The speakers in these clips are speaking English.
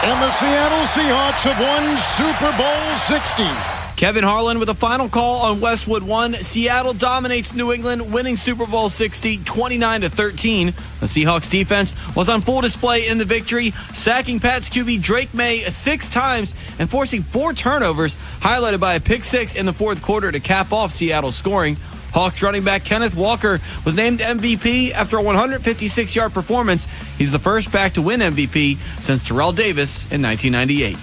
And the Seattle Seahawks have won Super Bowl 60. Kevin Harlan with a final call on Westwood One. Seattle dominates New England, winning Super Bowl 60, 29-13. The Seahawks defense was on full display in the victory, sacking Pats QB Drake May 6 times and forcing 4 turnovers, highlighted by a pick 6 in the fourth quarter to cap off Seattle's scoring. Hawks running back Kenneth Walker was named MVP after a 156-yard performance. He's the first back to win MVP since Terrell Davis in 1998.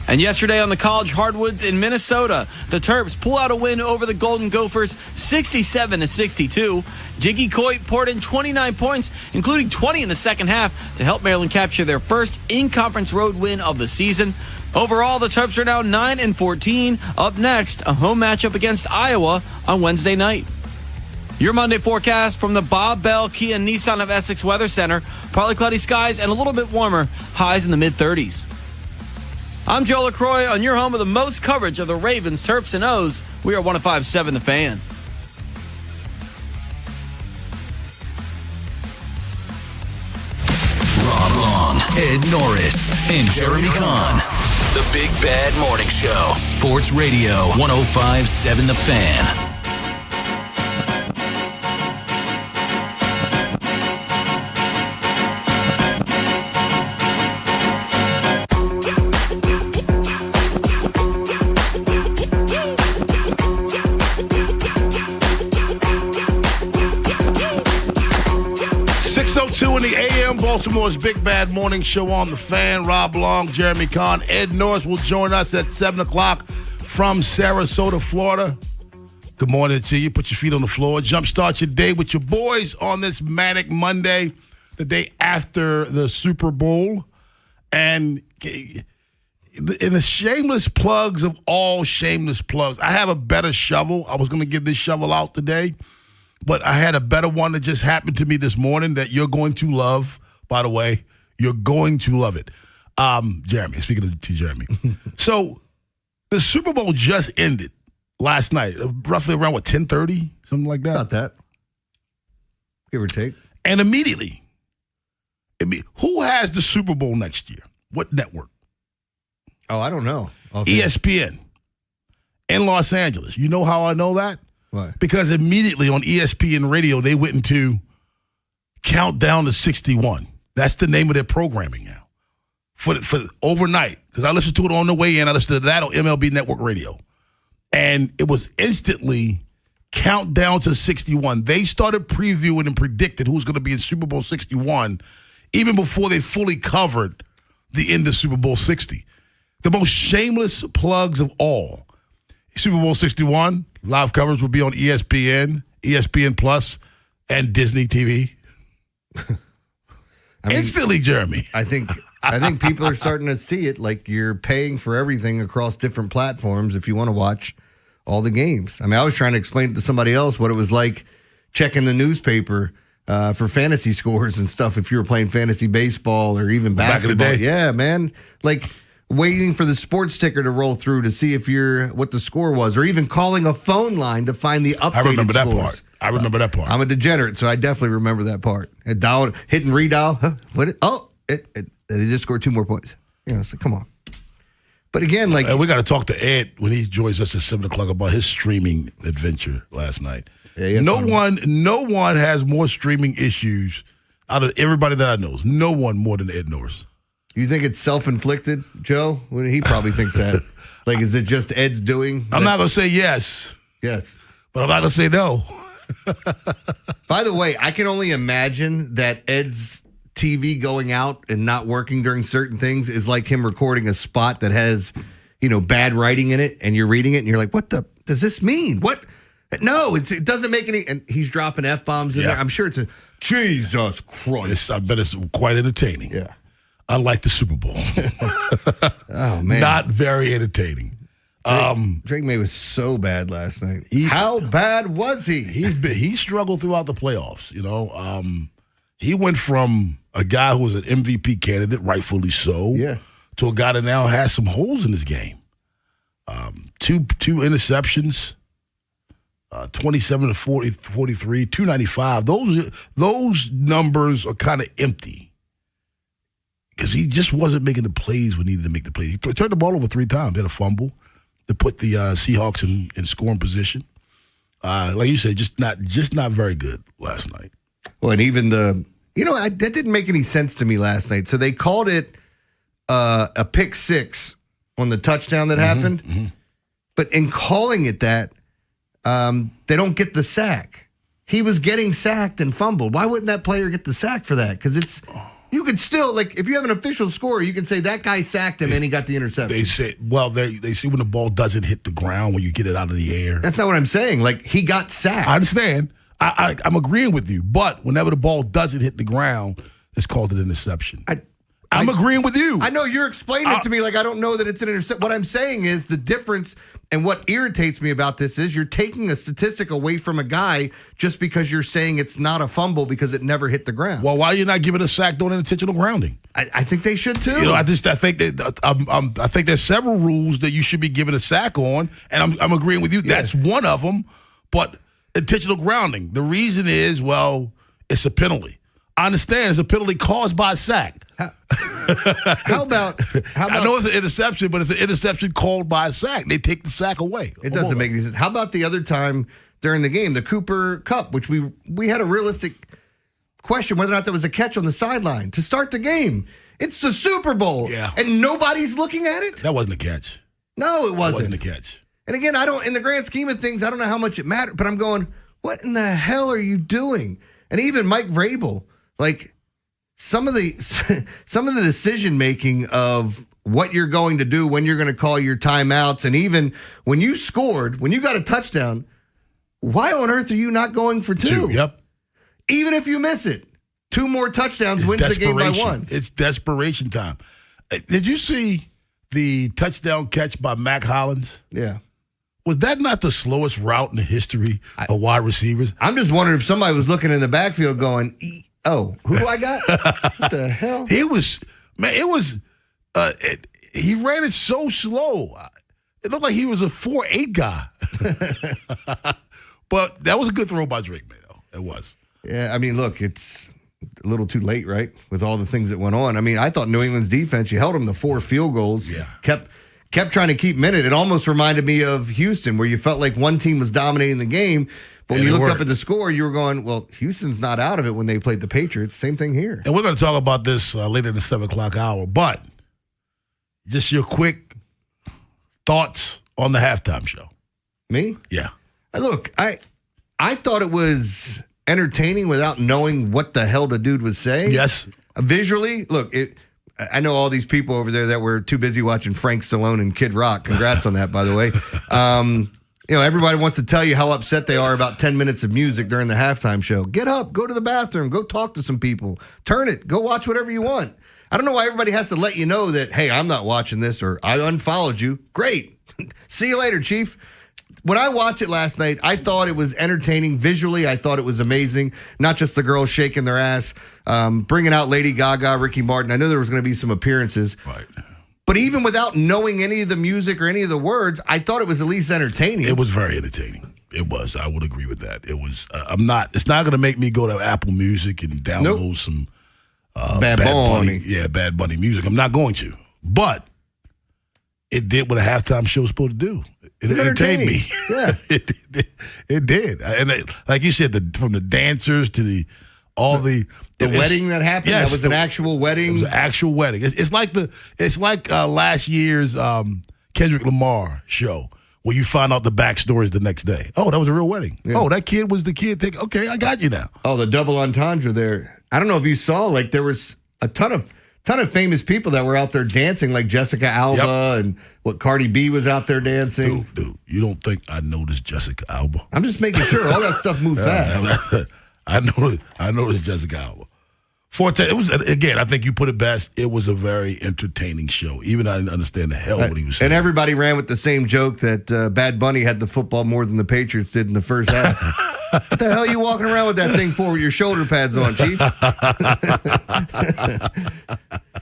And yesterday on the college hardwoods in Minnesota, the Terps pull out a win over the Golden Gophers 67-62. Jiggy Coit poured in 29 points, including 20 in the second half, to help Maryland capture their first in-conference road win of the season. Overall, the Terps are now 9-14. Up next, a home matchup against Iowa on Wednesday night. Your Monday forecast from the Bob Bell Kia Nissan of Essex Weather Center. Partly cloudy skies and a little bit warmer, highs in the mid-30s. I'm Joe LaCroix on your home with the most coverage of the Ravens, Terps, and O's. We are 105.7 The Fan. Rob Long, Ed Norris, and Jeremy Kahn. The Big Bad Morning Show. Sports Radio 105.7 The Fan. 6:02 in the a.m. Baltimore's Big Bad Morning Show on The Fan. Rob Long, Jeremy Kahn. Ed Norris will join us at 7 o'clock from Sarasota, Florida. Good morning to you. Put your feet on the floor. Jumpstart your day with your boys on this manic Monday, the day after the Super Bowl. And in the shameless plugs of all shameless plugs, I have a better shovel. I was going to give this shovel out today, but I had a better one that just happened to me this morning that you're going to love, by the way. You're going to love it. Jeremy, speaking of Jeremy. So the Super Bowl just ended last night, roughly around, 10:30? Something like that? About that. Give or take. And immediately, who has the Super Bowl next year? What network? Oh, I don't know. ESPN in Los Angeles. You know how I know that? Why? Because immediately on ESPN radio, they went into Countdown to 61. That's the name of their programming now. For overnight. Because I listened to it on the way in. I listened to that on MLB Network Radio. And it was instantly Countdown to 61. They started previewing and predicted who's going to be in Super Bowl 61 even before they fully covered the end of Super Bowl 60. The most shameless plugs of all. Super Bowl 61, live coverage will be on ESPN, ESPN Plus, and Disney TV. Instantly, Jeremy. I think people are starting to see it. Like, you're paying for everything across different platforms if you want to watch all the games. I mean, I was trying to explain it to somebody else what it was like checking the newspaper for fantasy scores and stuff if you were playing fantasy baseball or even basketball. Back in the day. Yeah, man. Like, waiting for the sports ticker to roll through to see what the score was, or even calling a phone line to find the updated I remember that scores. part. I remember that part. I'm a degenerate, so I definitely remember that part. And hit and redial. Huh? They just scored 2 more points. You know, it's like, come on. But again, like, we got to talk to Ed when he joins us at 7 o'clock about his streaming adventure last night. Yeah, no one has more streaming issues out of everybody that I know. No one more than Ed Norris. You think it's self-inflicted, Joe? Well, he probably thinks that. Like, is it just Ed's doing? I'm not going to say yes. Yes. But I'm not going to say no. By the way, I can only imagine that Ed's TV going out and not working during certain things is like him recording a spot that has, bad writing in it, and you're reading it, and you're like, what does this mean? What? No, it doesn't make any, and he's dropping F-bombs in there. I'm sure it's Jesus Christ. I bet it's quite entertaining. Yeah. Unlike the Super Bowl. Oh, man. Not very entertaining. Drake May was so bad last night. How bad was he? He struggled throughout the playoffs, He went from a guy who was an MVP candidate, rightfully so, to a guy that now has some holes in his game. Two interceptions, 27 to 43, 295. Those numbers are kind of empty. because he just wasn't making the plays we needed to make the plays. He turned the ball over 3 times. He had a fumble to put the Seahawks in scoring position. Like you said, just not very good last night. Well, and even that didn't make any sense to me last night. So they called it a pick 6 on the touchdown that happened. Mm-hmm. But in calling it that, they don't get the sack. He was getting sacked and fumbled. Why wouldn't that player get the sack for that? Because you could still, like, if you have an official score, you can say that guy sacked him and he got the interception. They say, they see when the ball doesn't hit the ground, when you get it out of the air. That's not what I'm saying. Like, he got sacked. I understand. I'm agreeing with you. But whenever the ball doesn't hit the ground, it's called an interception. I'm agreeing with you. I know you're explaining it to me like I don't know that it's an interception. What I'm saying is the difference, and what irritates me about this is you're taking a statistic away from a guy just because you're saying it's not a fumble because it never hit the ground. Well, why are you not giving a sack on intentional grounding? I think they should too. I think there's several rules that you should be given a sack on, and I'm agreeing with you. Yeah. That's one of them. But intentional grounding, the reason is, it's a penalty. I understand it's a penalty caused by a sack. How about? I know it's an interception, but it's an interception called by a sack. They take the sack away. It doesn't make any sense. How about the other time during the game, the Cooper Cup, which we had a realistic question whether or not there was a catch on the sideline to start the game. It's the Super Bowl, and nobody's looking at it. That wasn't a catch. No, it wasn't. That wasn't a catch. And again, in the grand scheme of things, I don't know how much it mattered, but I'm going, what in the hell are you doing? And even Mike Vrabel, like some of the decision making of what you're going to do, when you're going to call your timeouts, and even when you got a touchdown, why on earth are you not going for 2? Yep. Even if you miss it, 2 more touchdowns wins the game by 1. It's desperation time. Did you see the touchdown catch by Mac Hollins? Yeah. Was that not the slowest route in the history of wide receivers? I'm just wondering if somebody was looking in the backfield going, who do I got? What the hell? He ran it so slow. It looked like he was a 4.8 guy. But that was a good throw by Drake, man. It was. Yeah, I mean, look, it's a little too late, right? With all the things that went on. I mean, I thought New England's defense, you held them to 4 field goals. Yeah. Kept trying to keep minute. It almost reminded me of Houston, where you felt like one team was dominating the game. But when you looked up at the score, you were going, well, Houston's not out of it when they played the Patriots. Same thing here. And we're going to talk about this later in the 7 o'clock hour. But just your quick thoughts on the halftime show. Me? Yeah. Look, I thought it was entertaining without knowing what the hell the dude was saying. Yes. Visually, look, I know all these people over there that were too busy watching Frank Stallone and Kid Rock. Congrats on that, by the way. Everybody wants to tell you how upset they are about 10 minutes of music during the halftime show. Get up, go to the bathroom, go talk to some people. Turn it, go watch whatever you want. I don't know why everybody has to let you know that, hey, I'm not watching this, or I unfollowed you. Great. See you later, Chief. When I watched it last night, I thought it was entertaining. Visually, I thought it was amazing. Not just the girls shaking their ass, bringing out Lady Gaga, Ricky Martin. I knew there was going to be some appearances. Right. But even without knowing any of the music or any of the words, I thought it was at least entertaining. It was very entertaining. It was. I would agree with that. It was. It's not going to make me go to Apple Music and download some Bad Bunny. Yeah, Bad Bunny music. I'm not going to. But it did what a halftime show was supposed to do. It entertained me. Yeah, it did. And like you said, from the dancers to the wedding that happened. Yes, that was an actual wedding. It was an actual wedding. It's like last year's Kendrick Lamar show, where you find out the backstories the next day. Oh, that was a real wedding. Yeah. Oh, that kid was the kid. Okay, I got you now. Oh, the double entendre there. I don't know if you saw, like, there was a ton of famous people that were out there dancing, like Jessica Alba and Cardi B was out there dancing. Dude, you don't think I noticed Jessica Alba? I'm just making sure all that stuff moved fast. I noticed Jessica Alba. It was, again, I think you put it best. It was a very entertaining show. Even I didn't understand the hell what he was saying. And everybody ran with the same joke that Bad Bunny had the football more than the Patriots did in the first half. What the hell are you walking around with that thing for with your shoulder pads on, Chief?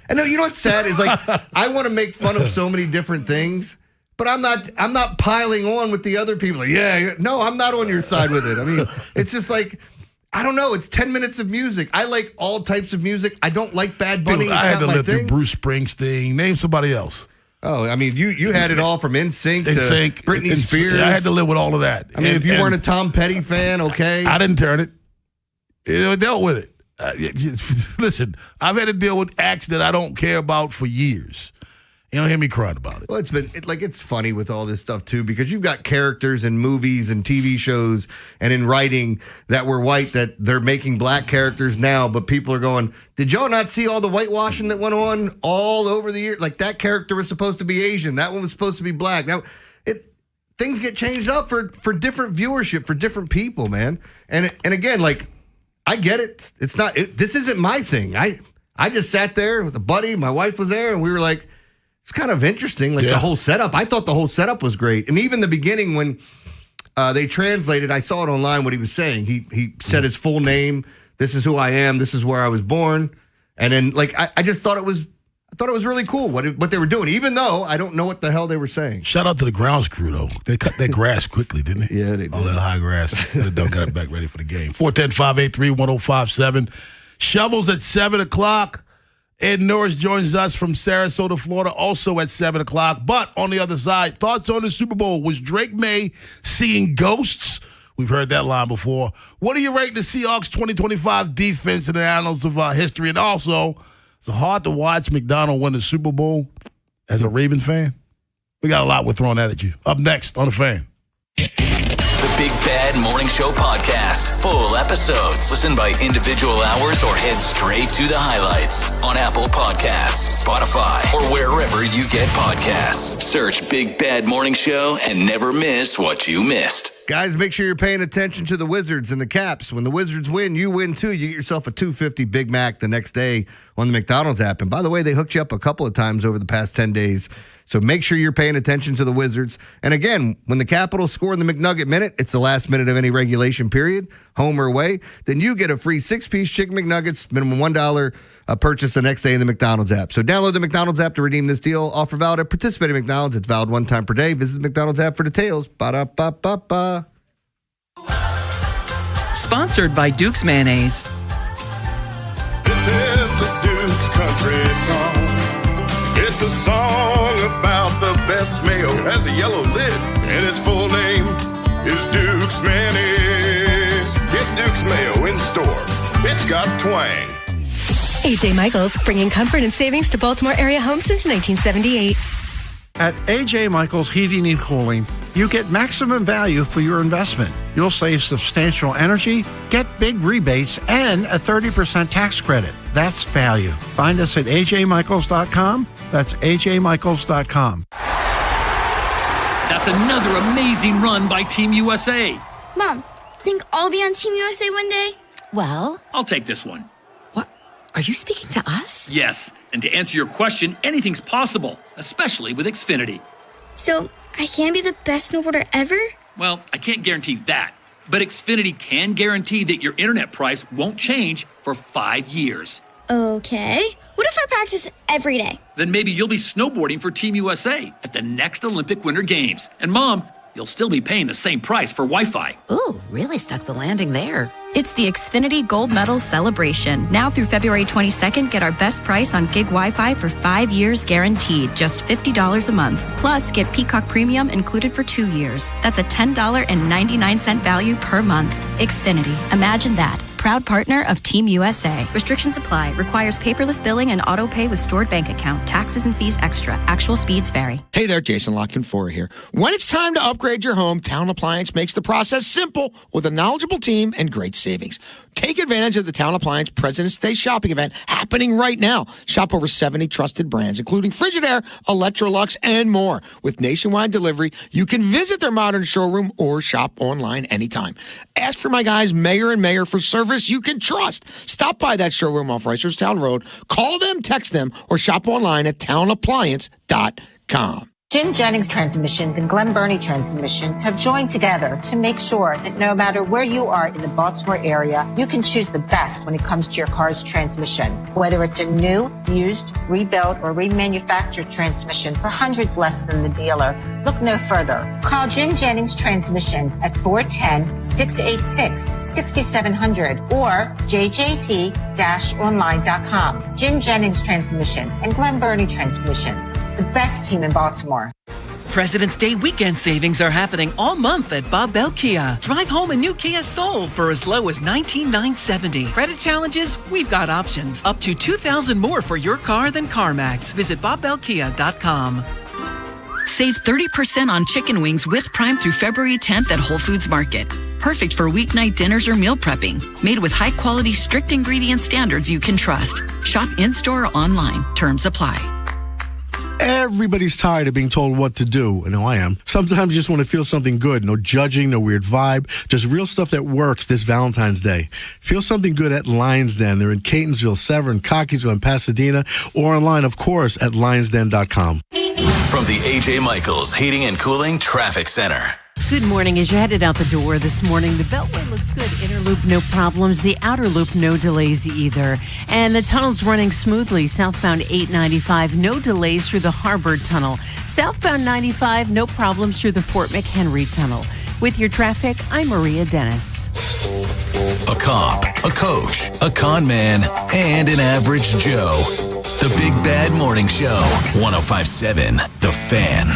And no, you know what's sad is, like, I want to make fun of so many different things, but I'm not piling on with the other people. Like, no, I'm not on your side with it. I mean, it's just like, I don't know. It's 10 minutes of music. I like all types of music. I don't like Bad Bunny. Dude, it's I had not to my live through thing. Bruce Springsteen. Name somebody else. Oh, I mean, you had it all from NSYNC to Britney Spears. I had to live with all of that. I mean, if you weren't a Tom Petty fan, okay. I didn't turn it. I dealt with it. Listen, I've had to deal with acts that I don't care about for years. You don't hear me crying about it. Well, it's funny with all this stuff too, because you've got characters in movies and TV shows and in writing that were white that they're making black characters now, but people are going, did y'all not see all the whitewashing that went on all over the year? Like that character was supposed to be Asian, that one was supposed to be black. Now, things get changed up for different viewership for different people, man. And again, like I get it. It's not. This isn't my thing. I just sat there with a buddy. My wife was there, and we were like. It's kind of interesting, like the whole setup. I thought the whole setup was great. And even the beginning when they translated, I saw it online what he was saying. He said his full name. This is who I am. This is where I was born. And then like I just thought it was really cool what they were doing, even though I don't know what the hell they were saying. Shout out to the grounds crew, though. They cut that grass quickly, didn't they? Yeah, they did. All that high grass. They done got it back ready for the game. 410-583-1057. Shovels at 7 o'clock. Ed Norris joins us from Sarasota, Florida, also at 7 o'clock. But on the other side, thoughts on the Super Bowl. Was Drake May seeing ghosts? We've heard that line before. What do you rate the Seahawks 2025 defense in the annals of history? And also, it's hard to watch McDonald win the Super Bowl as a Raven fan. We got a lot we're throwing at you. Up next on The Fan. The Big Bad Morning Show podcast. Full episodes. Listen by individual hours or head straight to the highlights on Apple Podcasts, Spotify, or wherever you get podcasts. Search Big Bad Morning Show and never miss what you missed. Guys, make sure you're paying attention to the Wizards and the Caps. When the Wizards win, you win too. You get yourself a $2.50 Big Mac the next day on the McDonald's app. And by the way, they hooked you up a couple of times over the past 10 days. So make sure you're paying attention to the Wizards. And again, when the Capitals score in the McNugget minute, it's the last minute of any regulation period, home or away, then you get a free 6-piece Chicken McNuggets, minimum $1 purchase the next day in the McDonald's app. So download the McDonald's app to redeem this deal. Offer valid at participating McDonald's. It's valid one time per day. Visit the McDonald's app for details. Ba-da-ba-ba-ba. Sponsored by Duke's Mayonnaise. This is the Duke's country song. It's a song about the best mayo. It has a yellow lid, and its full name is Duke's Mayonnaise. Get Duke's Mayo in store. It's got twang. A.J. Michaels, bringing comfort and savings to Baltimore area homes since 1978. At A.J. Michaels Heating and Cooling, you get maximum value for your investment. You'll save substantial energy, get big rebates, and a 30% tax credit. That's value. Find us at ajmichaels.com. That's ajmichaels.com. That's another amazing run by Team USA. Mom, think I'll be on Team USA one day? Well, I'll take this one. What? Are you speaking to us? Yes, and to answer your question, anything's possible, especially with Xfinity. So, I can be the best snowboarder ever? Well, I can't guarantee that, but Xfinity can guarantee that your internet price won't change for 5 years. Okay. What if I practice every day? Then maybe you'll be snowboarding for Team USA at the next Olympic Winter Games. And Mom, you'll still be paying the same price for Wi-Fi. Ooh, really stuck the landing there. It's the Xfinity Gold Medal Celebration. Now through February 22nd, get our best price on gig Wi-Fi for 5 years guaranteed, just $50 a month. Plus, get Peacock Premium included for 2 years. That's a $10.99 value per month. Xfinity. Imagine that. Proud partner of Team USA. Restrictions apply. Requires paperless billing and auto pay with stored bank account. Taxes and fees extra. Actual speeds vary. Hey there, Jason Lockenfor here. When it's time to upgrade your home, Town Appliance makes the process simple with a knowledgeable team and great savings. Take advantage of the Town Appliance President's Day shopping event happening right now. Shop over 70 trusted brands, including Frigidaire, Electrolux, and more. With nationwide delivery, you can visit their modern showroom or shop online anytime. Ask for my guys, Mayor and Mayor, for service you can trust. Stop by that showroom off Reisterstown Road. Call them, text them, or shop online at townappliance.com. Jim Jennings Transmissions and Glen Burnie Transmissions have joined together to make sure that no matter where you are in the Baltimore area, you can choose the best when it comes to your car's transmission. Whether it's a new, used, rebuilt, or remanufactured transmission for hundreds less than the dealer, look no further. Call Jim Jennings Transmissions at 410-686-6700 or jjt-online.com. Jim Jennings Transmissions and Glen Burnie Transmissions, the best team in Baltimore. President's Day weekend savings are happening all month at Bob Bell Kia. Drive home a new Kia Soul for as low as $19,970. Credit challenges? We've got options. Up to $2,000 more for your car than CarMax. Visit BobBellKia.com. Save 30% on chicken wings with Prime through February 10th at Whole Foods Market. Perfect for weeknight dinners or meal prepping. Made with high-quality, strict ingredient standards you can trust. Shop in-store or online. Terms apply. Everybody's tired of being told what to do. I know I am. Sometimes you just want to feel something good. No judging, no weird vibe. Just real stuff that works this Valentine's Day. Feel something good at Lions Den. They're in Catonsville, Severn, Cockeysville, and Pasadena. Or online, of course, at lionsden.com. From the A.J. Michaels Heating and Cooling Traffic Center. Good morning. As you're headed out the door this morning, the Beltway looks good. Inner loop, no problems. The outer loop, no delays either. And the tunnel's running smoothly. Southbound 895, no delays through the Harbor Tunnel. Southbound 95, no problems through the Fort McHenry Tunnel. With your traffic, I'm Maria Dennis. A cop, a coach, a con man, and an average Joe. The Big Bad Morning Show. 105.7 The Fan.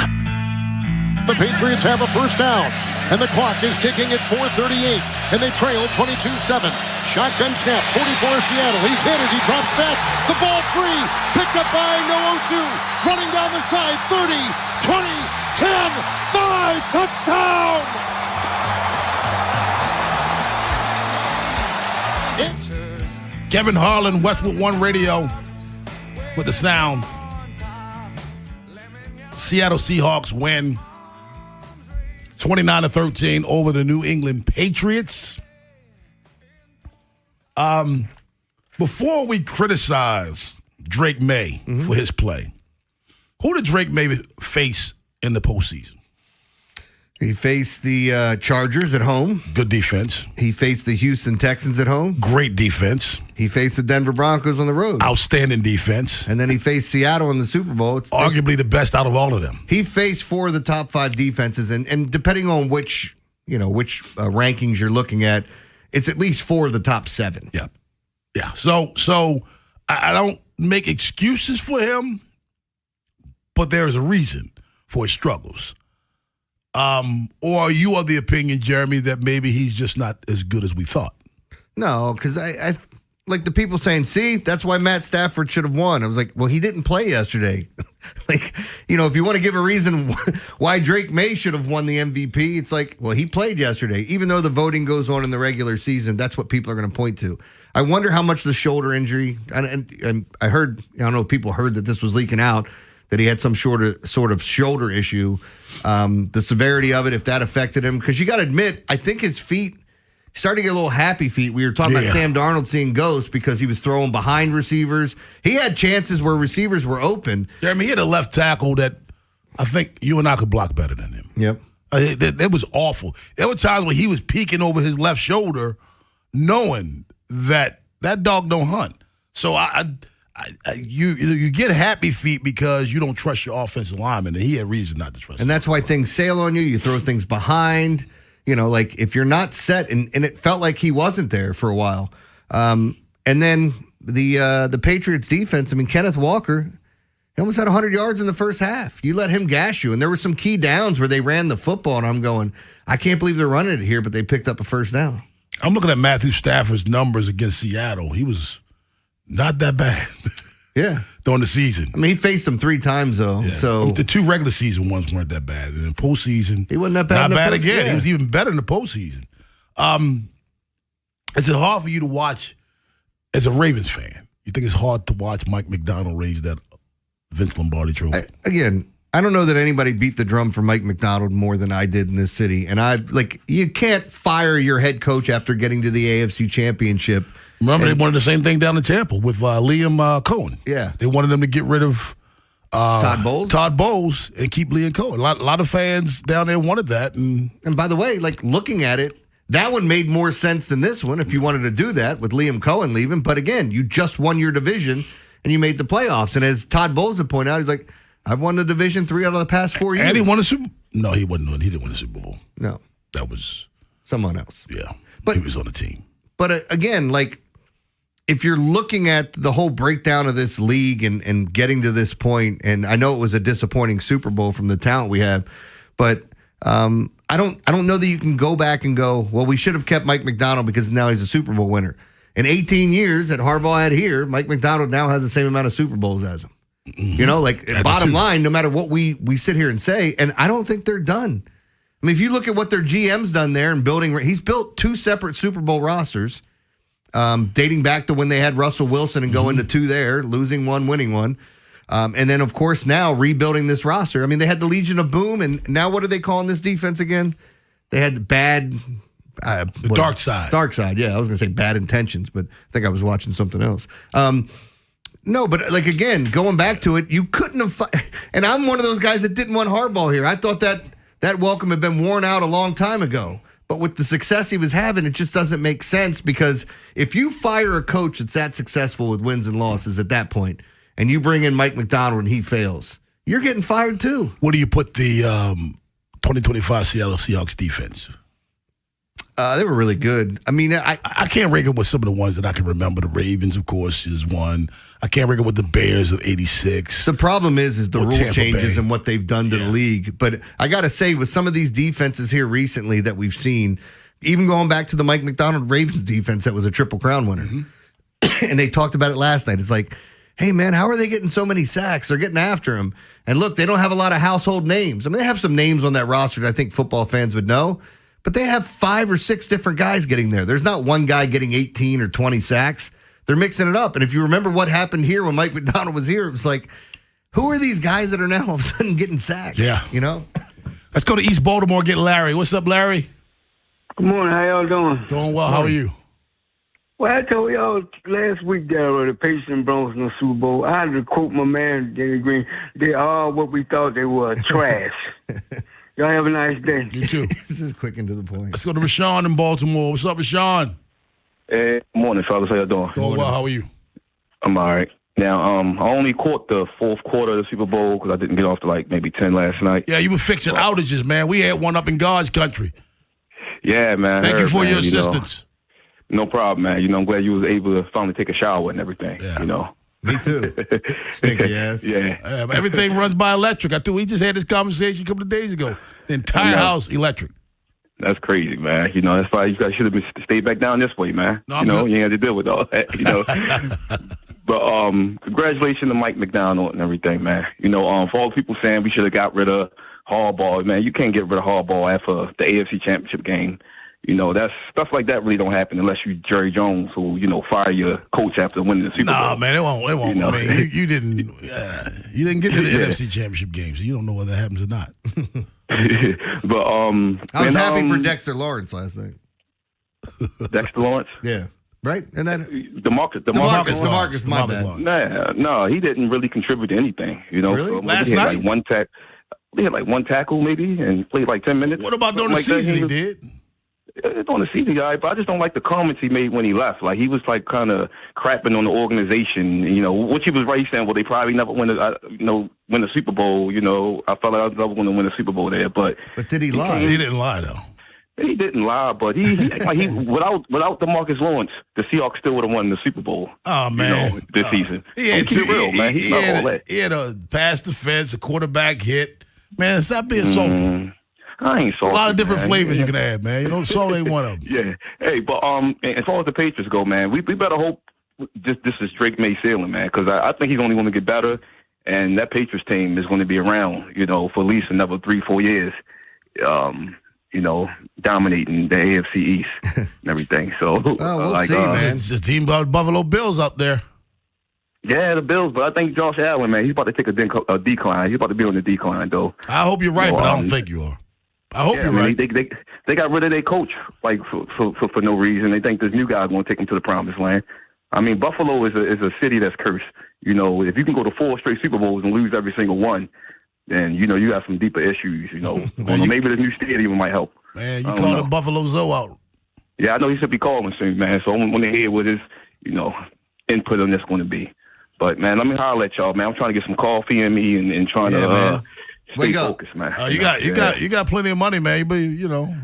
The Patriots have a first down, and the clock is ticking at 4:38, and they trail 22-7. Shotgun snap, 44 Seattle. He's hit as he drops back. The ball free, picked up by Noosu. Running down the side, 30, 20, 10, 5, touchdown! Kevin Harlan, Westwood One Radio, with the sound. Seattle Seahawks win 29-13 over the New England Patriots. Before we criticize Drake May for his play, who did Drake May face in the postseason? He faced the Chargers at home. Good defense. He faced the Houston Texans at home. Great defense. He faced the Denver Broncos on the road. Outstanding defense. And then he faced Seattle in the Super Bowl. It's arguably the best out of all of them. He faced 4 of the top 5 defenses, and depending on which rankings you're looking at, it's at least 4 of the top 7. Yeah. Yeah. So I don't make excuses for him, but there's a reason for his struggles. Or are you of the opinion, Jeremy, that maybe he's just not as good as we thought? No, because I like the people saying, see, that's why Matt Stafford should have won. I was like, well, he didn't play yesterday. If you want to give a reason why Drake May should have won the MVP, it's like, well, he played yesterday. Even though the voting goes on in the regular season, that's what people are going to point to. I wonder how much the shoulder injury, and I heard, I don't know if people heard that this was leaking out, that he had some sort of shoulder issue. The severity of it, if that affected him. Because you got to admit, I think his feet started to get a little happy feet. We were talking about Sam Darnold seeing ghosts because he was throwing behind receivers. He had chances where receivers were open. Yeah, I mean, he had a left tackle that I think you and I could block better than him. Yep. It was awful. There were times where he was peeking over his left shoulder knowing that dog don't hunt. So you get happy feet because you don't trust your offensive lineman, and he had reason not to trust him. And that's why things sail on you. You throw things behind. Like if you're not set, and it felt like he wasn't there for a while. And then the Patriots defense, I mean, Kenneth Walker, he almost had 100 yards in the first half. You let him gash you. And there were some key downs where they ran the football, and I'm going, I can't believe they're running it here, but they picked up a first down. I'm looking at Matthew Stafford's numbers against Seattle. He was not that bad. Yeah. During the season. I mean, he faced them 3 times, though. Yeah. So the 2 regular season ones weren't that bad. In the postseason, he wasn't that bad. Not bad again. Yeah. He was even better in the postseason. Is it hard for you to watch as a Ravens fan? You think it's hard to watch Mike McDonald raise that Vince Lombardi trophy? I don't know that anybody beat the drum for Mike McDonald more than I did in this city. And you can't fire your head coach after getting to the AFC Championship. Remember, they wanted the same thing down in Tampa with Liam Cohen. Yeah. They wanted them to get rid of Todd Bowles, and keep Lee and Cohen. A lot of fans down there wanted that. And by the way, like looking at it, that one made more sense than this one if you wanted to do that with Liam Cohen leaving. But again, you just won your division and you made the playoffs. And as Todd Bowles would point out, he's like, I've won the division 3 out of the past 4 years. And he won a Super Bowl. No, he didn't win a Super Bowl. No. That was someone else. Yeah. But he was on the team. But again, like, if you're looking at the whole breakdown of this league and getting to this point, and I know it was a disappointing Super Bowl from the talent we have, but I don't know that you can go back and go, well, we should have kept Mike Macdonald because now he's a Super Bowl winner. In 18 years that Harbaugh had here, Mike Macdonald now has the same amount of Super Bowls as him. Mm-hmm. You know, like bottom line, no matter what we sit here and say, and I don't think they're done. I mean, if you look at what their GM's done there and building, he's built 2 separate Super Bowl rosters. Dating back to when they had Russell Wilson and going to 2 there, losing 1, winning 1. And then, of course, now rebuilding this roster. I mean, they had the Legion of Boom, and now what are they calling this defense again? They had the bad... the dark side. Dark side, yeah. I was going to say bad intentions, but I think I was watching something else. No, but like, again, going back to it, you couldn't have... And I'm one of those guys that didn't want Harbaugh here. I thought that welcome had been worn out a long time ago. But with the success he was having, it just doesn't make sense because if you fire a coach that's that successful with wins and losses at that point, and you bring in Mike Macdonald and he fails, you're getting fired too. What do you put the 2025 Seattle Seahawks defense? They were really good. I mean, I can't rank it with some of the ones that I can remember. The Ravens, of course, is one. I can't rank it with the Bears of '86. The problem is the rule Tampa changes Bay. and what they've done to the league. But I got to say, with some of these defenses here recently that we've seen, even going back to the Mike Macdonald Ravens defense that was a Triple Crown winner, and they talked about it last night. It's like, hey, man, how are they getting so many sacks? They're getting after him. And look, they don't have a lot of household names. I mean, they have some names on that roster that I think football fans would know. But they have 5 or 6 different guys getting there. There's not one guy getting 18 or 20 sacks. They're mixing it up. And if you remember what happened here when Mike Macdonald was here, it was like, who are these guys that are now all of a sudden getting sacks? Yeah. You know? Let's go to East Baltimore, get Larry. What's up, Larry? Good morning. How y'all doing? Doing well. How are you? Well, I told y'all last week that the Patriots and Broncos in the Super Bowl. I had to quote my man, Danny Green. They are what we thought they were, trash. Y'all have a nice day. You too. This is quick and to the point. Let's go to Rashawn in Baltimore. What's up, Rashawn? Hey, morning, fellas. How y'all doing? Doing well. How are you? I'm all right. Now, I only caught the fourth quarter of the Super Bowl because I didn't get off to like maybe 10 last night. Yeah, you were fixing outages, man. We had one up in God's country. Yeah, man. Thank you for your assistance. No problem, man. I'm glad you was able to finally take a shower and everything. Yeah. Me too. Stinky ass. Yeah. Everything runs by electric. We just had this conversation a couple of days ago. The entire house electric. That's crazy, man. That's why you guys should have stayed back down this way, man. No, I'm you ain't had to deal with all that, But congratulations to Mike Macdonald and everything, man. For all the people saying we should have got rid of Harbaugh, man, you can't get rid of Harbaugh after the AFC Championship game. That's stuff like that really don't happen unless you Jerry Jones, who fire your coach after winning the Super Bowl. Nah, man, it won't. I mean, you didn't get to the NFC Championship game, so you don't know whether that happens or not. But I was happy for Dexter Lawrence last night. Dexter Lawrence, yeah, right, and then DeMarcus, my bad. No, he didn't really contribute to anything. Really? So Last he had night, like one they had like one tackle maybe, and played like 10 minutes. What about during the season? He did. On the season, guy, but I just don't like the comments he made when he left. Like, he was like kind of crapping on the organization, which he was right saying, well, they probably never win the Super Bowl. I felt like I was never going to win a Super Bowl there, but did he lie? He didn't lie though. He didn't lie, but he without DeMarcus Lawrence, the Seahawks still would have won the Super Bowl. Oh man, this season. He had keep it real, man. He's not all that. He had a pass defense, a quarterback hit. Man, stop being salty. I ain't salty. A lot of different flavors you can add, man. Salt ain't one of them. Yeah. Hey, but as far as the Patriots go, man, we better hope this is Drake May sailing, man, because I think he's only going to get better, and that Patriots team is going to be around, for at least another 3-4 years, dominating the AFC East and everything. So we'll see, man. It's the team about Buffalo Bills up there. Yeah, the Bills, but I think Josh Allen, man, he's about to take a decline. He's about to be on the decline, though. I hope you're right, but I don't think you are. I hope you're right. They got rid of their coach for no reason. They think this new guy's going to take them to the promised land. I mean, Buffalo is a city that's cursed. You know, if you can go to 4 straight Super Bowls and lose every single one, then, you know, you have some deeper issues, you know. Maybe the new stadium might help. Man, you call the Buffalo Zoo out. Yeah, I know he should be calling soon, man. So I'm going to hear what his, you know, input on this going to be. But, man, let me holler at y'all, man. I'm trying to get some coffee in me and trying to stay focused, man. You got plenty of money, man. But, you know.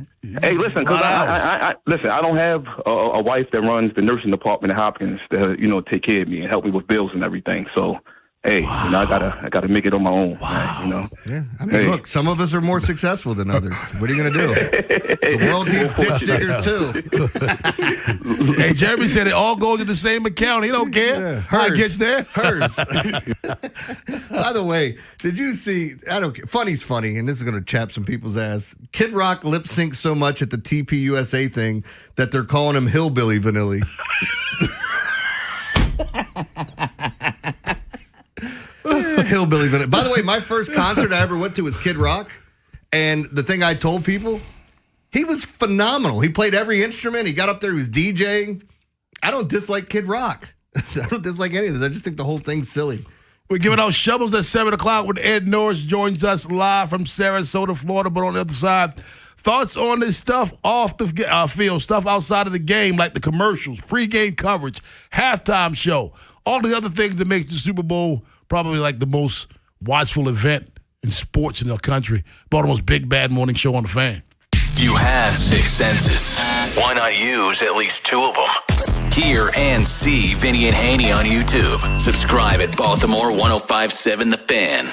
Hey, listen, because I don't have a wife that runs the nursing department at Hopkins to, you know, take care of me and help me with bills and everything. So, hey, you know, I gotta make it on my own. Man, you know. Yeah, I mean, look, some of us are more successful than others. What are you gonna do? The world needs ditch diggers too. Hey, Jeremy said it all goes to the same account. He don't care how it gets there. Hers. By the way, did you see? I don't care. Funny's funny, and this is gonna chap some people's ass. Kid Rock lip syncs so much at the TPUSA thing that they're calling him Hillbilly Vanilli. Hillbilly Vanilla. By the way, my first concert I ever went to was Kid Rock, and the thing I told people, he was phenomenal. He played every instrument. He got up there, he was DJing. I don't dislike Kid Rock. I don't dislike any of this. I just think the whole thing's silly. We're giving out shovels at 7 o'clock when Ed Norris joins us live from Sarasota, Florida. But on the other side, thoughts on this stuff off the field, stuff outside of the game, like the commercials, pregame coverage, halftime show, all the other things that make the Super Bowl probably like the most watchful event in sports in the country. Baltimore's Big Bad Morning Show on the Fan. You have 6 senses. Why not use at least 2 of them? Hear and see Vinny and Haynie on YouTube. Subscribe at Baltimore 1057 The Fan.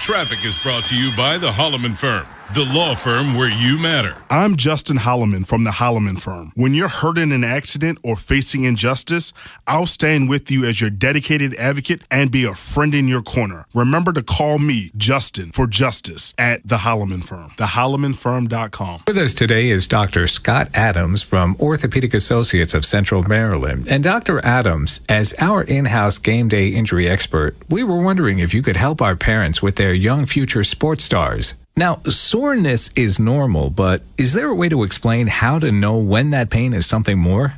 Traffic is brought to you by the Holloman Firm, the law firm where you matter. I'm Justin Holloman from the Holloman Firm. When you're hurt in an accident or facing injustice, I'll stand with you as your dedicated advocate and be a friend in your corner. Remember to call me, Justin, for justice at the Holloman Firm, thehollomanfirm.com. With us today is Dr. Scott Adams from Orthopedic Associates of Central Maryland. And Dr. Adams, as our in-house game day injury expert, we were wondering if you could help our parents with their young future sports stars. Now, soreness is normal, but is there a way to explain how to know when that pain is something more?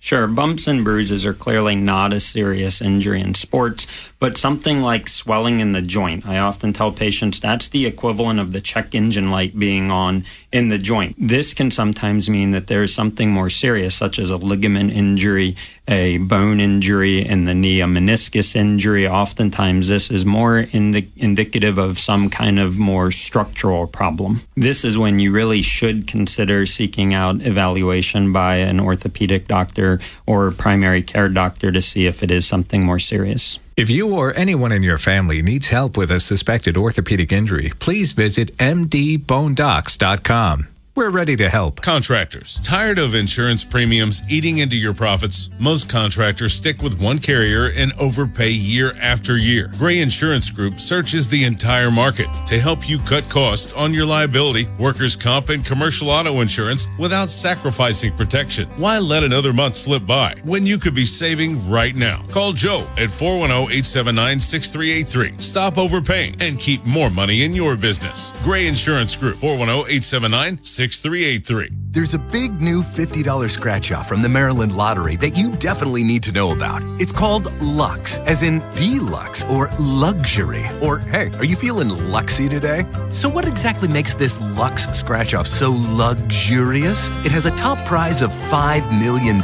Sure, bumps and bruises are clearly not a serious injury in sports, but something like swelling in the joint. I often tell patients that's the equivalent of the check engine light being on in the joint. This can sometimes mean that there's something more serious, such as a ligament injury, a bone injury in the knee, a meniscus injury. Oftentimes, this is more indicative of some kind of more structural problem. This is when you really should consider seeking out evaluation by an orthopedic doctor or primary care doctor to see if it is something more serious. If you or anyone in your family needs help with a suspected orthopedic injury, please visit mdbonedocs.com. We're ready to help. Contractors, tired of insurance premiums eating into your profits? Most contractors stick with one carrier and overpay year after year. Gray Insurance Group searches the entire market to help you cut costs on your liability, workers' comp, and commercial auto insurance without sacrificing protection. Why let another month slip by when you could be saving right now? Call Joe at 410-879-6383. Stop overpaying and keep more money in your business. Gray Insurance Group, 410-879-6383. There's a big new $50 scratch-off from the Maryland Lottery that you definitely need to know about. It's called Lux, as in deluxe or luxury. Or, hey, are you feeling luxy today? So what exactly makes this Lux scratch-off so luxurious? It has a top prize of $5 million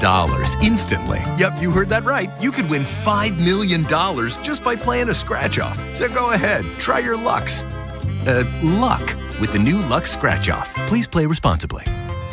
instantly. Yep, you heard that right. You could win $5 million just by playing a scratch-off. So go ahead, try your luck with the new Lux Scratch-Off. Please play responsibly.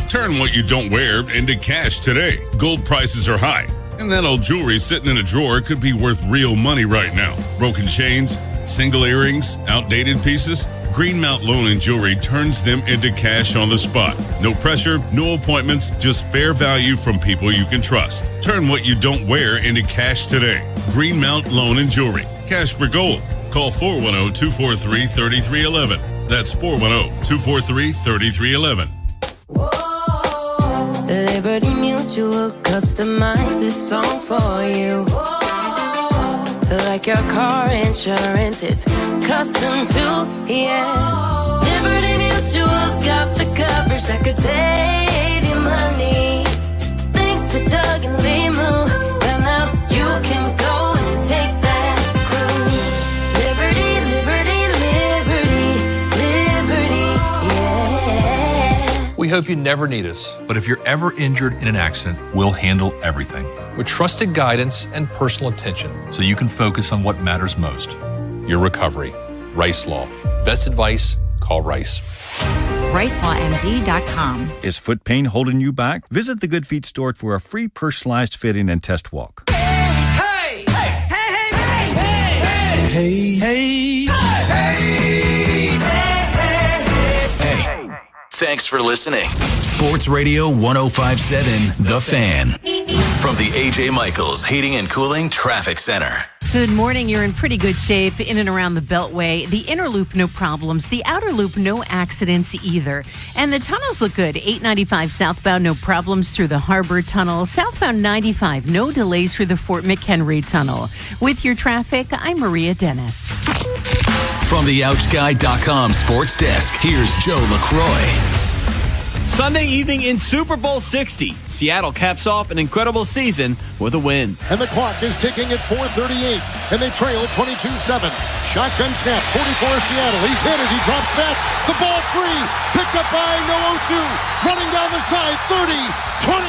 Turn what you don't wear into cash today. Gold prices are high, and that old jewelry sitting in a drawer could be worth real money right now. Broken chains, single earrings, outdated pieces. Greenmount Loan and Jewelry turns them into cash on the spot. No pressure, no appointments, just fair value from people you can trust. Turn what you don't wear into cash today. Greenmount Loan and Jewelry. Cash for gold. Call 410-243-3311. That's 410-243-3311. Liberty Mutual customized this song for you. Like your car insurance, it's custom too, yeah. Liberty Mutual's got the coverage that could save you money. Thanks to Doug and Limu, when I can go and take that cruise. Liberty, liberty, liberty, liberty, yeah. We hope you never need us, but if you're ever injured in an accident, we'll handle everything with trusted guidance and personal attention so you can focus on what matters most, your recovery. Rice Law. Best advice, call Rice. RiceLawMD.com. Is foot pain holding you back? Visit the Good Feet store for a free personalized fitting and test walk. Hey, hey, hey, hey, hey, hey, hey, Hey, thanks for listening. Sports Radio 105.7 The Fan. From the A.J. Michaels Heating and Cooling Traffic Center. Good morning. You're in pretty good shape in and around the Beltway. The inner loop, no problems. The outer loop, no accidents either. And the tunnels look good. 895 southbound, no problems through the Harbor Tunnel. Southbound 95, no delays through the Fort McHenry Tunnel. With your traffic, I'm Maria Dennis. From the OutGuy.com sports desk, here's Joe LaCroix. Sunday evening in Super Bowl 60, Seattle caps off an incredible season with a win. And the clock is ticking at 4:38, and they trail 22-7. Shotgun snap, 44 Seattle. He's hit it, he drops back. The ball free, picked up by Noosu. Running down the side, 30, 20,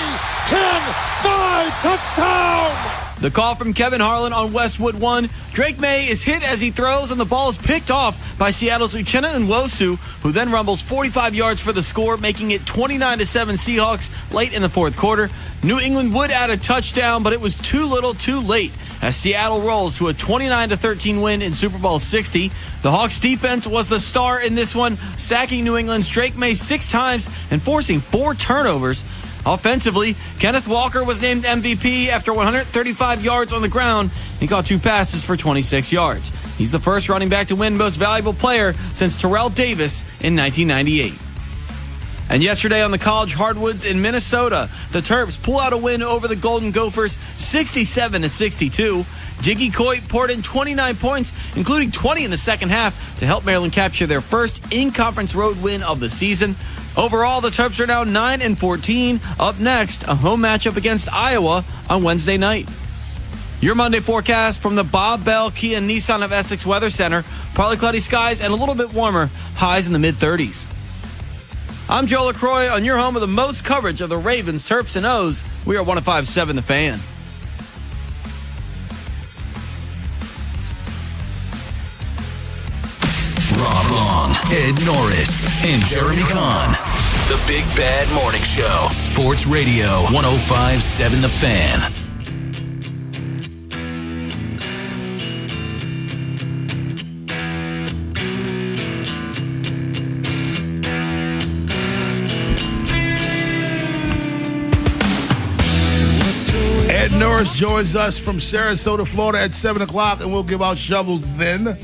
10, 5, touchdown! The call from Kevin Harlan on Westwood 1. Drake May is hit as he throws, and the ball is picked off by Seattle's Uchenna Nwosu, who then rumbles 45 yards for the score, making it 29-7 Seahawks late in the fourth quarter. New England would add a touchdown, but it was too little too late as Seattle rolls to a 29-13 win in Super Bowl 60. The Hawks defense was the star in this one, sacking New England's Drake May 6 times and forcing 4 turnovers. Offensively, Kenneth Walker was named MVP after 135 yards on the ground. He caught 2 passes for 26 yards. He's the first running back to win Most Valuable Player since Terrell Davis in 1998. And yesterday on the college hardwoods in Minnesota, the Terps pull out a win over the Golden Gophers 67-62. Jiggy Coit poured in 29 points, including 20 in the second half, to help Maryland capture their first in-conference road win of the season. Overall, the Terps are now 9-14. Up next, a home matchup against Iowa on Wednesday night. Your Monday forecast from the Bob Bell Kia Nissan of Essex Weather Center. Partly cloudy skies and a little bit warmer, highs in the mid-30s. I'm Joe LaCroix on your home with the most coverage of the Ravens, Terps, and O's. We are 105.7 The Fan. Rob Long, Ed Norris, and Jeremy Kahn. The Big Bad Morning Show. Sports Radio 105.7 The Fan. Ed Norris joins us from Sarasota, Florida at 7 o'clock, and we'll give out shovels then.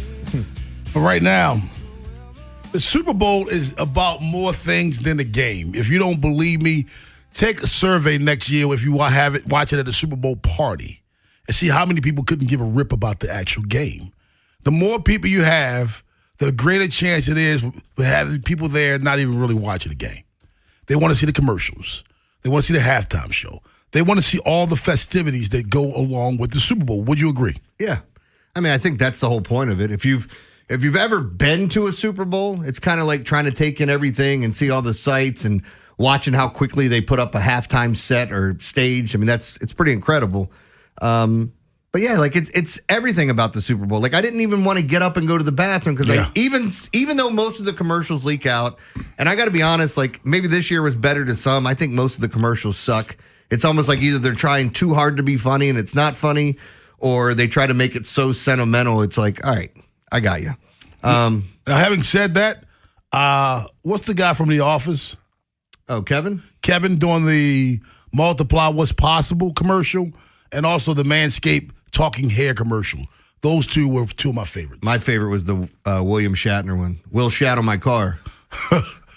But right now, the Super Bowl is about more things than the game. If you don't believe me, take a survey next year if you watch it at a Super Bowl party and see how many people couldn't give a rip about the actual game. The more people you have, the greater chance it is for having people there not even really watching the game. They want to see the commercials. They want to see the halftime show. They want to see all the festivities that go along with the Super Bowl. Would you agree? Yeah. I mean, I think that's the whole point of it. If you've ever been to a Super Bowl, it's kind of like trying to take in everything and see all the sights and watching how quickly they put up a halftime set or stage. I mean, it's pretty incredible. But yeah, like it's everything about the Super Bowl. Like I didn't even want to get up and go to the bathroom because even though most of the commercials leak out, and I got to be honest, like maybe this year was better to some. I think most of the commercials suck. It's almost like either they're trying too hard to be funny and it's not funny, or they try to make it so sentimental. It's like, all right, I got you. Now, having said that, what's the guy from The Office? Oh, Kevin? Kevin doing the Multiply What's Possible commercial and also the Manscaped talking hair commercial. Those two were two of my favorites. My favorite was the William Shatner one. Will Shat on my car.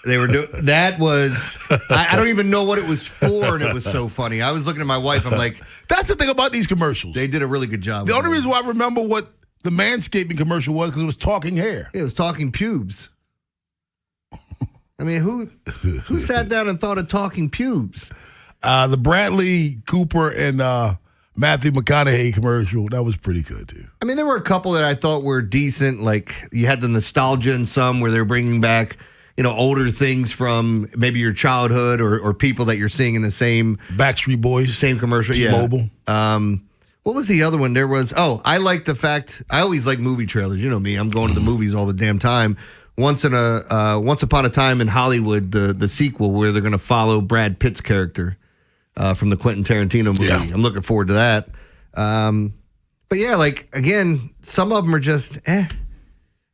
They were doing that was I don't even know what it was for, and it was so funny. I was looking at my wife. I'm like, that's the thing about these commercials. They did a really good job. The only reason why I remember what the manscaping commercial was because it was talking hair. It was talking pubes. I mean, who sat down and thought of talking pubes? The Bradley Cooper and Matthew McConaughey commercial. That was pretty good, too. I mean, there were a couple that I thought were decent. Like, you had the nostalgia in some where they're bringing back, older things from maybe your childhood or people that you're seeing in the same Backstreet Boys, same commercial. T-Mobile. Yeah. What was the other one? There was, I like the fact, I always like movie trailers. You know me, I'm going to the movies all the damn time. Once Upon a Time in Hollywood, the sequel where they're going to follow Brad Pitt's character from the Quentin Tarantino movie. Yeah. I'm looking forward to that. But yeah, like, again, some of them are just, I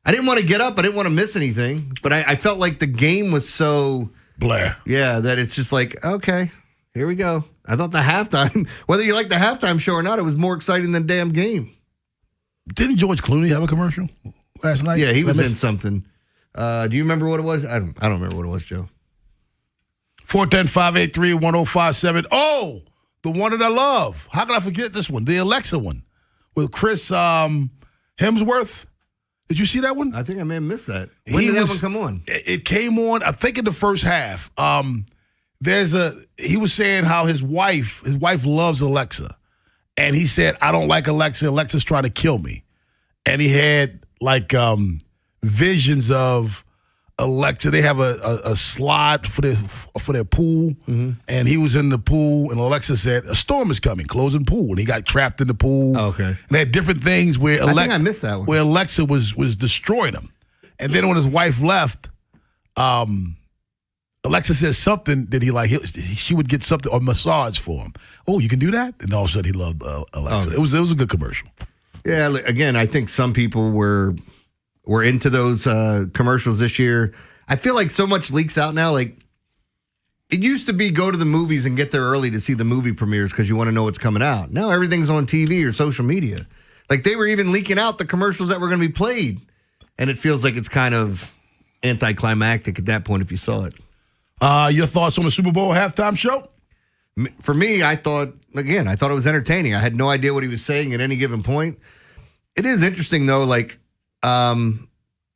didn't want to get up. I didn't want to miss anything. But I felt like the game was so... Blair. Yeah, that it's just like, okay, here we go. I thought the halftime, whether you like the halftime show or not, it was more exciting than the damn game. Didn't George Clooney have a commercial last night? Yeah, he was in something. Do you remember what it was? I don't remember what it was, Joe. 410-583-1057. Oh, the one that I love. How could I forget this one? The Alexa one with Chris Hemsworth. Did you see that one? I think I may have missed that. When did that one come on? It came on, I think, in the first half. He was saying how his wife loves Alexa. And he said, I don't like Alexa. Alexa's trying to kill me. And he had like visions of Alexa. They have a slide for their pool. Mm-hmm. And he was in the pool, and Alexa said, a storm is coming, closing pool. And he got trapped in the pool. Oh, okay. And they had different things where I think I missed that one. Where Alexa was destroying him. And then when his wife left, Alexa says something that she would get something, or massage for him. Oh, you can do that? And all of a sudden he loved Alexa. Okay. It was a good commercial. Yeah, again, I think some people were into those commercials this year. I feel like so much leaks out now. Like, it used to be go to the movies and get there early to see the movie premieres because you want to know what's coming out. Now everything's on TV or social media. Like, they were even leaking out the commercials that were going to be played. And it feels like it's kind of anticlimactic at that point if you saw it. Your thoughts on the Super Bowl halftime show? For me, I thought it was entertaining. I had no idea what he was saying at any given point. It is interesting, though, like, I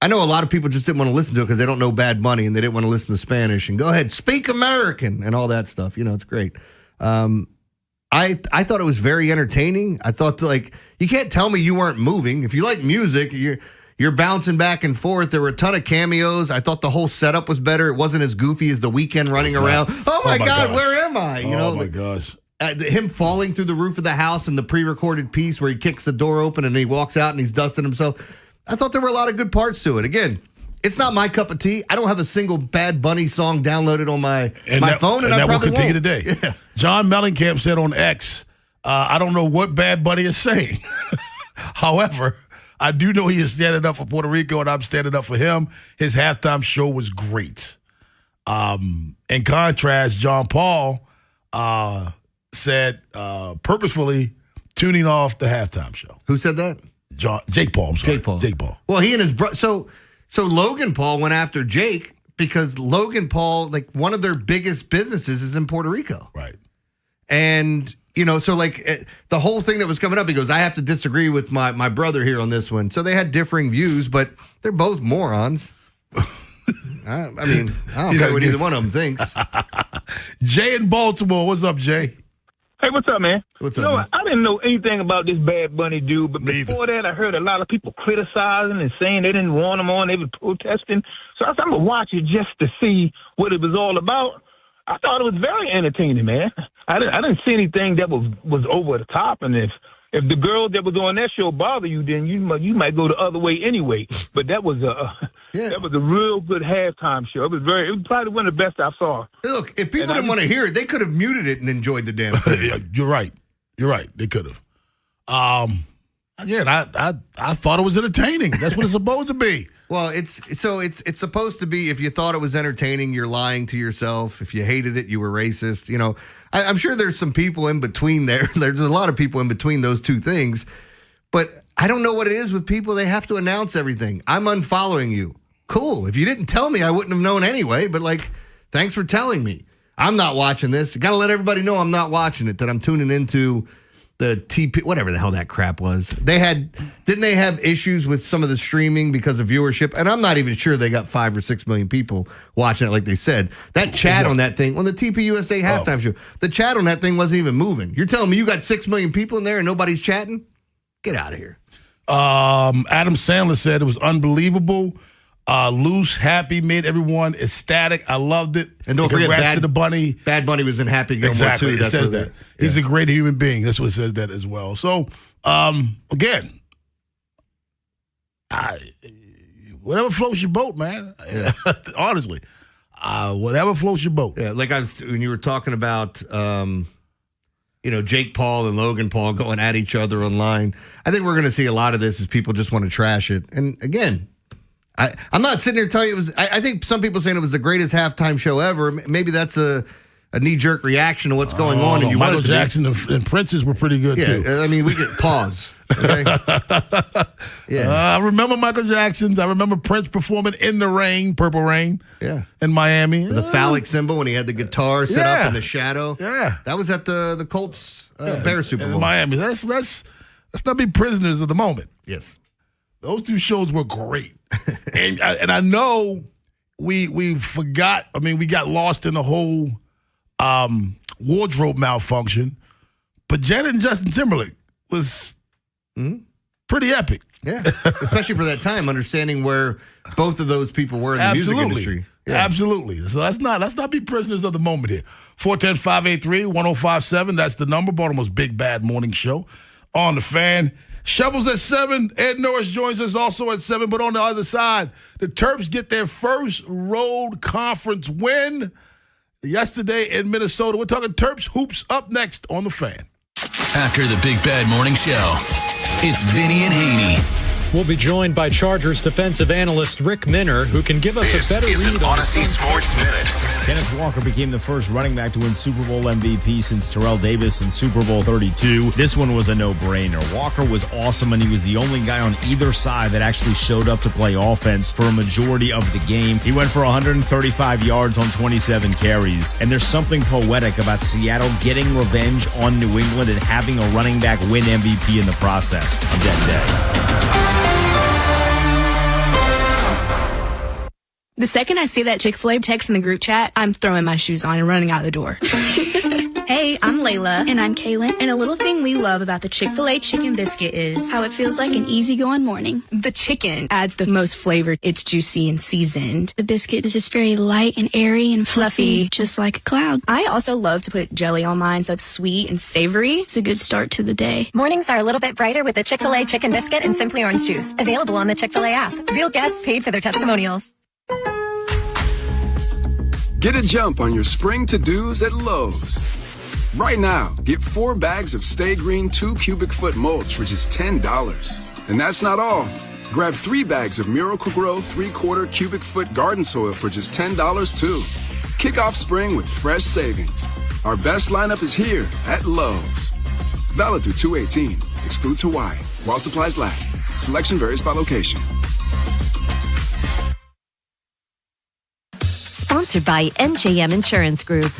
know a lot of people just didn't want to listen to it because they don't know Bad Bunny and they didn't want to listen to Spanish and go ahead, speak American and all that stuff. It's great. I thought it was very entertaining. I thought, like, you can't tell me you weren't moving. If you like music, you're bouncing back and forth. There were a ton of cameos. I thought the whole setup was better. It wasn't as goofy as The Weeknd running around. Oh my God, gosh. Where am I? Oh my gosh. Him falling through the roof of the house and the pre-recorded piece where he kicks the door open and he walks out and he's dusting himself. I thought there were a lot of good parts to it. Again, it's not my cup of tea. I don't have a single Bad Bunny song downloaded on my phone, and I probably will continue today. Yeah. John Mellencamp said on X, I don't know what Bad Bunny is saying. However, I do know he is standing up for Puerto Rico, and I'm standing up for him. His halftime show was great. In contrast, John Paul said purposefully tuning off the halftime show. Who said that? Jake Paul. I'm sorry. Jake Paul. Well, he and his brother. So Logan Paul went after Jake because Logan Paul, like, one of their biggest businesses is in Puerto Rico. Right. And, so like the whole thing that was coming up, he goes, I have to disagree with my brother here on this one. So they had differing views, but they're both morons. I mean, I don't care what either one of them thinks. Jay in Baltimore. What's up, Jay? Hey, what's up, man? What's up, man? I didn't know anything about this Bad Bunny dude, but before that, I heard a lot of people criticizing and saying they didn't want him on. They were protesting. So I said, I'm going to watch it just to see what it was all about. I thought it was very entertaining, man. I didn't see anything that was over the top. And if the girl that was on that show bother you, then you might go the other way anyway. But that was that was a real good halftime show. It was probably one of the best I saw. Look, if people didn't want to hear it, they could have muted it and enjoyed the damn thing. Yeah, you're right. They could have. Again, I thought it was entertaining. That's what it's supposed to be. Well, it's supposed to be. If you thought it was entertaining, you're lying to yourself. If you hated it, you were racist. I'm sure there's some people in between there. There's a lot of people in between those two things. But I don't know what it is with people. They have to announce everything. I'm unfollowing you. Cool. If you didn't tell me, I wouldn't have known anyway. But, like, thanks for telling me. I'm not watching this. Got to let everybody know I'm not watching it, that I'm tuning into the TP, whatever the hell that crap was. Didn't they have issues with some of the streaming because of viewership? And I'm not even sure they got 5 or 6 million people watching it like they said. That chat on that thing, on the TPUSA halftime show, the chat on that thing wasn't even moving. You're telling me you got 6 million people in there and nobody's chatting? Get out of here. Adam Sandler said it was unbelievable. Loose, happy, made everyone ecstatic. I loved it. And don't forget, to the Bunny. Bad Bunny was in Happy Gilmore too. It says that. He's a great human being. That's what it says that as well. So, again, whatever floats your boat, man. Yeah. Honestly, whatever floats your boat. Yeah, like when you were talking about, Jake Paul and Logan Paul going at each other online. I think we're going to see a lot of this as people just want to trash it. And again, I'm not sitting here telling you it was. I think some people saying it was the greatest halftime show ever. Maybe that's a knee-jerk reaction to what's going on. And Michael Jackson and Prince's were pretty good too. I mean, we get pause. Okay? I remember Michael Jackson's. I remember Prince performing in the rain, Purple Rain. Yeah, in Miami. The phallic symbol when he had the guitar set up in the shadow. Yeah, that was at the Colts Bears Super Bowl in Miami. Let's not be prisoners of the moment. Yes, those two shows were great. and I know we forgot. I mean, we got lost in the whole wardrobe malfunction. But Janet and Justin Timberlake was pretty epic. Yeah, especially for that time, understanding where both of those people were in the music industry. Yeah. Absolutely. So let's not be prisoners of the moment here. 410-583-1057. That's the number. Baltimore's Big Bad Morning Show on the Fan. Shovels at 7. Ed Norris joins us also at 7. But on the other side, the Terps get their first road conference win yesterday in Minnesota. We're talking Terps hoops up next on the Fan. After the Big Bad Morning Show, it's Vinny and Haynie. We'll be joined by Chargers defensive analyst Rick Minner, who can give us a better read on an Odyssey Sports Minute. Kenneth Walker became the first running back to win Super Bowl MVP since Terrell Davis in Super Bowl 32. This one was a no-brainer. Walker was awesome, and he was the only guy on either side that actually showed up to play offense for a majority of the game. He went for 135 yards on 27 carries. And there's something poetic about Seattle getting revenge on New England and having a running back win MVP in the process of that day. The second I see that Chick-fil-A text in the group chat, I'm throwing my shoes on and running out the door. Hey, I'm Layla. And I'm Kaylin. And a little thing we love about the Chick-fil-A chicken biscuit is how it feels like an easygoing morning. The chicken adds the most flavor. It's juicy and seasoned. The biscuit is just very light and airy and fluffy, just like a cloud. I also love to put jelly on mine, so it's sweet and savory. It's a good start to the day. Mornings are a little bit brighter with the Chick-fil-A chicken biscuit and Simply Orange Juice. Available on the Chick-fil-A app. Real guests paid for their testimonials. Get a jump on your spring to-dos at Lowe's. Right now, get 4 bags of Stay Green 2 cubic foot mulch for just $10. And that's not all. Grab 3 bags of Miracle Grow 3/4 cubic foot garden soil for just $10 too. Kick off spring with fresh savings. Our best lineup is here at Lowe's. Valid through 2/18. Excludes Hawaii. While supplies last. Selection varies by location. Sponsored by NJM Insurance Group.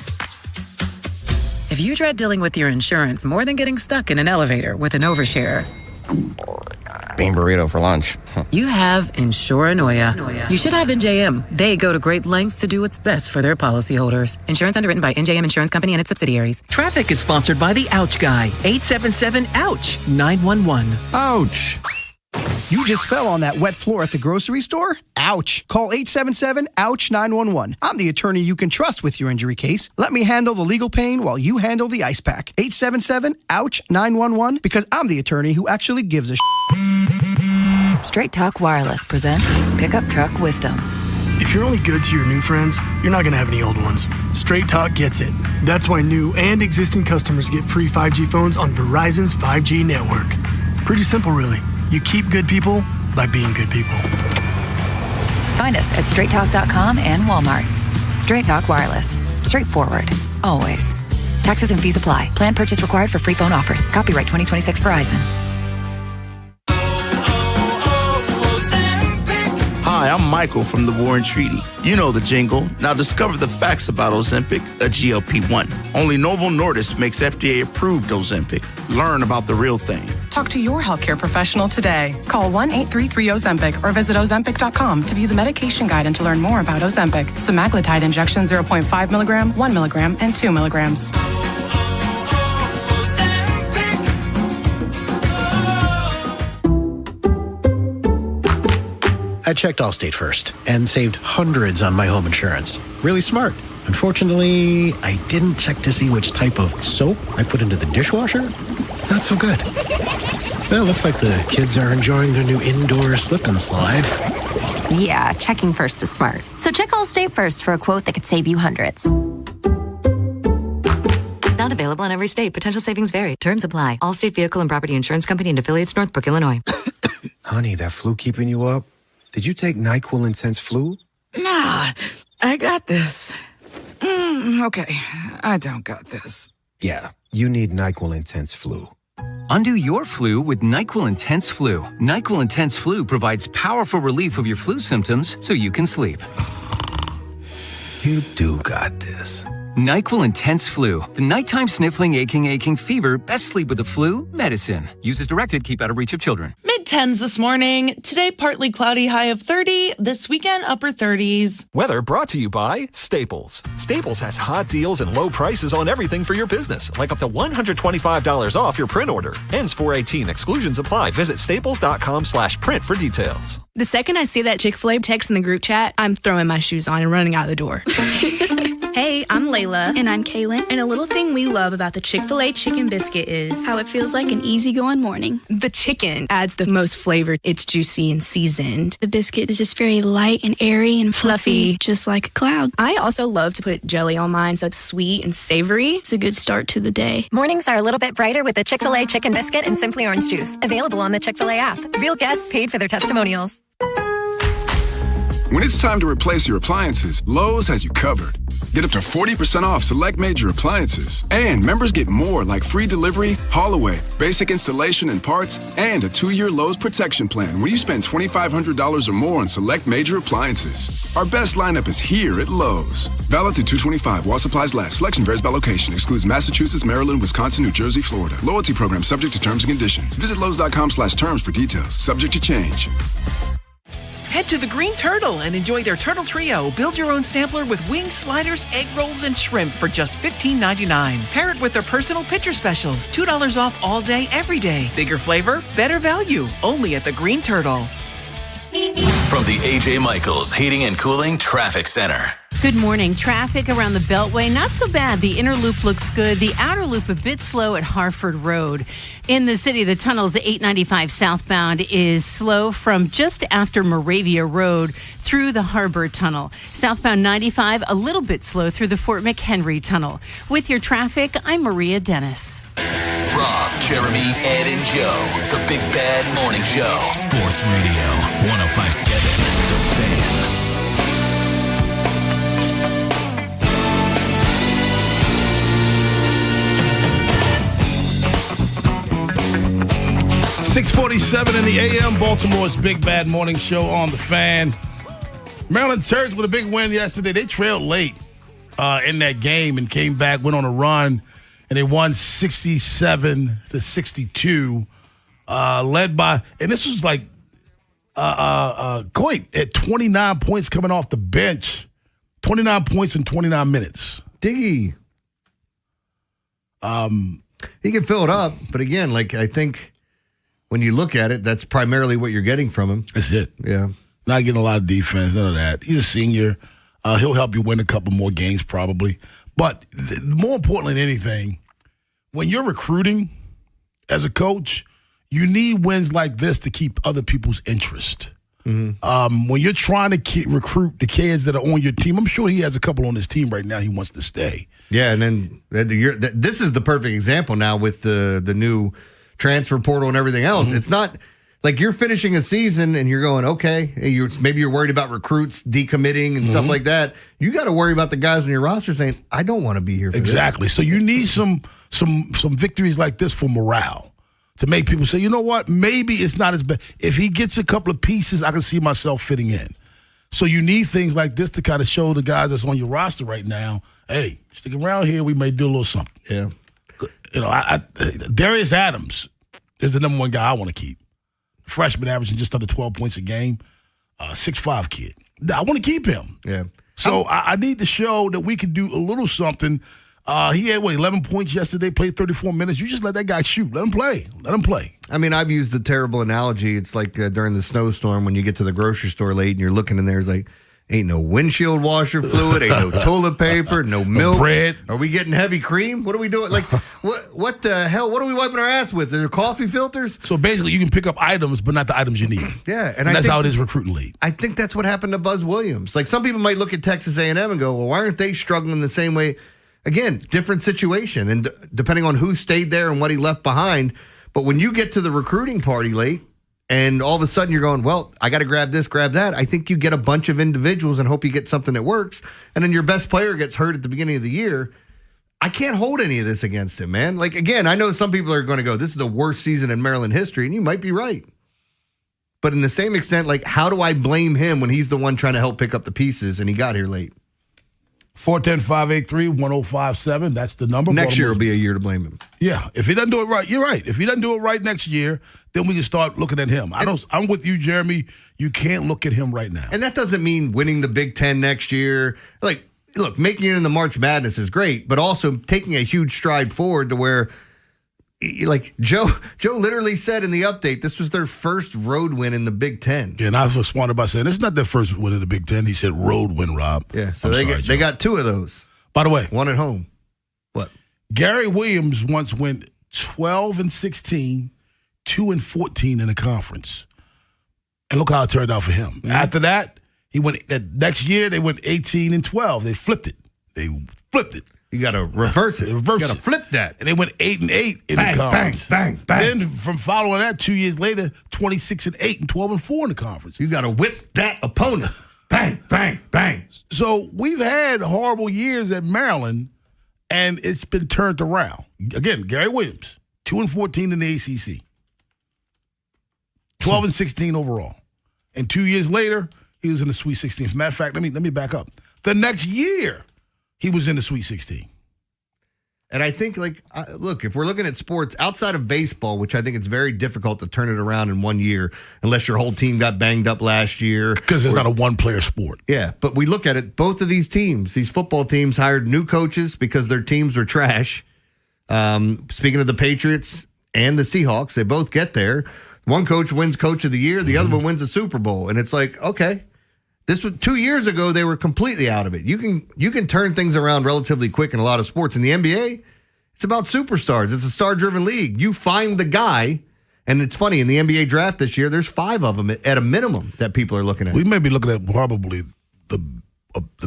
If you dread dealing with your insurance more than getting stuck in an elevator with an overshare, bean burrito for lunch. You have Insuranoia. You should have NJM. They go to great lengths to do what's best for their policyholders. Insurance underwritten by NJM Insurance Company and its subsidiaries. Traffic is sponsored by the Ouch Guy. 877-OUCH-911. Ouch. You just fell on that wet floor at the grocery store? Ouch. Call 877-OUCH-911. I'm the attorney you can trust with your injury case. Let me handle the legal pain while you handle the ice pack. 877-OUCH-911 because I'm the attorney who actually gives a Straight Talk Wireless presents Pickup Truck Wisdom. If you're only good to your new friends, you're not going to have any old ones. Straight Talk gets it. That's why new and existing customers get free 5G phones on Verizon's 5G network. Pretty simple, really. You keep good people by being good people. Find us at straighttalk.com and Walmart. Straight Talk Wireless. Straightforward. Always. Taxes and fees apply. Plan purchase required for free phone offers. Copyright 2026 Verizon. Hi, Hi, I'm Michael from the War and Treaty. You know the jingle. Now discover the facts about Ozempic, a GLP-1. Only Novo Nordisk makes FDA-approved Ozempic. Learn about the real thing. Talk to your healthcare professional today. Call 1-833-OZEMPIC or visit Ozempic.com to view the medication guide and to learn more about Ozempic. Semaglutide injection 0.5 milligram, 1 milligram, and 2 milligrams. I checked Allstate first and saved hundreds on my home insurance. Really smart. Unfortunately, I didn't check to see which type of soap I put into the dishwasher. Not so good. Well, it looks like the kids are enjoying their new indoor slip and slide. Yeah, checking first is smart. So check Allstate first for a quote that could save you hundreds. Not available in every state. Potential savings vary. Terms apply. Allstate Vehicle and Property Insurance Company and affiliates, Northbrook, Illinois. Honey, that flu keeping you up? Did you take NyQuil Intense Flu? Nah, I got this. Okay, I don't got this. Yeah, you need NyQuil Intense Flu. Undo your flu with NyQuil Intense Flu. NyQuil Intense Flu provides powerful relief of your flu symptoms so you can sleep. You do got this. NyQuil Intense Flu. The nighttime sniffling, aching fever. Best sleep with the flu medicine. Use as directed. Keep out of reach of children. Mid-10s this morning. Today, partly cloudy, high of 30. This weekend, upper 30s. Weather brought to you by Staples. Staples has hot deals and low prices on everything for your business, like up to $125 off your print order. Ends 4/18. Exclusions apply. Visit staples.com/print for details. The second I see that Chick-fil-A text in the group chat, I'm throwing my shoes on and running out the door. Hey, I'm Layla. And I'm Kaylin. And a little thing we love about the Chick-fil-A chicken biscuit is how it feels like an easygoing morning. The chicken adds the most flavor. It's juicy and seasoned. The biscuit is just very light and airy and fluffy, just like a cloud. I also love to put jelly on mine so it's sweet and savory. It's a good start to the day. Mornings are a little bit brighter with the Chick-fil-A chicken biscuit and Simply Orange juice. Available on the Chick-fil-A app. Real guests paid for their testimonials. When it's time to replace your appliances, Lowe's has you covered. Get up to 40% off select major appliances. And members get more like free delivery, haul away, basic installation and parts, and a 2-year Lowe's protection plan when you spend $2,500 or more on select major appliances. Our best lineup is here at Lowe's. Valid through 2/25 while supplies last. Selection varies by location. Excludes Massachusetts, Maryland, Wisconsin, New Jersey, Florida. Loyalty program subject to terms and conditions. Visit Lowe's.com/terms for details. Subject to change. Head to the Green Turtle and enjoy their Turtle Trio. Build your own sampler with wings, sliders, egg rolls, and shrimp for just $15.99. Pair it with their personal pitcher specials. $2 off all day, every day. Bigger flavor, better value. Only at the Green Turtle. From the A.J. Michaels Heating and Cooling Traffic Center. Good morning. Traffic around the Beltway, not so bad. The inner loop looks good. The outer loop a bit slow at Harford Road. In the city, the tunnels, 895 southbound is slow from just after Moravia Road through the Harbor Tunnel. Southbound 95, a little bit slow through the Fort McHenry Tunnel. With your traffic, I'm Maria Dennis. Rob, Jeremy, Ed, and Joe. The Big Bad Morning Show. Sports Radio 105.7 The Fan. .647 in the AM, Baltimore's Big Bad Morning Show on The Fan. Maryland Terps with a big win yesterday. They trailed late in that game and came back, went on a run, and they won 67-62, led by, and this was like Coit at 29 points coming off the bench, 29 points in 29 minutes. Diggy. He can fill it up, but again, like I think when you look at it, that's primarily what you're getting from him. That's it. Yeah. Not getting a lot of defense, none of that. He's a senior. He'll help you win a couple more games probably. But more importantly than anything, when you're recruiting as a coach, you need wins like this to keep other people's interest. Mm-hmm. When you're trying to recruit the kids that are on your team, I'm sure he has a couple on his team right now he wants to stay. Yeah, and then this is the perfect example now with the new transfer portal and everything else. Mm-hmm. It's not like you're finishing a season and you're going, okay, maybe you're worried about recruits decommitting and stuff like that. You got to worry about the guys on your roster saying, I don't want to be here for exactly. this. So you need some victories like this for morale to make people say, you know what, maybe it's not as bad. If he gets a couple of pieces, I can see myself fitting in. So you need things like this to kind of show the guys that's on your roster right now, hey, stick around here, we may do a little something. Yeah. You know, Darius Adams is the number one guy I want to keep. Freshman averaging just under 12 points a game, 6'5" kid. I want to keep him. Yeah. So I need to show that we can do a little something. He had, 11 points yesterday, played 34 minutes. You just let that guy shoot. Let him play. Let him play. I mean, I've used the terrible analogy. It's like during the snowstorm when you get to the grocery store late and you're looking in there, it's like, ain't no windshield washer fluid, ain't no toilet paper, no milk. Bread. Are we getting heavy cream? What are we doing? Like, what the hell? What are we wiping our ass with? Are there coffee filters? So basically, you can pick up items, but not the items you need. Yeah. And that's how it is recruiting late. I think that's what happened to Buzz Williams. Like, some people might look at Texas A&M and go, well, why aren't they struggling the same way? Again, different situation. And depending on who stayed there and what he left behind. But when you get to the recruiting party late, and all of a sudden you're going, well, I got to grab this, grab that. I think you get a bunch of individuals and hope you get something that works. And then your best player gets hurt at the beginning of the year. I can't hold any of this against him, man. Like, again, I know some people are going to go, this is the worst season in Maryland history. And you might be right. But in the same extent, like, how do I blame him when he's the one trying to help pick up the pieces and he got here late? 410-583-1057. That's the number. Next year will be a year to blame him. Yeah. If he doesn't do it right, you're right. If he doesn't do it right next year, then we can start looking at him. I'm with you, Jeremy. You can't look at him right now. And that doesn't mean winning the Big Ten next year. Like, look, making it in the March Madness is great, but also taking a huge stride forward to where, like, Joe literally said in the update, this was their first road win in the Big Ten. Yeah, and I was responding by saying, it's not their first win in the Big Ten. He said road win, Rob. Yeah, so they got two of those. By the way. One at home. What? Gary Williams once went 12-16, 2-14 in the conference. And look how it turned out for him. Mm-hmm. After that, next year they went 18-12. They flipped it. You got to reverse it. You got to flip that. And they went 8-8 in the conference. Bang. Then from following that, 2 years later, 26-8 and 12-4 in the conference. You got to whip that opponent. Bang. So we've had horrible years at Maryland, and it's been turned around. Again, Gary Williams, 2-14 in the ACC. 12-16 overall. And 2 years later, he was in the Sweet 16. As a matter of fact, let me back up. The next year, he was in the Sweet 16. And I think, like, look, if we're looking at sports outside of baseball, which I think it's very difficult to turn it around in 1 year, unless your whole team got banged up last year. Because it's not a one-player sport. Yeah, but we look at it, both of these teams, these football teams hired new coaches because their teams were trash. Speaking of the Patriots and the Seahawks, they both get there. One coach wins Coach of the Year, the other one wins a Super Bowl. And it's like, okay. This was 2 years ago. They were completely out of it. You can turn things around relatively quick in a lot of sports. In the NBA, it's about superstars. It's a star-driven league. You find the guy, and it's funny, in the NBA draft this year, there's 5 of them at a minimum that people are looking at. We may be looking at probably the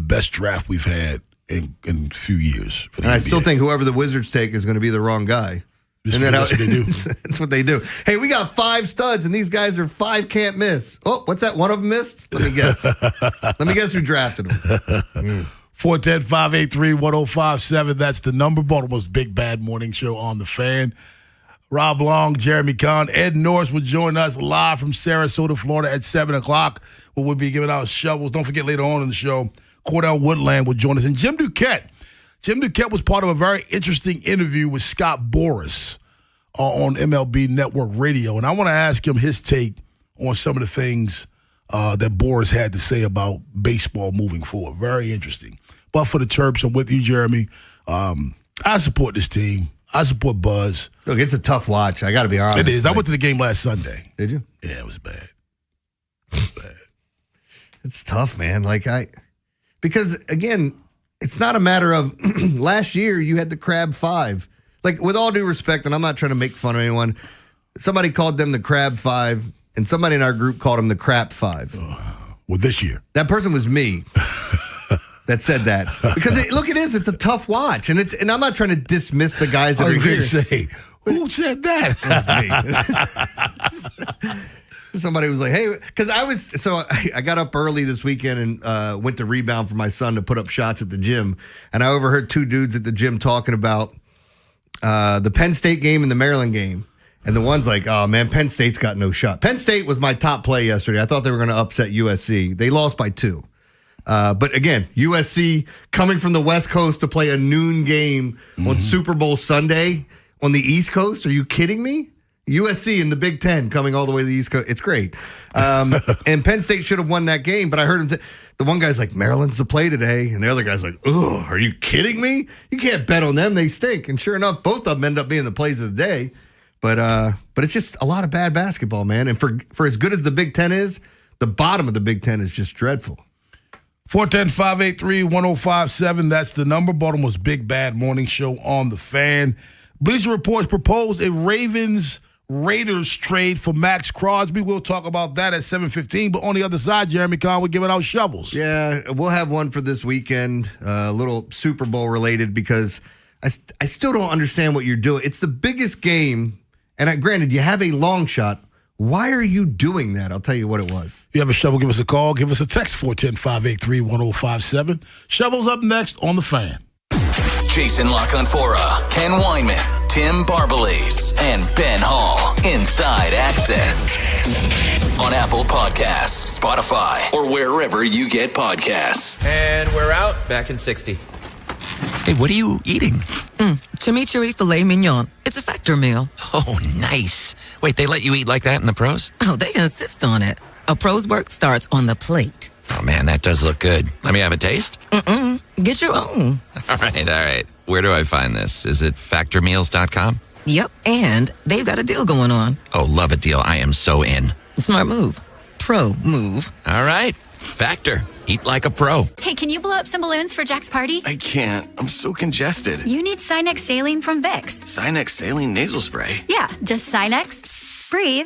best draft we've had in a few years. And I still think whoever the Wizards take is going to be the wrong guy. And that's what they do. That's what they do. Hey, we got 5 studs, and these guys are 5 can't miss. Oh, what's that? One of them missed? Let me guess. Let me guess who drafted them. 410-583-1057. That's the number. Baltimore's Big Bad Morning Show on the Fan. Rob Long, Jeremy Kahn, Ed Norris will join us live from Sarasota, Florida at 7 o'clock, where we'll be giving out shovels. Don't forget later on in the show, Cordell Woodland will join us. And Jim Duquette was part of a very interesting interview with Scott Boras on MLB Network Radio. And I want to ask him his take on some of the things that Boras had to say about baseball moving forward. Very interesting. But for the Terps, I'm with you, Jeremy. I support this team. I support Buzz. Look, it's a tough watch. I got to be honest. It is. I went to the game last Sunday. Did you? Yeah, it was bad. It's tough, man. Because, again, it's not a matter of last year you had the Crab 5. Like, with all due respect, and I'm not trying to make fun of anyone, somebody called them the Crab 5, and somebody in our group called them the Crap 5. Well, this year. That person was me that said that. Because, look, it is. It's a tough watch. And I'm not trying to dismiss the guys that are here. Say, who said that? It was me. Somebody was like, hey, because I got up early this weekend and went to rebound for my son to put up shots at the gym. And I overheard 2 dudes at the gym talking about the Penn State game and the Maryland game. And the one's like, oh, man, Penn State's got no shot. Penn State was my top play yesterday. I thought they were going to upset USC. They lost by 2. But again, USC coming from the West Coast to play a noon game on Super Bowl Sunday on the East Coast. Are you kidding me? USC in the Big Ten coming all the way to the East Coast. It's great. And Penn State should have won that game. But I heard him the one guy's like, Maryland's the play today. And the other guy's like, oh, are you kidding me? You can't bet on them. They stink. And sure enough, both of them end up being the plays of the day. But it's just a lot of bad basketball, man. And for as good as the Big Ten is, the bottom of the Big Ten is just dreadful. 410-583-1057. That's the number. Baltimore's Big Bad Morning Show on the Fan. Bleacher Report's proposed a Ravens-Raiders trade for Max Crosby. We'll talk about that at 7:15. But on the other side, Jeremy Conn, we're giving out shovels. Yeah, we'll have one for this weekend, a little Super Bowl related, because I still don't understand what you're doing. It's the biggest game. And granted, you have a long shot. Why are you doing that? I'll tell you what it was. If you have a shovel, give us a call. Give us a text, 410-583-1057. Shovel's up next on The Fan. Jason LaConfora, Ken Weinman, Tim Barbalace, and Ben Hall. Inside Access. On Apple Podcasts, Spotify, or wherever you get podcasts. And we're out. Back in 60. Hey, what are you eating? Chimichurri filet mignon. It's a Factor meal. Oh, nice. Wait, they let you eat like that in the pros? Oh, they insist on it. A pro's work starts on the plate. Oh, man, that does look good. Let me have a taste? Get your own. All right. Where do I find this? Is it factormeals.com? Yep, and they've got a deal going on. Oh, love a deal. I am so in. Smart move. Pro move. All right. Factor. Eat like a pro. Hey, can you blow up some balloons for Jack's party? I can't. I'm so congested. You need Sinex Saline from Vicks. Sinex Saline nasal spray? Yeah, just Sinex. Breathe.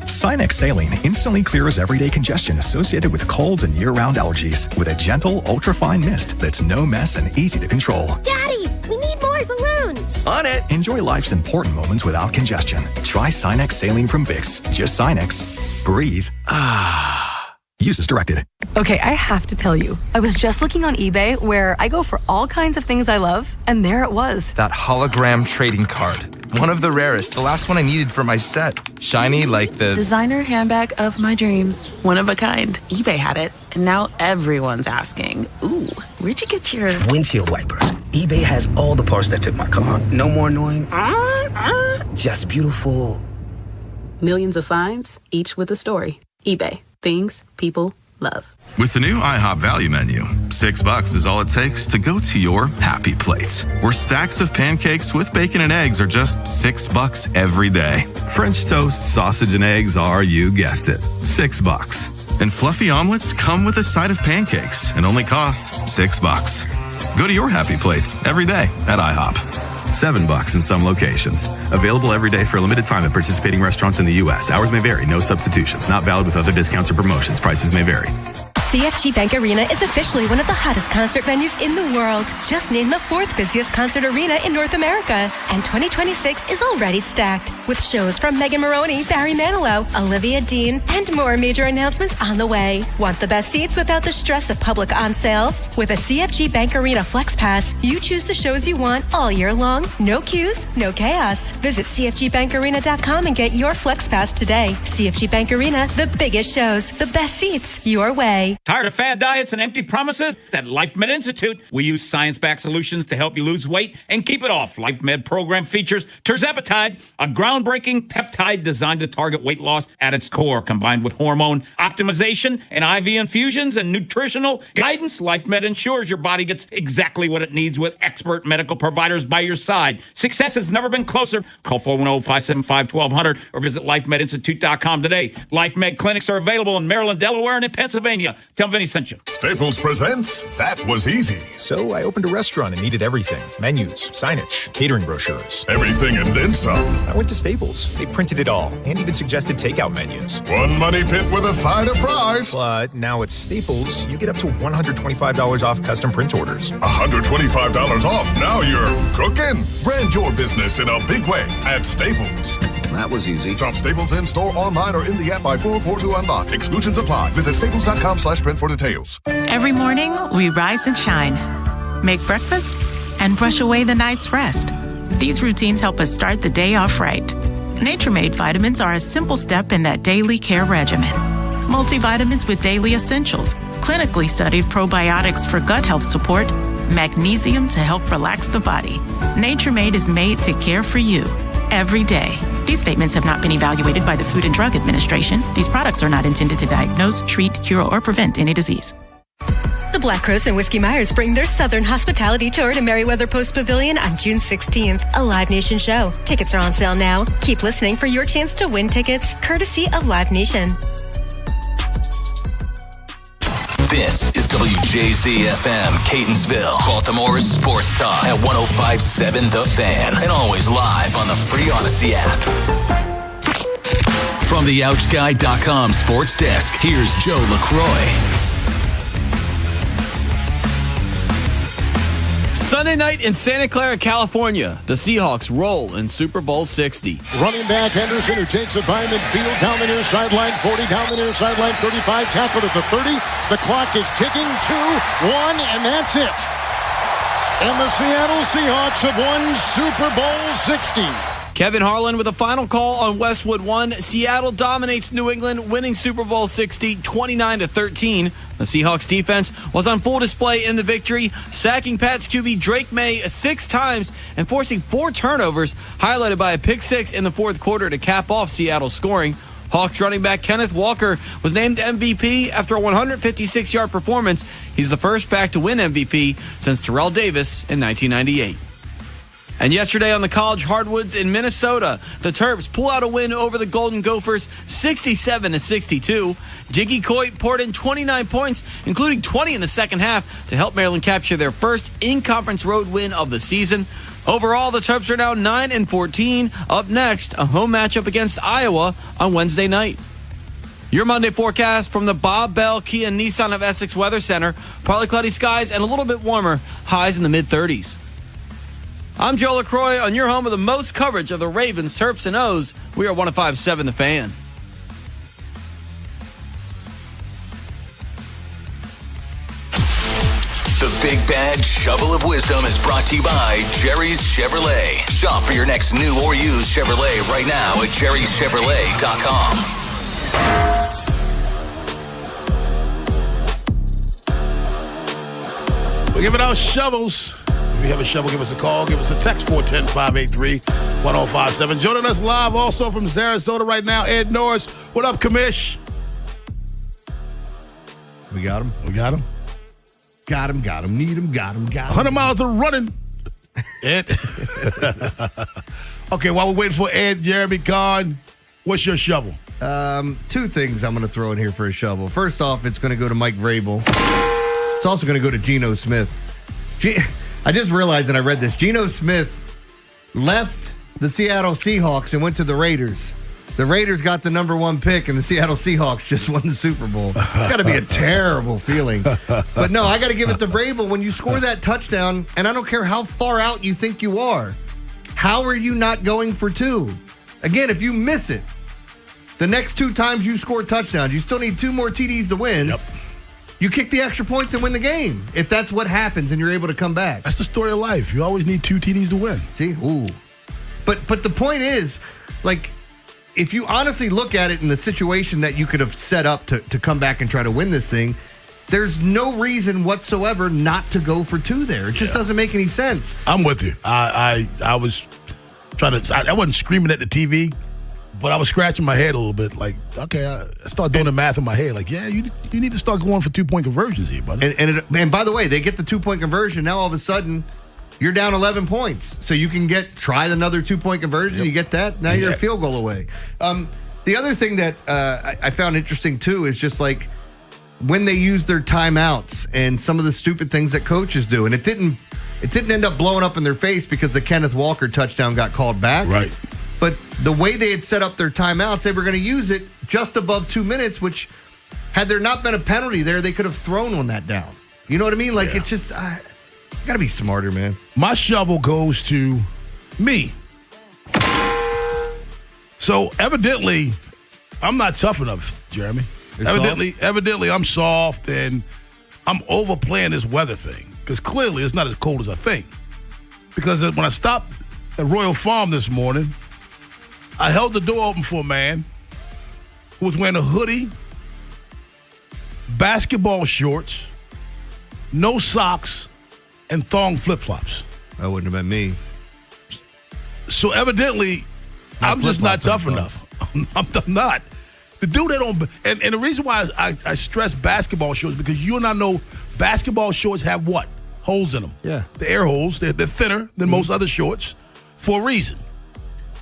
Sinex Saline instantly clears everyday congestion associated with colds and year-round allergies with a gentle, ultra-fine mist that's no mess and easy to control. Daddy, we need more balloons. On it. Enjoy life's important moments without congestion. Try Sinex Saline from Vicks. Just Sinex. Breathe. Use as directed. Okay, I have to tell you, I was just looking on eBay where I go for all kinds of things I love, and there it was. That hologram trading card. One of the rarest. The last one I needed for my set. Shiny like the designer handbag of my dreams. One of a kind. eBay had it, and now everyone's asking, ooh, where'd you get your windshield wipers? eBay has all the parts that fit my car. No more annoying. Just beautiful. Millions of finds, each with a story. eBay. Things people love. With the new IHOP value menu, $6 is all it takes to go to your happy place, where stacks of pancakes with bacon and eggs are just $6 every day. French toast, sausage, and eggs are, you guessed it, $6. And fluffy omelets come with a side of pancakes and only cost $6. Go to your happy place every day at IHOP. $7 in some locations. Available every day for a limited time at participating restaurants in the U.S. Hours may vary. No substitutions. Not valid with other discounts or promotions. Prices may vary. CFG Bank Arena is officially one of the hottest concert venues in the world. Just named the 4th busiest concert arena in North America. And 2026 is already stacked with shows from Megan Moroney, Barry Manilow, Olivia Dean, and more major announcements on the way. Want the best seats without the stress of public on sales? With a CFG Bank Arena Flex Pass, you choose the shows you want all year long. No queues, no chaos. Visit CFGBankArena.com and get your Flex Pass today. CFG Bank Arena, the biggest shows, the best seats, your way. Tired of fad diets and empty promises? At LifeMed Institute, we use science-backed solutions to help you lose weight and keep it off. LifeMed program features tirzepatide, a groundbreaking peptide designed to target weight loss at its core, combined with hormone optimization and IV infusions and nutritional guidance. LifeMed ensures your body gets exactly what it needs with expert medical providers by your side. Success has never been closer. Call 410-575-1200 or visit lifemedinstitute.com today. LifeMed clinics are available in Maryland, Delaware, and in Pennsylvania. Tell Vinny sent you. Staples presents That Was Easy. So I opened a restaurant and needed everything. Menus, signage, catering brochures. Everything and then some. I went to Staples. They printed it all and even suggested takeout menus. One money pit with a side of fries. But now at Staples, you get up to $125 off custom print orders. $125 off. Now you're cooking. Brand your business in a big way at Staples. That was easy. Shop Staples in-store, online, or in the app by 4/4 to unlock. Exclusions apply. Visit staples.com/print for details. Every morning, we rise and shine, make breakfast, and brush away the night's rest. These routines help us start the day off right. Nature Made vitamins are a simple step in that daily care regimen. Multivitamins with daily essentials, clinically studied probiotics for gut health support, magnesium to help relax the body. Nature Made is made to care for you every day. These statements have not been evaluated by the Food and Drug Administration. These products are not intended to diagnose, treat, cure, or prevent any disease. The Black Rose and Whiskey Myers bring their Southern Hospitality Tour to Merriweather Post Pavilion on June 16th, a Live Nation show. Tickets are on sale now. Keep listening for your chance to win tickets, courtesy of Live Nation. This is WJZ-FM, Catonsville, Baltimore's sports talk at 105.7 The Fan, and always live on the free Odyssey app. From the OuchGuy.com sports desk, here's Joe LaCroix. Sunday night in Santa Clara, California, the Seahawks roll in Super Bowl 60. Running back Henderson, who takes it by midfield, down the near sideline, 40, down the near sideline, 35, tackled at the 30. The clock is ticking, 2, 1, and that's it. And the Seattle Seahawks have won Super Bowl 60. Kevin Harlan with a final call on Westwood 1. Seattle dominates New England, winning Super Bowl 60, 29-13. The Seahawks defense was on full display in the victory, sacking Pats QB Drake May 6 times and forcing 4 turnovers, highlighted by a pick 6 in the fourth quarter to cap off Seattle's scoring. Hawks running back Kenneth Walker was named MVP after a 156-yard performance. He's the first back to win MVP since Terrell Davis in 1998. And yesterday on the college hardwoods in Minnesota, the Terps pull out a win over the Golden Gophers 67-62. Diggy Coit poured in 29 points, including 20 in the second half, to help Maryland capture their first in-conference road win of the season. Overall, the Terps are now 9-14. Up next, a home matchup against Iowa on Wednesday night. Your Monday forecast from the Bob Bell Kia Nissan of Essex Weather Center. Partly cloudy skies and a little bit warmer, highs in the mid-30s. I'm Joe LaCroix on your home of the most coverage of the Ravens, Terps, and O's. We are 105.7 The Fan. The Big Bad Shovel of Wisdom is brought to you by Jerry's Chevrolet. Shop for your next new or used Chevrolet right now at jerrychevrolet.com. We're giving out shovels. If you have a shovel, give us a call. Give us a text, 410-583-1057. Joining us live also from Sarasota right now, Ed Norris. What up, Commish? We got him. We got him. Got him, need him, got him. 100 miles of running. Ed. Okay, while we're waiting for Ed, Jeremy Kahn, what's your shovel? 2 things I'm going to throw in here for a shovel. First off, it's going to go to Mike Vrabel. It's also going to go to Geno Smith. I just realized that I read this. Geno Smith left the Seattle Seahawks and went to the Raiders. The Raiders got the number 1 pick, and the Seattle Seahawks just won the Super Bowl. It's got to be a terrible feeling. But no, I got to give it to Vrabel. When you score that touchdown, and I don't care how far out you think you are, how are you not going for 2? Again, if you miss it, the next 2 times you score touchdowns, you still need 2 more TDs to win. Yep. You kick the extra points and win the game. If that's what happens and you're able to come back. That's the story of life. You always need 2 TDs to win. See? Ooh. But the point is, like, if you honestly look at it in the situation that you could have set up to come back and try to win this thing, there's no reason whatsoever not to go for 2 there. It just doesn't make any sense. I'm with you. I was trying to, I wasn't screaming at the TV, but I was scratching my head a little bit. Like, okay, I start doing the math in my head. Like, yeah, you need to start going for 2-point conversions here, buddy. And by the way, they get the 2-point conversion. Now all of a sudden, you're down 11 points. So you can try another 2-point conversion. Yep. You get that. Now you're a field goal away. The other thing that I found interesting, too, is just like when they use their timeouts and some of the stupid things that coaches do. And it didn't end up blowing up in their face because the Kenneth Walker touchdown got called back. Right. But the way they had set up their timeouts, they were going to use it just above 2 minutes, which had there not been a penalty there, they could have thrown on that down. You know what I mean? Like, it's just, got to be smarter, man. My shovel goes to me. So evidently, I'm not tough enough, Jeremy. Evidently, I'm soft and I'm overplaying this weather thing because clearly it's not as cold as I think. Because when I stop at Royal Farm this morning. I held the door open for a man who was wearing a hoodie, basketball shorts, no socks, and thong flip-flops. That wouldn't have been me. So evidently, I'm just not tough enough. I'm not. The dude that don't, and the reason why I stress basketball shorts because you and I know basketball shorts have what? Holes in them. Yeah. The air holes. They're thinner than most other shorts for a reason.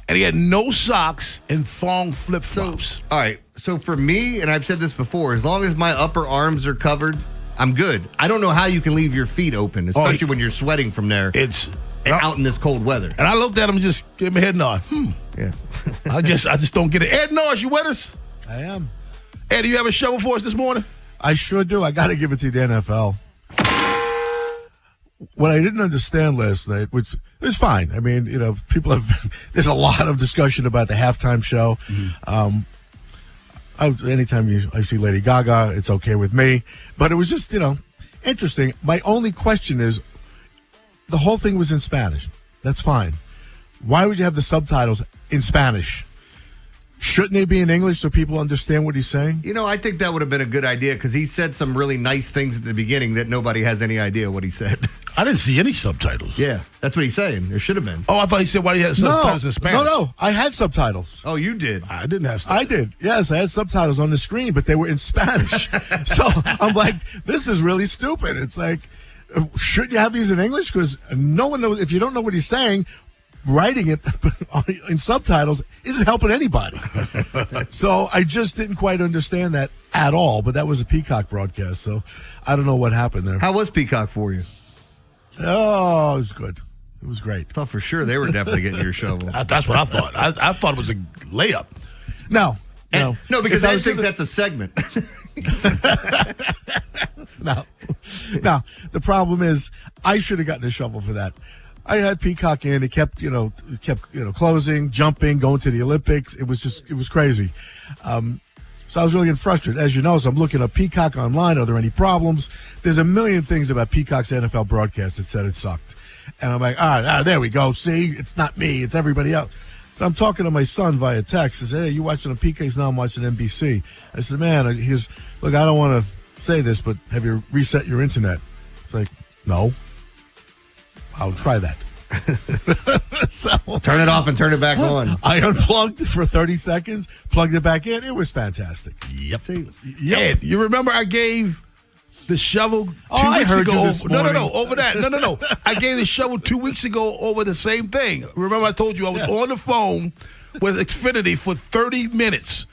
And he had no socks and thong flip-flops. All right. So for me, and I've said this before, as long as my upper arms are covered, I'm good. I don't know how you can leave your feet open, especially when you're sweating from there. It's out in this cold weather. And I looked at him and just gave him a head nod. Yeah. I just don't get it. Ed Norris, you with us? I am. Ed, do you have a shovel for us this morning? I sure do. I got to give it to the NFL. What I didn't understand last night, which is fine. I mean, people have, there's a lot of discussion about the halftime show. Anytime I see Lady Gaga, it's okay with me. But it was just, interesting. My only question is, the whole thing was in Spanish. That's fine. Why would you have the subtitles in Spanish? Shouldn't they be in English so people understand what he's saying? I think that would have been a good idea because he said some really nice things at the beginning that nobody has any idea what he said. I didn't see any subtitles. Yeah, that's what he's saying. There should have been. Oh, I thought he said why he had subtitles in Spanish. No. I had subtitles. Oh, you did? I didn't have subtitles. I did. Yes, I had subtitles on the screen, but they were in Spanish. So I'm like, this is really stupid. It's like, shouldn't you have these in English? Because no one knows. If you don't know what he's saying, writing it in subtitles isn't helping anybody. So I just didn't quite understand that at all. But that was a Peacock broadcast, so I don't know what happened there. How was Peacock for you? Oh, it was good. It was great. I thought for sure they were definitely getting your shovel. That's what I thought. I thought it was a layup. No, because I think that's a segment. No. The problem is I should have gotten a shovel for that. I had Peacock in. It kept closing, jumping, going to the Olympics. It was crazy. So I was really getting frustrated. As you know, so I'm looking up Peacock online. Are there any problems? There's a million things about Peacock's NFL broadcast that said it sucked. And I'm like, all right, there we go. See, it's not me. It's everybody else. So I'm talking to my son via text. I said, hey, you watching on Peacock? He's now I'm watching NBC. I said, man, look, I don't want to say this, but have you reset your internet? It's like, no. I'll try that. So turn it off and turn it back on. I unplugged for 30 seconds, plugged it back in. It was fantastic. Yep. Ed, you remember I gave the shovel 2 weeks heard ago? You this morning. No, over that. No. I gave the shovel 2 weeks ago over the same thing. Remember I told you I was on the phone with Xfinity for 30 minutes.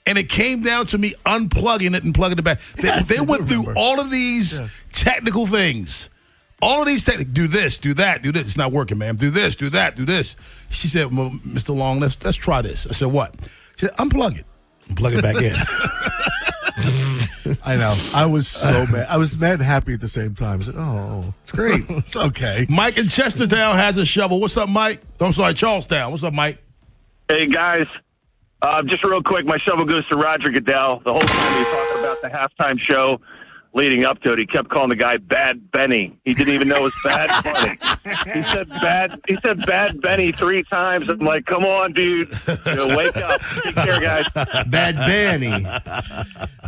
And it came down to me unplugging it and plugging it back. They went through all of these technical things. All of these techniques, do this, do that, do this. It's not working, ma'am. Do this, do that, do this. She said, well, Mr. Long, let's try this. I said, what? She said, unplug it and plug it back in. I know. I was so mad. I was mad and happy at the same time. I said, oh, it's great. It's okay. Mike in Chestertown has a shovel. What's up, Mike? I'm sorry, Charlestown. What's up, Mike? Hey, guys. Just real quick, my shovel goes to Roger Goodell. The whole time he was talking about the halftime show leading up to it, he kept calling the guy Bad Benny. He didn't even know it was Bad Bunny. He said Bad Benny 3 times. I'm like, come on, dude. Wake up. Take care, guys. Bad Benny.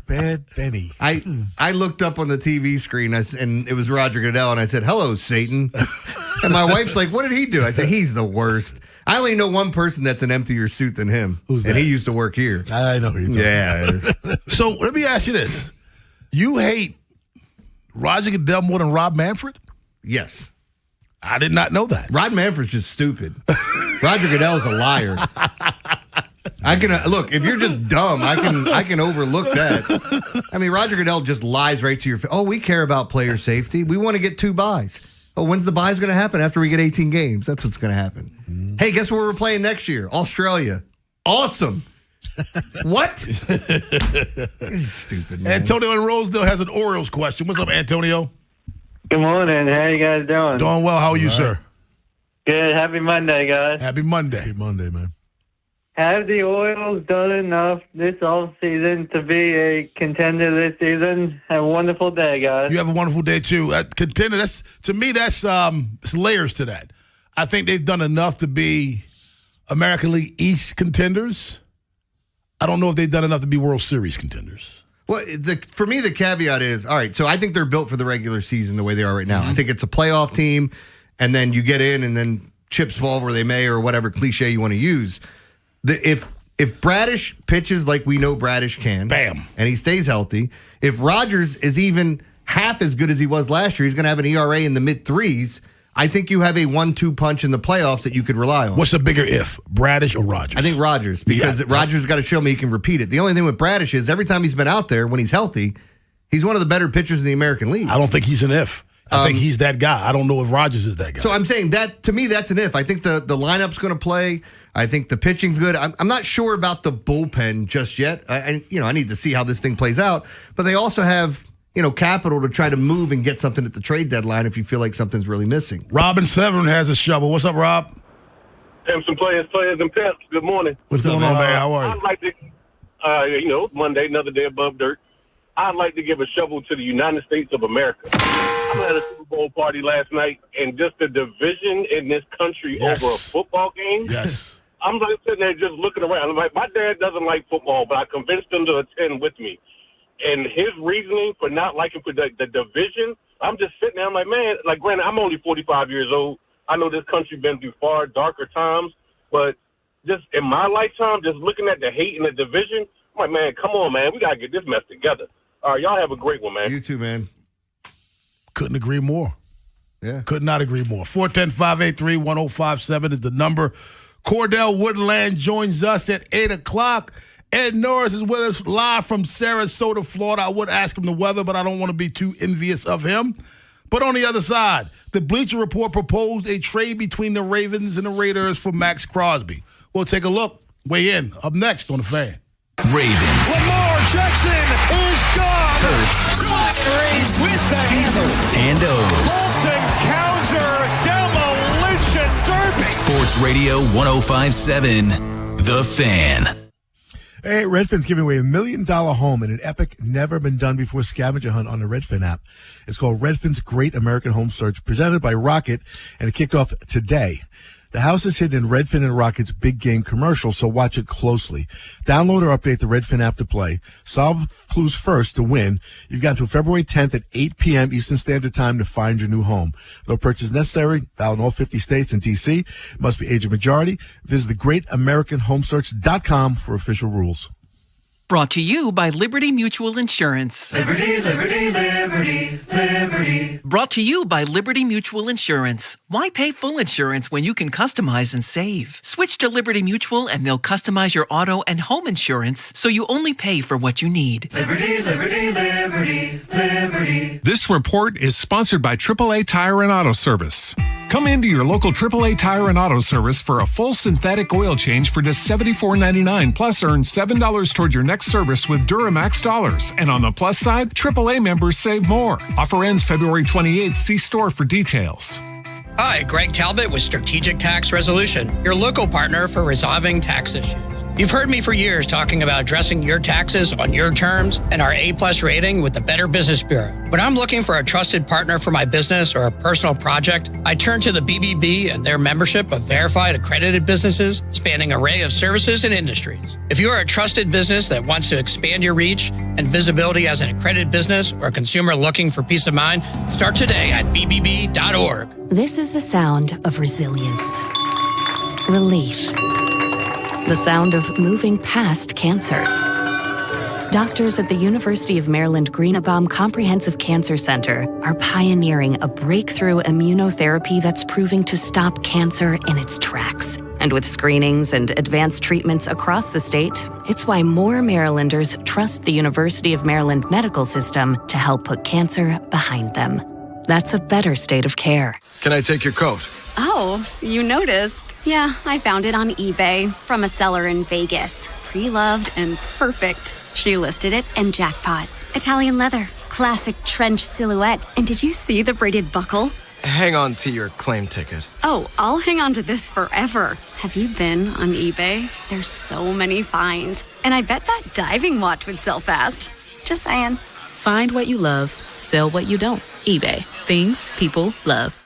Bad Benny. I looked up on the TV screen and it was Roger Goodell, and I said, hello, Satan. And my wife's like, what did he do? I said, he's the worst. I only know one person that's an emptier suit than him. Who's that? And he used to work here. I know who you're talking about. So let me ask you this. You hate Roger Goodell more than Rob Manfred? Yes. I did not know that. Rod Manfred's just stupid. Roger Goodell's a liar. I can look, if you're just dumb, I can overlook that. I mean, Roger Goodell just lies right to your face. Oh, we care about player safety. We want to get 2 buys. Oh, when's the buys going to happen? After we get 18 games. That's what's going to happen. Mm-hmm. Hey, guess where we're playing next year? Australia. Awesome. What? This is stupid, man. Antonio in Rosedale has an Orioles question. What's up, Antonio? Good morning. How you guys doing? Doing well. How are you, sir? Good. Happy Monday, guys. Happy Monday. Happy Monday, man. Have the Orioles done enough this offseason to be a contender this season? Have a wonderful day, guys. You have a wonderful day, too. Contender, to me, that's layers to that. I think they've done enough to be American League East contenders. I don't know if they've done enough to be World Series contenders. Well, for me, the caveat is, all right, so I think they're built for the regular season the way they are right now. I think it's a playoff team, and then you get in, and then chips fall where they may, or whatever cliche you want to use. If Bradish pitches like we know Bradish can, bam, and he stays healthy, if Rogers is even half as good as he was last year, he's going to have an ERA in the mid-3s. I think you have a 1-2 punch in the playoffs that you could rely on. What's the bigger if, Bradish or Rogers? I think Rogers, because Rogers got to show me he can repeat it. The only thing with Bradish is every time he's been out there, when he's healthy, he's one of the better pitchers in the American League. I don't think he's an if. I think he's that guy. I don't know if Rogers is that guy. So I'm saying that, to me, that's an if. I think the lineup's going to play. I think the pitching's good. I'm not sure about the bullpen just yet. I need to see how this thing plays out. But they also have, capital to try to move and get something at the trade deadline if you feel like something's really missing. Robin Severn has a shovel. What's up, Rob? Some players, and pimps. Good morning. What's going on, man? How are you? I'd like to, Monday, another day above dirt. I'd like to give a shovel to the United States of America. I'm at a Super Bowl party last night, and just the division in this country over a football game. Yes. I'm like sitting there just looking around. I'm like, my dad doesn't like football, but I convinced him to attend with me. And his reasoning for not liking the division, I'm just sitting there. I'm like, man, granted, I'm only 45 years old. I know this country been through far darker times, but just in my lifetime, just looking at the hate in the division, I'm like, man, come on, man. We got to get this mess together. All right, y'all have a great one, man. You too, man. Couldn't agree more. Yeah. Could not agree more. 410-583-1057 is the number. Cordell Woodland joins us at 8 o'clock. Ed Norris is with us live from Sarasota, Florida. I would ask him the weather, but I don't want to be too envious of him. But on the other side, the Bleacher Report proposed a trade between the Ravens and the Raiders for Max Crosby. We'll take a look. Weigh in. Up next on The Fan. Ravens. Lamar Jackson is gone. Terps. Raised with the hammer. And O's. Colton Cowser demolition derby. Sports Radio 105.7. The Fan. Hey, Redfin's giving away $1 million home in an epic, never-been-done-before scavenger hunt on the Redfin app. It's called Redfin's Great American Home Search, presented by Rocket, and it kicked off today. The house is hidden in Redfin and Rocket's big game commercial, so watch it closely. Download or update the Redfin app to play. Solve clues first to win. You've got until February 10th at 8 p.m. Eastern Standard Time to find your new home. No purchase necessary. Valid in all 50 states and D.C. Must be age of majority. Visit thegreatamericanhomesearch.com for official rules. Brought to you by Liberty Mutual Insurance. Liberty, liberty, liberty, liberty. Brought to you by Liberty Mutual Insurance. Why pay full insurance when you can customize and save? Switch to Liberty Mutual and they'll customize your auto and home insurance so you only pay for what you need. Liberty, liberty, liberty, liberty. This report is sponsored by AAA Tire and Auto Service. Come into your local AAA Tire and Auto Service for a full synthetic oil change for just $74.99, plus earn $7 toward your next service with Duramax dollars. And on the plus side, AAA members save more. Offer ends February 28th. See store for details. Hi, Greg Talbot with Strategic Tax Resolution, your local partner for resolving tax issues. You've heard me for years talking about addressing your taxes on your terms and our A+ rating with the Better Business Bureau. When I'm looking for a trusted partner for my business or a personal project, I turn to the BBB and their membership of verified accredited businesses spanning an array of services and industries. If you are a trusted business that wants to expand your reach and visibility as an accredited business or a consumer looking for peace of mind, start today at bbb.org. This is the sound of resilience, relief, the sound of moving past cancer. Doctors at the University of Maryland Greenebaum Comprehensive Cancer Center are pioneering a breakthrough immunotherapy that's proving to stop cancer in its tracks. And with screenings and advanced treatments across the state, it's why more Marylanders trust the University of Maryland medical system to help put cancer behind them. That's a better state of care. Can I take your coat? Oh, you noticed. Yeah, I found it on eBay from a seller in Vegas. Pre-loved and perfect. She listed it and jackpot. Italian leather, classic trench silhouette. And did you see the braided buckle? Hang on to your claim ticket. Oh, I'll hang on to this forever. Have you been on eBay? There's so many finds. And I bet that diving watch would sell fast. Just saying. Find what you love, sell what you don't. eBay. Things people love.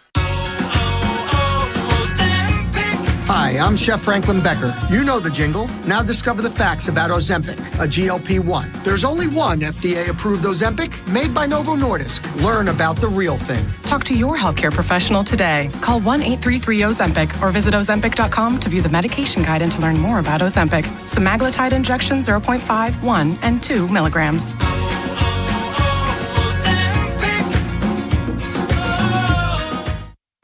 Hi, I'm Chef Franklin Becker. You know the jingle. Now discover the facts about Ozempic, a GLP-1. There's only one FDA-approved Ozempic made by Novo Nordisk. Learn about the real thing. Talk to your healthcare professional today. Call 1-833-OZEMPIC or visit Ozempic.com to view the medication guide and to learn more about Ozempic. Semaglutide injection 0.5, 1, and 2 milligrams.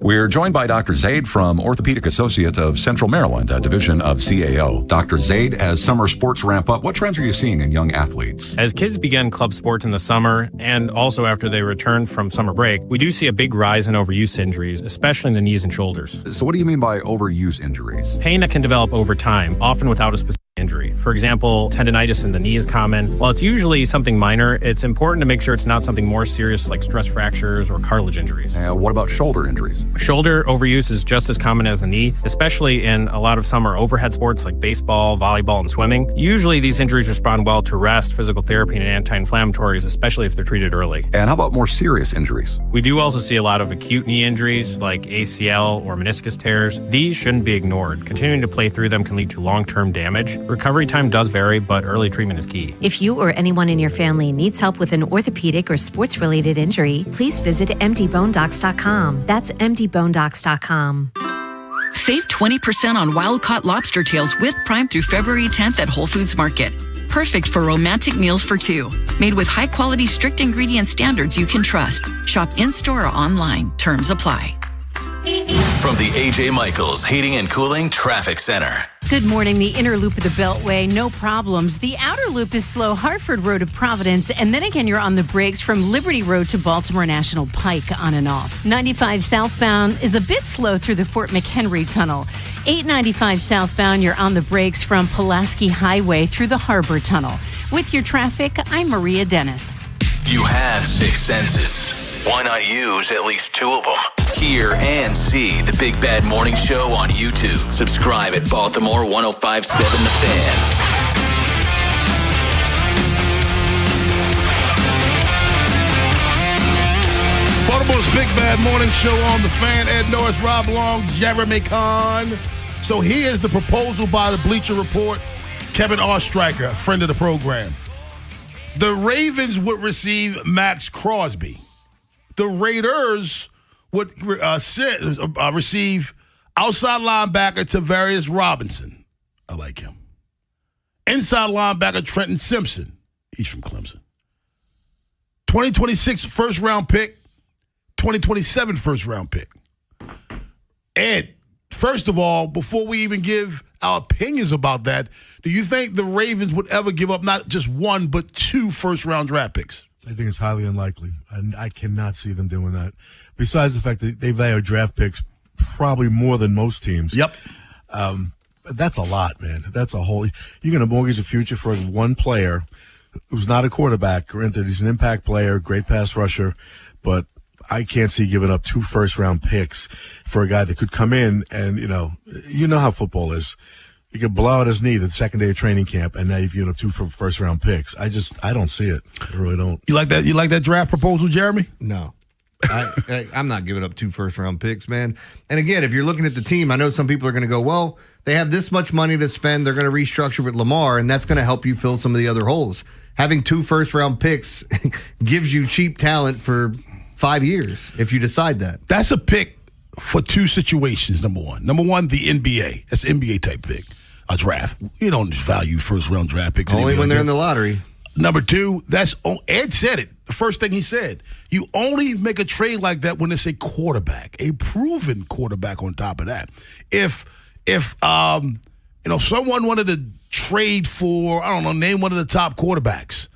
We're joined by Dr. Zaid from Orthopedic Associates of Central Maryland, a division of CAO. Dr. Zaid, as summer sports ramp up, what trends are you seeing in young athletes? As kids begin club sports in the summer and also after they return from summer break, we do see a big rise in overuse injuries, especially in the knees and shoulders. So what do you mean by overuse injuries? Pain that can develop over time, often without a specific injury. For example, tendonitis in the knee is common. While it's usually something minor, it's important to make sure it's not something more serious like stress fractures or cartilage injuries. What about shoulder injuries? Shoulder overuse is just as common as the knee, especially in a lot of summer overhead sports like baseball, volleyball, and swimming. Usually these injuries respond well to rest, physical therapy, and anti-inflammatories, especially if they're treated early. And how about more serious injuries? We do also see a lot of acute knee injuries like ACL or meniscus tears. These shouldn't be ignored. Continuing to play through them can lead to long-term damage. Recovery time does vary, but early treatment is key. If you or anyone in your family needs help with an orthopedic or sports-related injury, please visit mdbonedocs.com. That's mdbonedocs.com. Save 20% on wild-caught lobster tails with Prime through February 10th at Whole Foods Market. Perfect for romantic meals for two. Made with high-quality, strict ingredient standards you can trust. Shop in-store or online. Terms apply. From the A.J. Michaels Heating and Cooling Traffic Center. Good morning. The inner loop of the Beltway, no problems. The outer loop is slow, Hartford Road to Providence. And then again, you're on the brakes from Liberty Road to Baltimore National Pike on and off. 95 southbound is a bit slow through the Fort McHenry Tunnel. 895 southbound, you're on the brakes from Pulaski Highway through the Harbor Tunnel. With your traffic, I'm Maria Dennis. You have 6 senses. Why not use at least 2 of them? Hear and see the Big Bad Morning Show on YouTube. Subscribe at Baltimore 1057 The Fan. Baltimore's Big Bad Morning Show on The Fan. Ed Norris, Rob Long, Jeremy Kahn. So here's the proposal by the Bleacher Report. Kevin Ostreicher, friend of the program. The Ravens would receive Max Crosby. The Raiders would receive outside linebacker Tavarius Robinson. I like him. Inside linebacker Trenton Simpson. He's from Clemson. 2026 first-round pick. 2027 first-round pick. Ed, first of all, before we even give our opinions about that, do you think the Ravens would ever give up not just 1 but 2 first-round draft picks? I think it's highly unlikely. I cannot see them doing that. Besides the fact that they value draft picks probably more than most teams. Yep. That's a lot, man. That's a whole. You're going to mortgage a future for one player who's not a quarterback. Granted, he's an impact player, great pass rusher, but I can't see giving up 2 first-round picks for a guy that could come in and, you know how football is. You could blow out his knee the second day of training camp, and now you've given up 2 first-round picks. I don't see it. I really don't. You like that? You like that draft proposal, Jeremy? No. I'm not giving up 2 first-round picks, man. And again, if you're looking at the team, I know some people are going to go, well, they have this much money to spend. They're going to restructure with Lamar, and that's going to help you fill some of the other holes. Having 2 first-round picks gives you cheap talent for 5 years if you decide that. That's a pick for 2 situations, number one. Number one, the NBA. That's an NBA-type pick. A draft. You don't value first-round draft picks. Only when they're in the lottery. Number 2, Ed said it. The first thing he said. You only make a trade like that when it's a quarterback, a proven quarterback on top of that. If someone wanted to trade for, I don't know, name one of the top quarterbacks,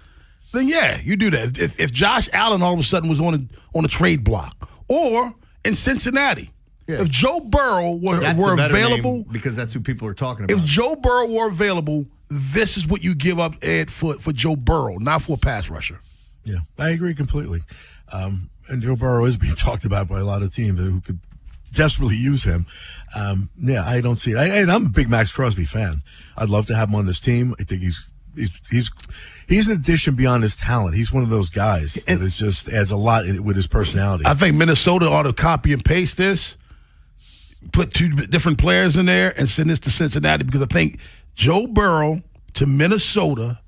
then yeah, you do that. If Josh Allen all of a sudden was on a trade block, or in Cincinnati, if Joe Burrow were available, because that's who people are talking about. If Joe Burrow were available, this is what you give up, Ed, for Joe Burrow, not for a pass rusher. Yeah, I agree completely. And Joe Burrow is being talked about by a lot of teams who could desperately use him. I don't see it. And I'm a big Max Crosby fan. I'd love to have him on this team. I think he's an addition beyond his talent. He's one of those guys that is just adds a lot with his personality. I think Minnesota ought to copy and paste this. put two different players in there and send this to Cincinnati because I think Joe Burrow to Minnesota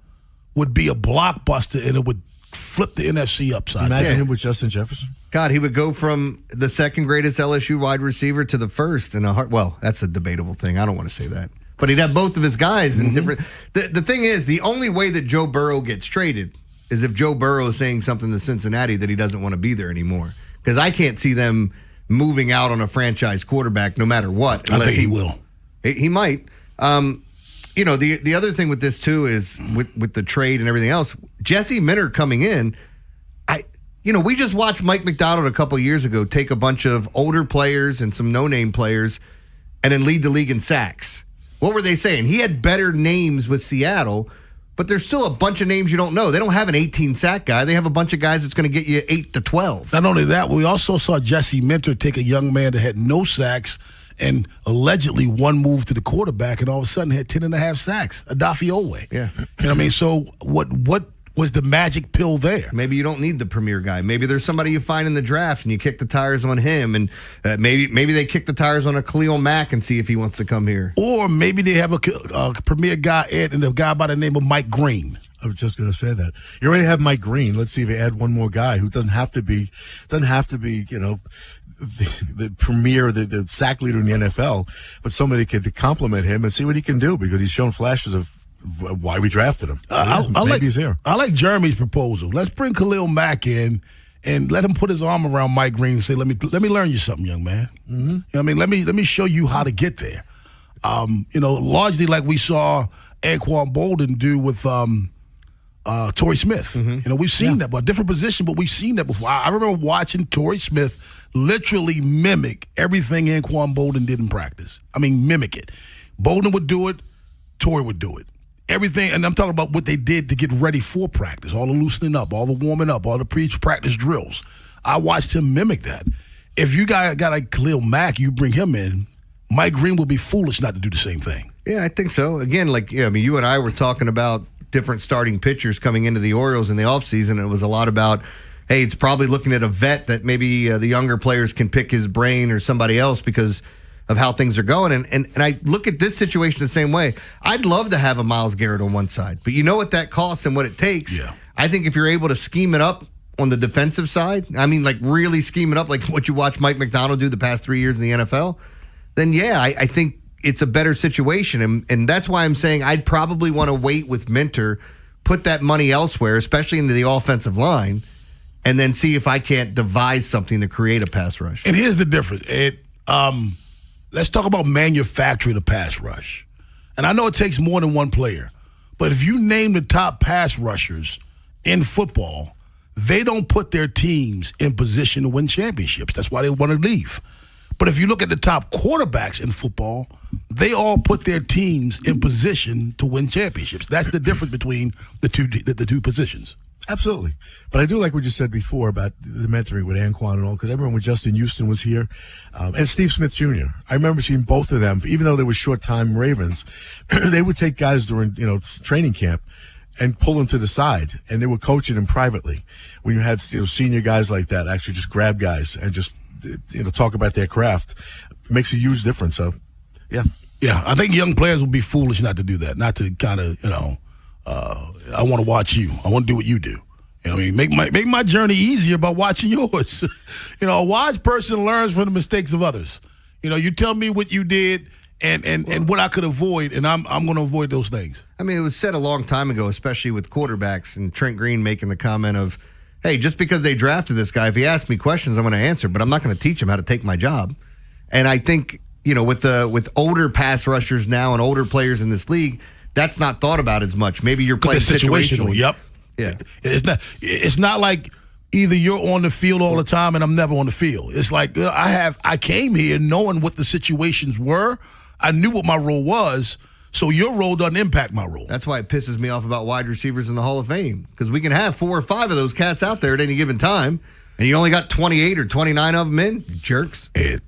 would be a blockbuster and it would flip the NFC upside. Imagine him with Justin Jefferson. God, he would go from the second greatest LSU wide receiver to the first in a heart. Well, that's a debatable thing. I don't want to say that. But he'd have both of his guys in different. The thing is, the only way that Joe Burrow gets traded is if Joe Burrow is saying something to Cincinnati that he doesn't want to be there anymore. Because I can't see them moving out on a franchise quarterback no matter what. I think he will. He might. The other thing with this too is with the trade and everything else, Jesse Minter coming in, we just watched Mike McDonald a couple years ago take a bunch of older players and some no-name players and then lead the league in sacks. What were they saying? He had better names with Seattle, but there's still a bunch of names you don't know. They don't have an 18-sack guy. They have a bunch of guys that's going to get you 8 to 12. Not only that, we also saw Jesse Minter take a young man that had no sacks and allegedly one move to the quarterback and all of a sudden had 10.5 sacks. Adafi Owe. Yeah. You know what I mean? So what was the magic pill there? Maybe you don't need the premier guy. Maybe there's somebody you find in the draft and you kick the tires on him, and maybe they kick the tires on a Khalil Mack and see if he wants to come here. Or maybe they have a premier guy and a guy by the name of Mike Green. I was just going to say that. You already have Mike Green. Let's see if you add one more guy who doesn't have to be, the premier, the sack leader in the NFL, but somebody could compliment him and see what he can do because he's shown flashes of why we drafted him. He's here. I like Jeremy's proposal. Let's bring Khalil Mack in and let him put his arm around Mike Green and say, "Let me learn you something, young man. Mm-hmm. You know what I mean? Let me show you how to get there." Largely like we saw Anquan Bolden do with Torrey Smith. Mm-hmm. We've seen that, but a different position, but we've seen that before. I remember watching Torrey Smith literally mimic everything Anquan Bolden did in practice. I mean, mimic it. Bolden would do it. Torrey would do it. Everything, and I'm talking about what they did to get ready for practice, all the loosening up, all the warming up, all the pre-practice drills. I watched him mimic that. If you got like Khalil Mack, you bring him in, Mike Green will be foolish not to do the same thing. Yeah, I think so. Again, you and I were talking about different starting pitchers coming into the Orioles in the offseason, and it was a lot about, hey, it's probably looking at a vet that maybe the younger players can pick his brain or somebody else because of how things are going. And I look at this situation the same way. I'd love to have a Myles Garrett on one side, but you know what that costs and what it takes. Yeah. I think if you're able to scheme it up on the defensive side, I mean, like really scheme it up like what you watch Mike McDonald do the past 3 years in the NFL, then yeah, I think it's a better situation. And that's why I'm saying I'd probably want to wait with Minter, put that money elsewhere, especially into the offensive line, and then see if I can't devise something to create a pass rush. And here's the difference. Let's talk about manufacturing a pass rush. And I know it takes more than one player, but if you name the top pass rushers in football, they don't put their teams in position to win championships. That's why they want to leave. But if you look at the top quarterbacks in football, they all put their teams in position to win championships. That's the difference between the two positions. Absolutely. But I do like what you said before about the mentoring with Anquan and all, because I remember when Justin Houston was here, and Steve Smith Jr. I remember seeing both of them, even though they were short-time Ravens, they would take guys during, training camp and pull them to the side, and they were coaching them privately. When you had senior guys like that, actually just grab guys and just talk about their craft, it makes a huge difference. So, yeah. Yeah, I think young players would be foolish not to do that, not to kind of, I want to watch you. I want to do what you do. You know what I mean? Make my journey easier by watching yours. A wise person learns from the mistakes of others. You tell me what you did and what I could avoid, and I'm going to avoid those things. I mean, it was said a long time ago, especially with quarterbacks, and Trent Green making the comment of, hey, just because they drafted this guy, if he asks me questions, I'm going to answer, but I'm not going to teach him how to take my job. And I think, with older pass rushers now and older players in this league, that's not thought about as much. Maybe you're playing situationally. Yep. Yeah. It's not like either you're on the field all the time and I'm never on the field. It's like I came here knowing what the situations were. I knew what my role was. So your role doesn't impact my role. That's why it pisses me off about wide receivers in the Hall of Fame, because we can have 4 or 5 of those cats out there at any given time, and you only got 28 or 29 of them in. Jerks. Ed,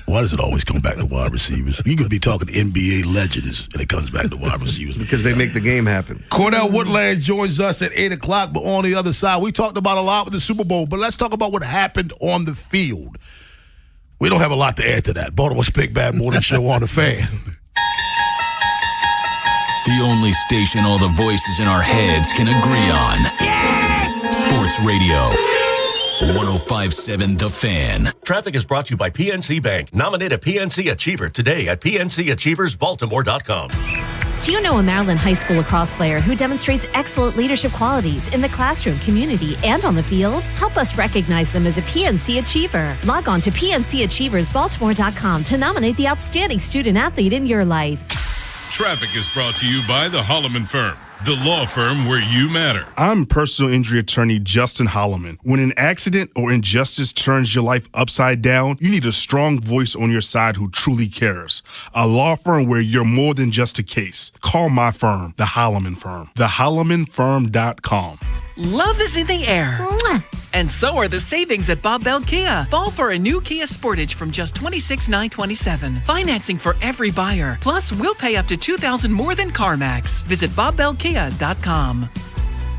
why does it always come back to wide receivers? You could be talking NBA legends, and it comes back to wide receivers. Because they make the game happen. Cordell Woodland joins us at 8 o'clock, but on the other side, we talked about a lot with the Super Bowl, but let's talk about what happened on the field. We don't have a lot to add to that. Baltimore's Big Bad Morning Show on the Fan. The only station all the voices in our heads can agree on. Sports Radio. 105.7 The Fan. Traffic is brought to you by PNC Bank. Nominate a PNC Achiever today at PNCAchieversBaltimore.com. Do you know a Maryland High School lacrosse player who demonstrates excellent leadership qualities in the classroom, community, and on the field? Help us recognize them as a PNC Achiever. Log on to PNCAchieversBaltimore.com to nominate the outstanding student athlete in your life. Traffic is brought to you by the Holloman Firm, the law firm where you matter. I'm personal injury attorney Justin Holloman. When an accident or injustice turns your life upside down, you need a strong voice on your side who truly cares. A law firm where you're more than just a case. Call my firm, the Holloman Firm. TheHollomanFirm.com. Love is in the air. And so are the savings at Bob Bell Kia. Fall for a new Kia Sportage from just $26,927. Financing for every buyer. Plus, we'll pay up to $2,000 more than CarMax. Visit BobBellKia.com.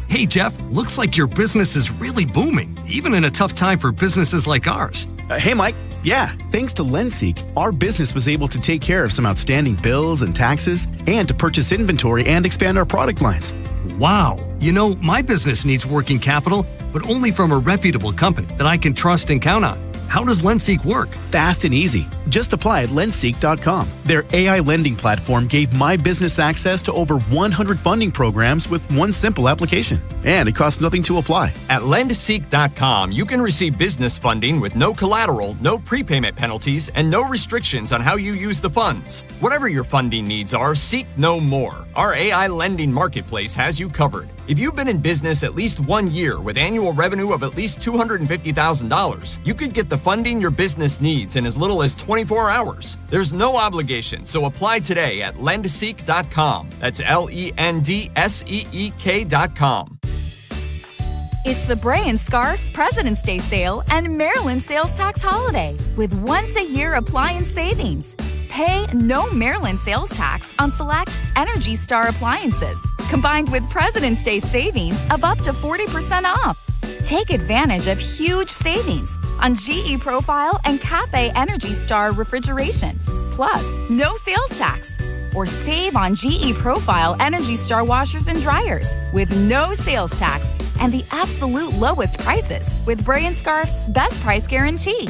Hey, Jeff, looks like your business is really booming, even in a tough time for businesses like ours. Hey, Mike. Yeah, thanks to LendSeek, our business was able to take care of some outstanding bills and taxes and to purchase inventory and expand our product lines. Wow. You know, my business needs working capital, but only from a reputable company that I can trust and count on. How does LendSeek work? Fast and easy. Just apply at lendseek.com. Their AI lending platform gave my business access to over 100 funding programs with one simple application. And it costs nothing to apply. At lendseek.com, you can receive business funding with no collateral, no prepayment penalties, and no restrictions on how you use the funds. Whatever your funding needs are, seek no more. Our AI lending marketplace has you covered. If you've been in business at least 1 year with annual revenue of at least $250,000, you could get the funding your business needs in as little as 24 hours. There's no obligation, so apply today at lendseek.com. That's LENDSEEK.com. It's the Bray & Scarf President's Day Sale and Maryland Sales Tax Holiday with once-a-year appliance savings. Pay no Maryland sales tax on select Energy Star appliances, combined with President's Day savings of up to 40% off. Take advantage of huge savings on GE Profile and Cafe Energy Star refrigeration, plus no sales tax. Or save on GE Profile Energy Star washers and dryers with no sales tax and the absolute lowest prices with Bray & Scarf's best price guarantee.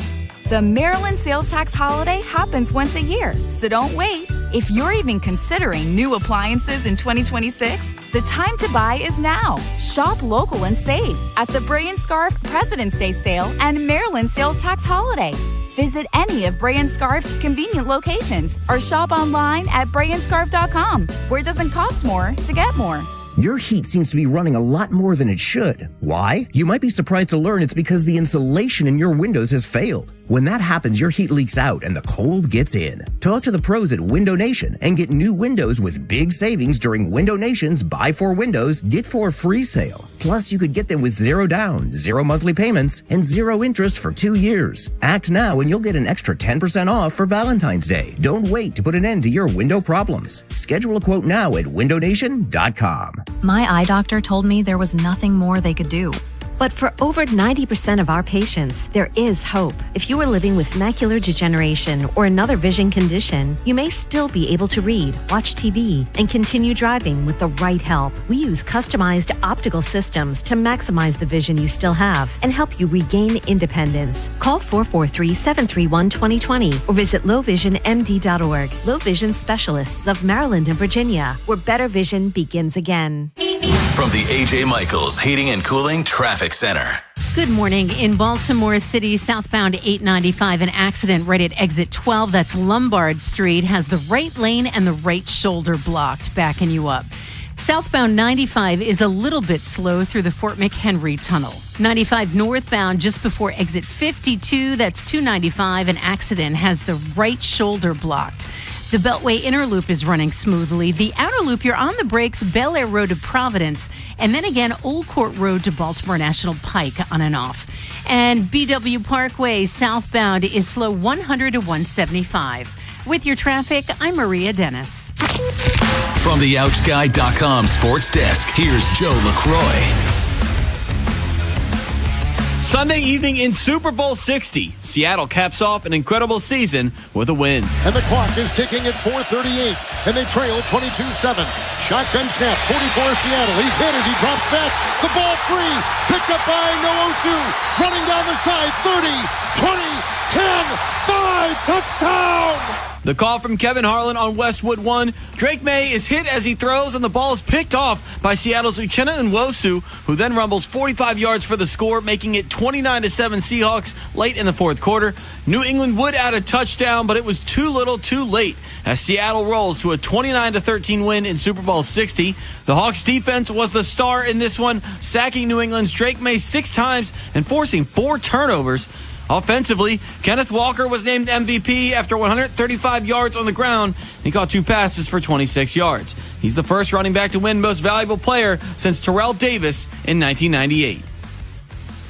The Maryland Sales Tax Holiday happens once a year, so don't wait. If you're even considering new appliances in 2026, the time to buy is now. Shop local and save at the Bray & Scarf President's Day Sale and Maryland Sales Tax Holiday. Visit any of Bray & Scarf's convenient locations or shop online at brayandscarf.com, where it doesn't cost more to get more. Your heat seems to be running a lot more than it should. Why? You might be surprised to learn it's because the insulation in your windows has failed. When that happens, your heat leaks out and the cold gets in. Talk to the pros at Window Nation and get new windows with big savings during Window Nation's Buy 4 Windows, Get 4 free sale. Plus, you could get them with 0 down, 0 monthly payments, and 0 interest for 2 years. Act now and you'll get an extra 10% off for Valentine's Day. Don't wait to put an end to your window problems. Schedule a quote now at windownation.com. My eye doctor told me there was nothing more they could do. But for over 90% of our patients, there is hope. If you are living with macular degeneration or another vision condition, you may still be able to read, watch TV, and continue driving with the right help. We use customized optical systems to maximize the vision you still have and help you regain independence. Call 443-731-2020 or visit lowvisionmd.org. Low Vision Specialists of Maryland and Virginia, where better vision begins again. From the A.J. Michaels Heating and Cooling Traffic Center. Good morning. In Baltimore City, southbound 895, an accident right at exit 12. That's Lombard Street. Has the right lane and the right shoulder blocked, backing you up. Southbound 95 is a little bit slow through the Fort McHenry Tunnel. 95 northbound just before exit 52. That's 295. An accident has the right shoulder blocked. The Beltway Inner Loop is running smoothly. The Outer Loop, you're on the brakes, Bel Air Road to Providence, and then again, Old Court Road to Baltimore National Pike on and off. And BW Parkway southbound is slow 100 to 175. With your traffic, I'm Maria Dennis. From the OutGuy.com sports desk, here's Joe LaCroix. Sunday evening in Super Bowl 60, Seattle caps off an incredible season with a win. And the clock is ticking at 4:38, and they trail 22-7. Shotgun snap, 44 Seattle. He's hit as he drops back. The ball free, picked up by Noosu. Running down the side, 30, 20, 10, 5, touchdown! The call from Kevin Harlan on Westwood 1. Drake May is hit as he throws, and the ball is picked off by Seattle's Uchenna Nwosu, who then rumbles 45 yards for the score, making it 29-7 Seahawks late in the fourth quarter. New England would add a touchdown, but it was too little too late as Seattle rolls to a 29-13 win in Super Bowl 60. The Hawks defense was the star in this one, sacking New England's Drake May 6 times and forcing 4 turnovers. Offensively, Kenneth Walker was named MVP after 135 yards on the ground. He caught 2 passes for 26 yards. He's the first running back to win Most Valuable Player since Terrell Davis in 1998.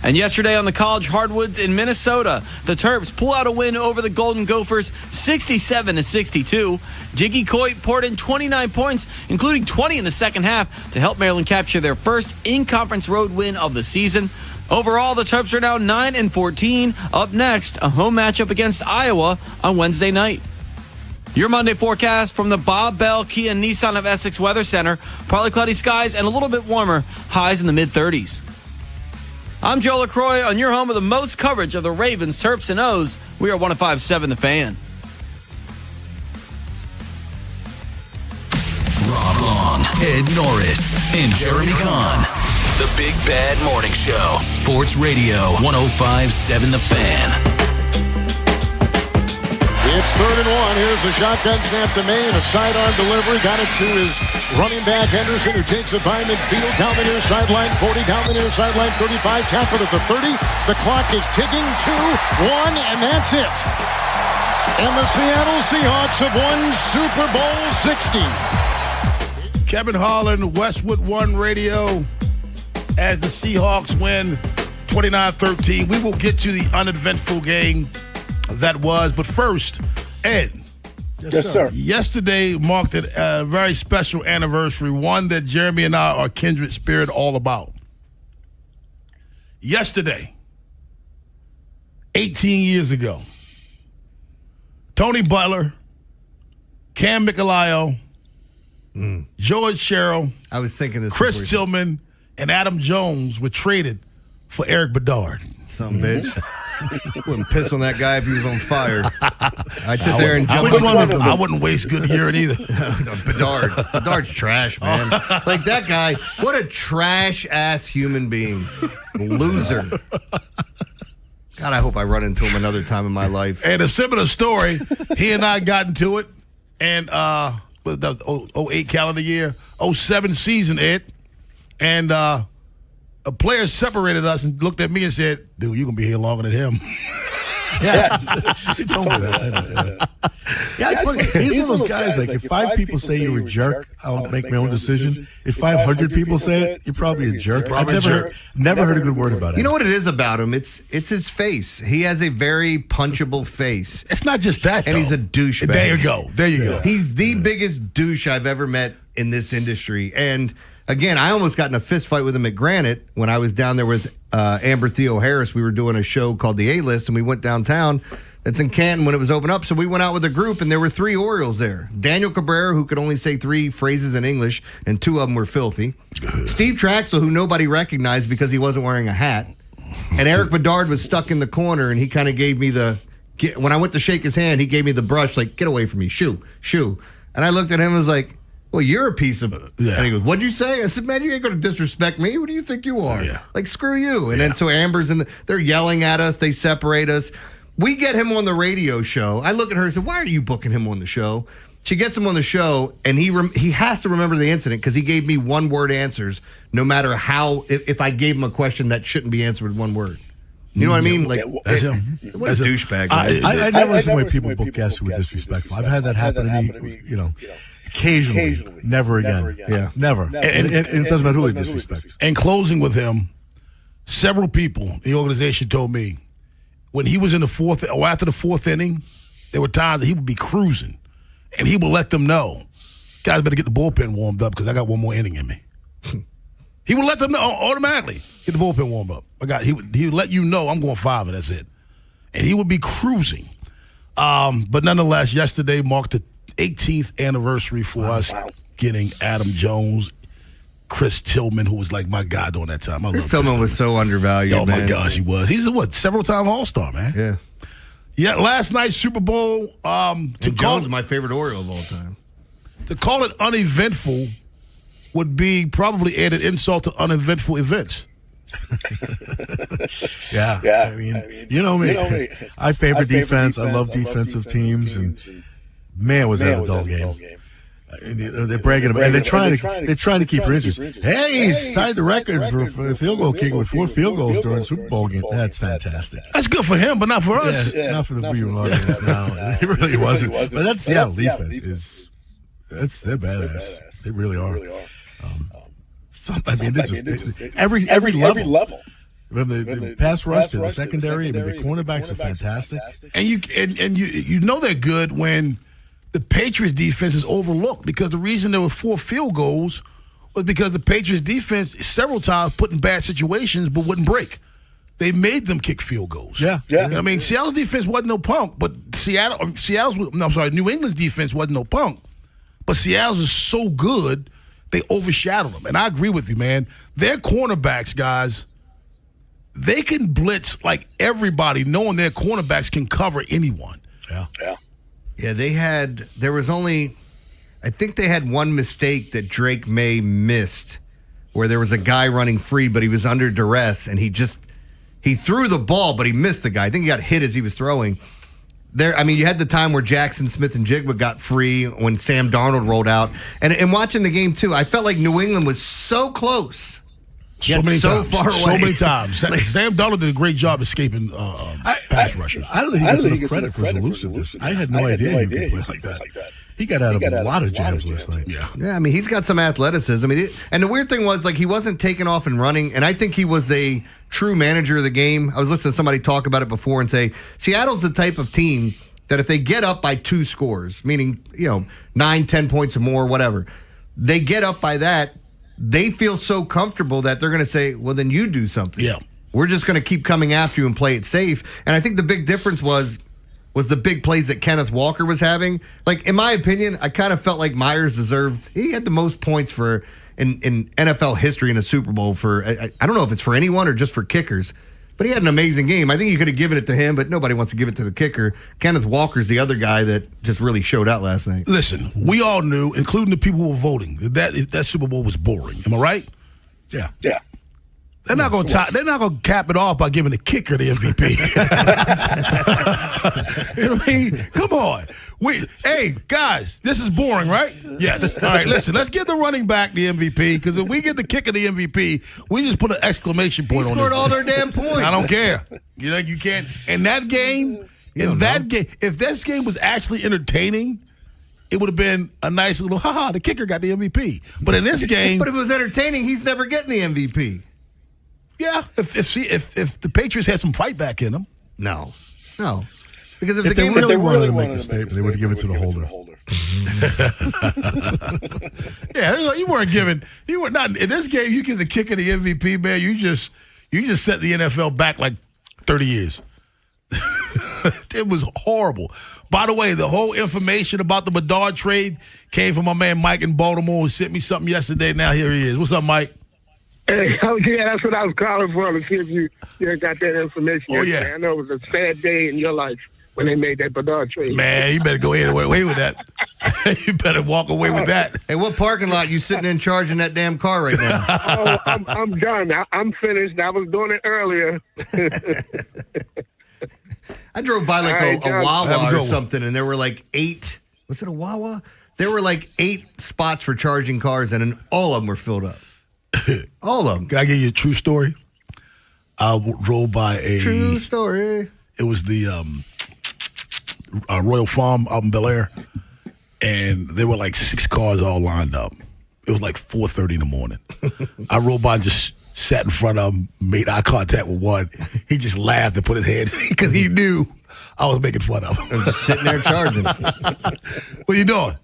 And yesterday on the college hardwoods in Minnesota, the Terps pull out a win over the Golden Gophers 67-62. Jiggy Coit poured in 29 points, including 20 in the second half, to help Maryland capture their first in-conference road win of the season. Overall, the Terps are now 9-14. Up next, a home matchup against Iowa on Wednesday night. Your Monday forecast from the Bob Bell Kia Nissan of Essex Weather Center. Partly cloudy skies and a little bit warmer, highs in the mid-30s. I'm Joe LaCroix on your home with the most coverage of the Ravens, Terps, and O's. We are 105.7 The Fan. Rob Long, Ed Norris, and Jeremy Kahn. The Big Bad Morning Show. Sports Radio 105.7 The Fan. It's 3rd and 1. Here's the shotgun snap to Maine. A sidearm delivery. Got it to his running back, Henderson, who takes it by midfield. Down the near sideline, 40. Down the near sideline, 35. Tackled at the 30. The clock is ticking. 2, 1, and that's it. And the Seattle Seahawks have won Super Bowl 60. Kevin Harlan, Westwood 1 Radio, as the Seahawks win 29-13. We will get to the uneventful game that was. But first, Ed. Yes, sir. Yesterday marked a very special anniversary, one that Jeremy and I are kindred spirit all about. Yesterday, 18 years ago, Tony Butler, Cam Michelio, George Sherrill, I was thinking this, Chris Tillman, and Adam Jones were traded for Eric Bedard. Some bitch. Wouldn't piss on that guy if he was on fire. I'd sit there and jump. I wouldn't waste good urine either. Bedard's trash, man. Like that guy, what a trash ass human being. Loser. God, I hope I run into him another time in my life. And a similar story, he and I got into it, and the 08 calendar year, 07 season, Ed, and a player separated us and looked at me and said, dude, you're going to be here longer than him. Yes. He told me that. Yeah, it's funny. He's one of those guys, like, if 5 people say you're a jerk, I'll make my own decision. If 500 people say it, you're probably a jerk. I've never heard a good word about it. You know what it is about him? It's his face. He has a very punchable face. It's not just that, and he's a douchebag. There you go. He's the biggest douche I've ever met in this industry. And again, I almost got in a fist fight with him at Granite when I was down there with Amber Theo Harris. We were doing a show called The A-List, and we went downtown. It's in Canton when it was open up. So we went out with a group, and there were 3 Orioles there. Daniel Cabrera, who could only say 3 phrases in English, and 2 of them were filthy. Steve Traxel, who nobody recognized because he wasn't wearing a hat. And Eric Bedard was stuck in the corner, and he kind of gave me when I went to shake his hand, he gave me the brush, like, get away from me, shoo. And I looked at him and was like, well, you're a piece of... Yeah. And he goes, what'd you say? I said, man, you ain't going to disrespect me. Who do you think you are? Yeah. Like, screw you. And then so Amber's they're yelling at us. They separate us. We get him on the radio show. I look at her and said, why are you booking him on the show? She gets him on the show, and he has to remember the incident because he gave me one-word answers no matter how... If I gave him a question that shouldn't be answered with one word. You know what I mean? Like, what a douchebag. I never listen to people book guests who are disrespectful. I've had that happen to me, occasionally. Never again. Yeah. Never. And it doesn't matter who they disrespect. And closing with him, several people in the organization told me when he was in the 4th or after the 4th inning, there were times that he would be cruising, and he would let them know, guys better get the bullpen warmed up because I got one more inning in me. He would let them know automatically. Get the bullpen warm up. He would let you know I'm going 5 and that's it. And he would be cruising. But nonetheless, yesterday marked the 18th anniversary for us getting Adam Jones, Chris Tillman, who was like my guy during that time. Chris Tillman was so undervalued. Oh my man. gosh, he was. He's a several-time All-Star, man. Yeah. Yeah, last night's Super Bowl. Jones, my favorite Oriole of all time. To call it uneventful would be probably added insult to uneventful events. Yeah. I mean, you know me. I favor defense. I love defensive teams, and man, was that a dull game. They're bragging about, and they're trying to keep your interest. Hey, he's tied the record for a field goal kicker with 4 field goals during the Super Bowl game. That's fantastic. That's good for him, but not for us. Yeah, not for the viewing audience. No, it really wasn't. But that's Seattle defense they're badass. They really are. They're just every level. From the pass rush to the secondary, the cornerbacks are fantastic. And you know they're good when the Patriots defense is overlooked, because the reason there were 4 field goals was because the Patriots defense several times put in bad situations but wouldn't break. They made them kick field goals. Yeah. I mean, Seattle's defense wasn't no punk, but New England's defense wasn't no punk, but Seattle's is so good they overshadowed them. And I agree with you, man. Their cornerbacks, guys, they can blitz like everybody, knowing their cornerbacks can cover anyone. Yeah. Yeah, there was only, I think they had one mistake that Drake May missed, where there was a guy running free, but he was under duress, and he threw the ball, but he missed the guy. I think he got hit as he was throwing. You had the time where Jackson Smith and Jigba got free when Sam Darnold rolled out. And watching the game, too, I felt like New England was so close. So many times. Far away. So many times. Sam Darnold did a great job escaping pass rushers. I don't think he gets enough credit for his elusiveness. I had no idea he could play like that. He got out of a lot of jams last night. Yeah, I mean, he's got some athleticism. And the weird thing was, like, he wasn't taking off and running, and I think he was the true manager of the game. I was listening to somebody talk about it before and say, Seattle's the type of team that if they get up by 2 scores, meaning, 9, 10 points or more, whatever, they get up by that, they feel so comfortable that they're going to say, well, then you do something. Yeah. We're just going to keep coming after you and play it safe. And I think the big difference was the big plays that Kenneth Walker was having. Like, in my opinion, I kind of felt like Myers he had the most points for in NFL history in a Super Bowl for, I don't know if it's for anyone or just for kickers, but he had an amazing game. I think you could have given it to him, but nobody wants to give it to the kicker. Kenneth Walker's the other guy that just really showed out last night. Listen, we all knew, including the people who were voting, that Super Bowl was boring. Am I right? Yeah. They're not going to cap it off by giving the kicker the MVP. You know what I mean? Come on. Hey, guys, this is boring, right? Yes. All right, listen, let's give the running back the MVP, because if we get the kicker the MVP, we just put an exclamation point on it. He scored all their damn points. I don't care. You can't. In that game, if this game was actually entertaining, it would have been a nice little, the kicker got the MVP. But in this game. But if it was entertaining, he's never getting the MVP. Yeah, if the Patriots had some fight back in them. No. Because if they game really wanted to make a statement, they would have given it to the holder. Yeah, you were not in this game. You get the kicker the MVP, man. You just set the NFL back like 30 years. It was horrible. By the way, the whole information about the Bedard trade came from my man Mike in Baltimore, who sent me something yesterday. Now here he is. What's up, Mike? Hey, yeah, that's what I was calling for, to see if you got that information. Oh, yeah. I know it was a sad day in your life when they made that Bedard trade. Man, you better go ahead and away with that. You better walk away with that. Hey, what parking lot you sitting in charging that damn car right now? I'm done. I'm finished. I was doing it earlier. I drove by like a Wawa or something, and there were like 8. Was it a Wawa? There were like 8 spots for charging cars, and all of them were filled up. All of them. Can I give you a true story? I drove by true story. It was the Royal Farm out in Bel Air, and there were like 6 cars all lined up. It was like 4:30 in the morning. I rode by and just sat in front of him, made eye contact with one. He just laughed and put his head because he knew I was making fun of him. I'm just sitting there charging. What are you doing?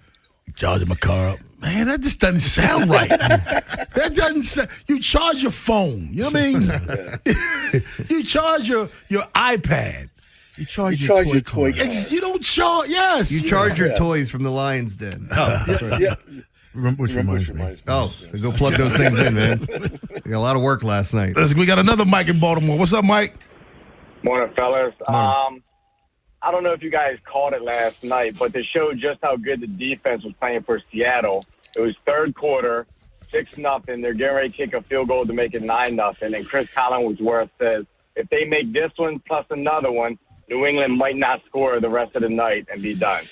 Charging my car up. Man, that just doesn't sound right. That doesn't sound. You charge your phone. You know what I mean? You charge your iPad. You charge your toy. You don't charge. Yes. You charge your toys from the Lion's Den. Oh, that's right. Yeah. Which reminds me. Oh, go plug those things in, man. We got a lot of work last night. We got another Mike in Baltimore. What's up, Mike? Morning, fellas. I don't know if you guys caught it last night, but to show just how good the defense was playing for Seattle, it was third quarter, 6-0. They're getting ready to kick a field goal to make it 9-0. And Chris Collinsworth says, if they make this one plus another one, New England might not score the rest of the night and be done.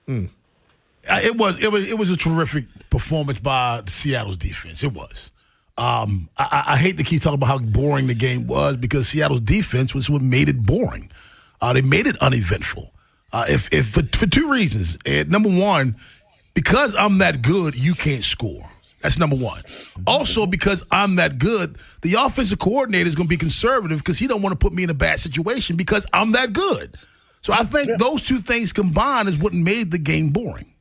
It was a terrific performance by the Seattle's defense. It was. I hate to keep talking about how boring the game was because Seattle's defense was what made it boring. They made it uneventful. For two reasons. Number one, because I'm that good, you can't score. That's number one. Also, because I'm that good, the offensive coordinator is going to be conservative because he don't want to put me in a bad situation because I'm that good. So I think those two things combined is what made the game boring.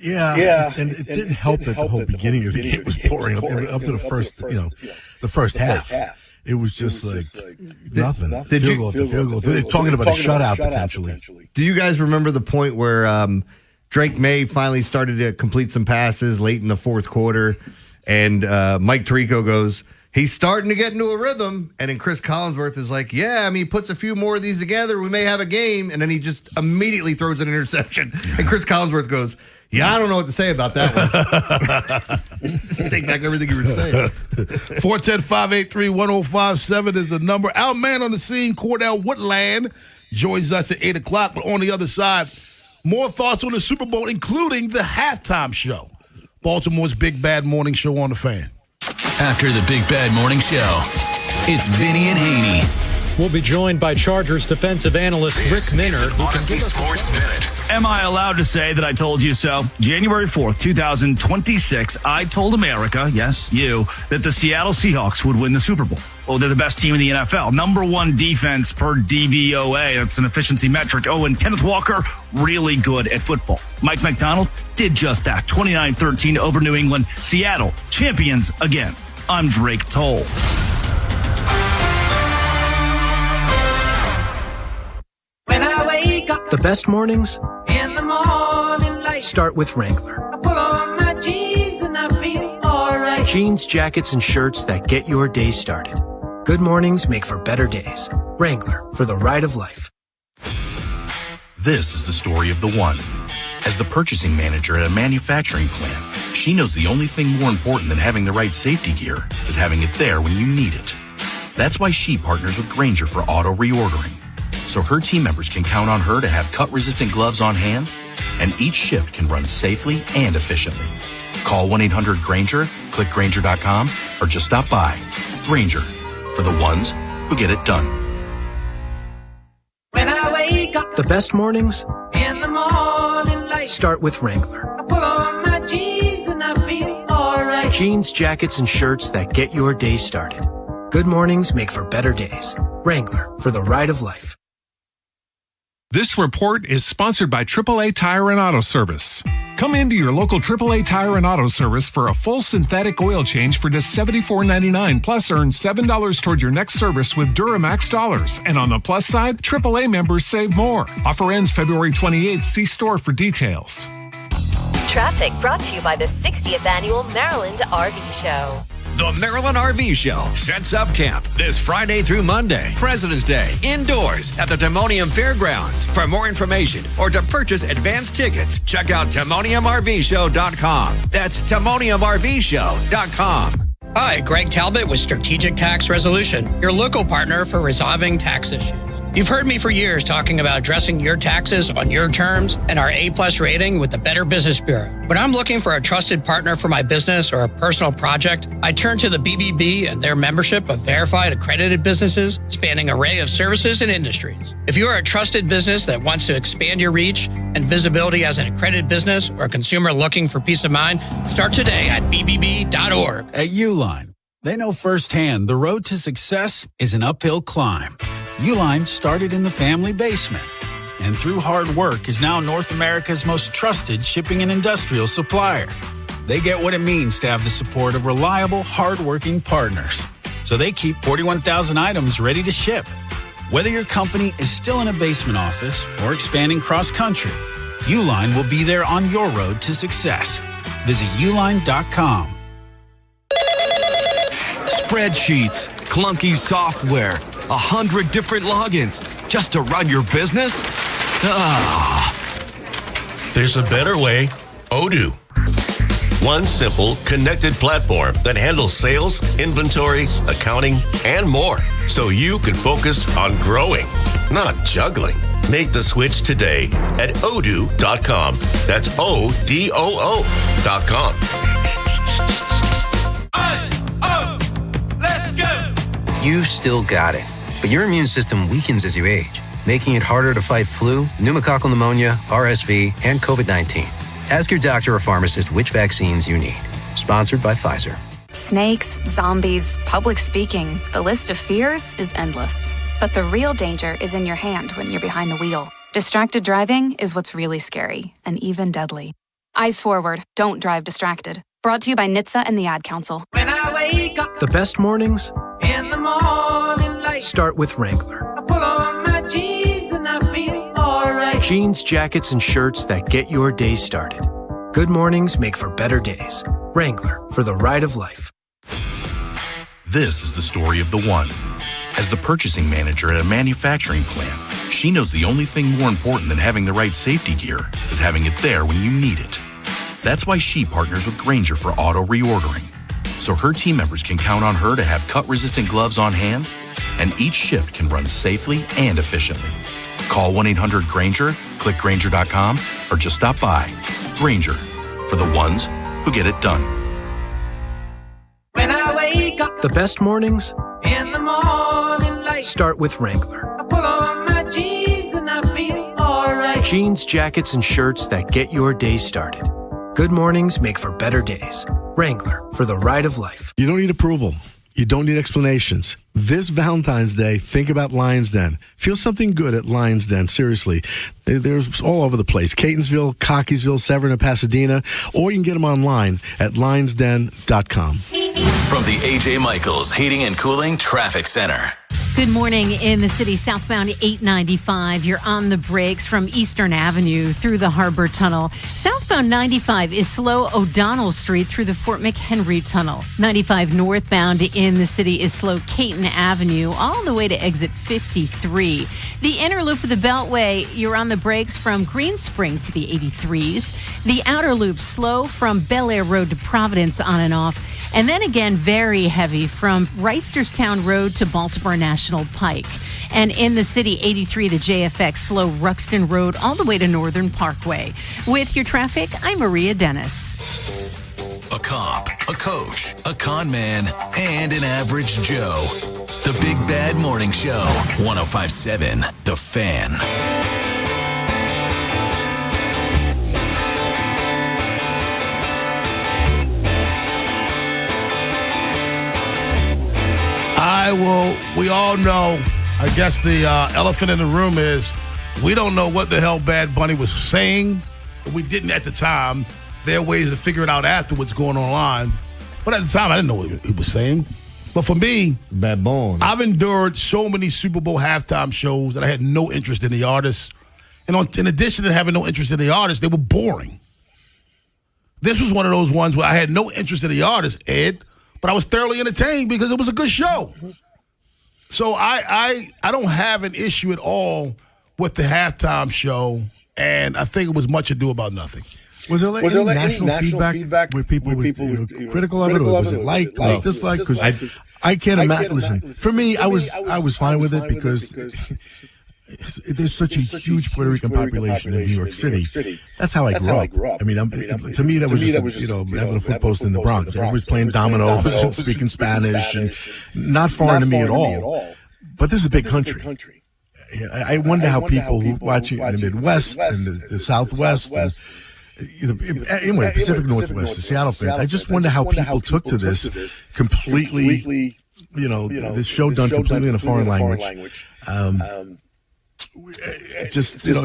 Yeah, and it didn't help that the whole beginning of the game was boring up to the first half. It was just like nothing. Field goal after field goal. They're talking about a shutout potentially. Do you guys remember the point where Drake May finally started to complete some passes late in the fourth quarter, and Mike Tirico goes, he's starting to get into a rhythm, and then Chris Collinsworth is like, yeah, I mean, he puts a few more of these together, we may have a game, and then he just immediately throws an interception, and Chris Collinsworth goes, yeah, I don't know what to say about that one. Take back everything you were saying. 410-583-1057 is the number. Our man on the scene, Cordell Woodland, joins us at 8 o'clock. But on the other side, more thoughts on the Super Bowl, including the halftime show. Baltimore's Big Bad Morning Show on the Fan. After the Big Bad Morning Show, it's Vinny and Haynie. We'll be joined by Chargers defensive analyst Rick Minner, who can give us Sports Minute. Am I allowed to say that I told you so? January 4th, 2026, I told America, yes, you, that the Seattle Seahawks would win the Super Bowl. Well, they're the best team in the NFL. Number one defense per DVOA. That's an efficiency metric. Oh, and Kenneth Walker, really good at football. Mike McDonald did just that. 29-13 over New England. Seattle, champions again. I'm Drake Toll. The best mornings in the morning light start with Wrangler. I put on my jeans and I feel alright. Jeans, jackets, and shirts that get your day started. Good mornings make for better days. Wrangler, for the ride of life. This is the story of the one. As the purchasing manager at a manufacturing plant, she knows the only thing more important than having the right safety gear is having it there when you need it. That's why she partners with Grainger for auto reordering, so her team members can count on her to have cut-resistant gloves on hand, and each shift can run safely and efficiently. Call 1-800-GRAINGER, click Grainger.com, or just stop by. Grainger, for the ones who get it done. When I wake up, the best mornings in the morning light start with Wrangler. I put on my jeans and I feel alright. Jeans, jackets, and shirts that get your day started. Good mornings make for better days. Wrangler, for the ride of life. This report is sponsored by AAA Tire and Auto Service. Come into your local AAA Tire and Auto Service for a full synthetic oil change for just $74.99, plus earn $7 toward your next service with Duramax dollars. And on the plus side, AAA members save more. Offer ends February 28th. See store for details. Traffic brought to you by the 60th Annual Maryland RV Show. The Maryland RV Show sets up camp this Friday through Monday, President's Day, indoors at the Timonium Fairgrounds. For more information or to purchase advance tickets, check out TimoniumRVShow.com. That's TimoniumRVShow.com. Hi, Greg Talbot with Strategic Tax Resolution, your local partner for resolving tax issues. You've heard me for years talking about addressing your taxes on your terms and our A+ rating with the Better Business Bureau. When I'm looking for a trusted partner for my business or a personal project, I turn to the BBB and their membership of verified accredited businesses spanning an array of services and industries. If you are a trusted business that wants to expand your reach and visibility as an accredited business or a consumer looking for peace of mind, start today at bbb.org. At Uline, they know firsthand the road to success is an uphill climb. Uline started in the family basement, and through hard work is now North America's most trusted shipping and industrial supplier. They get what it means to have the support of reliable, hard-working partners. So they keep 41,000 items ready to ship. Whether your company is still in a basement office or expanding cross-country, Uline will be there on your road to success. Visit uline.com. Spreadsheets, clunky software, 100 different logins just to run your business? There's a better way. Odoo. One simple, connected platform that handles sales, inventory, accounting, and more. So you can focus on growing, not juggling. Make the switch today at odoo.com. That's ODOO.com. Let's go! You still got it, but your immune system weakens as you age, making it harder to fight flu, pneumococcal pneumonia, RSV, and COVID-19. Ask your doctor or pharmacist which vaccines you need. Sponsored by Pfizer. Snakes, zombies, public speaking. The list of fears is endless. But the real danger is in your hand when you're behind the wheel. Distracted driving is what's really scary and even deadly. Eyes forward. Don't drive distracted. Brought to you by NHTSA and the Ad Council. When I wake up The best mornings in the morning light, start with Wrangler. I pull on my jeans and I feel alright. Jeans, jackets, and shirts that get your day started. Good mornings make for better days. Wrangler, for the ride of life. This is the story of the one. As the purchasing manager at a manufacturing plant, she knows the only thing more important than having the right safety gear is having it there when you need it. That's why she partners with Grainger for auto reordering, so her team members can count on her to have cut-resistant gloves on hand, and each shift can run safely and efficiently. Call 1-800-GRAINGER, click Grainger.com, or just stop by. Grainger, for the ones who get it done. When I wake up The best mornings in the morning light, start with Wrangler. I pull on my jeans and I feel alright. Jeans, jackets, and shirts that get your day started. Good mornings make for better days. Wrangler, for the ride of life. You don't need approval. You don't need explanations. This Valentine's Day, think about Lion's Den. Feel something good at Lion's Den, seriously. They're all over the place. Catonsville, Cockeysville, Severn, and Pasadena. Or you can get them online at lionsden.com. From the A.J. Michaels Heating and Cooling Traffic Center. Good morning in the city, southbound 895. You're on the brakes from Eastern Avenue through the Harbor Tunnel. Southbound 95 is slow O'Donnell Street through the Fort McHenry Tunnel. 95 northbound in the city is slow Caton Avenue all the way to exit 53. The inner loop of the Beltway, you're on the brakes from Green Spring to the 83s. The outer loop slow from Bel Air Road to Providence on and off. And then again, very heavy from Reisterstown Road to Baltimore National Pike. And in the city, 83, the JFX slow Ruxton Road all the way to Northern Parkway. With your traffic, I'm Maria Dennis. A cop, a coach, a con man, and an average Joe. The Big Bad Morning Show. 105.7 The Fan. We all know, I guess the elephant in the room is we don't know what the hell Bad Bunny was saying. We didn't at the time. There are ways to figure it out after what's going online. But at the time, I didn't know what he was saying. But for me, Bad Bunny, I've endured so many Super Bowl halftime shows that I had no interest in the artists. And in addition to having no interest in the artists, they were boring. This was one of those ones where I had no interest in the artist, Ed, but I was thoroughly entertained because it was a good show. So I don't have an issue at all with the halftime show, and I think it was much ado about nothing. Was there any national feedback where people were critical of it, or was it liked, was disliked? Because I can't imagine. Listen, for me, I was fine with it because there's such a huge Puerto Rican population in New York City. That's how I grew up. I mean, to me, that was just having a foot post in the Bronx. Everybody was playing dominoes and speaking Spanish, and not foreign to me at all. But this is a big country. I wonder how people who watch it in the Midwest and the Southwest and anyway, the Pacific Northwest, the Seattle fans, I just wonder how people took to this completely, this show done completely in a foreign language. Just in our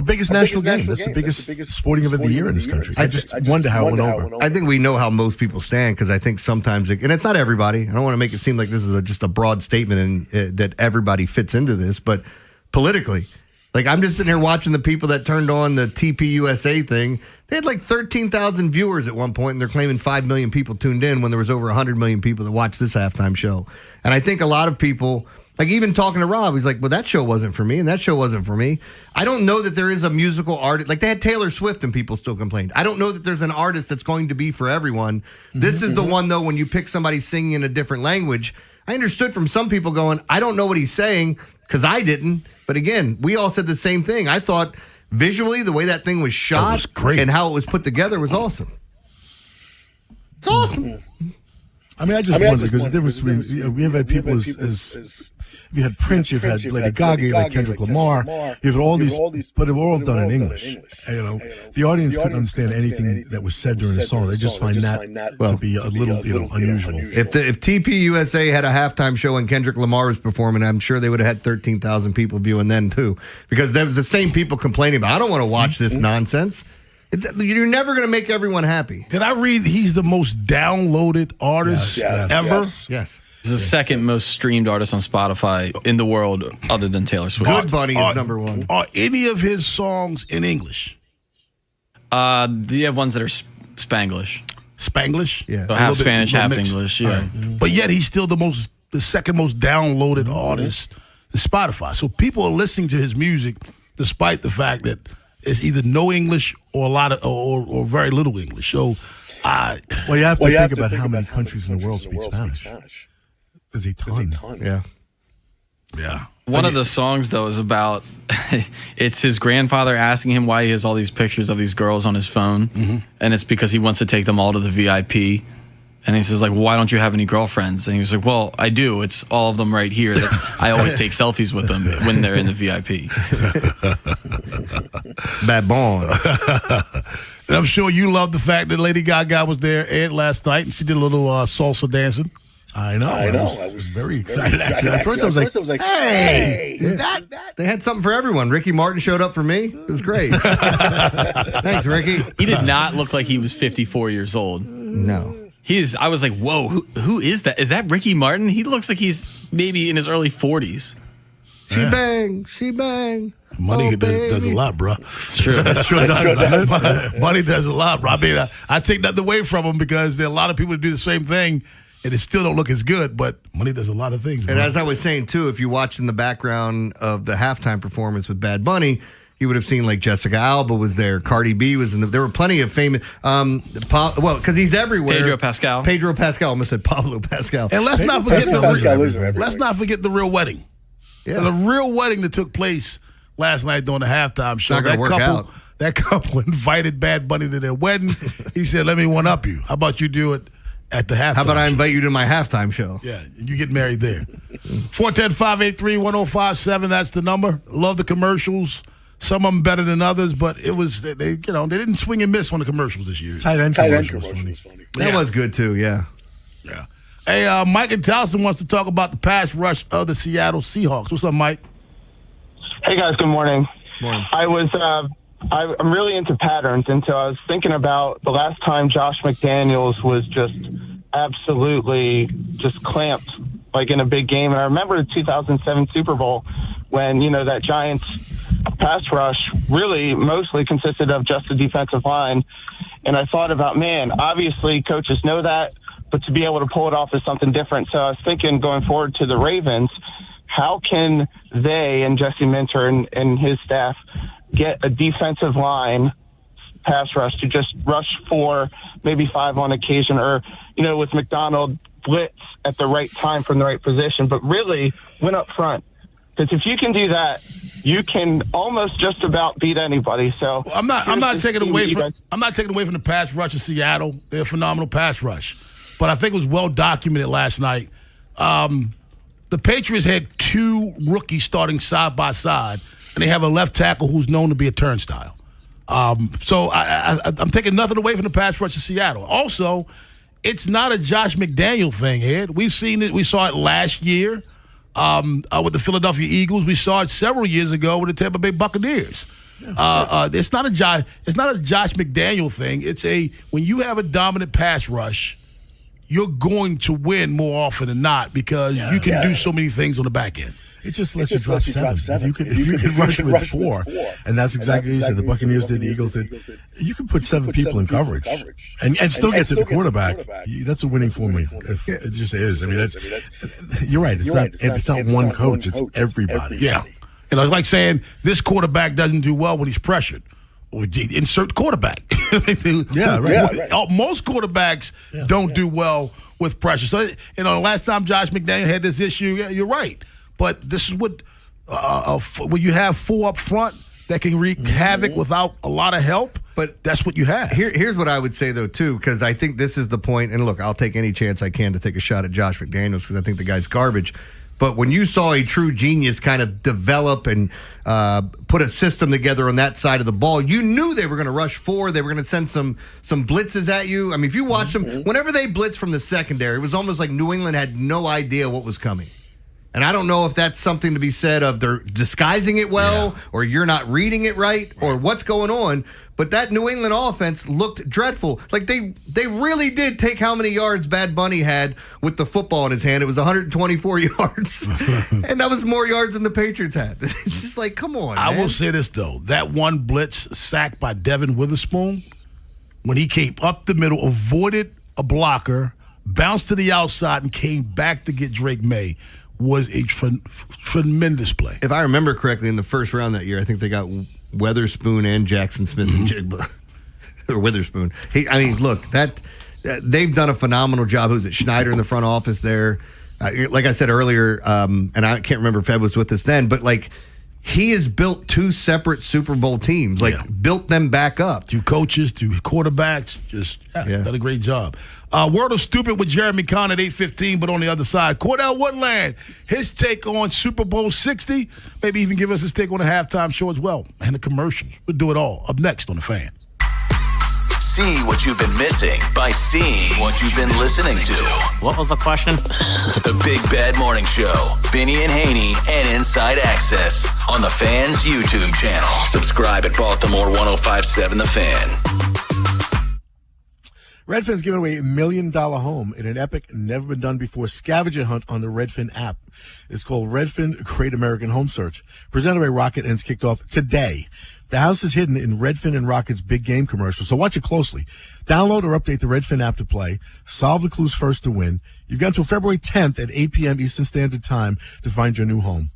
biggest national game. That's the biggest sporting event of the year in this country. I just wonder how it went over. I think we know how most people stand because I think sometimes, and it's not everybody. I don't want to make it seem like this is just a broad statement and that everybody fits into this, but politically, like I'm just sitting here watching the people that turned on the TPUSA thing. They had like 13,000 viewers at one point, and they're claiming 5 million people tuned in when there was over 100 million people that watched this halftime show. And I think a lot of people. Like even talking to Rob, he's like, well, that show wasn't for me, and that show wasn't for me. I don't know that there is a musical artist. Like they had Taylor Swift, and people still complained. I don't know that there's an artist that's going to be for everyone. This is the one, though, when you pick somebody singing in a different language. I understood from some people going, I don't know what he's saying, because I didn't. But again, we all said the same thing. I thought visually, the way that thing was shot was great. And how it was put together was awesome. It's awesome. I mean, I just wonder, because the difference between, we have had people as you had Prince, you've had Lady Gaga, you've had Kendrick Lamar, you've had all these, but they were all done in English. The audience couldn't understand anything that was said during the song. They just find that to be a little, unusual. If TPUSA had a halftime show and Kendrick Lamar was performing, I'm sure they would have had 13,000 people viewing then too, because there was the same people complaining about, I don't want to watch this nonsense. You're never going to make everyone happy. Did I read he's the most downloaded artist ever? Yes. He's the second most streamed artist on Spotify in the world other than Taylor Swift. Good Bunny is number one. Are any of his songs in English? You have ones that are Spanglish. Spanglish? Yeah. So half Spanish, half English. Yeah. Right. But yet he's still the second most downloaded artist in Spotify. So people are listening to his music despite the fact that it's either no English or a lot of or very little English. So, you have to think about how many countries in the world speak Spanish. There's a ton. Yeah. One of the songs though is about it's his grandfather asking him why he has all these pictures of these girls on his phone, and it's because he wants to take them all to the VIP. And he says, like, well, why don't you have any girlfriends? And he was like, well, I do. It's all of them right here. I always take selfies with them when they're in the VIP. Bad boy. And I'm sure you love the fact that Lady Gaga was there, Ed, last night, and she did a little salsa dancing. I know. I was very excited, actually. At first, I was like, hey, is that? They had something for everyone. Ricky Martin showed up for me. It was great. Thanks, Ricky. He did not look like he was 54 years old. No. I was like, whoa, who is that? Is that Ricky Martin? He looks like he's maybe in his early 40s. She bang. Money does a lot, bro. It's true. Money does a lot, bro. I mean, I take nothing away from him because there are a lot of people that do the same thing and it still don't look as good, but money does a lot of things, bro. And as I was saying, too, if you watch in the background of the halftime performance with Bad Bunny, you would have seen like Jessica Alba was there, Cardi B was in there were plenty of famous, because he's everywhere. Pedro Pascal. Almost said Pablo Pascal. And let's not forget the real wedding. Yeah. The real wedding that took place last night during the halftime show. That couple invited Bad Bunny to their wedding. He said, let me one up you. How about you do it at the halftime How about I show? invite you to my halftime show? Yeah, you get married there. 410-583-1057, that's the number. Love the commercials. Some of them better than others, but it was they didn't swing and miss on the commercials this year. Tight end commercial was funny. That was good too. Yeah. Hey, Mike in Towson wants to talk about the pass rush of the Seattle Seahawks. What's up, Mike? Hey guys, good morning. Morning. I'm really into patterns, and so I was thinking about the last time Josh McDaniels was just absolutely just clamped like in a big game. And I remember the 2007 Super Bowl when that Giants pass rush really mostly consisted of just the defensive line. And I thought about, obviously coaches know that, but to be able to pull it off is something different. So I was thinking going forward to the Ravens, how can they and Jesse Minter and his staff get a defensive line pass rush to just rush 4, maybe 5 on occasion, or, with McDonald blitz at the right time from the right position, but really win up front. Because if you can do that, you can almost just about beat anybody. So I'm not taking away from the pass rush of Seattle. They're a phenomenal pass rush, but I think it was well documented last night. The Patriots had 2 rookies starting side by side, and they have a left tackle who's known to be a turnstile. So I'm taking nothing away from the pass rush of Seattle. Also, it's not a Josh McDaniel thing, Ed. We've seen it. We saw it last year with the Philadelphia Eagles. We saw it several years ago with the Tampa Bay Buccaneers. It's not a Josh McDaniel thing. It's when you have a dominant pass rush, you're going to win more often than not because you can do so many things on the back end. It just lets you drop 7. If you could rush with 4, and that's exactly what you said. The Buccaneers did, the Eagles did. You can put 7 people in coverage and still get to the quarterback. That's a winning formula. It just is. I mean, you're right. It's not one coach. It's everybody. Yeah. It's like saying this quarterback doesn't do well when he's pressured. Or insert quarterback. Most quarterbacks don't do well with pressure. So, the last time Josh McDaniel had this issue, you're right. But this is what when you have 4 up front that can wreak havoc without a lot of help. But that's what you have. Here's what I would say, though, too, because I think this is the point. And look, I'll take any chance I can to take a shot at Josh McDaniels because I think the guy's garbage. But when you saw a true genius kind of develop and put a system together on that side of the ball, you knew they were going to rush 4. They were going to send some blitzes at you. I mean, if you watched them, whenever they blitzed from the secondary, it was almost like New England had no idea what was coming. And I don't know if that's something to be said of they're disguising it well or you're not reading it right or what's going on. But that New England offense looked dreadful. Like they really did take how many yards Bad Bunny had with the football in his hand. It was 124 yards. And that was more yards than the Patriots had. It's just like, come on, I man. will say this, though. That one blitz sack by Devin Witherspoon, when he came up the middle, avoided a blocker, bounced to the outside, and came back to get Drake May, was a tremendous play. If I remember correctly, in the first round that year, I think they got Weatherspoon and Jackson Smith and Jigba. Or Witherspoon. Look, they've done a phenomenal job. Who's it? Schneider in the front office there. Like I said earlier, and I can't remember if Ed was with us then, but he has built 2 separate Super Bowl teams, built them back up. 2 coaches, 2 quarterbacks, done a great job. Word of Stupid with Jeremy Kahn at 8:15, but on the other side, Cordell Woodland, his take on Super Bowl 60, maybe even give us his take on the halftime show as well, and the commercials. We'll do it all up next on The Fan. See what you've been missing by seeing what you've been listening to. What was the question? The Big Bad Morning Show. Vinny and Haynie and Inside Access on the Fan's YouTube channel. Subscribe at Baltimore1057 The Fan. Redfin's giving away $1 million home in an epic, never-been-done-before scavenger hunt on the Redfin app. It's called Redfin Great American Home Search, presented by Rocket, and it's kicked off today. The house is hidden in Redfin and Rocket's big game commercial, so watch it closely. Download or update the Redfin app to play. Solve the clues first to win. You've got until February 10th at 8 p.m. Eastern Standard Time to find your new home.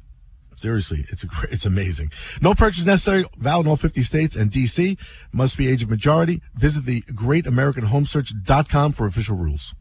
Seriously, it's amazing. No purchase necessary. Valid in all 50 states and D.C. Must be age of majority. Visit the GreatAmericanHomeSearch.com for official rules.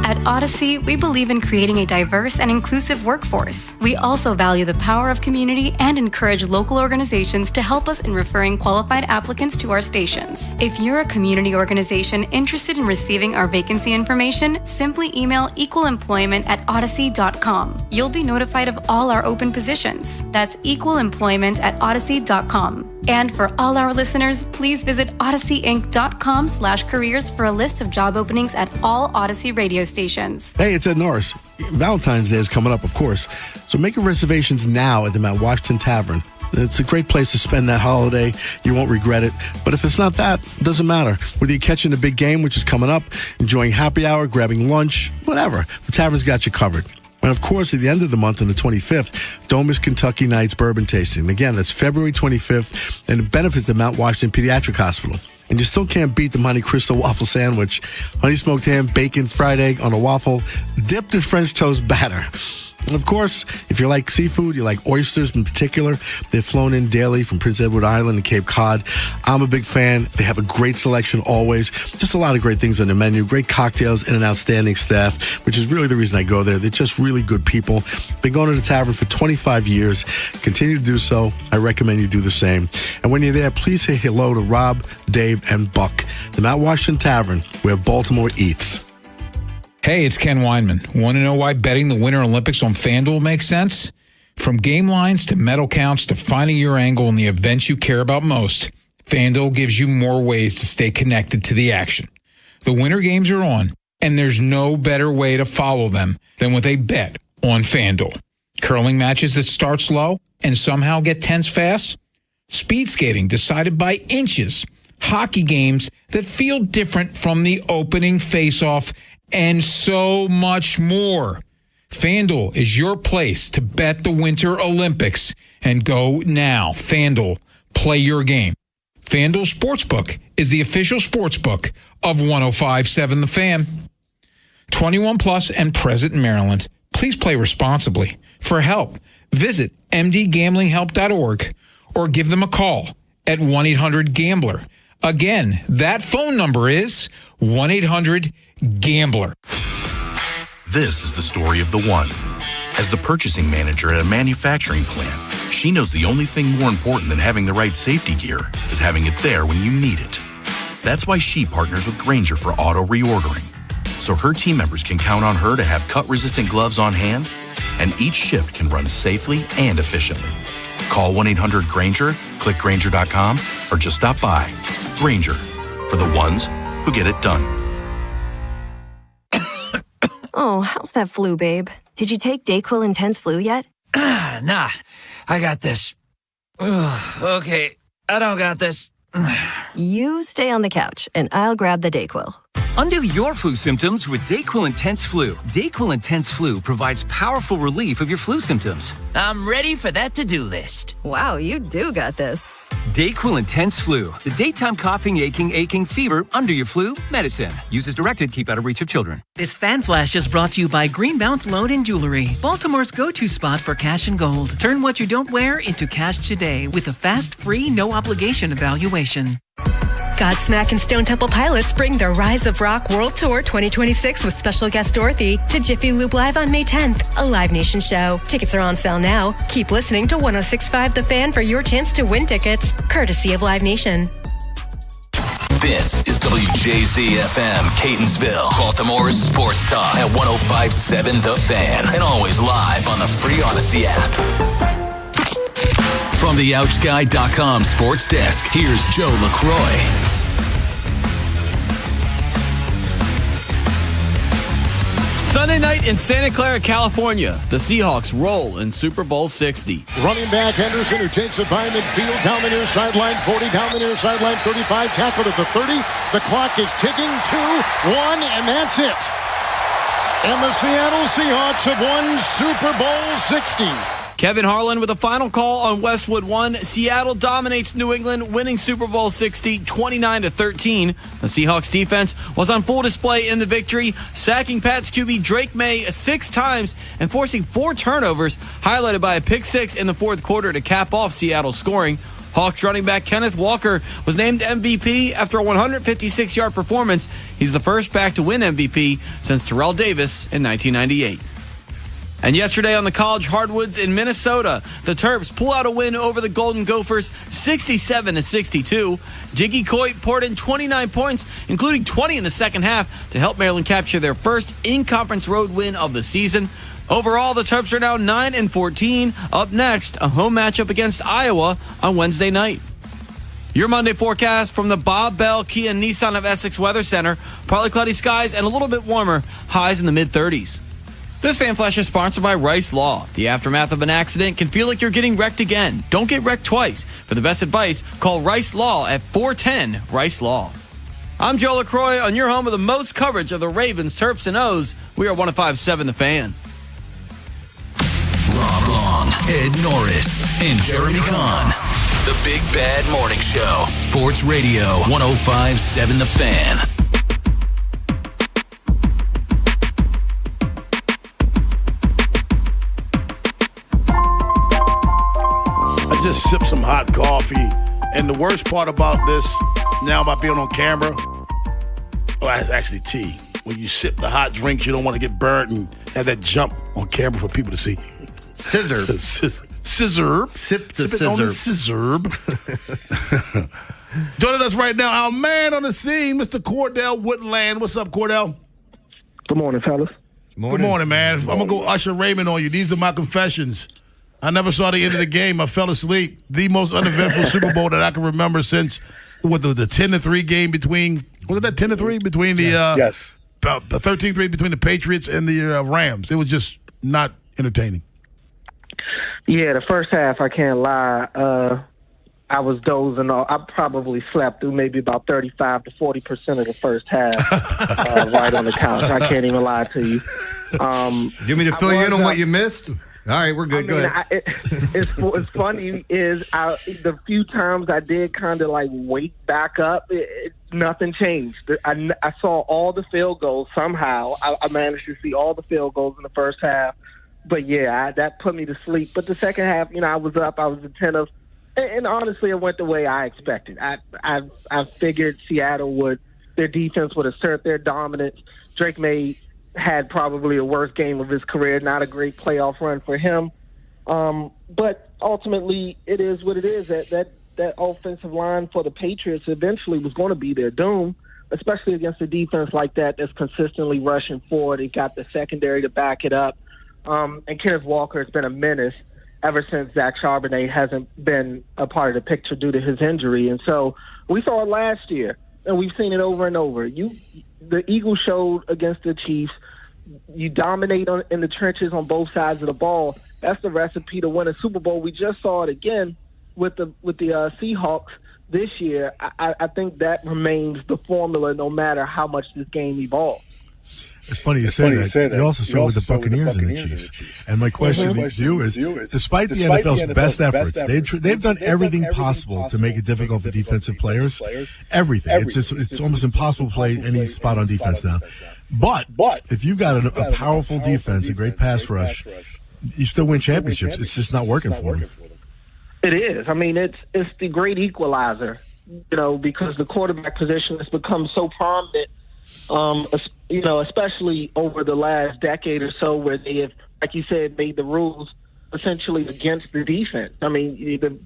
At Odyssey, we believe in creating a diverse and inclusive workforce. We also value the power of community and encourage local organizations to help us in referring qualified applicants to our stations. If you're a community organization interested in receiving our vacancy information, simply email equalemployment@odyssey.com. You'll be notified of all our open positions. That's equalemployment@odyssey.com. And for all our listeners, please visit odysseyinc.com/careers for a list of job openings at all Odyssey radio stations. Hey, it's Ed Norris. Valentine's Day is coming up, of course. So make your reservations now at the Mount Washington Tavern. It's a great place to spend that holiday. You won't regret it. But if it's not that, it doesn't matter. Whether you're catching the big game, which is coming up, enjoying happy hour, grabbing lunch, whatever, the Tavern's got you covered. And, of course, at the end of the month on the 25th, don't miss Kentucky Nights Bourbon Tasting. Again, that's February 25th, and it benefits the Mount Washington Pediatric Hospital. And you still can't beat the Monte Cristo waffle sandwich. Honey smoked ham, bacon, fried egg on a waffle, dipped in French toast batter. And of course, if you like seafood, you like oysters in particular, they're flown in daily from Prince Edward Island and Cape Cod. I'm a big fan. They have a great selection always. Just a lot of great things on the menu. Great cocktails and an outstanding staff, which is really the reason I go there. They're just really good people. Been going to the tavern for 25 years. Continue to do so. I recommend you do the same. And when you're there, please say hello to Rob, Dave, and Buck. The Mount Washington Tavern, where Baltimore eats. Hey, it's Ken Weinman. Want to know why betting the Winter Olympics on FanDuel makes sense? From game lines to medal counts to finding your angle in the events you care about most, FanDuel gives you more ways to stay connected to the action. The Winter Games are on, and there's no better way to follow them than with a bet on FanDuel. Curling matches that start slow and somehow get tense fast. Speed skating decided by inches. Hockey games that feel different from the opening face-off, and so much more. FanDuel is your place to bet the Winter Olympics. And go now. FanDuel, play your game. FanDuel Sportsbook is the official sportsbook of 105.7 The Fan. 21 plus and present in Maryland. Please play responsibly. For help, visit mdgamblinghelp.org or give them a call at 1-800-GAMBLER. Again, that phone number is 1-800-GAMBLER. This is the story of the one. As the purchasing manager at a manufacturing plant, she knows the only thing more important than having the right safety gear is having it there when you need it. That's why she partners with Grainger for auto reordering, so her team members can count on her to have cut-resistant gloves on hand, and each shift can run safely and efficiently. Call 1-800-GRAINGER, click Grainger.com, or just stop by. Grainger, for the ones who get it done. Oh, how's that flu, babe? Did you take DayQuil Intense Flu yet? Nah, I got this. Ugh, okay, I don't got this. You stay on the couch, and I'll grab the DayQuil. Undo your flu symptoms with DayQuil Intense Flu. DayQuil Intense Flu provides powerful relief of your flu symptoms. I'm ready for that to-do list. Wow, you do got this. DayQuil Intense Flu. The daytime coughing, aching, fever, under your flu medicine. Use as directed. Keep out of reach of children. This Fan Flash is brought to you by Greenmount Loan and Jewelry, Baltimore's go-to spot for cash and gold. Turn what you don't wear into cash today with a fast, free, no-obligation evaluation. Godsmack and Stone Temple Pilots bring their Rise of Rock World Tour 2026 with special guest Dorothy to Jiffy Lube Live on May 10th, a Live Nation show. Tickets are on sale now. Keep listening to 106.5 The Fan for your chance to win tickets, courtesy of Live Nation. This is WJZ-FM, Catonsville, Baltimore's sports talk at 105.7 The Fan, and always live on the free Odyssey app. From the OutGuy.com sports desk, here's Joe LaCroix. Sunday night in Santa Clara, California, the Seahawks roll in Super Bowl 60. Running back Henderson, who takes it by midfield, down the near sideline, 40, down the near sideline, 35, tackled at the 30. The clock is ticking, 2, 1, and that's it. And the Seattle Seahawks have won Super Bowl 60. Kevin Harlan with a final call on Westwood 1. Seattle dominates New England, winning Super Bowl 60, 29-13. The Seahawks defense was on full display in the victory, sacking Pats QB Drake May 6 times and forcing 4 turnovers, highlighted by a pick 6 in the fourth quarter to cap off Seattle's scoring. Hawks running back Kenneth Walker was named MVP after a 156-yard performance. He's the first back to win MVP since Terrell Davis in 1998. And yesterday on the college hardwoods in Minnesota, the Terps pull out a win over the Golden Gophers 67-62. Jiggy Coit poured in 29 points, including 20 in the second half, to help Maryland capture their first in-conference road win of the season. Overall, the Terps are now 9-14. Up next, a home matchup against Iowa on Wednesday night. Your Monday forecast from the Bob Bell Kia Nissan of Essex Weather Center. Partly cloudy skies and a little bit warmer, highs in the mid-30s. This Fan Flash is sponsored by Rice Law. The aftermath of an accident can feel like you're getting wrecked again. Don't get wrecked twice. For the best advice, call Rice Law at 410 Rice Law. I'm Joe LaCroix on your home with the most coverage of the Ravens, Terps, and O's. We are 105.7 The Fan. Rob Long, Ed Norris, and Jeremy Kahn. The Big Bad Morning Show. Sports Radio 105.7 The Fan. I just sipped some hot coffee, and the worst part about this, now about being on camera, well, it's actually tea. When you sip the hot drinks, you don't want to get burnt and have that jump on camera for people to see. Scissor. Scissor. Sip the Sip it on the scissor. scissor. Joining us right now, our man on the scene, Mr. Cordell Woodland. What's up, Cordell? Good morning, fellas. Good morning, man. I'm going to go Usher Raymond on you. These are my confessions. I never saw the end of the game. I fell asleep. The most uneventful Super Bowl that I can remember since the 10-3 game between, was it that 10-3 between the Yes. the 13-3 between the Patriots and the Rams. It was just not entertaining? Yeah, the first half, I can't lie. I was dozing off. I probably slept through maybe about 35 to 40% of the first half right on the couch. I can't even lie to you. Do you want me to fill you in on what you missed? All right, we're good. Go ahead. What's funny is the few times I did kind of like wake back up, nothing changed. I saw all the field goals somehow. I managed to see all the field goals in the first half. But, yeah, that put me to sleep. But the second half, I was up. I was attentive. And honestly, it went the way I expected. I figured Seattle their defense would assert their dominance. Drake May had probably the worst game of his career, not a great playoff run for him. But ultimately, it is what it is. That offensive line for the Patriots eventually was going to be their doom, especially against a defense like that that's consistently rushing forward. They got the secondary to back it up. And Kenneth Walker has been a menace ever since Zach Charbonnet hasn't been a part of the picture due to his injury. And so we saw it last year, and we've seen it over and over. The Eagles showed against the Chiefs, you dominate in the trenches on both sides of the ball. That's the recipe to win a Super Bowl. We just saw it again with the Seahawks this year. I think that remains the formula no matter how much this game evolves. It's funny you say that. You also saw it with the Buccaneers and the Chiefs. And my question to you is, despite the NFL's best efforts, they've done everything possible to make it difficult for defensive players. Everything. It's almost impossible to play any spot on defense now. But if you've got a powerful defense, a great pass rush, you still win championships. It's just not working for them. It is. I mean, it's the great equalizer, because the quarterback position has become so prominent. Especially over the last decade or so, where they have, like you said, made the rules essentially against the defense. I mean,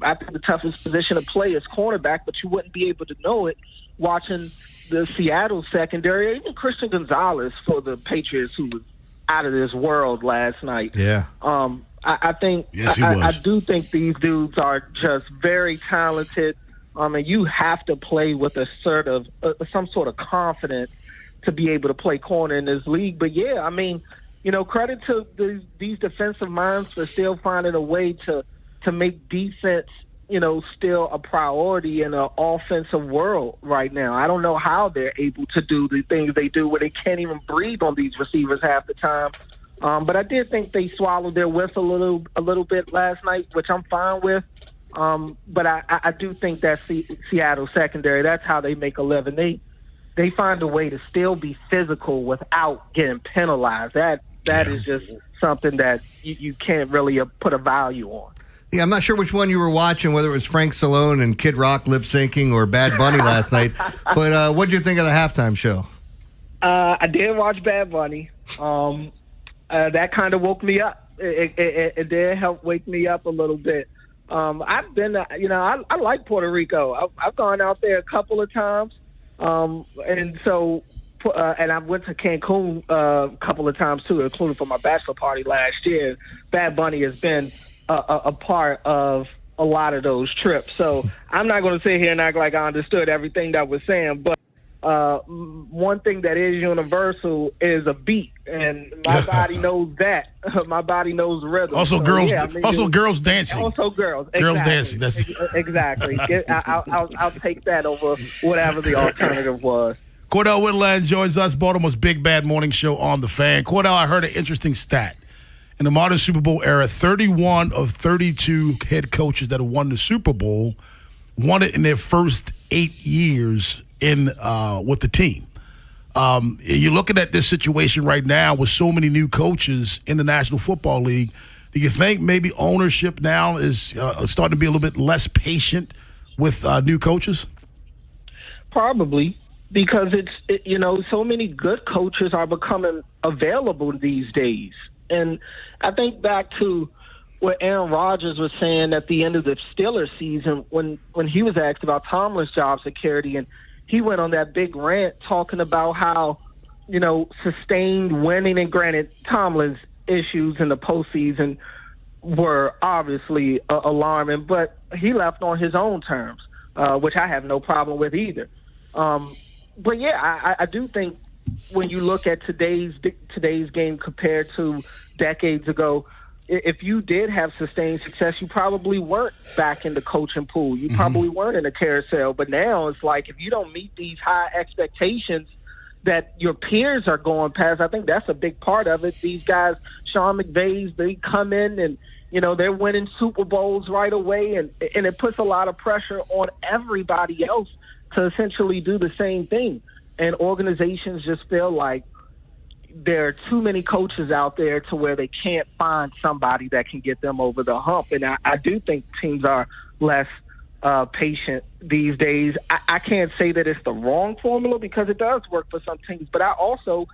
I think the toughest position to play is cornerback, but you wouldn't be able to know it watching the Seattle secondary, or even Christian Gonzalez for the Patriots, who was out of this world last night. Yeah. I think yes, he was. I do think these dudes are just very talented. And you have to play with some sort of confidence to be able to play corner in this league. But, yeah, I mean, credit to these defensive minds for still finding a way to make defense, still a priority in an offensive world right now. I don't know how they're able to do the things they do where they can't even breathe on these receivers half the time. But I did think they swallowed their whistle a little bit last night, which I'm fine with. But I do think that Seattle secondary, that's how they make a living. They find a way to still be physical without getting penalized. That is just something that you can't really put a value on. Yeah, I'm not sure which one you were watching, whether it was Frank Stallone and Kid Rock lip syncing or Bad Bunny last night. But what did you think of the halftime show? I did watch Bad Bunny. That kind of woke me up. It did help wake me up a little bit. I've been, I like Puerto Rico. I've gone out there a couple of times. And I went to Cancun a couple of times too, including for my bachelor party last year. Bad Bunny has been a part of a lot of those trips. So I'm not going to sit here and act like I understood everything that was saying, but one thing that is universal is a beat, and my body knows that. My body knows rhythm. Also, girls dancing. Also, girls. Girls dancing. That's exactly. I'll take that over whatever the alternative was. Cordell Whitland joins us, Baltimore's Big Bad Morning Show on The Fan. Cordell, I heard an interesting stat. In the modern Super Bowl era, 31 of 32 head coaches that have won the Super Bowl won it in their first 8 years with the team. You're looking at this situation right now with so many new coaches in the National Football League. Do you think maybe ownership now is starting to be a little bit less patient with new coaches? Probably, because so many good coaches are becoming available these days. And I think back to what Aaron Rodgers was saying at the end of the Steelers season when he was asked about Tomlin's job security, and he went on that big rant talking about how, sustained winning, and granted, Tomlin's issues in the postseason were obviously alarming, but he left on his own terms, which I have no problem with either. But, yeah, I do think when you look at today's game compared to decades ago, if you did have sustained success, you probably weren't back in the coaching pool. You probably weren't in a carousel. But now it's like if you don't meet these high expectations that your peers are going past, I think that's a big part of it. These guys, Sean McVay's, they come in and, they're winning Super Bowls right away, and it puts a lot of pressure on everybody else to essentially do the same thing. And organizations just feel like there are too many coaches out there to where they can't find somebody that can get them over the hump. And I do think teams are less patient these days. I can't say that it's the wrong formula because it does work for some teams, but I also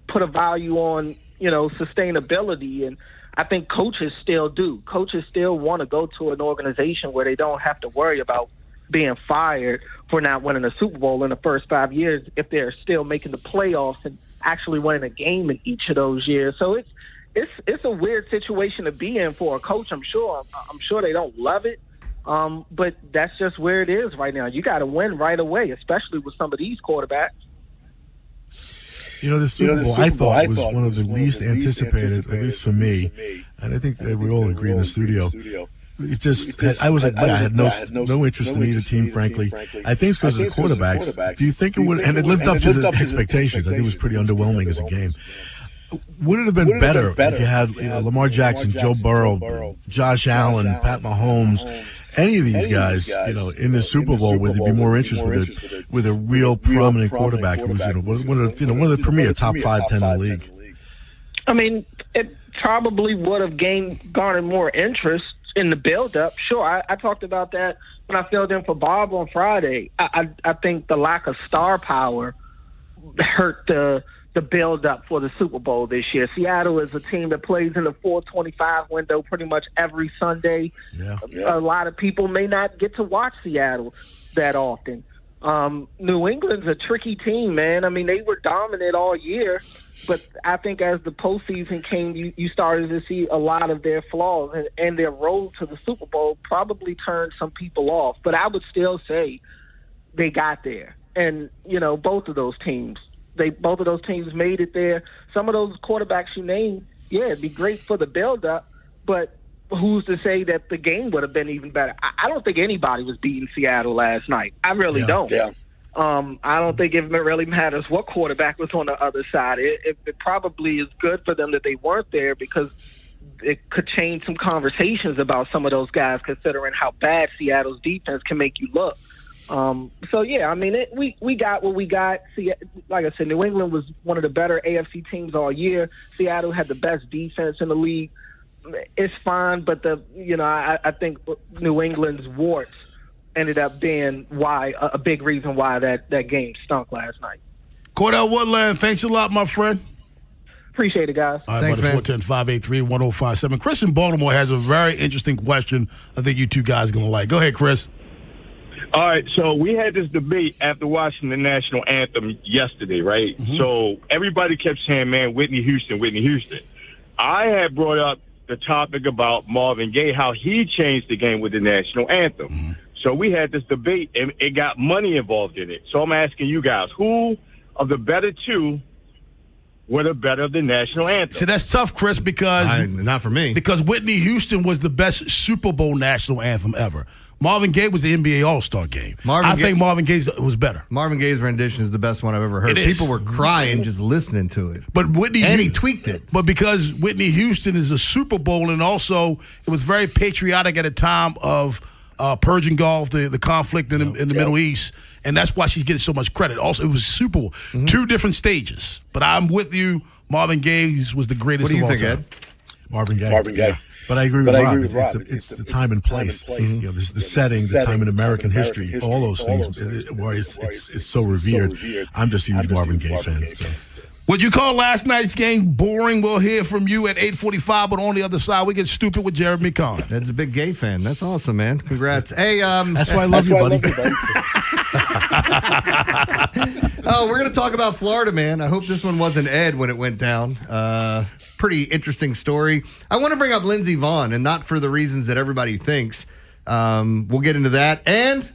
put a value on, sustainability. And I think coaches still do. Coaches still want to go to an organization where they don't have to worry about being fired for not winning a Super Bowl in the first 5 years if they're still making the playoffs and actually winning a game in each of those years. So it's a weird situation to be in for a coach. I'm sure they don't love it, but that's just where it is right now. You got to win right away, especially with some of these quarterbacks. The Super Bowl, I thought, was one of the least anticipated, at least for me, and I think we all agreed in the studio. It just, I had no interest in either team, frankly. I think it's because of the quarterbacks. Do you think it would, and it lived up to the expectations? I think it was pretty underwhelming as a game. Would it have been better if you had Lamar Jackson, Joe Burrow, Josh Allen, Pat Mahomes, any of these guys, in the Super Bowl, where there'd be more interest with a real prominent quarterback who was, one of the premier top 5-10 in the league? I mean, it probably would have garnered more interest in the build-up. Sure, I talked about that when I filled in for Bob on Friday. I think the lack of star power hurt the build-up for the Super Bowl this year. Seattle is a team that plays in the 4:25 window pretty much every Sunday. Yeah. A lot of people may not get to watch Seattle that often. New England's a tricky team, man. I mean, they were dominant all year, but I think as the postseason came, you started to see a lot of their flaws, and their road to the Super Bowl probably turned some people off. But I would still say they got there. And, both of those teams made it there. Some of those quarterbacks you named, it'd be great for the build-up, but who's to say that the game would have been even better? I don't think anybody was beating Seattle last night. I really don't. Yeah. I don't think it really matters what quarterback was on the other side. It probably is good for them that they weren't there because it could change some conversations about some of those guys, considering how bad Seattle's defense can make you look. We got what we got. See, like I said, New England was one of the better AFC teams all year. Seattle had the best defense in the league. It's fine, but I think New England's warts ended up being a big reason why that game stunk last night. Cordell Woodland, thanks a lot, my friend. Appreciate it, guys. All right, thanks, man. 410-583-1057. Chris in Baltimore has a very interesting question I think you two guys are going to like. Go ahead, Chris. All right, so we had this debate after watching the national anthem yesterday, right? Mm-hmm. So everybody kept saying, man, Whitney Houston. I had brought up the topic about Marvin Gaye, how he changed the game with the national anthem. Mm-hmm. So we had this debate, and it got money involved in it. So I'm asking you guys, who of the better two were the better of the national anthem? See, that's tough, Chris, because not for me. Because Whitney Houston was the best Super Bowl national anthem ever. Marvin Gaye was the NBA All-Star game. I think Marvin Gaye's was better. Marvin Gaye's rendition is the best one I've ever heard. People were crying just listening to it. But he tweaked it. But because Whitney Houston is a Super Bowl, and also it was very patriotic at a time of Persian Gulf, the conflict in the Middle East, and that's why she's getting so much credit. Also, it was Super Bowl. Mm-hmm. Two different stages. But I'm with you. Marvin Gaye's was the greatest of all time. What do you think, Ed? Marvin Gaye. Yeah. But I agree with Rob. It's the time and place. Mm-hmm. The setting, the time in American history, all those things. It's so revered. I'm just a huge Marvin Gaye fan. So. Would you call last night's game boring? We'll hear from you at 8:45. But on the other side, we get stupid with Jeremy Kahn. That's a big Gaye fan. That's awesome, man. Congrats. Hey, that's why I love you, buddy. Oh, we're gonna talk about Florida, man. I hope this one wasn't Ed when it went down. Pretty interesting story. I want to bring up Lindsey Vonn, and not for the reasons that everybody thinks. We'll get into that. And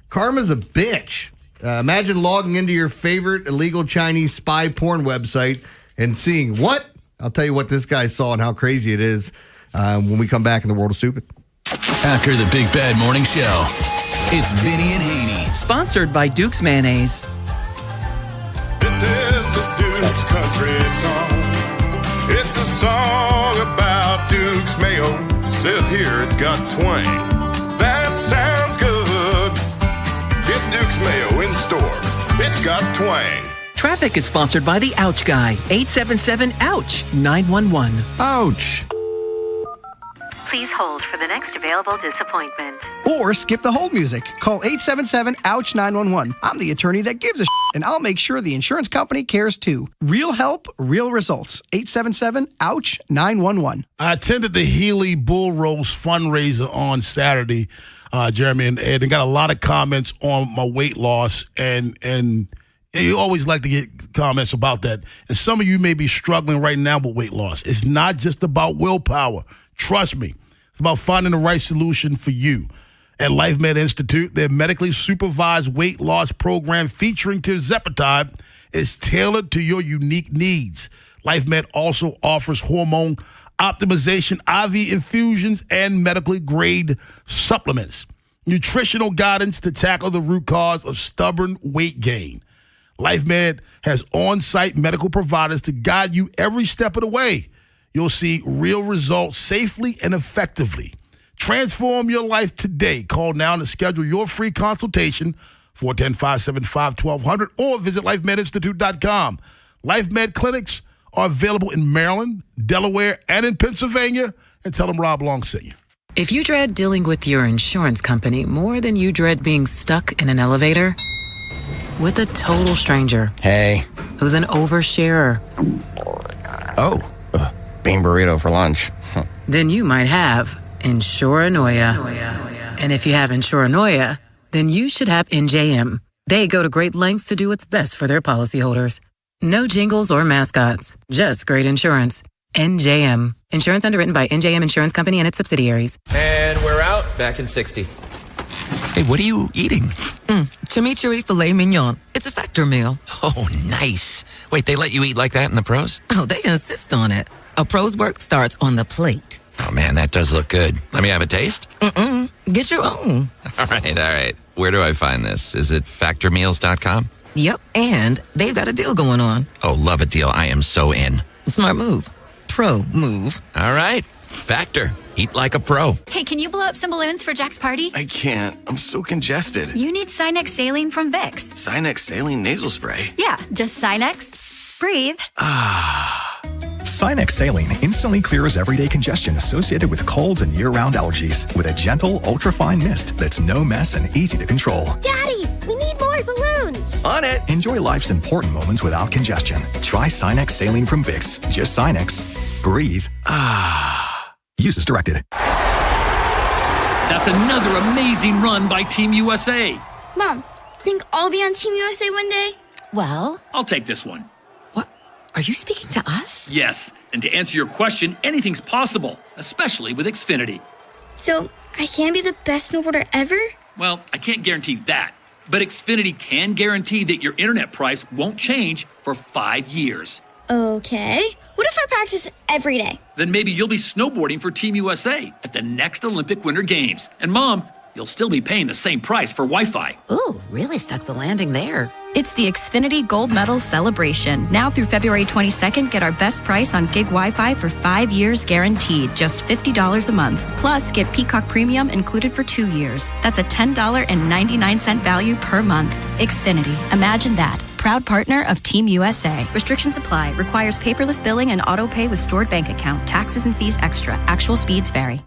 karma's a bitch. Imagine logging into your favorite illegal Chinese spy porn website and seeing what? I'll tell you what this guy saw and how crazy it is when we come back in the World of Stupid. After the Big Bad Morning Show, it's Vinny and Haynie. Sponsored by Duke's Mayonnaise. This is the Duke's country song. It's a song about Duke's Mayo. Says here it's got twang. That sounds good. Get Duke's Mayo in store. It's got twang. Traffic is sponsored by the Ouch Guy. 877-OUCH-911. Ouch. Please hold for the next available disappointment. Or skip the hold music. Call 877-OUCH-911. I'm the attorney that gives a and I'll make sure the insurance company cares too. Real help, real results. 877-OUCH-911. I attended the Healy Bull Roast fundraiser on Saturday, Jeremy and Ed, and got a lot of comments on my weight loss, and you always like to get comments about that. And some of you may be struggling right now with weight loss. It's not just about willpower. Trust me. It's about finding the right solution for you. At LifeMed Institute, their medically supervised weight loss program featuring tirzepatide is tailored to your unique needs. LifeMed also offers hormone optimization, IV infusions, and medically grade supplements. Nutritional guidance to tackle the root cause of stubborn weight gain. LifeMed has on-site medical providers to guide you every step of the way. You'll see real results safely and effectively. Transform your life today. Call now to schedule your free consultation, 410-575-1200, or visit lifemedinstitute.com. LifeMed clinics are available in Maryland, Delaware, and in Pennsylvania. And tell them Rob Long sent you. If you dread dealing with your insurance company more than you dread being stuck in an elevator with a total stranger. Hey. Who's an oversharer. Oh. Bean burrito for lunch. Then you might have Insuranoia. And if you have Insuranoia, then you should have NJM. They go to great lengths to do what's best for their policyholders. No jingles or mascots, just great insurance. NJM. Insurance underwritten by NJM Insurance Company and its subsidiaries. And we're out. Back in 60. Hey, what are you eating? Chimichurri filet mignon. It's a Factor meal. Oh, nice. Wait, they let you eat like that in the pros? Oh, they insist on it. A pro's work starts on the plate. Oh, man, that does look good. Let me have a taste? Get your own. All right. Where do I find this? Is it factormeals.com? Yep, and they've got a deal going on. Oh, love a deal. I am so in. Smart move. Pro move. All right. Factor. Eat like a pro. Hey, can you blow up some balloons for Jack's party? I can't. I'm so congested. You need Sinex Saline from Vicks. Sinex Saline nasal spray? Yeah, just Sinex. Breathe. Sinex Saline instantly clears everyday congestion associated with colds and year-round allergies with a gentle, ultra-fine mist that's no mess and easy to control. Daddy, we need more balloons. On it. Enjoy life's important moments without congestion. Try Sinex Saline from Vicks. Just Sinex. Breathe. Use as directed. That's another amazing run by Team USA. Mom, think I'll be on Team USA one day? Well, I'll take this one. are you speaking to us? Yes, and to answer your question, anything's possible, especially with Xfinity. So, I can be the best snowboarder ever? Well, I can't guarantee that, but Xfinity can guarantee that your internet price won't change for 5 years. Okay. What if I practice every day? Then maybe you'll be snowboarding for Team USA at the next Olympic Winter Games. And Mom, you'll still be paying the same price for Wi-Fi. Ooh, really stuck the landing there. It's the Xfinity Gold Medal Celebration. Now through February 22nd, get our best price on gig Wi-Fi for 5 years guaranteed, just $50 a month. Plus, get Peacock Premium included for 2 years. That's a $10.99 value per month. Xfinity. Imagine that. Proud partner of Team USA. Restrictions apply. Requires paperless billing and auto pay with stored bank account. Taxes and fees extra. Actual speeds vary.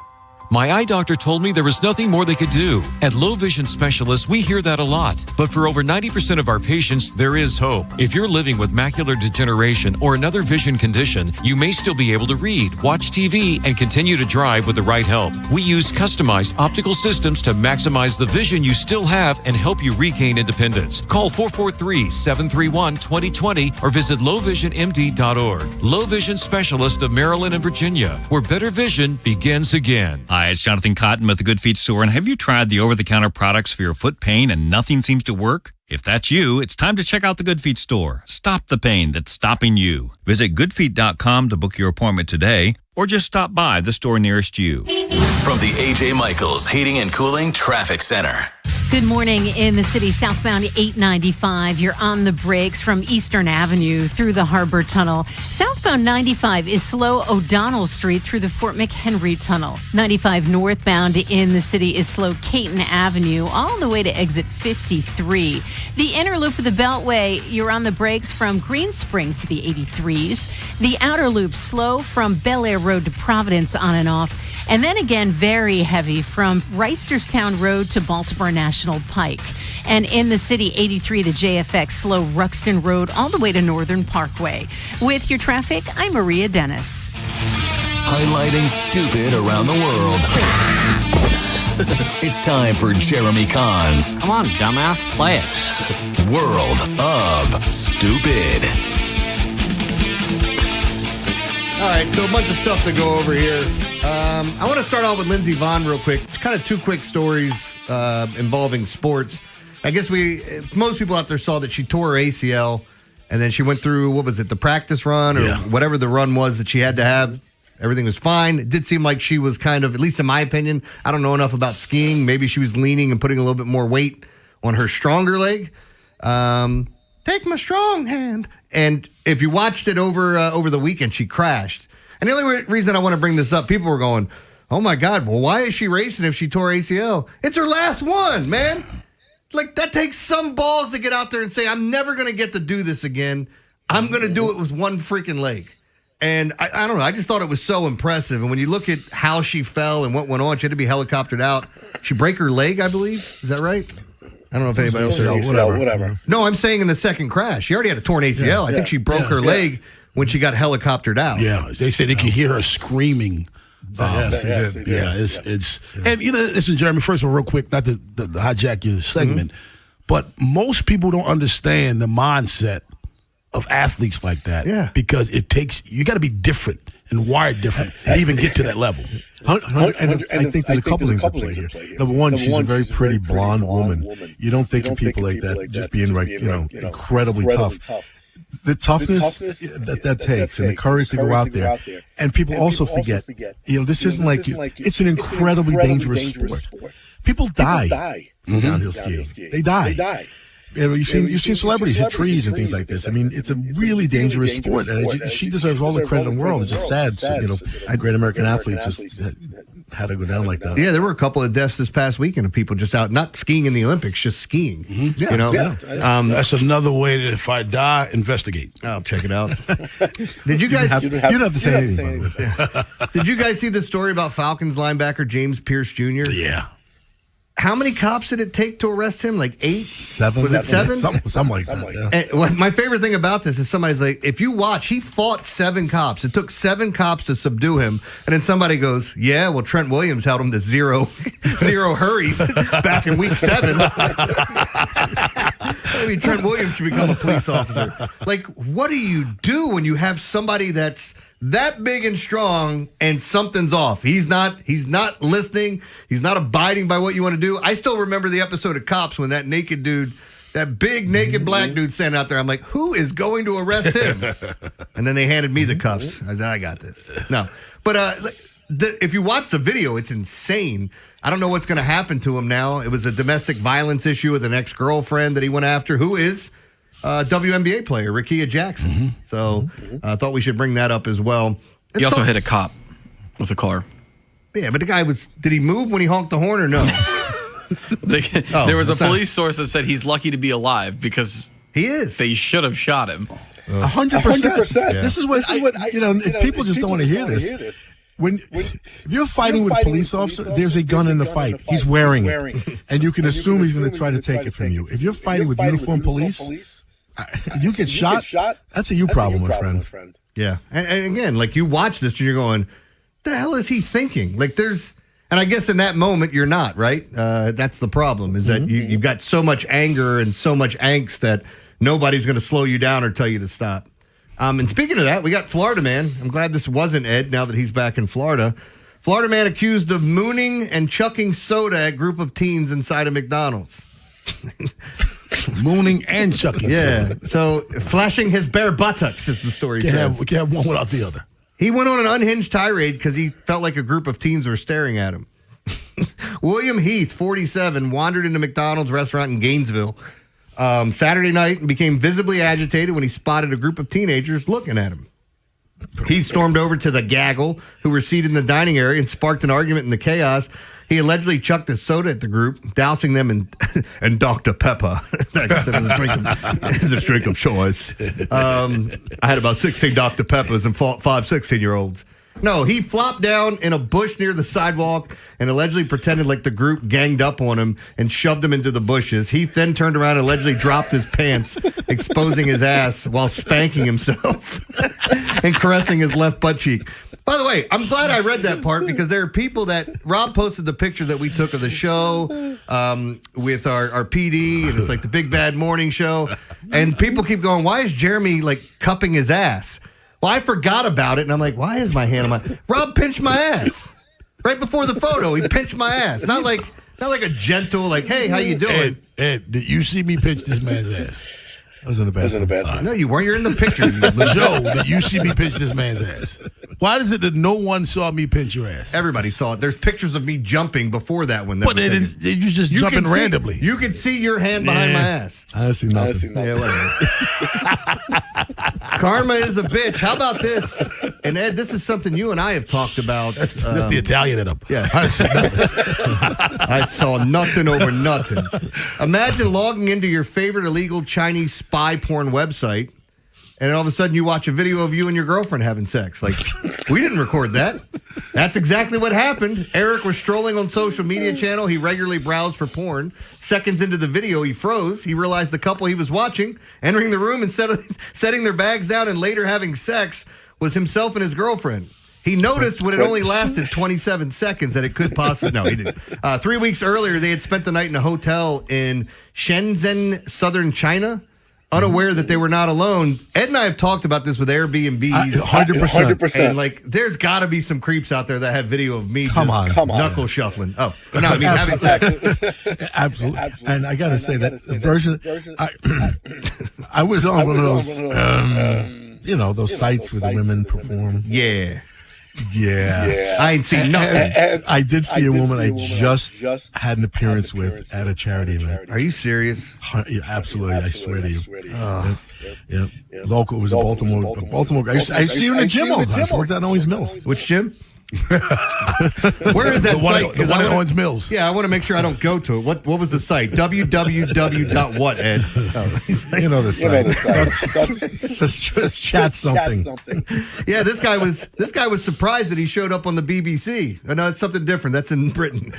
My eye doctor told me there was nothing more they could do. At Low Vision Specialists, we hear that a lot. But for over 90% of our patients, there is hope. If you're living with macular degeneration or another vision condition, you may still be able to read, watch TV, and continue to drive with the right help. We use customized optical systems to maximize the vision you still have and help you regain independence. Call 443-731-2020 or visit lowvisionmd.org. Low Vision Specialist of Maryland and Virginia, where better vision begins again. Hi, it's Jonathan Cotton with the Good Feet Store. And have you tried the over-the-counter products for your foot pain and nothing seems to work? If that's you, it's time to check out the Good Feet Store. Stop the pain that's stopping you. Visit goodfeet.com to book your appointment today, or just stop by the store nearest you. From the A.J. Michaels Heating and Cooling Traffic Center. Good morning in the city, southbound 895. You're on the brakes from Eastern Avenue through the Harbor Tunnel. Southbound 95 is slow O'Donnell Street through the Fort McHenry Tunnel. 95 northbound in the city is slow Caton Avenue all the way to exit 53. The inner loop of the Beltway, you're on the brakes from Green Spring to the 83s. The outer loop slow from Bel Air Road to Providence on and off. And then again, very heavy from Reisterstown Road to Baltimore National Pike. And in the city, 83, the JFX slow Ruxton Road all the way to Northern Parkway. With your traffic, I'm Maria Dennis. Highlighting stupid around the world. It's time for Jeremy Kahn's Come on, dumbass, play it. World of Stupid. All right, so a bunch of stuff to go over here. I want to start off with Lindsey Vonn real quick. It's kind of two quick stories involving sports. I guess most people out there saw that she tore her ACL, and then she went through, what was it, the practice run or whatever the run was that she had to have. Everything was fine. It did seem like she was kind of, at least in my opinion, I don't know enough about skiing. Maybe she was leaning and putting a little bit more weight on her stronger leg. Take my strong hand. And if you watched it over the weekend, she crashed. And the only reason I want to bring this up, people were going, oh my God, well, why is she racing if she tore ACL? It's her last one, man. Like, that takes some balls to get out there and say, I'm never going to get to do this again. I'm going to do it with one freaking leg. And I don't know. I just thought it was so impressive. And when you look at how she fell and what went on, she had to be helicoptered out. She broke her leg, I believe. Is that right? I don't know if anybody else said whatever. No, I'm saying in the second crash. She already had a torn ACL. I think she broke her leg when she got helicoptered out. Yeah, they said they could hear her screaming. Yes, it's and listen, Jeremy. First of all, real quick, not to hijack your segment, but most people don't understand the mindset of athletes like that. Yeah, because you got to be different and wired different to even get to that level. And I think there's a couple things at play here. Number one, she's a very pretty blonde woman. You don't think of people like that just being incredibly tough. The toughness that takes and the courage to go out there. And people also forget, this isn't like it's an incredibly dangerous sport. People die from downhill skiing. They die. You've seen celebrities hit trees and things like this. I mean, it's a really dangerous sport, and she deserves all the credit in the world. It's just sad, a great American athlete just had to go down like that. Yeah, there were a couple of deaths this past weekend of people just out, not skiing in the Olympics, just skiing. That's another way that if I die, investigate. I'll check it out. Did you guys? You don't have to say anything. Did you guys see the story about Falcons linebacker James Pierce Jr.? Yeah. How many cops did it take to arrest him? Like 8? 7? Was it 7? Something like that, yeah. And my favorite thing about this is somebody's like, if you watch, he fought 7 cops. It took 7 cops to subdue him. And then somebody goes, yeah, well, Trent Williams held him to zero hurries back in week 7. Maybe Trent Williams should become a police officer. Like, what do you do when you have somebody that's that big and strong and something's off? He's not listening. He's not abiding by what you want to do. I still remember the episode of Cops when that naked dude, that big naked black dude standing out there. I'm like, who is going to arrest him? And then they handed me the cuffs. I said, I got this. No. But if you watch the video, it's insane. I don't know what's going to happen to him now. It was a domestic violence issue with an ex-girlfriend that he went after, who is WNBA player, Rickea Jackson. So I thought we should bring that up as well. He also hit a cop with a car. Yeah, but the guy did he move when he honked the horn or no? There was a police source that said he's lucky to be alive because he is. They should have shot him. 100%. Yeah. This is what people just don't want to hear this. If you're fighting with a police officer, there's a gun in the fight. He's wearing it. And you can assume he's going to try to take it from you. If you're fighting with uniformed police, you get shot, that's a you problem, my friend. Yeah. And again, like you watch this and you're going, the hell is he thinking? Like and I guess in that moment you're not, right? That's the problem is that you've got so much anger and so much angst that nobody's going to slow you down or tell you to stop. And speaking of that, we got Florida man. I'm glad this wasn't Ed now that he's back in Florida. Florida man accused of mooning and chucking soda at group of teens inside a McDonald's. Mooning and chucking soda. So flashing his bare buttocks, as the story says. We can't have one without the other. He went on an unhinged tirade because he felt like a group of teens were staring at him. William Heath, 47, wandered into McDonald's restaurant in Gainesville Saturday night and became visibly agitated when he spotted a group of teenagers looking at him. He stormed over to the gaggle who were seated in the dining area and sparked an argument in the chaos. He allegedly chucked his soda at the group, dousing them in Dr. Pepper. It's a drink of choice. I had about 16 Dr. Peppers and 5 16-year-olds. No, he flopped down in a bush near the sidewalk and allegedly pretended like the group ganged up on him and shoved him into the bushes. He then turned around and allegedly dropped his pants, exposing his ass while spanking himself and caressing his left butt cheek. By the way, I'm glad I read that part because there are people that Rob posted the picture that we took of the show with our PD, and it's like the Big Bad Morning Show. And people keep going, why is Jeremy like cupping his ass? Well, I forgot about it, and I'm like, why is my hand on my... Rob pinched my ass. Right before the photo, he pinched my ass. Not like a gentle, like, hey, how you doing? Ed, did you see me pinch this man's ass? I was in the bathroom. No, you weren't. You're in the picture. Joe, did you see me pinch this man's ass? Why is it that no one saw me pinch your ass? Everybody saw it. There's pictures of me jumping before that one. But you just jumping randomly. You can see your hand behind my ass. I see nothing. Yeah, whatever. Karma is a bitch. How about this? And Ed, this is something you and I have talked about. That's the Italian in him. Yeah. I saw nothing over nothing. Imagine logging into your favorite illegal Chinese spy porn website, and all of a sudden you watch a video of you and your girlfriend having sex. Like, we didn't record that. That's exactly what happened. Eric was strolling on social media channel. He regularly browsed for porn. Seconds into the video, he froze. He realized the couple he was watching, entering the room and setting their bags down and later having sex, was himself and his girlfriend. He noticed when it only lasted 27 seconds that it could possibly... No, he didn't. 3 weeks earlier, they had spent the night in a hotel in Shenzhen, southern China, unaware that they were not alone. Ed and I have talked about this with Airbnbs. 100%. And, like, there's got to be some creeps out there that have video of me knuckle shuffling. Oh, no, I mean, having sex. Absolutely. And I got to say that the version... I was on one of those... those sites where the women perform. Yeah. I ain't seen nothing. I did see a woman I just had an appearance with at a charity event. Are you serious? Yeah, absolutely. I swear to you. Yeah. Local. It was a Baltimore. I used to see you in the gym all the time. I worked at Owens Mills. Which gym? Where is that site? The one at Owens Mills. Yeah, I want to make sure I don't go to it. What was the site? www.what, Ed? You know the site. Let's chat something. Yeah, this guy was surprised that he showed up on the BBC. No, it's something different. That's in Britain.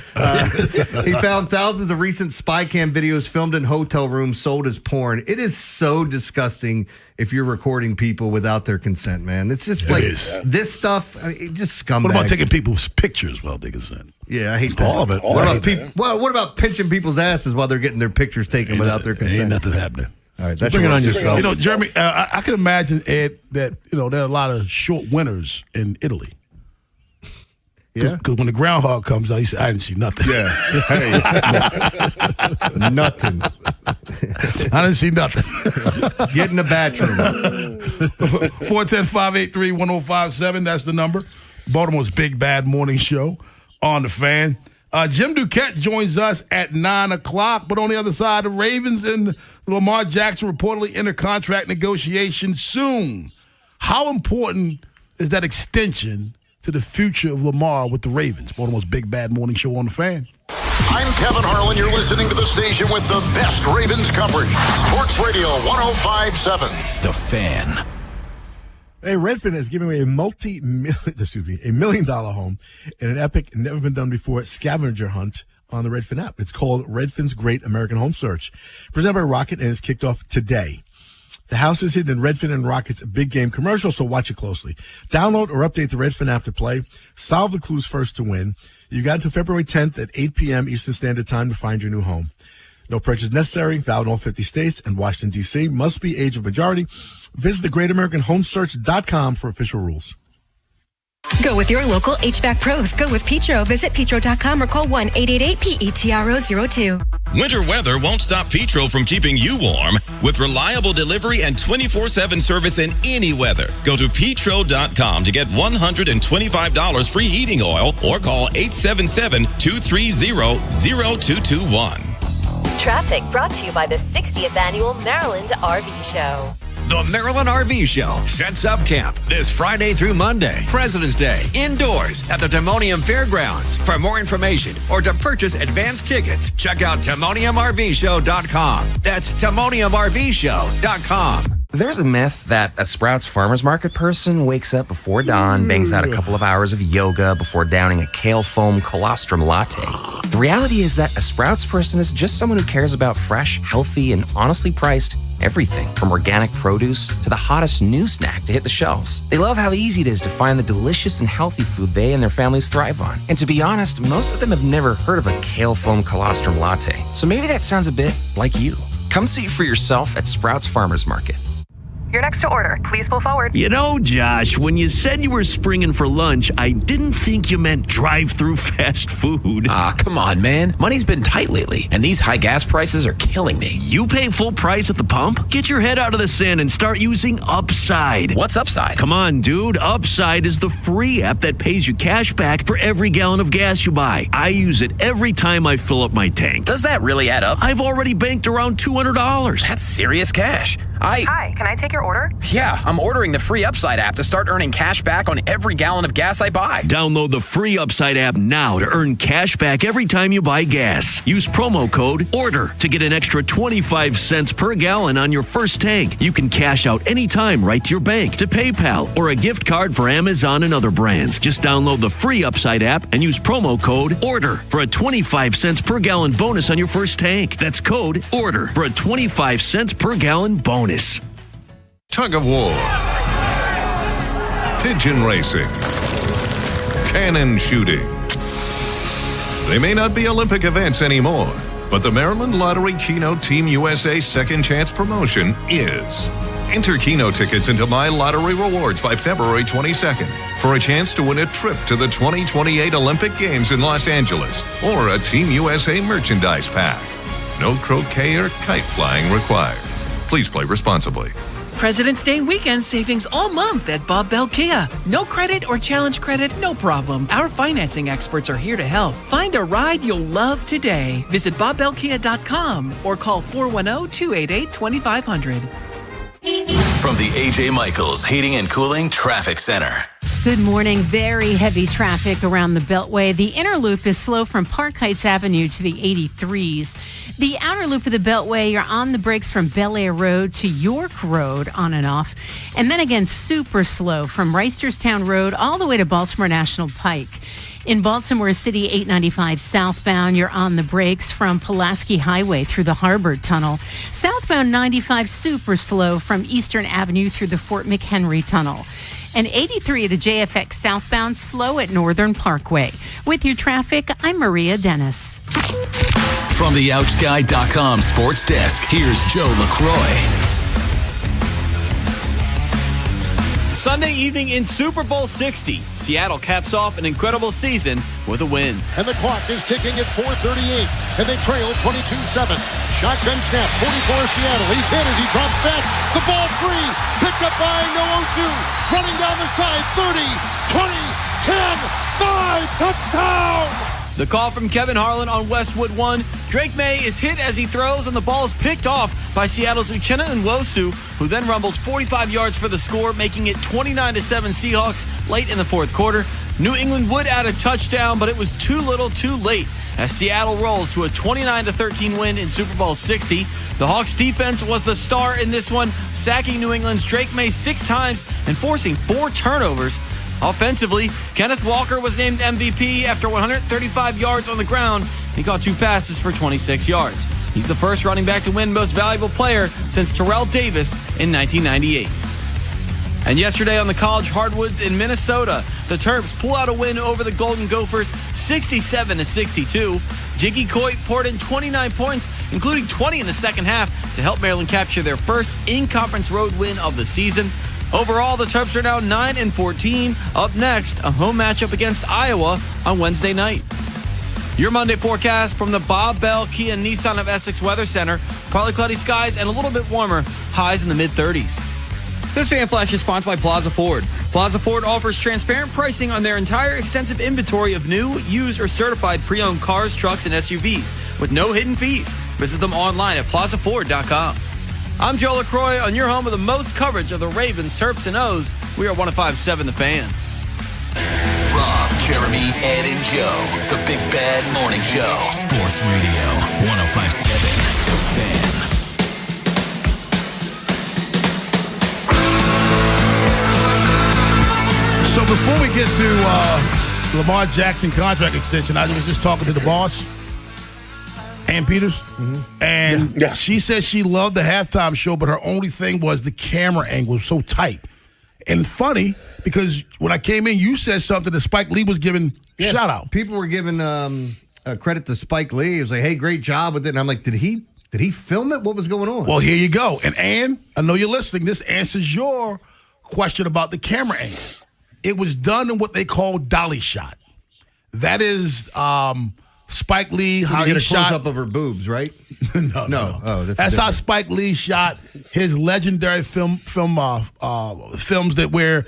He found thousands of recent spy cam videos filmed in hotel rooms sold as porn. It is so disgusting if you're recording people without their consent, man. It's just this stuff, just scumbags. What about taking people's pictures without their consent? Yeah, I hate that. All of it. What about pinching people's asses while they're getting their pictures taken without their consent? Ain't nothing happening. All right, that's bring it on yourself. Jeremy, I can imagine, Ed, that there are a lot of short winters in Italy. Yeah, because when the groundhog comes out, he said, "I didn't see nothing." Yeah, nothing. I didn't see nothing. Get in the bathroom. 410-583-1057. That's the number. Baltimore's Big Bad Morning Show on the Fan. Jim Duquette joins us at 9 o'clock. But on the other side, the Ravens and Lamar Jackson reportedly enter contract negotiations soon. How important is that extension to the future of Lamar with the Ravens? Baltimore's Big Bad Morning Show on the Fan. I'm Kevin Harlan. You're listening to the station with the best Ravens coverage. Sports Radio 105.7. The Fan. Hey, Redfin is giving away a $1 million home in an epic, never been done before scavenger hunt on the Redfin app. It's called Redfin's Great American Home Search, presented by Rocket, and is kicked off today. The house is hidden in Redfin and Rocket's big game commercial, so watch it closely. Download or update the Redfin app to play. Solve the clues first to win. You got until February 10th at 8 p.m. Eastern Standard Time to find your new home. No purchase necessary. Valid in all 50 states and Washington, D.C. Must be age of majority. Visit thegreatamericanhomesearch.com for official rules. Go with your local HVAC pros. Go with Petro. Visit petro.com or call 1-888-PETRO02. Winter weather won't stop Petro from keeping you warm with reliable delivery and 24/7 service in any weather. Go to petro.com to get $125 free heating oil or call 877-230-0221. Traffic brought to you by the 60th Annual Maryland RV Show. The Maryland RV Show sets up camp this Friday through Monday, President's Day, indoors at the Timonium Fairgrounds. For more information or to purchase advance tickets, check out TimoniumRVShow.com. That's TimoniumRVShow.com. There's a myth that a Sprouts Farmers Market person wakes up before dawn, bangs out a couple of hours of yoga before downing a kale foam colostrum latte. The reality is that a Sprouts person is just someone who cares about fresh, healthy, and honestly priced everything from organic produce to the hottest new snack to hit the shelves. They love how easy it is to find the delicious and healthy food they and their families thrive on. And to be honest, most of them have never heard of a kale foam colostrum latte. So maybe that sounds a bit like you. Come see for yourself at Sprouts Farmers Market. You're next to order. Please pull forward. You know, Josh, when you said you were springing for lunch, I didn't think you meant drive-through fast food. Ah, come on, man. Money's been tight lately, and these high gas prices are killing me. You pay full price at the pump? Get your head out of the sand and start using Upside. What's Upside? Come on, dude. Upside is the free app that pays you cash back for every gallon of gas you buy. I use it every time I fill up my tank. Does that really add up? I've already banked around $200. That's serious cash. Hi, can I take your order? Yeah, I'm ordering the free Upside app to start earning cash back on every gallon of gas I buy. Download the free Upside app now to earn cash back every time you buy gas. Use promo code ORDER to get an extra 25 cents per gallon on your first tank. You can cash out anytime right to your bank, to PayPal, or a gift card for Amazon and other brands. Just download the free Upside app and use promo code ORDER for a 25 cents per gallon bonus on your first tank. That's code ORDER for a 25 cents per gallon bonus. Tug of war, pigeon racing, cannon shooting. They may not be Olympic events anymore, but the Maryland Lottery Keno Team USA Second Chance promotion is. Enter Keno tickets into My Lottery Rewards by February 22nd for a chance to win a trip to the 2028 Olympic Games in Los Angeles or a Team USA merchandise pack. No croquet or kite flying required. Please play responsibly. President's Day weekend savings all month at Bob Bell Kia. No credit or challenge credit, no problem. Our financing experts are here to help. Find a ride you'll love today. Visit BobBellKia.com or call 410-288-2500. From the A.J. Michaels Heating and Cooling Traffic Center. Good morning. Very heavy traffic around the Beltway. The inner loop is slow from Park Heights Avenue to the 83s. The outer loop of the Beltway, you're on the brakes from Bel Air Road to York Road on and off. And then again, super slow from Reisterstown Road all the way to Baltimore National Pike. In Baltimore City, 895 southbound, you're on the brakes from Pulaski Highway through the Harbor Tunnel. Southbound 95 super slow from Eastern Avenue through the Fort McHenry Tunnel. And 83 of the JFX southbound slow at Northern Parkway. With your traffic, I'm Maria Dennis. From the OutGuy.com sports desk, here's Joe LaCroix. Sunday evening in Super Bowl 60, Seattle caps off an incredible season with a win. And the clock is ticking at 4:38, and they trail 22-7. Shotgun snap, 44 Seattle. He's hit as he drops back. The ball free, picked up by Noosu. Running down the side, 30, 20, 10, 5, touchdown! The call from Kevin Harlan on Westwood 1. Drake May is hit as he throws, and the ball is picked off by Seattle's Uchenna Nwosu, who then rumbles 45 yards for the score, making it 29-7 Seahawks late in the fourth quarter. New England would add a touchdown, but it was too little too late as Seattle rolls to a 29-13 win in Super Bowl 60. The Hawks defense was the star in this one, sacking New England's Drake May 6 times and forcing 4 turnovers. Offensively, Kenneth Walker was named MVP after 135 yards on the ground. He caught 2 passes for 26 yards. He's the first running back to win Most Valuable Player since Terrell Davis in 1998. And yesterday on the college hardwoods in Minnesota, the Terps pull out a win over the Golden Gophers 67-62. Jiggy Coit poured in 29 points, including 20 in the second half, to help Maryland capture their first in-conference road win of the season. Overall, the Terps are now 9-14. Up next, a home matchup against Iowa on Wednesday night. Your Monday forecast from the Bob Bell Kia Nissan of Essex Weather Center. Partly cloudy skies and a little bit warmer, highs in the mid-30s. This Fan Flash is sponsored by Plaza Ford. Plaza Ford offers transparent pricing on their entire extensive inventory of new, used, or certified pre-owned cars, trucks, and SUVs with no hidden fees. Visit them online at plazaford.com. I'm Joe LaCroix on your home with the most coverage of the Ravens, Terps, and O's. We are 105.7 The Fan. Rob, Jeremy, Ed, and Joe. The Big Bad Morning Show. Sports Radio 105.7 The Fan. So before we get to Lamar Jackson contract extension, I was just talking to the boss, Ann Peters, and she said she loved the halftime show, but her only thing was the camera angle was so tight. And funny, because when I came in, you said something that Spike Lee was giving shout out. People were giving credit to Spike Lee. He was like, hey, great job with it. And I'm like, did he film it? What was going on? Well, here you go. And Ann, I know you're listening. This answers your question about the camera angle. It was done in what they call dolly shot. That is Spike Lee, how he shot close-up of her boobs, right? No. Oh, that's how Spike Lee shot his legendary films that where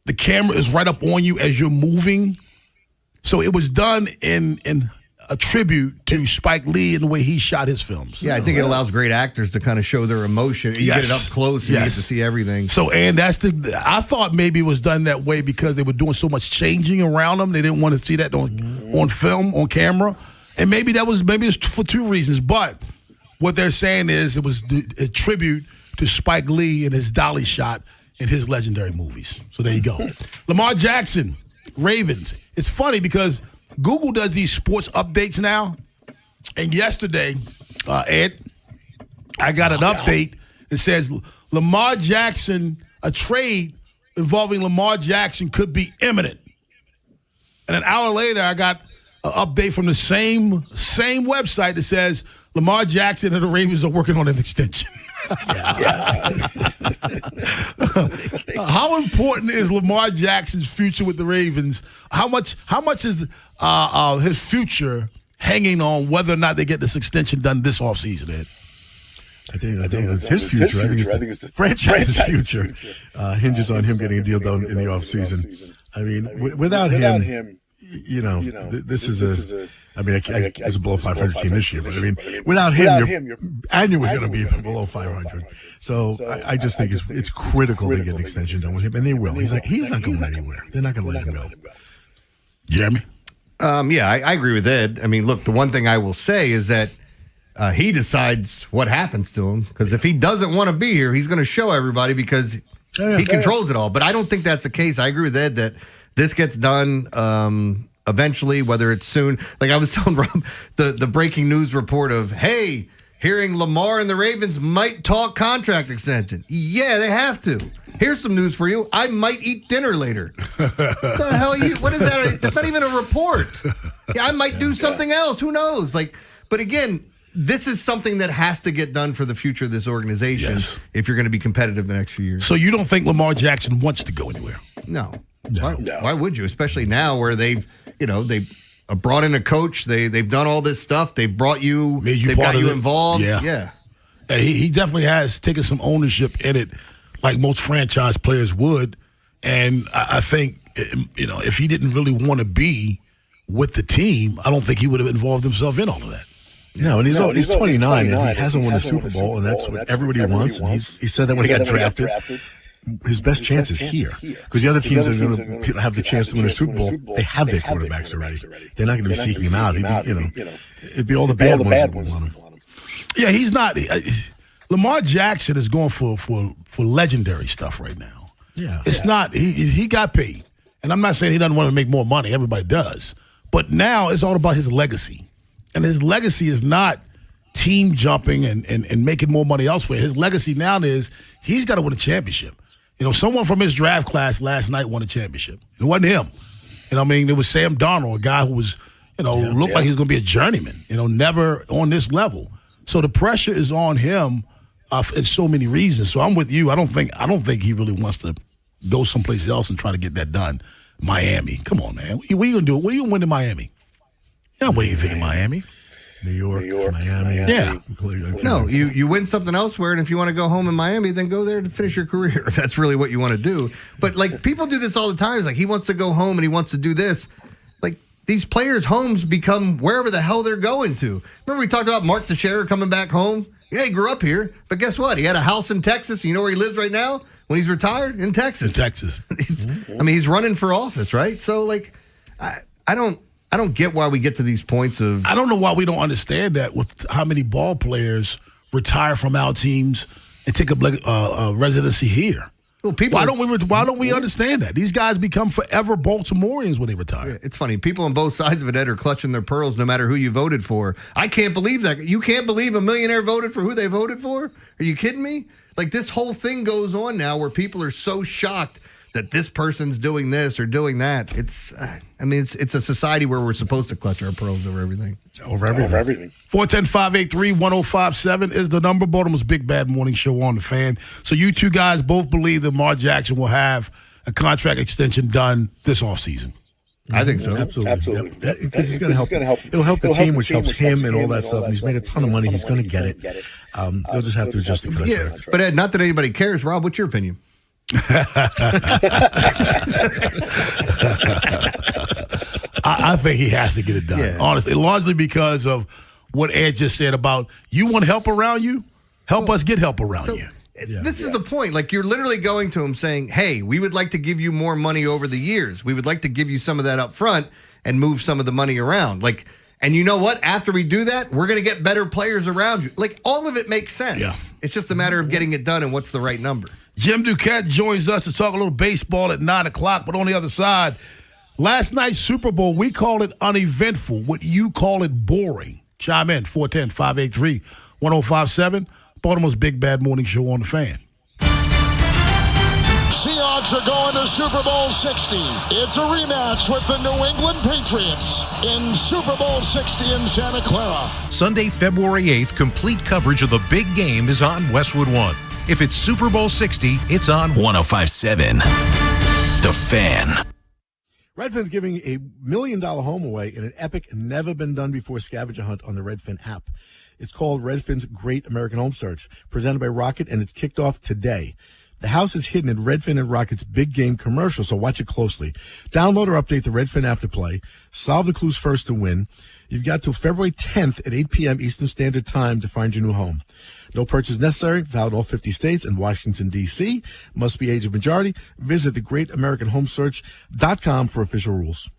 the camera is right up on you as you're moving. So it was done in a tribute to Spike Lee and the way he shot his films. Yeah, I think it allows great actors to kind of show their emotion. You get it up close and you get to see everything. So, and I thought maybe it was done that way because they were doing so much changing around them. They didn't want to see that on film, on camera. And maybe it's for two reasons. But what they're saying is it was a tribute to Spike Lee and his dolly shot in his legendary movies. So there you go. Lamar Jackson, Ravens. It's funny because Google does these sports updates now. And yesterday, Ed, I got an update that says Lamar Jackson, a trade involving Lamar Jackson could be imminent. And an hour later, I got an update from the same website that says Lamar Jackson and the Ravens are working on an extension. How important is Lamar Jackson's future with the Ravens? How much is his future hanging on whether or not they get this extension done this offseason, Ed? I think it's his future. I think it's the franchise's future hinges on him getting a deal done in the offseason. I mean, without him, this is it's a below 500 team this year, but I mean, without him, you're annually going to be below 500. So I just think it's critical they get an extension done with him, and they will. He's not going anywhere. They're not going to let him go. Jeremy? I agree with Ed. I mean, look, the one thing I will say is that he decides what happens to him, because if he doesn't want to be here, he's going to show everybody because he controls it all. But I don't think that's the case. I agree with Ed that this gets done eventually, whether it's soon. Like I was telling Rob, the breaking news report of, hey, hearing Lamar and the Ravens might talk contract extension. Yeah, they have to. Here's some news for you. I might eat dinner later. What the hell what is that? That's not even a report. Yeah, I might do something else. Who knows? But again, this is something that has to get done for the future of this organization if you're going to be competitive the next few years. So you don't think Lamar Jackson wants to go anywhere? No. Why would you? Especially now where they've brought in a coach. They've done all this stuff. They've brought you. They've got you involved. Yeah. He definitely has taken some ownership in it, like most franchise players would. And I think if he didn't really want to be with the team, I don't think he would have involved himself in all of that. No, and he's 29 and he hasn't won a Super Bowl, and that's what everybody wants. And he said that when he got drafted. His best chance is here, because the other teams that are going to have the chance to win a Super Bowl, they have their quarterbacks already. They're not going to be seeking him out. It'd be all the bad ones that want him. Yeah, he's not. Lamar Jackson is going for legendary stuff right now. Yeah, it's not. He got paid, and I'm not saying he doesn't want to make more money. Everybody does, but now it's all about his legacy, and his legacy is not team jumping and making more money elsewhere. His legacy now is he's got to win a championship. Someone from his draft class last night won a championship. It wasn't him. It was Sam Darnold, a guy who was, looked like he was going to be a journeyman, never on this level. So the pressure is on him for so many reasons. So I'm with you. I don't think he really wants to go someplace else and try to get that done. Miami. Come on, man. What are you going to do? What are you going to win in Miami? What do you think in Miami? New York, Miami. Yeah. No, you win something elsewhere, and if you want to go home in Miami, then go there to finish your career, if that's really what you want to do. But, like, people do this all the time. It's like, he wants to go home and he wants to do this. Like, these players' homes become wherever the hell they're going to. Remember we talked about Mark Teixeira coming back home? Yeah, he grew up here, but guess what? He had a house in Texas. You know where he lives right now when he's retired? In Texas. In Texas. He's running for office, right? So, like, I don't get why we get to these points of... I don't know why we don't understand that with how many ball players retire from our teams and take up residency here. Well, why don't we understand that? These guys become forever Baltimoreans when they retire. Yeah, it's funny. People on both sides of it are clutching their pearls no matter who you voted for. I can't believe that. You can't believe a millionaire voted for who they voted for? Are you kidding me? Like, this whole thing goes on now where people are so shocked that this person's doing this or doing that. It's a society where we're supposed to clutch our pearls over everything. Over everything. 410-583-1057 is the number. Baltimore's Big Bad Morning Show on the Fan. So you two guys both believe that Lamar Jackson will have a contract extension done this offseason. I think so. Absolutely. Because he's going to help. It'll help the team, which helps him and all that stuff. And he's made a ton of money. He's going to get it. They'll just have to adjust the contract. Yeah, but Ed, not that anybody cares. Rob, what's your opinion? I think he has to get it done, honestly, largely because of what Ed just said about you want help around you, help us get help around you. This is the point. Like, you're literally going to him saying, hey, we would like to give you more money over the years. We would like to give you some of that up front and move some of the money around. Like, and you know what? After we do that, we're going to get better players around you. Like, all of it makes sense. Yeah. It's just a matter of getting it done and what's the right number. Jim Duquette joins us to talk a little baseball at 9 o'clock, but on the other side, last night's Super Bowl, we call it uneventful. What you call it boring. Chime in, 410-583-1057. Baltimore's Big Bad Morning Show on the Fan. Seahawks are going to Super Bowl 60. It's a rematch with the New England Patriots in Super Bowl 60 in Santa Clara. Sunday, February 8th, complete coverage of the big game is on Westwood One. If it's Super Bowl 60, it's on 105.7. The Fan. Redfin's giving a $1 million home away in an epic, never-been-done-before scavenger hunt on the Redfin app. It's called Redfin's Great American Home Search, presented by Rocket, and it's kicked off today. The house is hidden in Redfin and Rocket's big game commercial, so watch it closely. Download or update the Redfin app to play. Solve the clues first to win. You've got till February 10th at 8 p.m. Eastern Standard Time to find your new home. No purchase necessary. Valid all 50 states and Washington, D.C. Must be age of majority. Visit thegreatamericanhomesearch.com for official rules.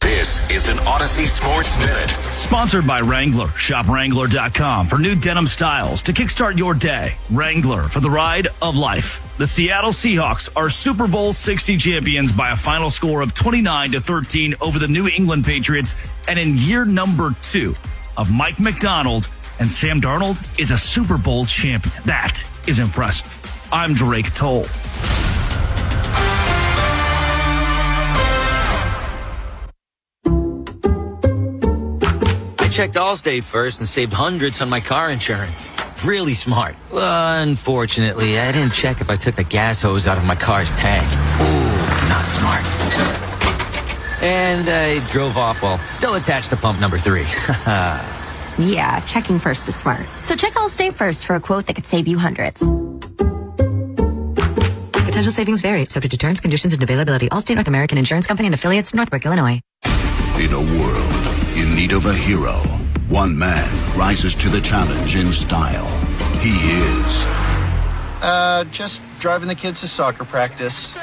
This is an Odyssey Sports Minute. Sponsored by Wrangler. Shop Wrangler.com for new denim styles to kickstart your day. Wrangler for the ride of life. The Seattle Seahawks are Super Bowl 60 champions by a final score of 29-13 over the New England Patriots, and in year number 2 of Mike McDonald, and Sam Darnold is a Super Bowl champion. That is impressive. I'm Drake Toll. I checked Allstate first and saved hundreds on my car insurance. Really smart. Unfortunately, I didn't check if I took the gas hose out of my car's tank. Ooh, not smart. And I drove off while still attached to pump number 3. Yeah, checking first is smart. So check Allstate first for a quote that could save you hundreds. Potential savings vary, subject to terms, conditions, and availability. Allstate North American Insurance Company and affiliates, Northbrook, Illinois. In a world in need of a hero, one man rises to the challenge in style. He is... just driving the kids to soccer practice.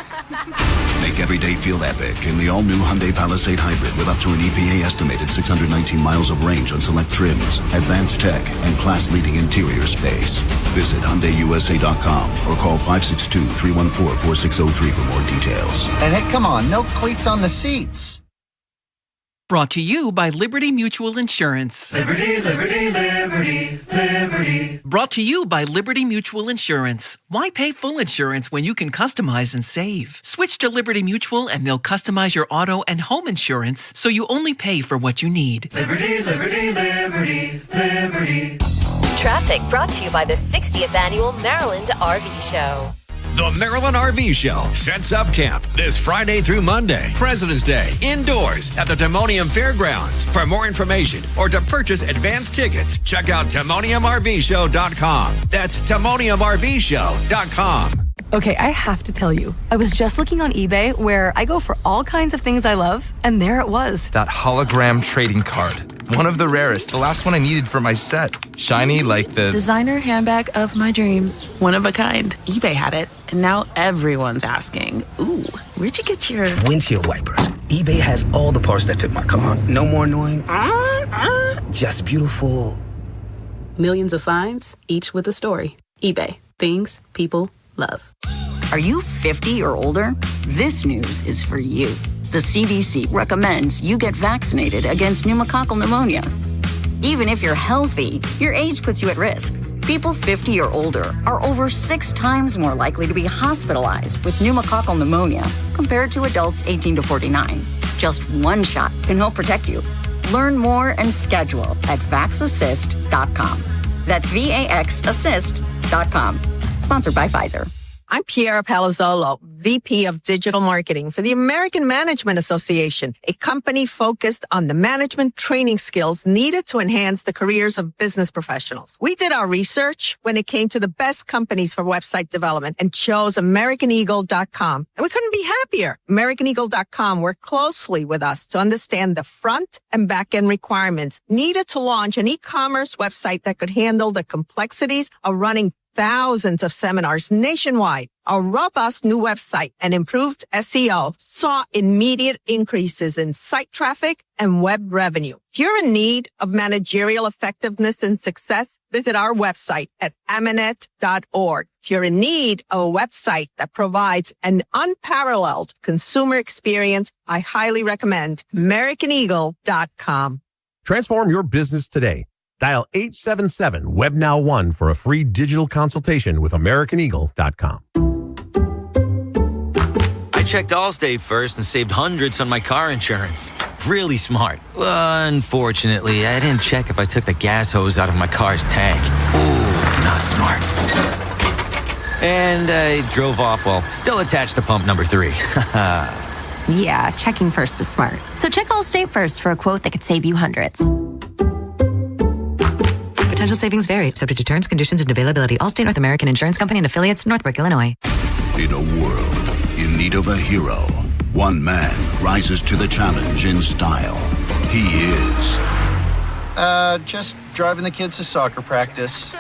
Make every day feel epic in the all-new Hyundai Palisade Hybrid with up to an EPA-estimated 619 miles of range on select trims, advanced tech, and class-leading interior space. Visit HyundaiUSA.com or call 562-314-4603 for more details. And hey, come on, no cleats on the seats. Brought to you by Liberty Mutual Insurance. Liberty, liberty, liberty, liberty. Brought to you by Liberty Mutual Insurance. Why pay full insurance when you can customize and save? Switch to Liberty Mutual and they'll customize your auto and home insurance so you only pay for what you need. Liberty, liberty, liberty, liberty. Traffic brought to you by the 60th Annual Maryland RV Show. The Maryland RV Show sets up camp this Friday through Monday, President's Day, indoors at the Timonium Fairgrounds. For more information or to purchase advance tickets, check out TimoniumRVShow.com. That's TimoniumRVShow.com. Okay, I have to tell you, I was just looking on eBay where I go for all kinds of things I love, and there it was. That hologram trading card. One of the rarest. The last one I needed for my set. Shiny like the designer handbag of my dreams. One of a kind. eBay had it, and now everyone's asking, ooh, where'd you get your windshield wipers? eBay has all the parts that fit my car. No more annoying. Just beautiful. Millions of finds, each with a story. eBay. Things people love. Are you 50 or older? This news is for you. The CDC recommends you get vaccinated against pneumococcal pneumonia. Even if you're healthy, your age puts you at risk. People 50 or older are over 6 times more likely to be hospitalized with pneumococcal pneumonia compared to adults 18 to 49. Just one shot can help protect you. Learn more and schedule at vaxassist.com. That's VAXassist.com. Sponsored by Pfizer. I'm Piera Palazzolo, VP of Digital Marketing for the American Management Association, a company focused on the management training skills needed to enhance the careers of business professionals. We did our research when it came to the best companies for website development and chose AmericanEagle.com. And we couldn't be happier. AmericanEagle.com worked closely with us to understand the front and back end requirements needed to launch an e-commerce website that could handle the complexities of running thousands of seminars nationwide. Our robust new website and improved SEO saw immediate increases in site traffic and web revenue. If you're in need of managerial effectiveness and success, visit our website at amanet.org. If you're in need of a website that provides an unparalleled consumer experience, I highly recommend AmericanEagle.com. Transform your business today. Dial 877-WEB-NOW1 for a free digital consultation with AmericanEagle.com. I checked Allstate first and saved hundreds on my car insurance. Really smart. Unfortunately, I didn't check if I took the gas hose out of my car's tank. Ooh, not smart. And I drove off while still attached to pump number 3. Yeah, checking first is smart. So check Allstate first for a quote that could save you hundreds. Potential savings vary, subject to terms, conditions, and availability. Allstate North American Insurance Company and affiliates, Northbrook, Illinois. In a world in need of a hero, one man rises to the challenge in style. He is... just driving the kids to soccer practice.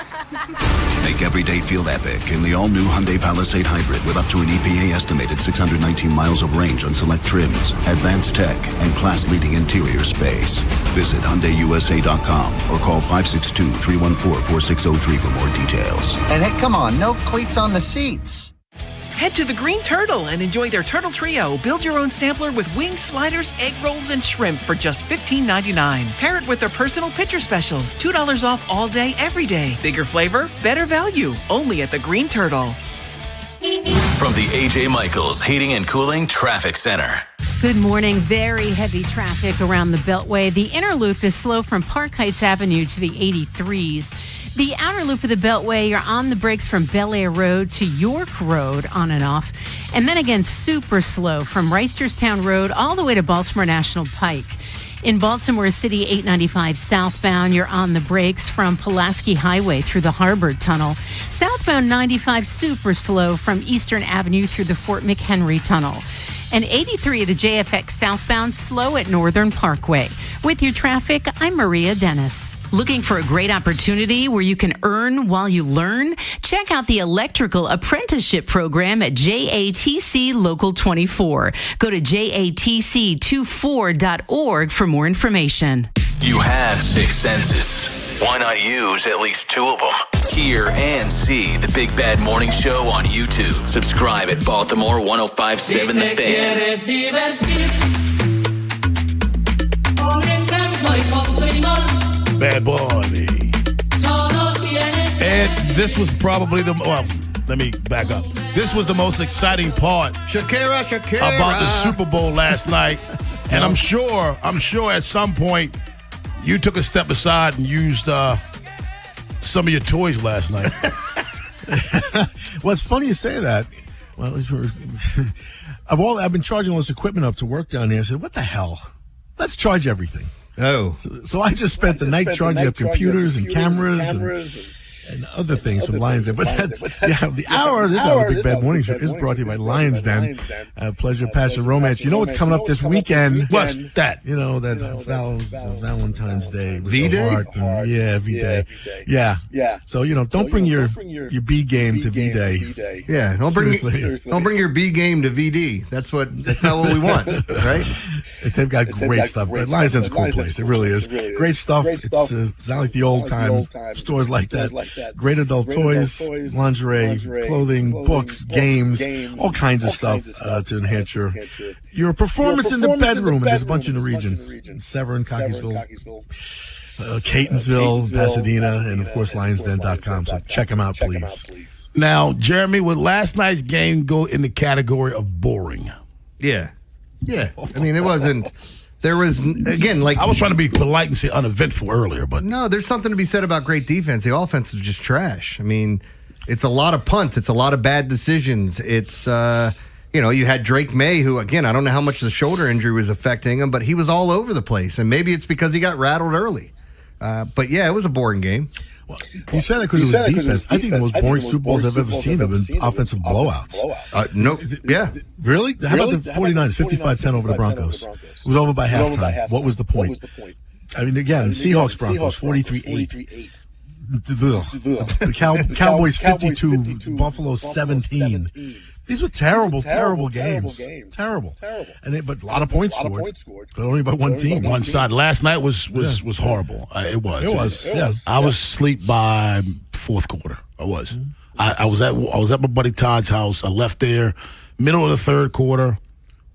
Make every day feel epic in the all-new Hyundai Palisade Hybrid with up to an EPA-estimated 619 miles of range on select trims, advanced tech, and class-leading interior space. Visit HyundaiUSA.com or call 562-314-4603 for more details. And hey, come on, no cleats on the seats. Head to the Green Turtle and enjoy their Turtle Trio. Build your own sampler with wings, sliders, egg rolls, and shrimp for just $15.99. Pair it with their personal pitcher specials. $2 off all day, every day. Bigger flavor, better value. Only at the Green Turtle. From the A.J. Michaels Heating and Cooling Traffic Center. Good morning. Very heavy traffic around the Beltway. The inner loop is slow from Park Heights Avenue to the 83s. The outer loop of the Beltway, you're on the brakes from Bel Air Road to York Road on and off. And then again, super slow from Reisterstown Road all the way to Baltimore National Pike. In Baltimore City, 895 southbound, you're on the brakes from Pulaski Highway through the Harbor Tunnel. Southbound 95 super slow from Eastern Avenue through the Fort McHenry Tunnel. And 83 of the JFX southbound slow at Northern Parkway. With your traffic, I'm Maria Dennis. Looking for a great opportunity where you can earn while you learn? Check out the Electrical Apprenticeship Program at JATC Local 24. Go to jatc24.org for more information. You have 6 senses. Why not use at least 2 of them? Hear and see the Big Bad Morning Show on YouTube. Subscribe at Baltimore 1057 The Fan. Bad boy. And this was probably let me back up. This was the most exciting part Shakira. about the Super Bowl last night. And I'm sure at some point you took a step aside and used some of your toys last night. Well, it's funny you say that. Well, I've been charging all this equipment up to work down here. I said, what the hell? Let's charge everything. Oh. So I just spent the night charging up computers and cameras and other things from Lions Den. But the hour, this hour of Big Bad Morning Show is brought to you by Lions Den. Pleasure, passion, romance. You know what's coming up this weekend? What's that? You know, that Valentine's Day. V-Day? Yeah, V-Day. Yeah. So, don't bring your B game to V-Day. Yeah, don't bring your B game to VD. That's not what we want, right? They've got great stuff. Lions Den's a cool place. It really is. Great stuff. It's not like the old time stores like that. Great adult toys, lingerie, clothing, books, games, all kinds of stuff to enhance your performance in the bedroom. And there's a bunch in the region. Severn, Cockeysville, Catonsville, Pasadena, and of course LionsDen.com. So check them out, please. Now, Jeremy, would last night's game go in the category of boring? Yeah. I mean, it wasn't. There was, again, I was trying to be polite and say uneventful earlier, but no, there's something to be said about great defense. The offense is just trash. I mean, it's a lot of punts. It's a lot of bad decisions. It's, you had Drake May, who, again, I don't know how much the shoulder injury was affecting him, but he was all over the place. And maybe it's because he got rattled early. But yeah, it was a boring game. Well, you said that because it was defense. I think the most boring Super Bowls I've ever seen have been offensive blowouts. No, yeah. Really? How about the 49ers, 55-10 over the Broncos? It was over by halftime. What was the point? I mean, again, Seahawks Broncos, 43-8. The Cowboys, 52, Buffalo, 17. These were terrible games. Terrible. But a lot of points scored. But only by one team. One side. Last night was horrible. It was. Yeah. I was asleep by fourth quarter. I was. Mm-hmm. I was at my buddy Todd's house. I left there middle of the third quarter.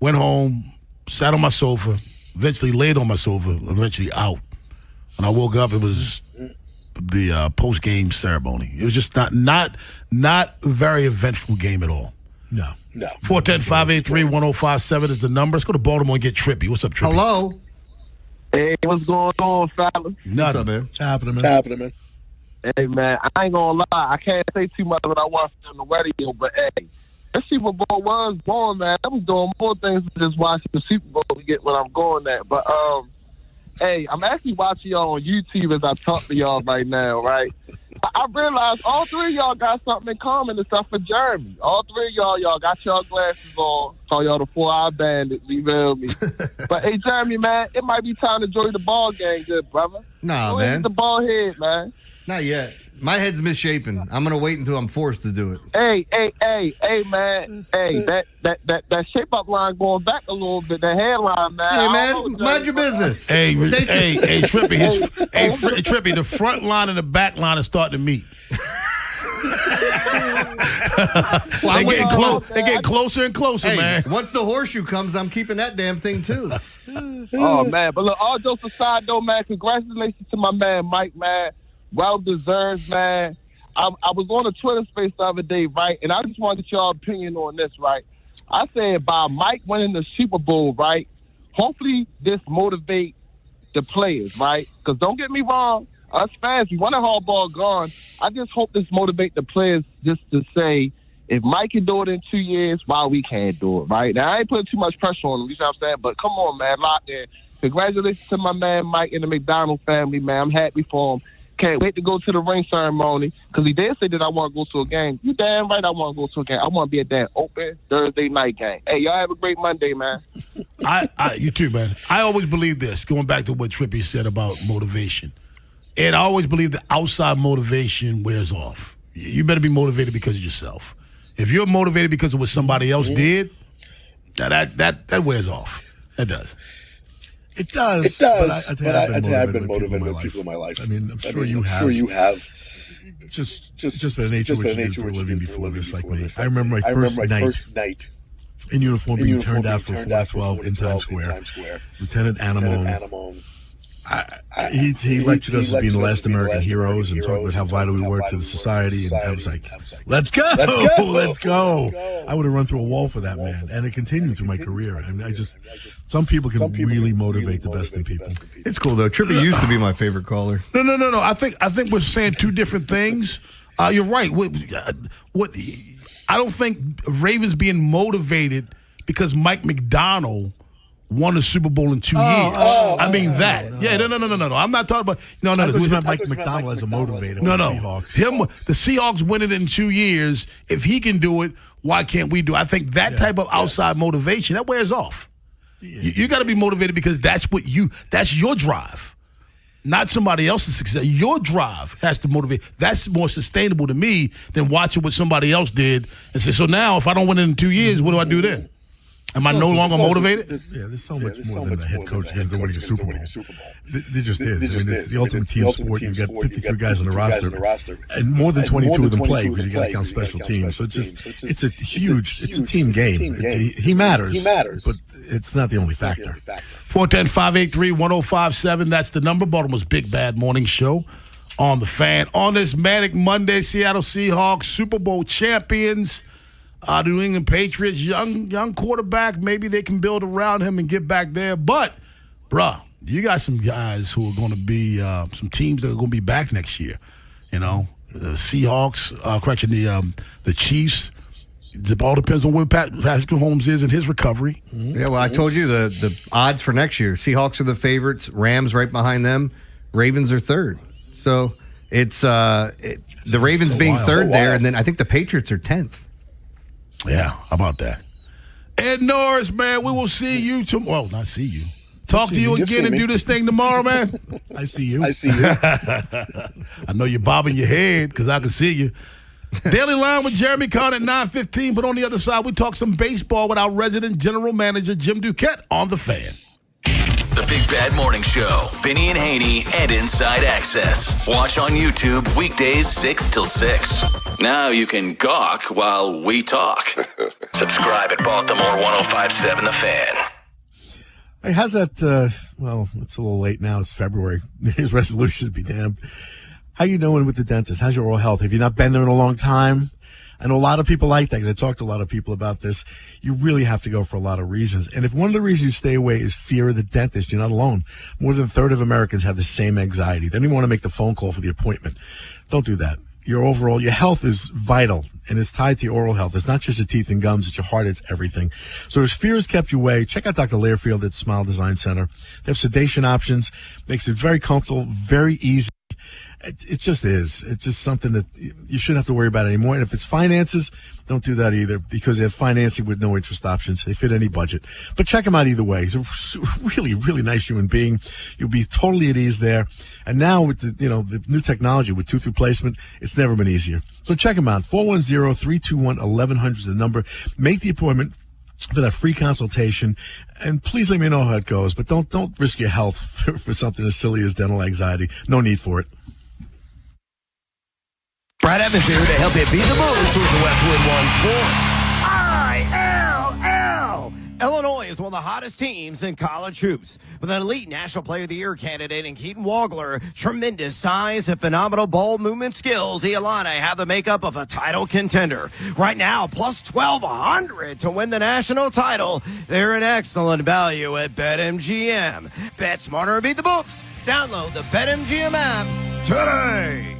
Went home. Sat on my sofa. Eventually laid on my sofa. Eventually out. When I woke up, it was the post game ceremony. It was just not a very eventful game at all. No. 410-583-1057 is the number. Let's go to Baltimore and get Trippy. What's up, Trippy? Hello. Hey, what's going on, fellas? Nothing. What's up, man? Happening, man. Hey, man, I ain't gonna lie. I can't say too much what I watched on the radio, but hey, that Super Bowl was born, man. I was doing more things than just watching the Super Bowl to get what I'm going at. But hey, I'm actually watching y'all on YouTube as I talk to y'all right now, right? I realized all three of y'all got something in common except for Jeremy. All three of y'all got y'all glasses on. Call y'all the 4-Eye Bandits, you feel me? But hey, Jeremy, man, it might be time to join the ball game, good brother. Nah, Go man. Hit the ball head, man. Not yet. My head's misshapen. I'm gonna wait until I'm forced to do it. Hey, man. Hey, that shape up line going back a little bit. The hairline, man. Hey, man, mind your business. Hey, Trippy, Trippy, the front line and the back line are starting to meet. They're getting closer and closer, hey, man. Once the horseshoe comes, I'm keeping that damn thing too. Oh man, but look, all jokes aside though, man, congratulations to my man Mike, man. Well deserved, man. I was on a Twitter space the other day, right? And I just want to get your opinion on this, right? I said by Mike winning the Super Bowl, right? Hopefully this motivate the players, right? Because don't get me wrong, us fans, we want a Harbaugh gone. I just hope this motivate the players just to say, if Mike can do it in 2 years, why we can't do it, right? Now, I ain't putting too much pressure on him, you know what I'm saying? But come on, man, lock in. Congratulations to my man Mike and the McDonald family, man. I'm happy for him. Can't wait to go to the ring ceremony because he did say that I want to go to a game. You damn right I want to go to a game. I want to be at that open Thursday night game. Hey, y'all have a great Monday, man. You too, man. I always believe this, going back to what Trippy said about motivation. And I always believe that outside motivation wears off. You better be motivated because of yourself. If you're motivated because of what somebody else did, that wears off. That does. It does. But I've been motivated by people in my life. I mean, I'm sure you have. Just by the nature of what you did for a living before this, like me. I remember my first night in uniform being turned out for 412 in Times Square. Lieutenant Anamone. He lectured us as being the last American heroes and talked about how vital we were to the society. And I was like, let's go. Let's go. I would have run through a wall for that man. And it continued through my career. I mean, some people can really motivate the best in people. It's cool, though. Trippy used to be my favorite caller. No. I think we're saying two different things. You're right. I don't think Ravens being motivated because Mike McDonald won a Super Bowl in 2 years. I mean that. No. Yeah, no. I'm not talking about. No. I thought you meant Mike McDonald as a motivator. No. The Seahawks. The Seahawks win it in 2 years. If he can do it, why can't we do it? I think that type of outside motivation, that wears off. Yeah. You got to be motivated because that's your drive. Not somebody else's success. Your drive has to motivate. That's more sustainable to me than watching what somebody else did and say, so now if I don't win it in 2 years, what do I do then? Am I no longer motivated? There's so much more than a head coach against winning a Super Bowl. There just is. I mean, it's the ultimate team sport. You've got 53 guys on the roster, and more than 22 of them play because you got to count special teams. So it's a team game. He matters, but it's not the only factor. 410-583-1057. That's the number. Baltimore's Big Bad Morning Show on the Fan. On this Manic Monday, Seattle Seahawks, Super Bowl champions. New England Patriots, young quarterback. Maybe they can build around him and get back there. But, bruh, you got some guys who are going to be some teams that are going to be back next year. You know, the Seahawks, the Chiefs. It all depends on where Patrick Mahomes is in his recovery. Yeah, well, I told you the odds for next year. Seahawks are the favorites. Rams right behind them. Ravens are third. So it's the Ravens being third there, and then I think the Patriots are 10th. Yeah, how about that? Ed Norris, man, we will see you tomorrow. Well, not see you. Talk to you again and do this thing tomorrow, man. I see you. I know you're bobbing your head because I can see you. Daily Line with Jeremy Conn at 9:15. But on the other side, we talk some baseball with our resident general manager, Jim Duquette, on The Fan. The Big Bad Morning Show, Vinny and Haynie, and Inside Access. Watch on YouTube weekdays 6 till 6. Now you can gawk while we talk. Subscribe at Baltimore 1057 The Fan. Hey, how's that? Well, it's a little late now. It's February. His resolutions be damned. How you doing with the dentist? How's your oral health? Have you not been there in a long time? I know a lot of people like that because I talked to a lot of people about this. You really have to go for a lot of reasons. And if one of the reasons you stay away is fear of the dentist, you're not alone. More than a third of Americans have the same anxiety. They don't even want to make the phone call for the appointment. Don't do that. Your health is vital, and it's tied to your oral health. It's not just your teeth and gums, it's your heart, it's everything. So if fear has kept you away, check out Dr. Learfield at Smile Design Center. They have sedation options, makes it very comfortable, very easy. It just is. It's just something that you shouldn't have to worry about anymore. And if it's finances, don't do that either because they have financing with no interest options. They fit any budget. But check him out either way. He's a really, really nice human being. You'll be totally at ease there. And now with the new technology with tooth replacement, it's never been easier. So check him out. 410-321-1100 is the number. Make the appointment for that free consultation, and please let me know how it goes. But don't risk your health for something as silly as dental anxiety. No need for it. Brad Evans here to help you beat the Bulls with the Westwood One Sports. ILL! Illinois is one of the hottest teams in college hoops. With an elite National Player of the Year candidate in Keaton Wagler, tremendous size and phenomenal ball movement skills, the Illini have the makeup of a title contender. Right now, plus 1,200 to win the national title. They're an excellent value at BetMGM. Bet smarter and beat the books. Download the BetMGM app today.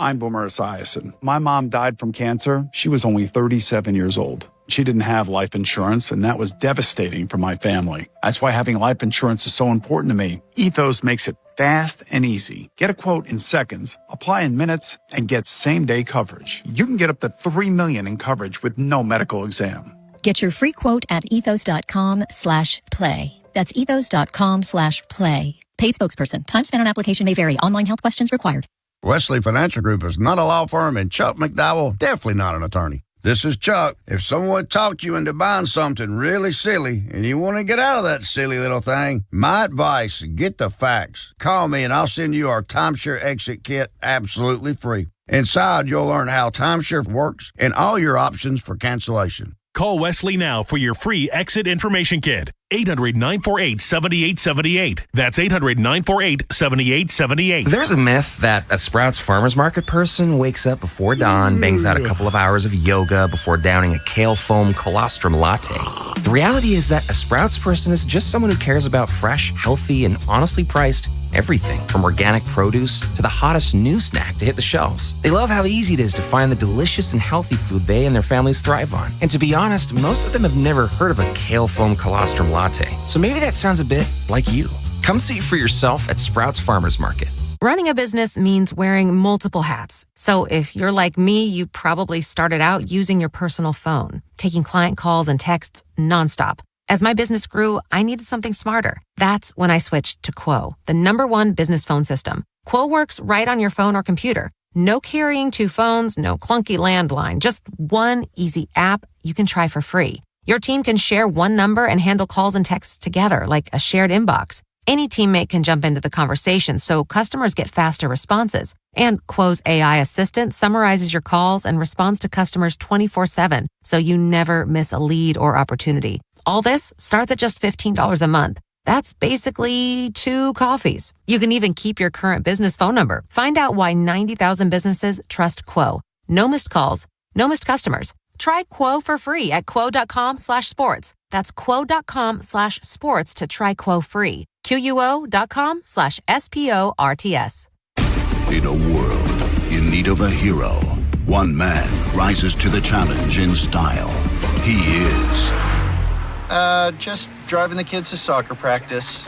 I'm Boomer Esiason. My mom died from cancer. She was only 37 years old. She didn't have life insurance, and that was devastating for my family. That's why having life insurance is so important to me. Ethos makes it fast and easy. Get a quote in seconds, apply in minutes, and get same-day coverage. You can get up to $3 million in coverage with no medical exam. Get your free quote at ethos.com/play. That's ethos.com/play. Paid spokesperson. Time spent on application may vary. Online health questions required. Wesley Financial Group is not a law firm, and Chuck McDowell definitely not an attorney. This is Chuck. If someone talked you into buying something really silly and you want to get out of that silly little thing, my advice, get the facts. Call me and I'll send you our timeshare exit kit absolutely free. Inside, you'll learn how timeshare works and all your options for cancellation. Call Wesley now for your free exit information kit. 800-948-7878. That's 800-948-7878. There's a myth that a Sprouts Farmers Market person wakes up before dawn, bangs out a couple of hours of yoga before downing a kale foam colostrum latte. The reality is that a Sprouts person is just someone who cares about fresh, healthy, and honestly priced everything from organic produce to the hottest new snack to hit the shelves. They love how easy it is to find the delicious and healthy food they and their families thrive on. And to be honest, most of them have never heard of a kale foam colostrum latte. So maybe that sounds a bit like you. Come see for yourself at Sprouts Farmers Market. Running a business means wearing multiple hats. So if you're like me, you probably started out using your personal phone, taking client calls and texts nonstop. As my business grew, I needed something smarter. That's when I switched to Quo, the #1 business phone system. Quo works right on your phone or computer. No carrying 2 phones, no clunky landline, just one easy app you can try for free. Your team can share one number and handle calls and texts together like a shared inbox. Any teammate can jump into the conversation so customers get faster responses. And Quo's AI assistant summarizes your calls and responds to customers 24/7, so you never miss a lead or opportunity. All this starts at just $15 a month. That's basically 2 coffees. You can even keep your current business phone number. Find out why 90,000 businesses trust Quo. No missed calls, no missed customers. Try Quo for free at quo.com/sports. That's quo.com/sports to try Quo free. QUO.com/SPORTS. In a world in need of a hero, one man rises to the challenge in style. He is... just driving the kids to soccer practice.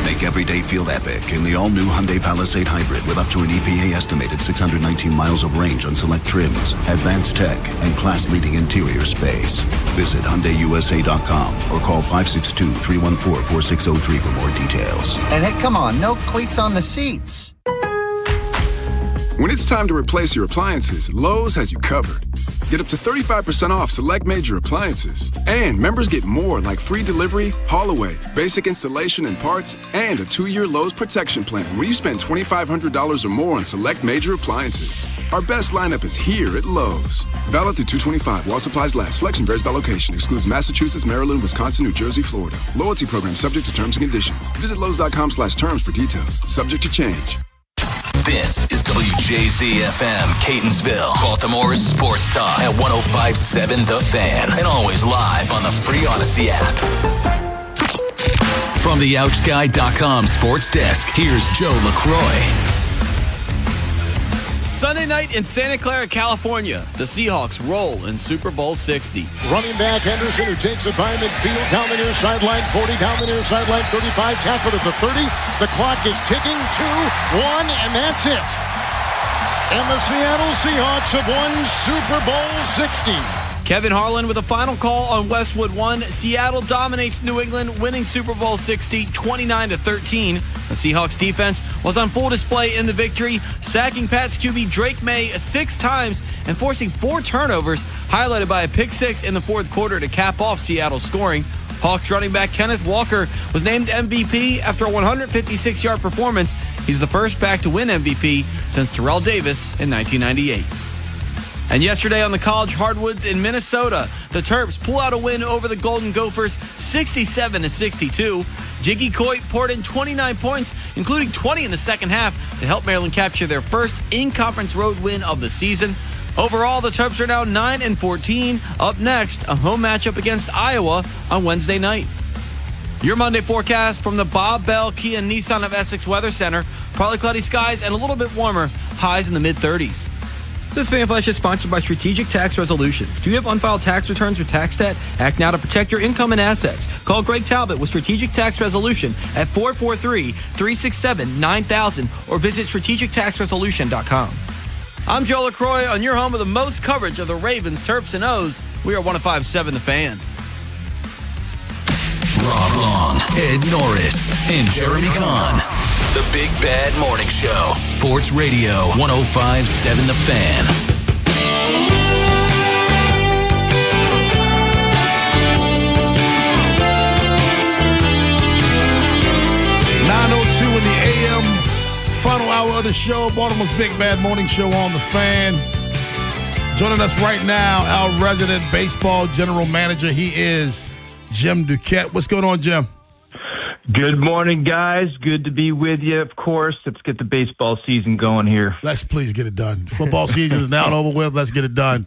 Make every day feel epic in the all-new Hyundai Palisade Hybrid with up to an EPA-estimated 619 miles of range on select trims, advanced tech, and class-leading interior space. Visit HyundaiUSA.com or call 562-314-4603 for more details. And hey, come on, no cleats on the seats. When it's time to replace your appliances, Lowe's has you covered. Get up to 35% off select major appliances. And members get more like free delivery, haul away, basic installation and parts, and a 2-year Lowe's protection plan where you spend $2,500 or more on select major appliances. Our best lineup is here at Lowe's. Valid through 2/25 while supplies last. Selection varies by location. Excludes Massachusetts, Maryland, Wisconsin, New Jersey, Florida. Loyalty program subject to terms and conditions. Visit Lowe's.com/terms for details. Subject to change. This is WJZ-FM, Catonsville, Baltimore's sports talk at 105.7 The Fan, and always live on the free Odyssey app. From the OutGuide.com sports desk, here's Joe LaCroix. Sunday night in Santa Clara, California, the Seahawks roll in Super Bowl 60. Running back Henderson, who takes it by midfield, down the near sideline, 40, down the near sideline, 35, tackled at the 30. The clock is ticking, 2, 1, and that's it. And the Seattle Seahawks have won Super Bowl 60. Kevin Harlan with a final call on Westwood 1. Seattle dominates New England, winning Super Bowl 60, 29-13. The Seahawks defense was on full display in the victory, sacking Pats QB Drake May 6 times and forcing 4 turnovers, highlighted by a pick 6 in the fourth quarter to cap off Seattle's scoring. Hawks running back Kenneth Walker was named MVP after a 156-yard performance. He's the first back to win MVP since Terrell Davis in 1998. And yesterday on the college hardwoods in Minnesota, the Terps pull out a win over the Golden Gophers 67-62. Jiggy Coit poured in 29 points, including 20 in the second half, to help Maryland capture their first in-conference road win of the season. Overall, the Terps are now 9-14. Up next, a home matchup against Iowa on Wednesday night. Your Monday forecast from the Bob Bell Kia Nissan of Essex Weather Center. Partly cloudy skies and a little bit warmer, highs in the mid-30s. This Fan Flash is sponsored by Strategic Tax Resolutions. Do you have unfiled tax returns or tax debt? Act now to protect your income and assets. Call Greg Talbot with Strategic Tax Resolution at 443-367-9000 or visit strategictaxresolution.com. I'm Joe LaCroix on your home with the most coverage of the Ravens, Terps, and O's. We are 105.7 The Fan. Rob Long, Ed Norris, and Jeremy Kahn. The Big Bad Morning Show. Sports Radio 105.7 The Fan. In the AM, final hour of the show, Baltimore's Big Bad Morning Show on The Fan. Joining us right now, our resident baseball general manager. He is Jim Duquette. What's going on, Jim? Good morning, guys. Good to be with you, of course. Let's get the baseball season going here. Let's please get it done. Football season is now over with. Let's get it done.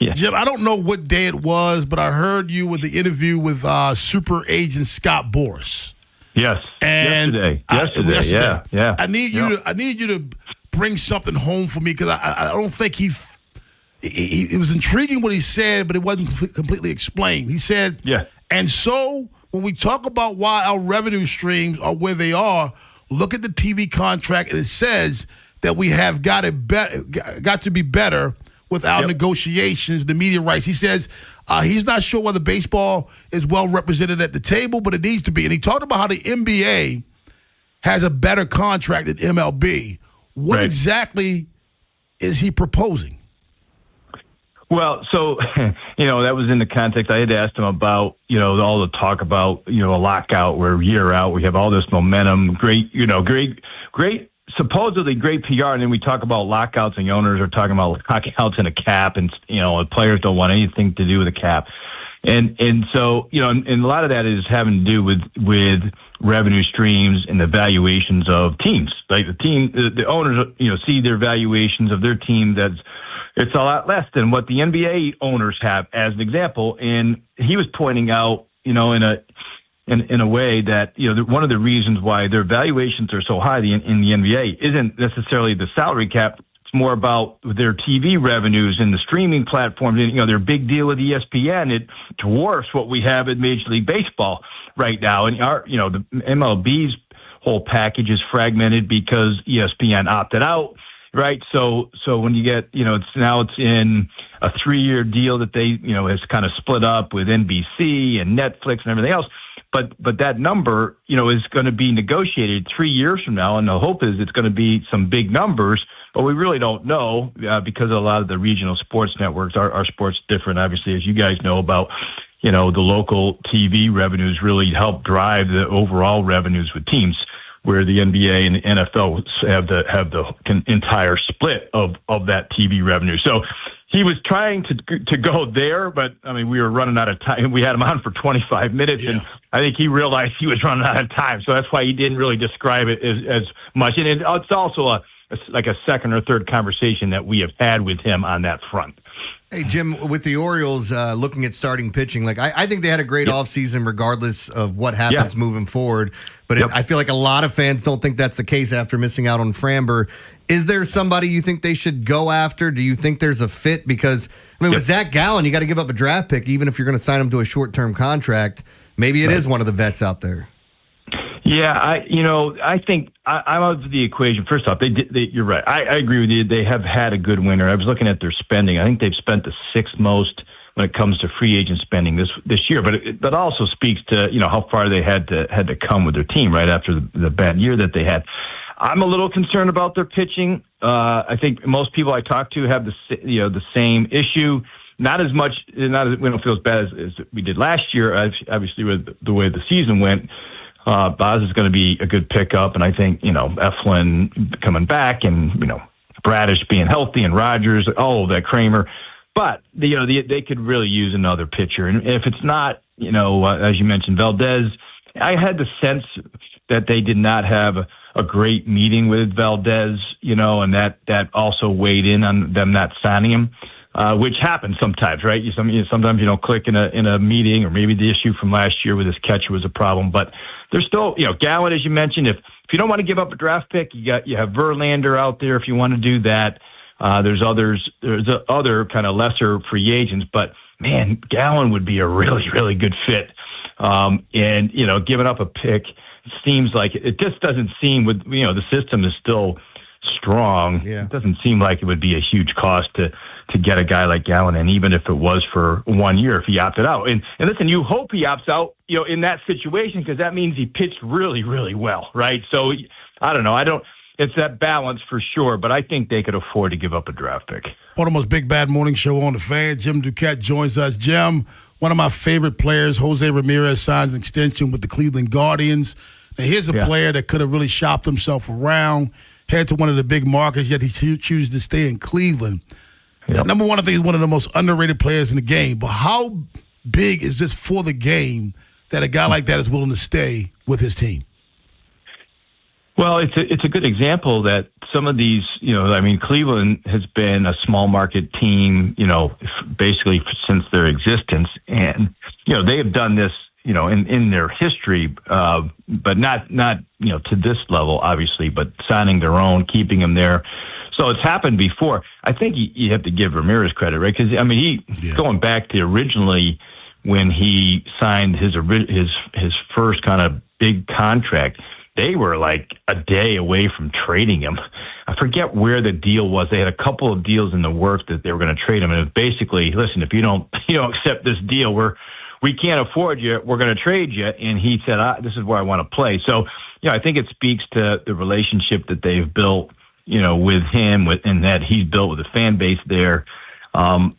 Yeah. Jim, I don't know what day it was, but I heard you with the interview with super agent Scott Boras. Yes. And yesterday. Yeah. I need you to bring something home for me because I don't think it was intriguing what he said, but it wasn't completely explained. He said, and so when we talk about why our revenue streams are where they are, look at the TV contract, and it says that we have got to be better with our negotiations, the media rights. He says he's not sure whether baseball is well represented at the table, but it needs to be. And he talked about how the NBA has a better contract than MLB. What exactly is he proposing? Well, so, that was in the context. I had asked him about, all the talk about, a lockout where year out, we have all this momentum, great, supposedly great PR. And then we talk about lockouts and the owners are talking about lockouts and a cap and, players don't want anything to do with a cap. And so, and a lot of that is having to do with revenue streams and the valuations of teams. Like the owners, see their valuations of their team it's a lot less than what the NBA owners have, as an example. And he was pointing out, in a way that, one of the reasons why their valuations are so high in the NBA isn't necessarily the salary cap. It's more about their TV revenues and the streaming platforms. And, their big deal with ESPN, it dwarfs what we have in Major League Baseball right now. And the MLB's whole package is fragmented because ESPN opted out. Right. So when you get, it's in a 3-year deal that they, has kind of split up with NBC and Netflix and everything else. But that number, is going to be negotiated 3 years from now. And the hope is it's going to be some big numbers. But we really don't know because a lot of the regional sports networks, our sports different, obviously, as you guys know about, the local TV revenues really help drive the overall revenues with teams, where the NBA and the NFL have the entire split of that TV revenue. So he was trying to go there, but we were running out of time. We had him on for 25 minutes, and I think he realized he was running out of time. So that's why he didn't really describe it as much. And it's also like a second or third conversation that we have had with him on that front. Hey, Jim, with the Orioles looking at starting pitching, I think they had a great offseason regardless of what happens moving forward. But I feel like a lot of fans don't think that's the case after missing out on Framber. Is there somebody you think they should go after? Do you think there's a fit? Because, with Zach Gallen, you got to give up a draft pick, even if you're going to sign him to a short-term contract. Maybe it is one of the vets out there. Yeah, I think I'm out of the equation. First off, you're right. I agree with you. They have had a good winter. I was looking at their spending. I think they've spent the sixth most when it comes to free agent spending this year. But that also speaks to how far they had to come with their team right after the bad year that they had. I'm a little concerned about their pitching. I think most people I talk to have the same issue. Not as much. We don't feel as bad as we did last year. Obviously, with the way the season went. Boz is going to be a good pickup, and I think, Eflin coming back and, Bradish being healthy and Rogers, all of that, Kramer. But, they could really use another pitcher. And if it's not, as you mentioned, Valdez, I had the sense that they did not have a great meeting with Valdez, and that also weighed in on them not signing him. Which happens sometimes, right? Sometimes you don't click in a meeting, or maybe the issue from last year with his catcher was a problem. But there's still, Gallen, as you mentioned, if you don't want to give up a draft pick, you have Verlander out there if you want to do that. There's other kind of lesser free agents, but man, Gallen would be a really, really good fit. And giving up a pick seems like it just doesn't seem with the system is still strong. Yeah. It doesn't seem like it would be a huge cost to get a guy like Gallen, and even if it was for 1 year, if he opted out. And listen, you hope he opts out, in that situation, because that means he pitched really, really well, right? So I don't know. It's that balance for sure, but I think they could afford to give up a draft pick. One of the most big bad morning show on the Fan. Jim Duquette joins us. Jim, one of my favorite players, Jose Ramirez, signs an extension with the Cleveland Guardians. Now, here's a player that could have really shopped himself around, head to one of the big markets, yet he chooses to stay in Cleveland. Yep. Number one, I think he's one of the most underrated players in the game. But how big is this for the game that a guy like that is willing to stay with his team? Well, it's a good example that some of these, Cleveland has been a small market team, basically since their existence. And, they have done this, in their history, but not to this level, obviously, but signing their own, keeping them there. So it's happened before. I think you have to give Ramirez credit, right? Because, going back to originally when he signed his first kind of big contract, they were like a day away from trading him. I forget where the deal was. They had a couple of deals in the works that they were going to trade him. And it was basically, listen, if you don't accept this deal, we can't afford you. We're going to trade you. And he said, this is where I want to play. So, I think it speaks to the relationship that they've built, with him, and that he's built with the fan base there. And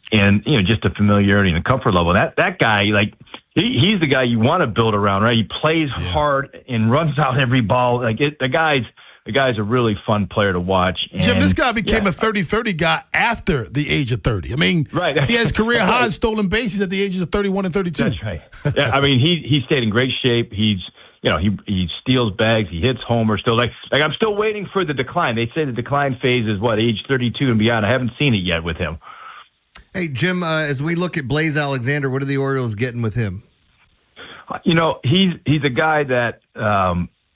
just the familiarity and the comfort level. That guy, like, he's the guy you want to build around, right? He plays hard and runs out every ball. Like the guy's a really fun player to watch. And, Jim, this guy became a 30-30 guy after the age of 30. I mean, right. He has career high in stolen bases at the ages of 31 and 32. That's right. Yeah, he stayed in great shape. He steals bags. He hits homers. Still, like I'm still waiting for the decline. They say the decline phase is age 32 and beyond. I haven't seen it yet with him. Hey, Jim, as we look at Blaze Alexander, what are the Orioles getting with him? He's a guy that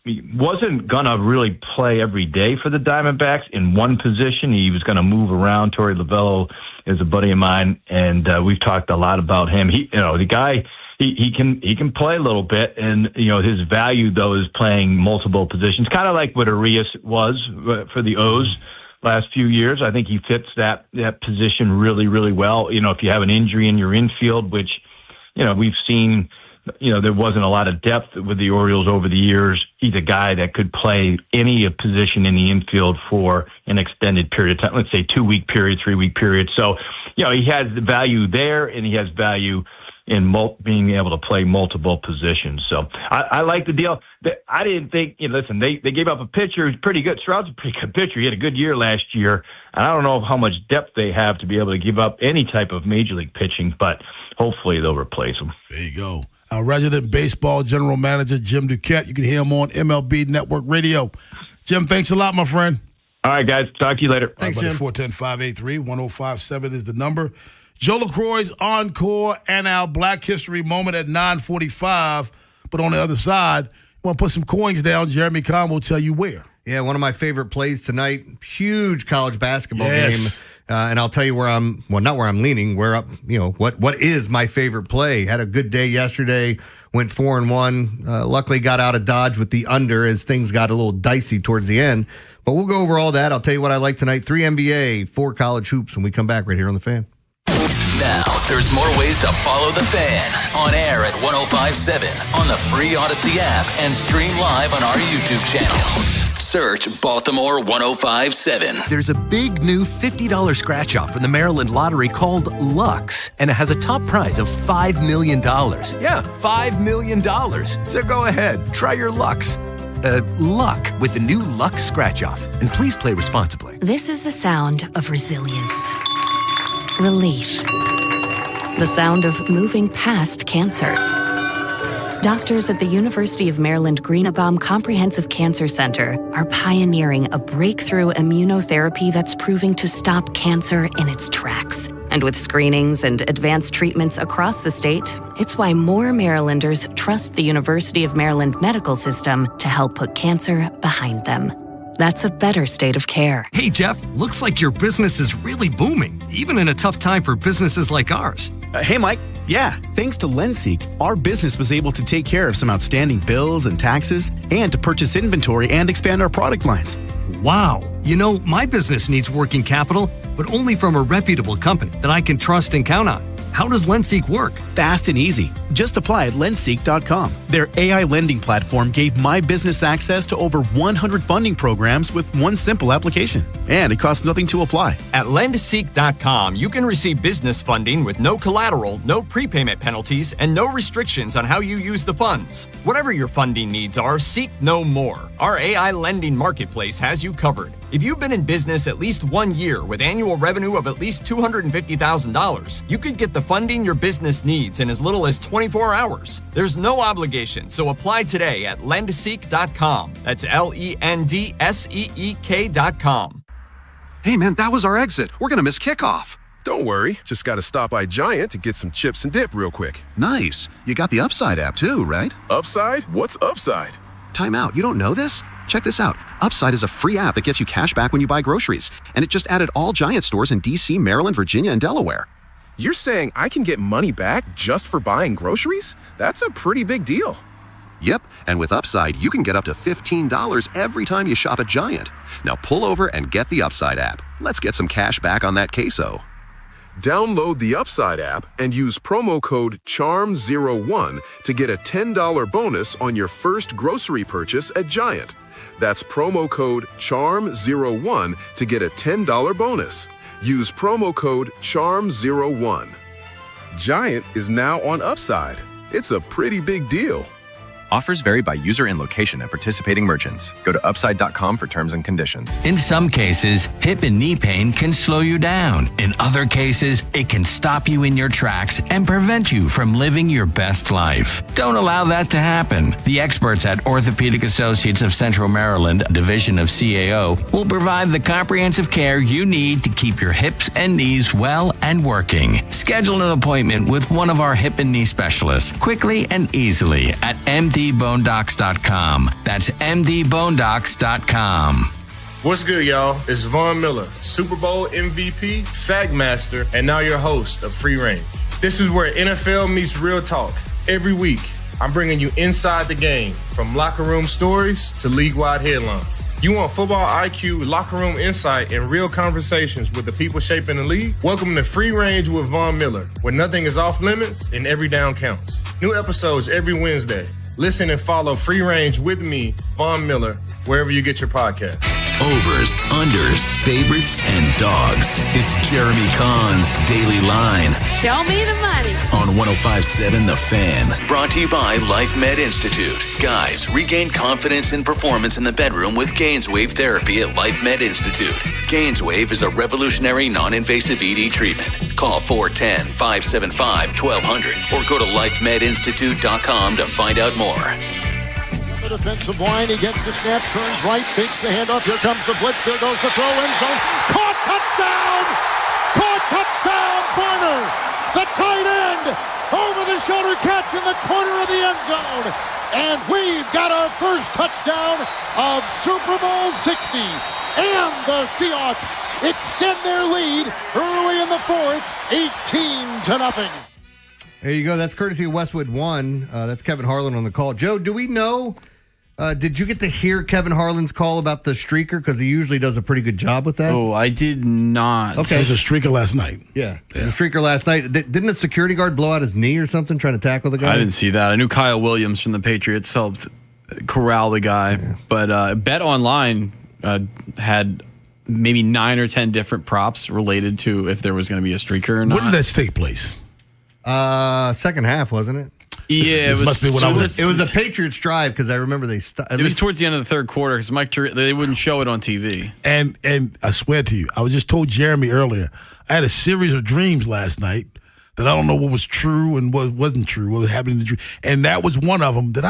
he wasn't going to really play every day for the Diamondbacks in one position. He was going to move around. Torey Lovello is a buddy of mine, and we've talked a lot about him. The guy, he can play a little bit, and his value though is playing multiple positions, kind of like what Arias was for the O's last few years. I think he fits that position really, really well. If you have an injury in your infield, which we've seen. There wasn't a lot of depth with the Orioles over the years. He's a guy that could play any position in the infield for an extended period of time, let's say 2-week period, 3-week period. So, he has the value there, and he has value in being able to play multiple positions. So I like the deal. I didn't think, listen, they gave up a pitcher who's pretty good. Stroud's a pretty good pitcher. He had a good year last year. And I don't know how much depth they have to be able to give up any type of major league pitching, but hopefully they'll replace him. There you go. Our resident baseball general manager, Jim Duquette. You can hear him on MLB Network Radio. Jim, thanks a lot, my friend. All right, guys. Talk to you later. Thanks, Jim. 410-583-1057 is the number. Joe LaCroix's Encore and our Black History Moment at 9:45. But on the other side, you want to put some coins down, Jeremy Kahn will tell you where. Yeah, one of my favorite plays tonight. Huge college basketball game. And I'll tell you where I'm, well, not where I'm leaning, what is my favorite play. Had a good day yesterday, went 4-1. Luckily got out of Dodge with the under as things got a little dicey towards the end. But we'll go over all that. I'll tell you what I like tonight. 3 NBA, 4 college hoops when we come back right here on The Fan. Now, there's more ways to follow The Fan. On air at 105.7, on the free Odyssey app, and stream live on our YouTube channel. Search Baltimore 105.7. There's a big new $50 scratch-off from the Maryland Lottery called Lux, and it has a top prize of $5 million. Yeah, $5 million. So go ahead, try your luck with the new Lux scratch-off. And please play responsibly. This is the sound of resilience. Relief. The sound of moving past cancer. Doctors at the University of Maryland Greenebaum Comprehensive Cancer Center are pioneering a breakthrough immunotherapy that's proving to stop cancer in its tracks. And with screenings and advanced treatments across the state, it's why more Marylanders trust the University of Maryland medical system to help put cancer behind them. That's a better state of care. Hey, Jeff, looks like your business is really booming, even in a tough time for businesses like ours. Hey, Mike. Yeah, thanks to LendSeek, our business was able to take care of some outstanding bills and taxes and to purchase inventory and expand our product lines. Wow. My business needs working capital, but only from a reputable company that I can trust and count on. How does LendSeek work? Fast and easy. Just apply at lendseek.com. Their AI lending platform gave my business access to over 100 funding programs with one simple application. And it costs nothing to apply. At lendseek.com, you can receive business funding with no collateral, no prepayment penalties, and no restrictions on how you use the funds. Whatever your funding needs are, seek no more. Our AI lending marketplace has you covered. If you've been in business at least 1 year with annual revenue of at least $250,000, you could get the funding your business needs in as little as 24 hours. There's no obligation, so apply today at lendseek.com. That's LENDSEEK.com. Hey, man, that was our exit. We're going to miss kickoff. Don't worry. Just got to stop by Giant to get some chips and dip real quick. Nice. You got the Upside app too, right? Upside? What's Upside? Time out. You don't know this? Check this out. Upside is a free app that gets you cash back when you buy groceries. And it just added all Giant stores in D.C., Maryland, Virginia, and Delaware. You're saying I can get money back just for buying groceries? That's a pretty big deal. Yep, and with Upside, you can get up to $15 every time you shop at Giant. Now pull over and get the Upside app. Let's get some cash back on that queso. Download the Upside app and use promo code CHARM01 to get a $10 bonus on your first grocery purchase at Giant. That's promo code CHARM01 to get a $10 bonus. Use promo code CHARM01. Giant is now on Upside. It's a pretty big deal. Offers vary by user and location at participating merchants. Go to upside.com for terms and conditions. In some cases, hip and knee pain can slow you down. In other cases, it can stop you in your tracks and prevent you from living your best life. Don't allow that to happen. The experts at Orthopedic Associates of Central Maryland, a division of CAO, will provide the comprehensive care you need to keep your hips and knees well and working. Schedule an appointment with one of our hip and knee specialists quickly and easily at mdbonedocs.com. That's mdbonedocs.com. What's good, y'all? It's Von Miller, Super Bowl MVP, Sack Master, and now your host of Free Range. This is where NFL meets real talk. Every week, I'm bringing you inside the game, from locker room stories to league-wide headlines. You want football IQ, locker room insight, and real conversations with the people shaping the league? Welcome to Free Range with Von Miller, where nothing is off limits and every down counts. New episodes every Wednesday. Listen and follow Free Range with me, Von Miller, wherever you get your podcast. Overs, unders, favorites, and dogs. It's Jeremy Kahn's Daily Line. Show me the money. On 105.7 The Fan. Brought to you by Life Med Institute. Guys, regain confidence and performance in the bedroom with Gainswave therapy at Life Med Institute. Gainswave is a revolutionary non-invasive ED treatment. Call 410-575-1200 or go to lifemedinstitute.com to find out more. The defensive line, he gets the snap, turns right, fakes the handoff. Here comes the blitz. There goes the throw, end zone. Caught, touchdown! Caught, touchdown, Barner! The tight end over the shoulder catch in the corner of the end zone. And we've got our first touchdown of Super Bowl 60. And the Seahawks extend their lead early in the fourth, 18-0. There you go. That's courtesy of Westwood One. That's Kevin Harlan on the call. Joe, do we know, did you get to hear Kevin Harlan's call about the streaker? Because he usually does a pretty good job with that. Oh, I did not. Okay. There's a streaker last night. Yeah. The streaker last night. Didn't the security guard blow out his knee or something trying to tackle the guy? I didn't see that. I knew Kyle Williams from the Patriots helped corral the guy. Yeah. But Bet Online had maybe 9 or 10 different props related to if there was going to be a streaker or not. When did that take place? Second half, wasn't it? Yeah, it was. Must be when it was a Patriots drive because I remember they It was towards the end of the third quarter because they wouldn't show it on TV. And I swear to you, I was just told Jeremy earlier, I had a series of dreams last night that I don't know what was true and what wasn't true, what was happening in the dream. And that was one of them. Did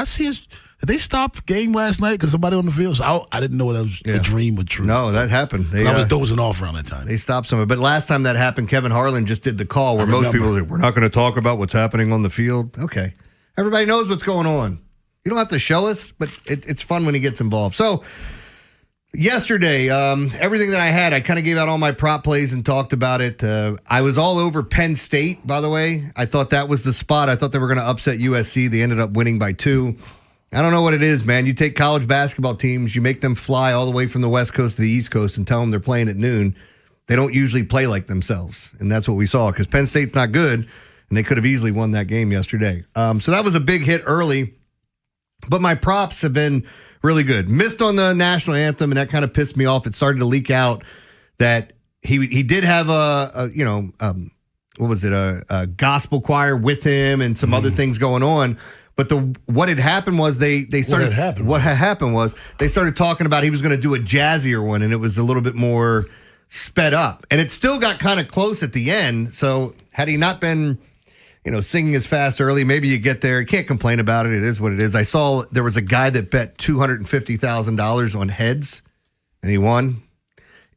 they stop game last night because somebody on the field? So I didn't know that was a dream or true. No, that happened. I was dozing off around that time. They stopped some of it. But last time that happened, Kevin Harlan just did the call where most people were like, we're not going to talk about what's happening on the field. Okay. Everybody knows what's going on. You don't have to show us, but it's fun when he gets involved. So yesterday, everything that I had, I kind of gave out all my prop plays and talked about it. I was all over Penn State, by the way. I thought that was the spot. I thought they were going to upset USC. They ended up winning by 2. I don't know what it is, man. You take college basketball teams, you make them fly all the way from the West Coast to the East Coast and tell them they're playing at noon. They don't usually play like themselves, and that's what we saw because Penn State's not good, and they could have easily won that game yesterday. So that was a big hit early, but my props have been really good. Missed on the national anthem, and that kind of pissed me off. It started to leak out that he did have a gospel choir with him and some other things going on. But what had happened was they started. What had happened was they started talking about he was going to do a jazzier one, and it was a little bit more sped up, and it still got kind of close at the end. So had he not been, singing as fast early, maybe you get there. You can't complain about it. It is what it is. I saw there was a guy that bet $250,000 on heads, and he won.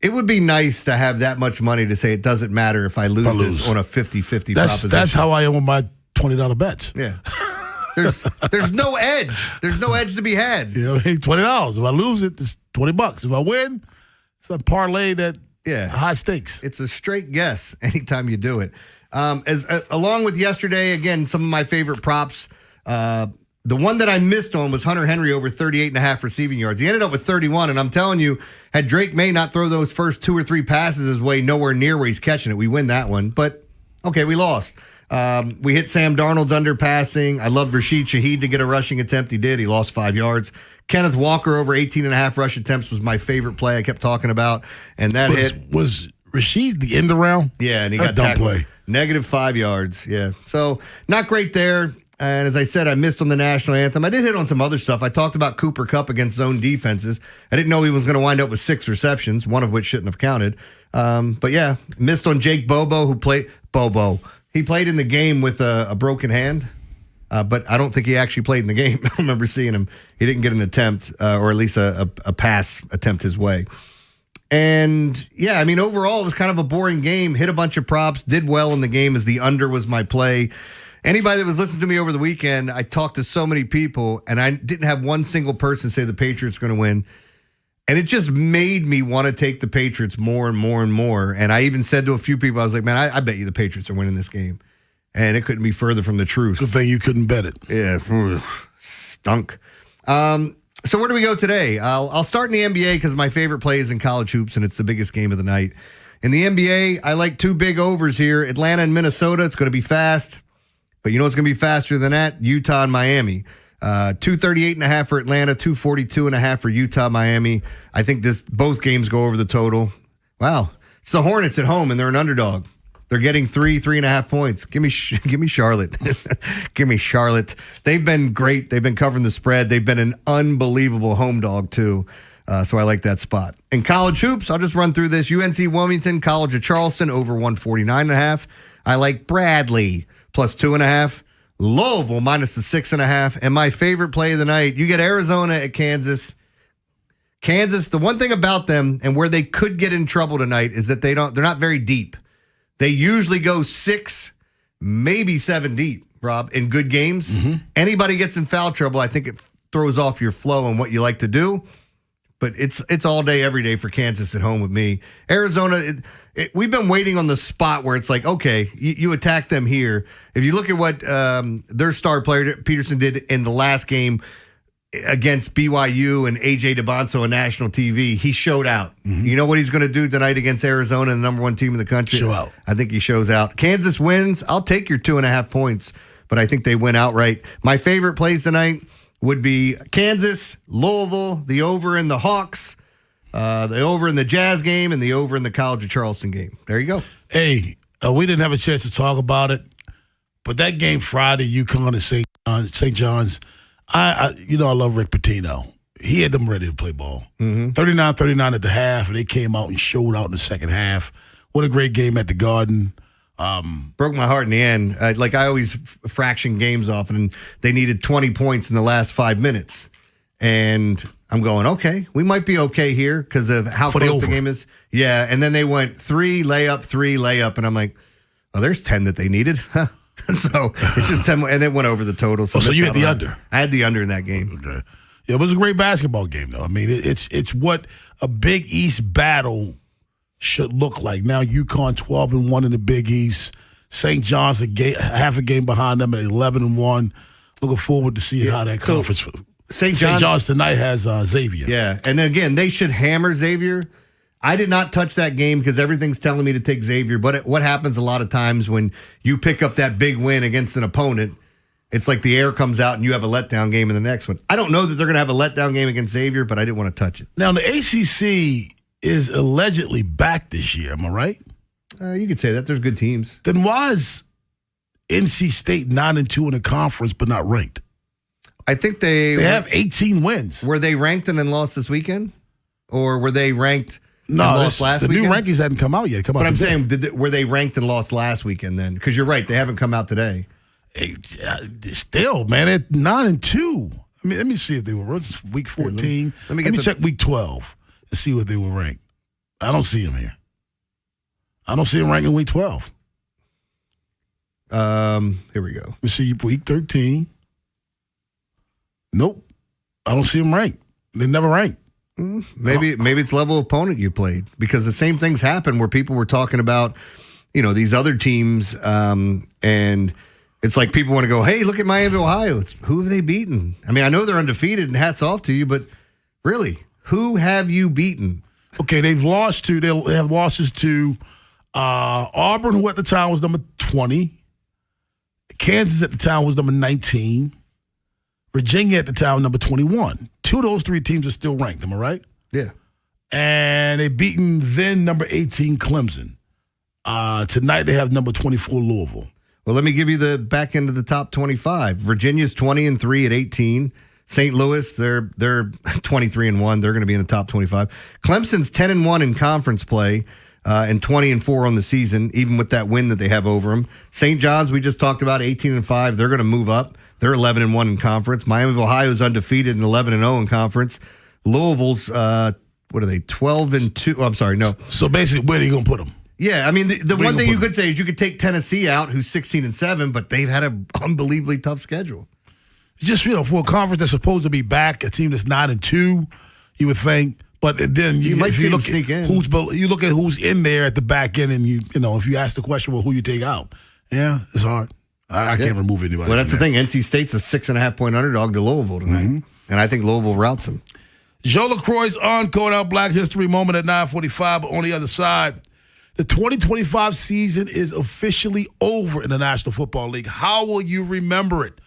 It would be nice to have that much money to say it doesn't matter if I lose this on a 50-50 proposition. That's how I am with my $20 bets. Yeah. There's no edge. There's no edge to be had. $20. If I lose it, it's $20. If I win, it's a parlay that high stakes. It's a straight guess anytime you do it. Along with yesterday, again, some of my favorite props. The one that I missed on was Hunter Henry over 38.5 receiving yards. He ended up with 31, and I'm telling you, had Drake May not throw those first 2 or 3 passes his way, nowhere near where he's catching it, we win that one. But, okay, we lost. We hit Sam Darnold's underpassing. I loved Rashid Shaheed to get a rushing attempt. He did. He lost 5 yards. Kenneth Walker over 18.5 rush attempts was my favorite play I kept talking about. And that was Rashid the end around? Yeah, and he got tackled. Play. -5 yards. Yeah. So not great there. And as I said, I missed on the national anthem. I did hit on some other stuff. I talked about Cooper Kupp against zone defenses. I didn't know he was going to wind up with 6 receptions, one of which shouldn't have counted. But yeah, missed on Jake Bobo, who played Bobo. He played in the game with a broken hand, but I don't think he actually played in the game. I remember seeing him. He didn't get an attempt, or at least a pass attempt his way. And yeah, I mean, overall, it was kind of a boring game. Hit a bunch of props, did well in the game as the under was my play. Anybody that was listening to me over the weekend, I talked to so many people, and I didn't have one single person say the Patriots are going to win. And it just made me want to take the Patriots more and more and more. And I even said to a few people, I was like, man, I bet you the Patriots are winning this game. And it couldn't be further from the truth. Good thing you couldn't bet it. Yeah, stunk. So where do we go today? I'll start in the NBA because my favorite play is in college hoops, and it's the biggest game of the night. In the NBA, I like 2 big overs here. Atlanta and Minnesota, it's going to be fast. But you know what's going to be faster than that? Utah and Miami. 238.5 for Atlanta, 242.5 for Utah, Miami. I think both games go over the total. Wow. It's the Hornets at home, and they're an underdog. They're getting 3.5 points. Give me Charlotte. Give me Charlotte. They've been great. They've been covering the spread. They've been an unbelievable home dog, too. So I like that spot. In college hoops, I'll just run through this. UNC Wilmington, College of Charleston, over 149.5. I like Bradley, plus 2.5. Louisville, minus the 6.5. And my favorite play of the night, you get Arizona at Kansas. Kansas, the one thing about them and where they could get in trouble tonight is that they're not very deep. They usually go 6, maybe 7 deep, Rob, in good games. Mm-hmm. Anybody gets in foul trouble, I think it throws off your flow and what you like to do. But it's all day, every day for Kansas at home with me. Arizona, we've been waiting on the spot where it's like, okay, you attack them here. If you look at what their star player, Peterson, did in the last game against BYU and A.J. DeBonso on national TV, he showed out. Mm-hmm. You know what he's going to do tonight against Arizona, the number 1 team in the country? Show out. I think he shows out. Kansas wins. I'll take your 2.5 points, but I think they win outright. My favorite plays tonight would be Kansas, Louisville, the over in the Hawks, the over in the Jazz game, and the over in the College of Charleston game. There you go. Hey, we didn't have a chance to talk about it, but that game Friday, UConn and St. John's, I love Rick Pitino. He had them ready to play ball. Mm-hmm. 39-39 at the half, and they came out and showed out in the second half. What a great game at the Garden. Broke my heart in the end. I always fraction games off, and they needed 20 points in the last 5 minutes. And I'm going, okay, we might be okay here because of how close the game is. Yeah, and then they went 3 layup, and I'm like, oh, there's 10 that they needed. So it's just 10, and it went over the total. So you had the under. I had the under in that game. Okay. Yeah, it was a great basketball game, though. I mean, it's what a Big East battle should look like. Now UConn 12-1 in the Big East. St. John's half a game behind them at 11-1. Looking forward to see how that conference. St. John's tonight has Xavier. Yeah, and again, they should hammer Xavier. I did not touch that game because everything's telling me to take Xavier. But what happens a lot of times when you pick up that big win against an opponent, it's like the air comes out and you have a letdown game in the next one. I don't know that they're going to have a letdown game against Xavier, but I didn't want to touch it. Now, the ACC is allegedly back this year. Am I right? You could say that. There's good teams. Then why is NC State 9-2 in the conference but not ranked? I think they have 18 wins. Were they ranked and then lost this weekend? Or were they ranked and lost last the weekend? new rankings hadn't come out yet. But I'm saying, were they ranked and lost last weekend then? Because you're right, they haven't come out today. Still, man, they're 9-2. I mean, let me see if they were week 14. Let me check week 12 and see what they were ranked. I don't see them here. I don't see them ranked in week 12. Here we go. Let me see week 13. Nope. I don't see them ranked. They never ranked. Maybe it's level of opponent you played, because the same things happened where people were talking about, these other teams, and it's like people want to go, hey, look at Miami, Ohio. Who have they beaten? I mean, I know they're undefeated, and hats off to you, but really, who have you beaten? Okay, they have losses to Auburn, who at the time was number 20. Kansas at the time was number 19. Virginia at the time was number 21. Two of those three teams are still ranked, am I right? Yeah. And they've beaten then number 18 Clemson. Tonight they have number 24 Louisville. Well, let me give you the back end of the top 25. Virginia's 20-3 at 18. St. Louis, they're 23-1. They're going to be in the top 25. Clemson's 10-1 in conference play and 20-4 on the season, even with that win that they have over them. St. John's, we just talked about, 18-5. They're going to move up. They're 11-1 in conference. Miami of Ohio is undefeated and 11-0 in conference. Louisville's, what are they, 12-2? Oh, I'm sorry, no. So basically, where are you going to put them? Yeah, I mean, the one thing you could say is you could take Tennessee out, who's 16-7, but they've had an unbelievably tough schedule. Just, for a conference that's supposed to be back, a team that's 9-2, you would think. But then you might see them sneak in. You look at who's in there at the back end, and if you ask the question, well, who you take out? Yeah, it's hard. I can't remove anybody. Well, that's the thing. NC State's a 6.5-point underdog to Louisville tonight, and I think Louisville routs them. Joe LaCroix's on calling out Black History Moment at 9:45. But on the other side, the 2025 season is officially over in the National Football League. How will you remember it?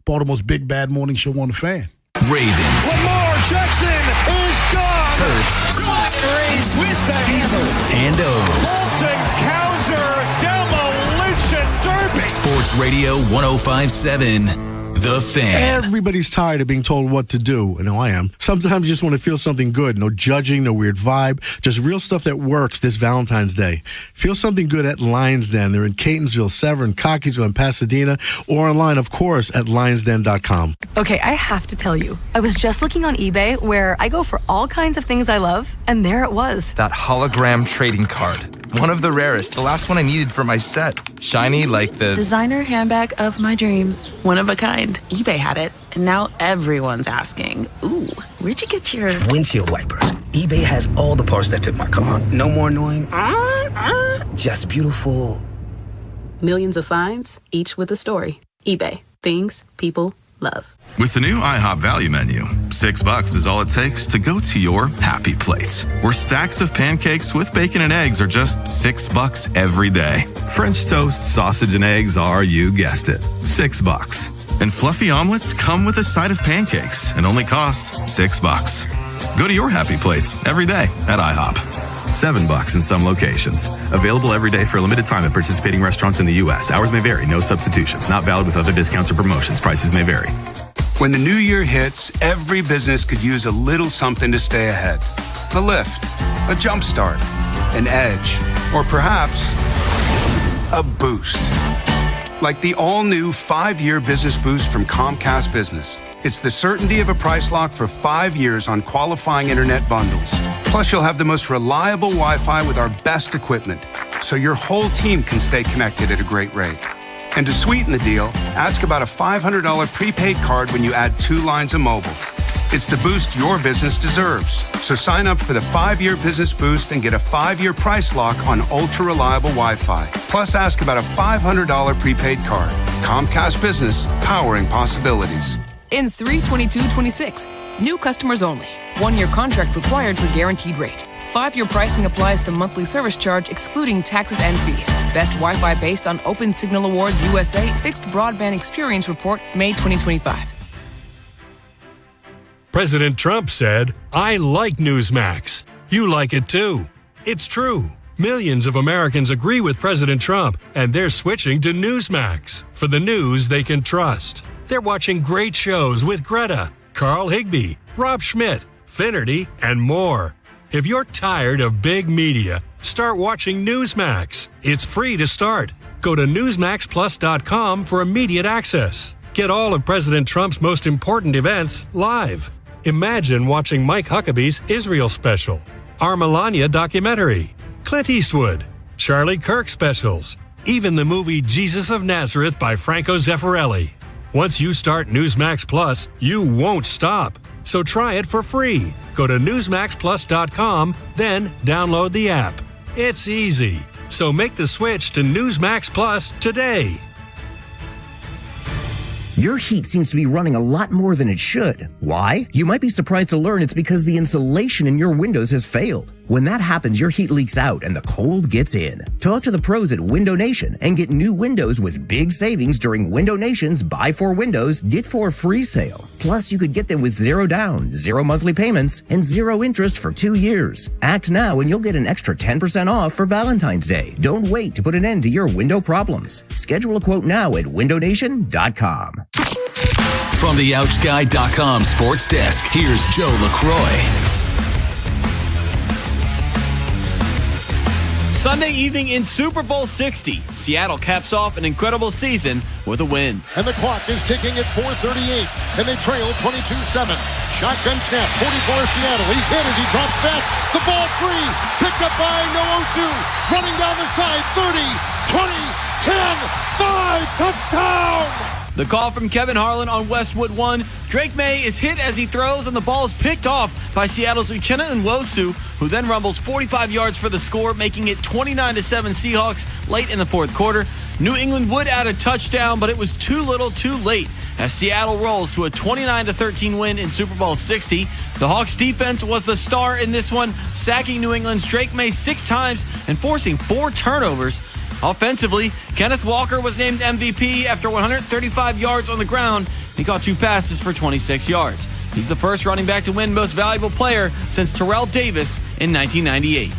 Baltimore's Big Bad Morning Show on the Fan. Ravens. Lamar Jackson is gone. Terps. Rays with the hammer. And O's. Alton Kowser demolition derby. Sports Radio 105.7. The Fan. Everybody's tired of being told what to do. I know I am. Sometimes you just want to feel something good. No judging, no weird vibe. Just real stuff that works this Valentine's Day. Feel something good at Lions Den. They're in Catonsville, Severn, Cockeysville, and Pasadena. Or online, of course, at lionsden.com. Okay, I have to tell you. I was just looking on eBay where I go for all kinds of things I love. And there it was. That hologram trading card. One of the rarest. The last one I needed for my set. Shiny like the designer handbag of my dreams. One of a kind. eBay had it, and now everyone's asking, ooh, where'd you get your windshield wipers? eBay has all the parts that fit my car. No more annoying. Just beautiful. Millions of finds, each with a story. eBay. Things people love. With the new IHOP value menu, $6 is all it takes to go to your happy place, where stacks of pancakes with bacon and eggs are just $6 every day. French toast, sausage, and eggs are, you guessed it, $6. And fluffy omelets come with a side of pancakes and only cost $6. Go to your happy place every day at IHOP. $7 in some locations. Available every day for a limited time at participating restaurants in the U.S. Hours may vary. No substitutions. Not valid with other discounts or promotions. Prices may vary. When the new year hits, every business could use a little something to stay ahead. A lift, a jump start, an edge, or perhaps a boost. Like the all-new 5-year business boost from Comcast Business. It's the certainty of a price lock for 5 years on qualifying internet bundles. Plus, you'll have the most reliable Wi-Fi with our best equipment, so your whole team can stay connected at a great rate. And to sweeten the deal, ask about a $500 prepaid card when you add 2 lines of mobile. It's the boost your business deserves. So sign up for the 5-year business boost and get a 5-year price lock on ultra-reliable Wi-Fi. Plus, ask about a $500 prepaid card. Comcast Business, powering possibilities. Ends 3/22/26. New customers only. 1-year contract required for guaranteed rate. 5-year pricing applies to monthly service charge excluding taxes and fees. Best Wi-Fi based on Open Signal Awards USA Fixed Broadband Experience Report, May 2025. President Trump said, "I like Newsmax. You like it too." It's true. Millions of Americans agree with President Trump, and they're switching to Newsmax for the news they can trust. They're watching great shows with Greta, Carl Higbie, Rob Schmidt, Finnerty, and more. If you're tired of big media, start watching Newsmax. It's free to start. Go to NewsmaxPlus.com for immediate access. Get all of President Trump's most important events live. Imagine watching Mike Huckabee's Israel special, our Melania documentary, Clint Eastwood, Charlie Kirk specials, even the movie Jesus of Nazareth by Franco Zeffirelli. Once you start Newsmax Plus, you won't stop. So try it for free. Go to NewsmaxPlus.com, then download the app. It's easy. So make the switch to Newsmax Plus today. Your heat seems to be running a lot more than it should. Why? You might be surprised to learn it's because the insulation in your windows has failed. When that happens, your heat leaks out and the cold gets in. Talk to the pros at Window Nation and get new windows with big savings during Window Nation's Buy 4 Windows, Get 4 free sale. Plus, you could get them with 0 down, 0 monthly payments, and 0 interest for 2 years. Act now and you'll get an extra 10% off for Valentine's Day. Don't wait to put an end to your window problems. Schedule a quote now at windownation.com. From the OutGuy.com sports desk, here's Joe LaCroix. Sunday evening in Super Bowl 60, Seattle caps off an incredible season with a win. And the clock is ticking at 4:38, and they trail 22-7. Shotgun snap, 44 Seattle. He's hit as he drops back. The ball free, picked up by Noosu. Running down the side, 30, 20, 10, 5, touchdown! The call from Kevin Harlan on Westwood 1. Drake May is hit as he throws, and the ball is picked off by Seattle's Uchenna Nwosu, who then rumbles 45 yards for the score, making it 29-7 Seahawks late in the fourth quarter. New England would add a touchdown, but it was too little too late as Seattle rolls to a 29-13 win in Super Bowl 60. The Hawks defense was the star in this one, sacking New England's Drake May 6 times and forcing 4 turnovers. Offensively, Kenneth Walker was named MVP after 135 yards on the ground. He caught 2 passes for 26 yards. He's the first running back to win Most Valuable Player since Terrell Davis in 1998.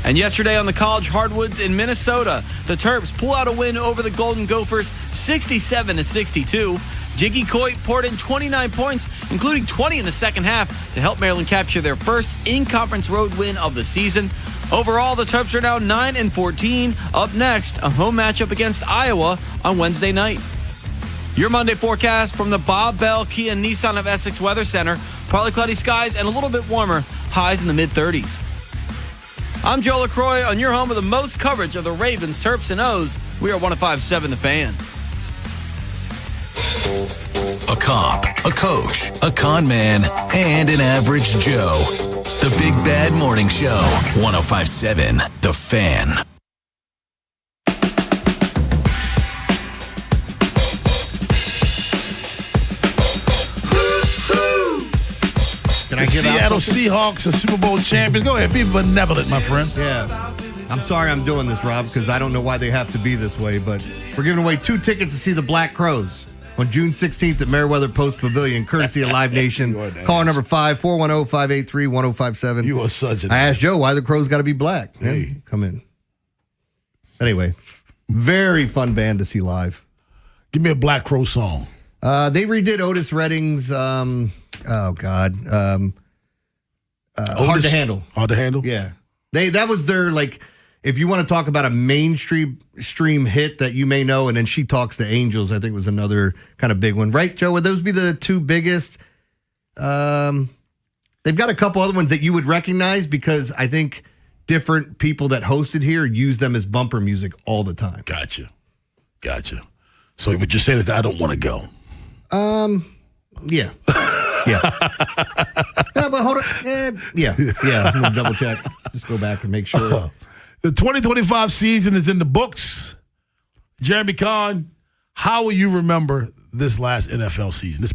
And yesterday on the college hardwoods in Minnesota, the Terps pull out a win over the Golden Gophers 67-62. Jiggy Coit poured in 29 points, including 20 in the second half, to help Maryland capture their first in-conference road win of the season. Overall, the Terps are now 9-14. Up next, a home matchup against Iowa on Wednesday night. Your Monday forecast from the Bob Bell Kia Nissan of Essex Weather Center. Partly cloudy skies and a little bit warmer, highs in the mid-30s. I'm Joe LaCroix on your home with the most coverage of the Ravens, Terps, and O's. We are 105.7 The Fan. A cop, a coach, a con man, and an average Joe. The Big Bad Morning Show, 105.7 The Fan. The Seattle Seahawks are Super Bowl champions. Go ahead, be benevolent, my friend. Yeah. I'm sorry I'm doing this, Rob, because I don't know why they have to be this way, but we're giving away 2 tickets to see the Black Crows on June 16th at Meriwether Post Pavilion, courtesy of Live Nation. Caller number 5-410-583-1057. You are such an I asked Joe why the Crows got to be black. Hey, come in. Anyway, very fun band to see live. Give me a Black Crow song. They redid Otis Redding's, Hard to Handle. Hard to Handle? Yeah. That was their, like, if you want to talk about a mainstream hit that you may know, and then She Talks to Angels, I think was another kind of big one. Right, Joe? Would those be the 2 biggest? They've got a couple other ones that you would recognize because I think different people that hosted here use them as bumper music all the time. Gotcha. So what you're saying is that I don't want to go. Yeah. Yeah. But hold on. Yeah. I'm going to double check. Just go back and make sure. The 2025 season is in the books. Jeremy Kahn, how will you remember this past NFL season?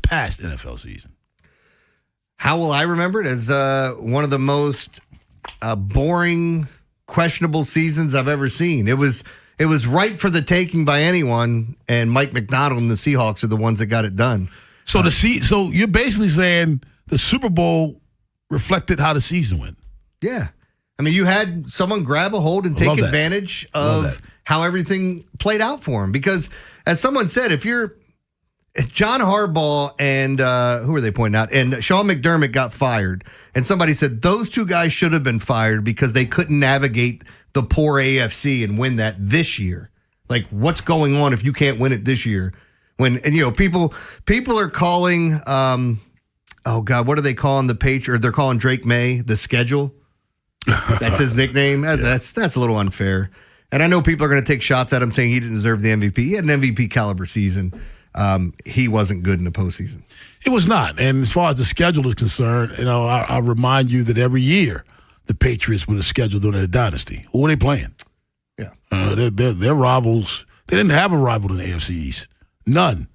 How will I remember it? As one of the most boring, questionable seasons I've ever seen. It was ripe for the taking by anyone, and Mike McDonald and the Seahawks are the ones that got it done. So so you're basically saying the Super Bowl reflected how the season went. Yeah. I mean, you had someone grab a hold and take advantage of how everything played out for him. Because, as someone said, if you're John Harbaugh and who are they pointing out? And Sean McDermott got fired. And somebody said those two guys should have been fired because they couldn't navigate the poor AFC and win that this year. Like, what's going on if you can't win it this year? People are calling, oh God, what are they calling the Patriots? They're calling Drake May the schedule. That's his nickname. Yeah. That's a little unfair. And I know people are going to take shots at him saying he didn't deserve the MVP. He had an MVP caliber season. He wasn't good in the postseason. It was not. And as far as the schedule is concerned, I remind you that every year the Patriots were scheduled during their dynasty. Who were they playing? Yeah. Their rivals, they didn't have a rival in the AFC East. None.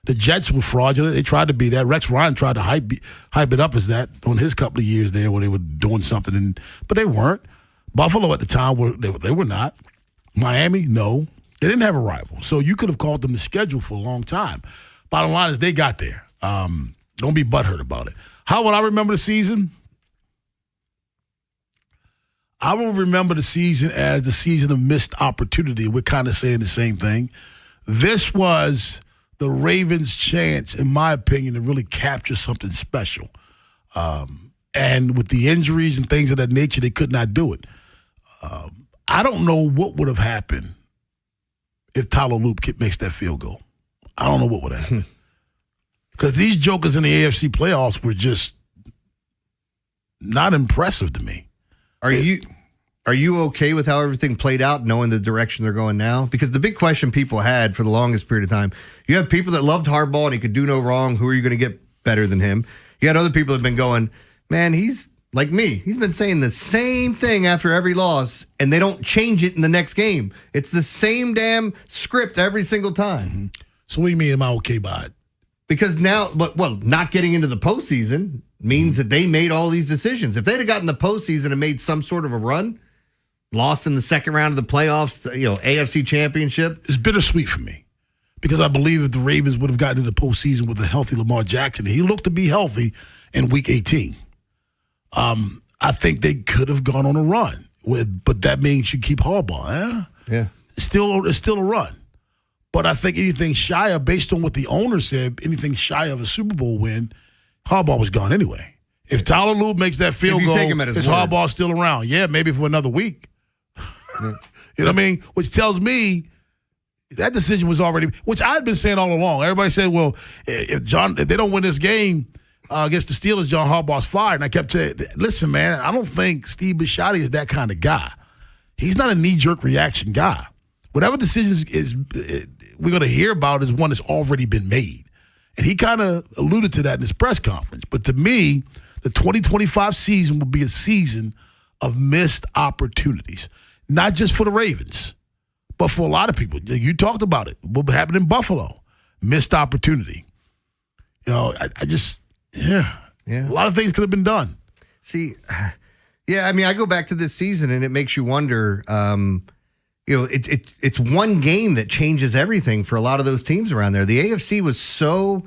The Jets were fraudulent. They tried to be that. Rex Ryan tried to hype it up as that on his couple of years there where they were doing something, but they weren't. Buffalo at the time, they were not. Miami, no. They didn't have a rival. So you could have called them the schedule for a long time. Bottom line is they got there. Don't be butthurt about it. How would I remember the season? I will remember the season as the season of missed opportunity. We're kind of saying the same thing. This was the Ravens' chance, in my opinion, to really capture something special. And with the injuries and things of that nature, they could not do it. I don't know what would have happened if Tyler Loop makes that field goal. I don't know what would have happened. Because these jokers in the AFC playoffs were just not impressive to me. Are you okay with how everything played out, knowing the direction they're going now? Because the big question people had for the longest period of time, you have people that loved Harbaugh and he could do no wrong. Who are you going to get better than him? You had other people that have been going, man, he's like me. He's been saying the same thing after every loss, and they don't change it in the next game. It's the same damn script every single time. Mm-hmm. So what do you mean, am I okay by it? Because now, not getting into the postseason means that they made all these decisions. If they'd have gotten the postseason and made some sort of a run, lost in the second round of the playoffs, AFC Championship. It's bittersweet for me because I believe if the Ravens would have gotten into the postseason with a healthy Lamar Jackson, he looked to be healthy in Week 18. I think they could have gone on a run, but that means you keep Harbaugh. Yeah, it's still a run. But I think anything shy of, based on what the owner said, anything shy of a Super Bowl win, Harbaugh was gone anyway. If Tyler Loop makes that field goal, is Harbaugh still around? Yeah, maybe for another week. You know what I mean? Which tells me that decision was already, which I've been saying all along. Everybody said, well, if they don't win this game against the Steelers, John Harbaugh's fired. And I kept saying, listen, man, I don't think Steve Bisciotti is that kind of guy. He's not a knee-jerk reaction guy. Whatever decisions we're going to hear about is one that's already been made. And he kind of alluded to that in his press conference. But to me, the 2025 season will be a season of missed opportunities. Not just for the Ravens, but for a lot of people. You talked about it. What happened in Buffalo? Missed opportunity. A lot of things could have been done. See, yeah, I mean, I go back to this season and it makes you wonder, it's one game that changes everything for a lot of those teams around there. The AFC was so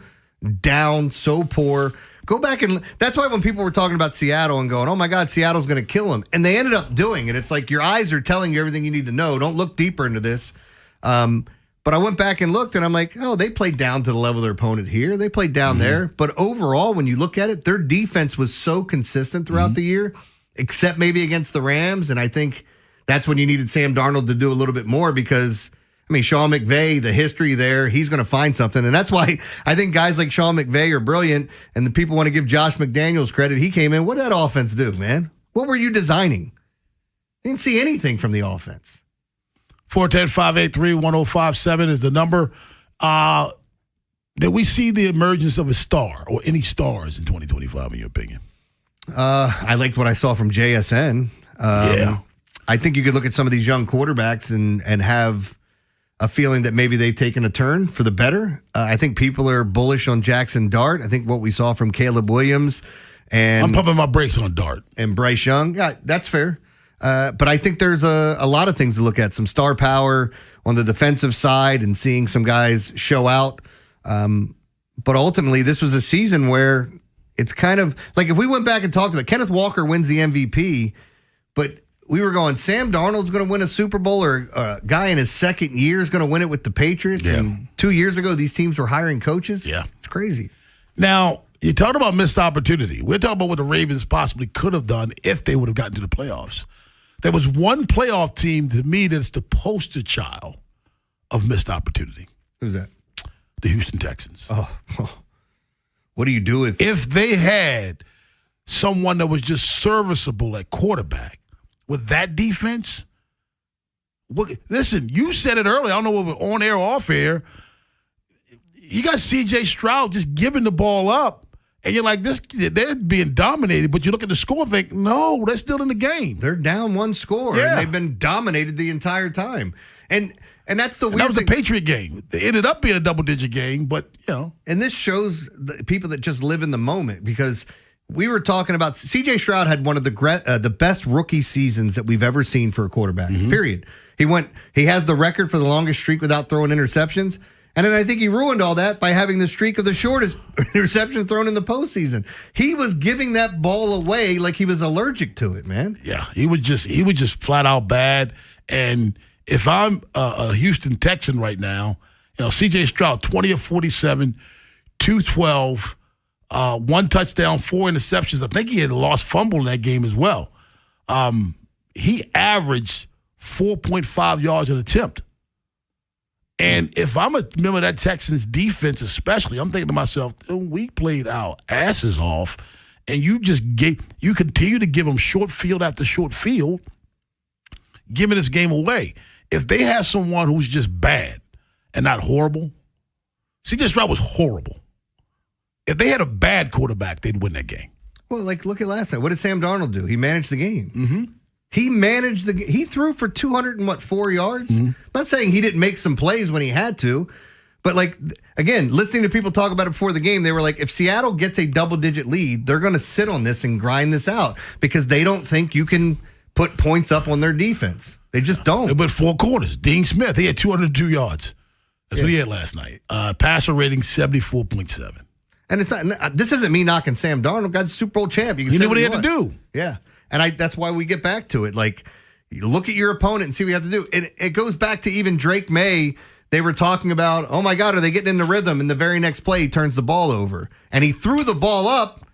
down, so poor. Go back and that's why when people were talking about Seattle and going, oh my God, Seattle's going to kill them. And they ended up doing it. It's like your eyes are telling you everything you need to know. Don't look deeper into this. But I went back and looked and I'm like, oh, they played down to the level of their opponent here. They played down there. But overall, when you look at it, their defense was so consistent throughout the year, except maybe against the Rams. And I think that's when you needed Sam Darnold to do a little bit more because, I mean, Sean McVay, the history there, he's going to find something. And that's why I think guys like Sean McVay are brilliant, and the people want to give Josh McDaniels credit. He came in. What did that offense do, man? What were you designing? Didn't see anything from the offense. 410-583-1057 is the number. Did we see the emergence of a star or any stars in 2025, in your opinion? I liked what I saw from JSN. I think you could look at some of these young quarterbacks and have a feeling that maybe they've taken a turn for the better. I think people are bullish on Jackson Dart. I think what we saw from Caleb Williams and I'm pumping my brakes on Dart and Bryce Young. Yeah, that's fair. But I think there's a lot of things to look at. Some star power on the defensive side and seeing some guys show out. But ultimately, this was a season where it's kind of like if we went back and talked about it, Kenneth Walker wins the MVP, but we were going, Sam Darnold's going to win a Super Bowl, or a guy in his second year is going to win it with the Patriots. Yeah. And 2 years ago, these teams were hiring coaches. Yeah. It's crazy. Now, you talked about missed opportunity. We're talking about what the Ravens possibly could have done if they would have gotten to the playoffs. There was one playoff team to me that's the poster child of missed opportunity. Who's that? The Houston Texans. Oh. What do you do with... If they had someone that was just serviceable at quarterback with that defense, listen, you said it earlier. I don't know if it was on air or off air. You got C.J. Stroud just giving the ball up, and you're like, they're being dominated, but you look at the score and think, no, they're still in the game. They're down one score, and they've been dominated the entire time. And that's the weird thing. That was a Patriot game. It ended up being a double-digit game, but, And this shows the people that just live in the moment, because we were talking about C.J. Stroud had one of the best rookie seasons that we've ever seen for a quarterback, period. He has the record for the longest streak without throwing interceptions. And then I think he ruined all that by having the streak of the shortest interception thrown in the postseason. He was giving that ball away like he was allergic to it, man. Yeah, he was just flat out bad. And if I'm a Houston Texan right now, C.J. Stroud, 20 of 47, 212, one touchdown, 4 interceptions. I think he had a lost fumble in that game as well. He averaged 4.5 yards an attempt. And if I'm a member of that Texans defense especially, I'm thinking to myself, we played our asses off, and you continue to give them short field after short field, giving this game away. If they have someone who's just bad and not horrible, C.J. Stroud was horrible. If they had a bad quarterback, they'd win that game. Well, look at last night. What did Sam Darnold do? He managed the game. Mm-hmm. He threw for 204 yards. Mm-hmm. I'm not saying he didn't make some plays when he had to, but again, listening to people talk about it before the game, they were like, if Seattle gets a double-digit lead, they're going to sit on this and grind this out because they don't think you can put points up on their defense. They just don't. But 4 quarters. Dean Smith, he had 202 yards. That's what he had last night. Passer rating 74.7. And it's not. This isn't me knocking Sam Darnold. God's Super Bowl champ. He knew what he had to do. Yeah. And that's why we get back to it. You look at your opponent and see what you have to do. And it goes back to even Drake May. They were talking about, oh, my God, are they getting into rhythm? And the very next play, he turns the ball over. And he threw the ball up.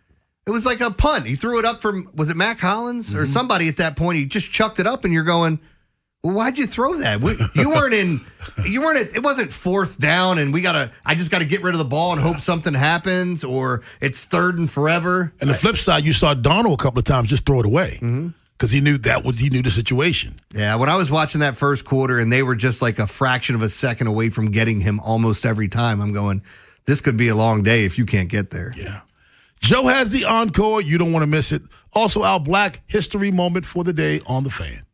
It was like a punt. He threw it up from, was it Mac Hollins or somebody at that point? He just chucked it up, and you're going, well, why'd you throw that? It wasn't 4th down, and I just got to get rid of the ball and hope something happens, or it's 3rd and forever. And the flip side, you saw Donald a couple of times just throw it away because he knew the situation. Yeah, when I was watching that first quarter and they were just like a fraction of a second away from getting him almost every time, I'm going, this could be a long day if you can't get there. Yeah. Joe has the encore. You don't want to miss it. Also, our Black History moment for the day on The Fan.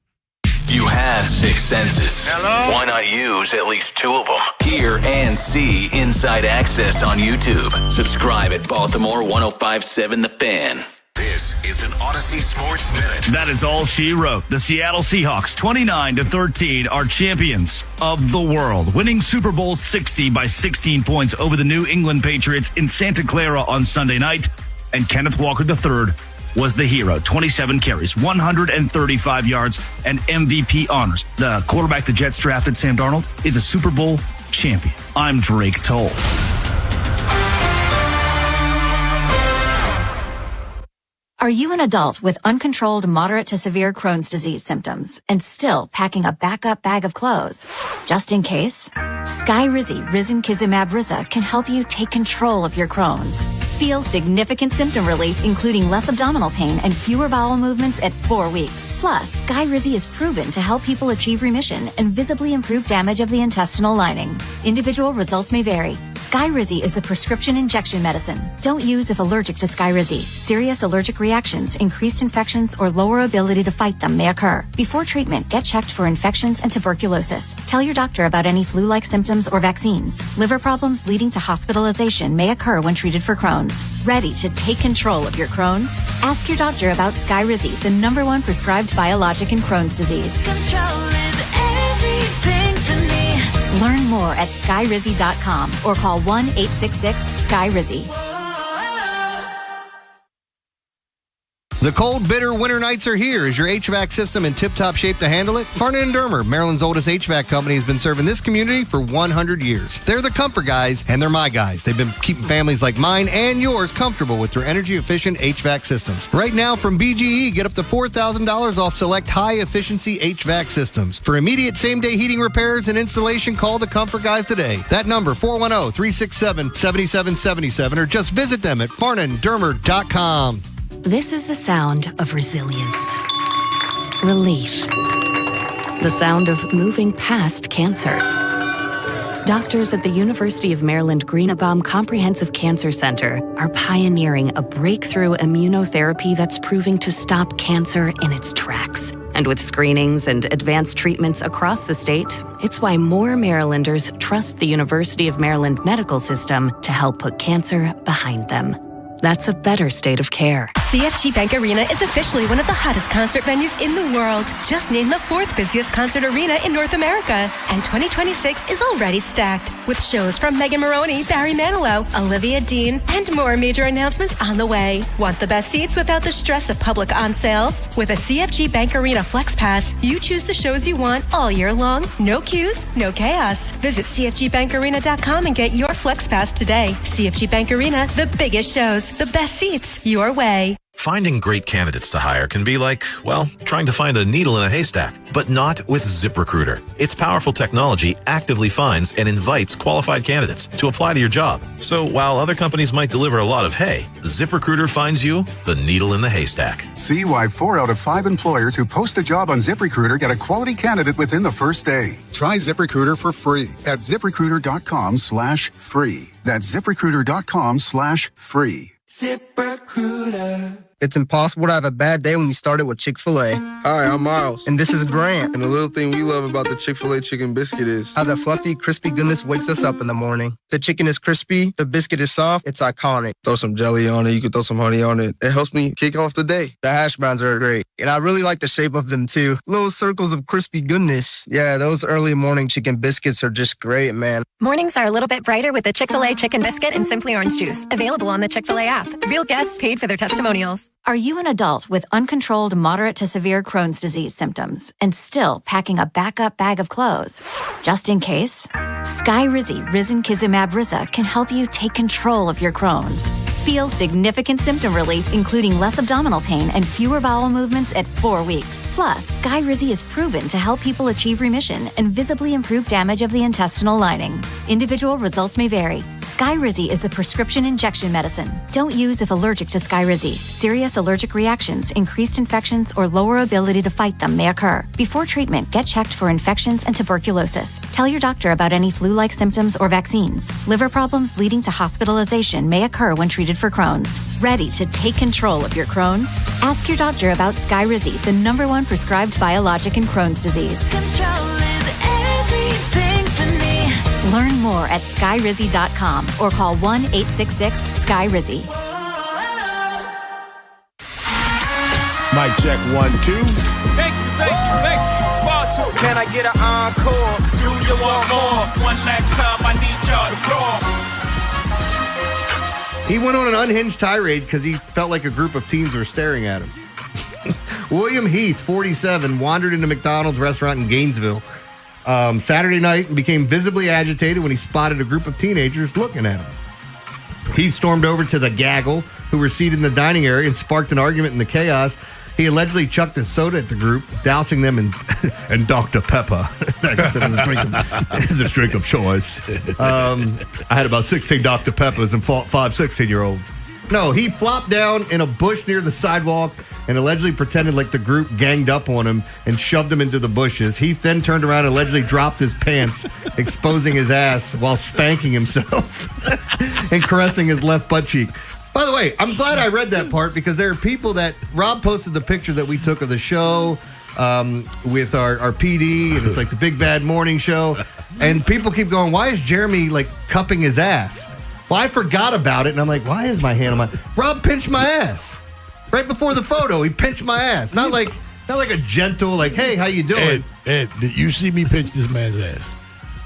You have 6 senses. Hello? Why not use at least 2 of them? Hear and see Inside Access on YouTube. Subscribe at Baltimore 1057 The Fan. This is an Odyssey Sports Minute. That is all she wrote. The Seattle Seahawks, 29-13, are champions of the world, winning Super Bowl 60 by 16 points over the New England Patriots in Santa Clara on Sunday night. And Kenneth Walker III was the hero. 27 carries, 135 yards, and MVP honors. The quarterback the Jets drafted, Sam Darnold, is a Super Bowl champion. I'm Drake Toll. Are you an adult with uncontrolled moderate to severe Crohn's disease symptoms and still packing a backup bag of clothes? Just in case? Skyrizi Risankizumab Riza can help you take control of your Crohn's. Feel significant symptom relief, including less abdominal pain and fewer bowel movements at 4 weeks. Plus, Skyrizi is proven to help people achieve remission and visibly improve damage of the intestinal lining. Individual results may vary. Skyrizi is a prescription injection medicine. Don't use if allergic to Skyrizi. Serious allergic reactions, increased infections, or lower ability to fight them may occur. Before treatment, get checked for infections and tuberculosis. Tell your doctor about any flu-like symptoms or vaccines. Liver problems leading to hospitalization may occur when treated for Crohn's. Ready to take control of your Crohn's? Ask your doctor about Skyrizi, the #1 prescribed biologic in Crohn's disease. Control is everything to me. Learn more at skyrizi.com or call 1-866-SKYRIZI. The cold, bitter winter nights are here. Is your HVAC system in tip-top shape to handle it? Farnan & Dermer, Maryland's oldest HVAC company, has been serving this community for 100 years. They're the comfort guys, and they're my guys. They've been keeping families like mine and yours comfortable with their energy-efficient HVAC systems. Right now, from BGE, get up to $4,000 off select high-efficiency HVAC systems. For immediate same-day heating repairs and installation, call the comfort guys today. That number, 410-367-7777, or just visit them at farnanddermer.com. This is the sound of resilience, relief, the sound of moving past cancer. Doctors at the University of Maryland Greenebaum Comprehensive Cancer Center are pioneering a breakthrough immunotherapy that's proving to stop cancer in its tracks. And with screenings and advanced treatments across the state, it's why more Marylanders trust the University of Maryland medical system to help put cancer behind them. That's a better state of care. CFG Bank Arena is officially one of the hottest concert venues in the world. Just named the 4th busiest concert arena in North America. And 2026 is already stacked with shows from Megan Moroney, Barry Manilow, Olivia Dean, and more major announcements on the way. Want the best seats without the stress of public on sales? With a CFG Bank Arena Flex Pass, you choose the shows you want all year long. No queues, no chaos. Visit CFGBankArena.com and get your Flex Pass today. CFG Bank Arena, the biggest shows, the best seats, your way. Finding great candidates to hire can be like, well, trying to find a needle in a haystack, but not with ZipRecruiter. Its powerful technology actively finds and invites qualified candidates to apply to your job. So while other companies might deliver a lot of hay, ZipRecruiter finds you the needle in the haystack. See why 4 out of 5 employers who post a job on ZipRecruiter get a quality candidate within the first day. Try ZipRecruiter for free at ZipRecruiter.com/free. That's ZipRecruiter.com/free. ZipRecruiter. It's impossible to have a bad day when you started with Chick-fil-A. Hi, I'm Miles. And this is Grant. And the little thing we love about the Chick-fil-A chicken biscuit is how the fluffy, crispy goodness wakes us up in the morning. The chicken is crispy, the biscuit is soft, it's iconic. Throw some jelly on it, you can throw some honey on it. It helps me kick off the day. The hash browns are great. And I really like the shape of them too. Little circles of crispy goodness. Yeah, those early morning chicken biscuits are just great, man. Mornings are a little bit brighter with the Chick-fil-A chicken biscuit and Simply Orange Juice. Available on the Chick-fil-A app. Real guests paid for their testimonials. Are you an adult with uncontrolled moderate to severe Crohn's disease symptoms and still packing a backup bag of clothes? Just in case, Skyrizi Risankizumab Riza can help you take control of your Crohn's. Feel significant symptom relief, including less abdominal pain and fewer bowel movements at 4 weeks. Plus, Skyrizi is proven to help people achieve remission and visibly improve damage of the intestinal lining. Individual results may vary. Skyrizi is a prescription injection medicine. Don't use if allergic to Skyrizi. Serious allergic reactions, increased infections, or lower ability to fight them may occur. Before treatment, get checked for infections and tuberculosis. Tell your doctor about any flu-like symptoms or vaccines. Liver problems leading to hospitalization may occur when treated for Crohn's. Ready to take control of your Crohn's? Ask your doctor about Skyrizi, the #1 prescribed biologic in Crohn's disease. Control is everything to me. Learn more at skyrizi.com or call 1-866-SKY-RIZZY. Mic check 1, 2. Thank you. Far too. Can I get an encore? Do you want more? One last time, I need y'all to roar. He went on an unhinged tirade because he felt like a group of teens were staring at him. William Heath, 47, wandered into McDonald's restaurant in Gainesville Saturday night and became visibly agitated when he spotted a group of teenagers looking at him. Heath stormed over to the gaggle, who were seated in the dining area, and sparked an argument in the chaos. He allegedly chucked his soda at the group, dousing them in Dr. Pepper. It's a drink of choice. I had about 16 Dr. Peppers and 5 16-year-olds. No, he flopped down in a bush near the sidewalk and allegedly pretended like the group ganged up on him and shoved him into the bushes. He then turned around and allegedly dropped his pants, exposing his ass while spanking himself and caressing his left butt cheek. By the way, I'm glad I read that part because there are people that Rob posted the picture that we took of the show with our PD, and it's like the Big Bad Morning Show. And people keep going, why is Jeremy like cupping his ass? Well, I forgot about it, and I'm like, why is my hand on my... Rob pinched my ass. Right before the photo, he pinched my ass. Not like a gentle, like, hey, how you doing? Ed, did you see me pinch this man's ass?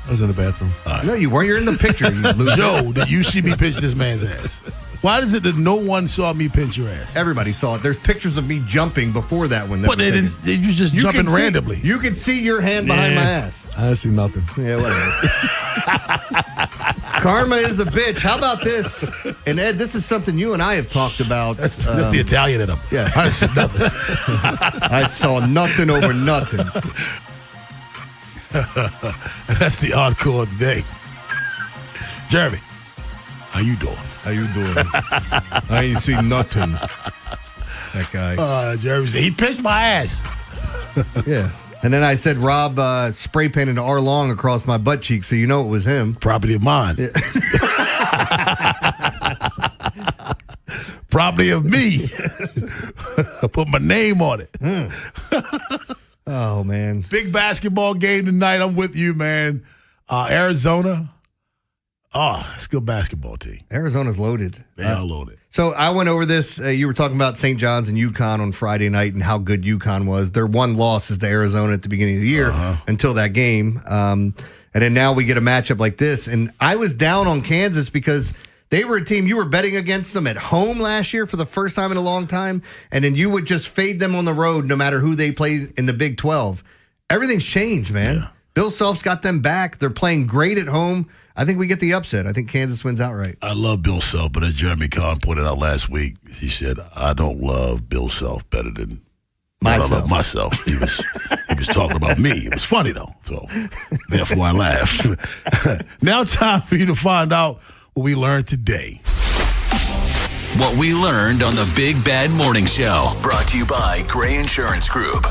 I was in the bathroom. No, you weren't. You're in the picture, you loser. Joe, did you see me pinch this man's ass? Why is it that no one saw me pinch your ass? Everybody saw it. There's pictures of me jumping before that one. But they didn't. You just jumping randomly. You can see your hand behind my ass. I see nothing. Yeah, whatever. Karma is a bitch. How about this? And Ed, this is something you and I have talked about. That's the Italian in them. Yeah. I said nothing. I saw nothing over nothing. And that's the encore today. Jeremy, how you doing? How you doing? I ain't seen nothing. That guy. Jeremy said, he pissed my ass. Yeah. And then I said, Rob spray painted R long across my butt cheek, so you know it was him. Property of mine. Yeah. Property of me. I put my name on it. Oh, man. Big basketball game tonight. I'm with you, man. Arizona. Oh, it's a good basketball team. Arizona's loaded. They are loaded. So I went over this. You were talking about St. John's and UConn on Friday night and how good UConn was. Their one loss is to Arizona at the beginning of the year until that game. And then now we get a matchup like this. And I was down on Kansas because they were a team, you were betting against them at home last year for the first time in a long time. And then you would just fade them on the road no matter who they played in the Big 12. Everything's changed, man. Yeah. Bill Self's got them back. They're playing great at home. I think we get the upset. I think Kansas wins outright. I love Bill Self, but as Jeremy Kahn pointed out last week, he said, I don't love Bill Self better than myself. I love myself. He was talking about me. It was funny, though, so therefore I laugh. Now time for you to find out what we learned today. What we learned on the Big Bad Morning Show, brought to you by Gray Insurance Group.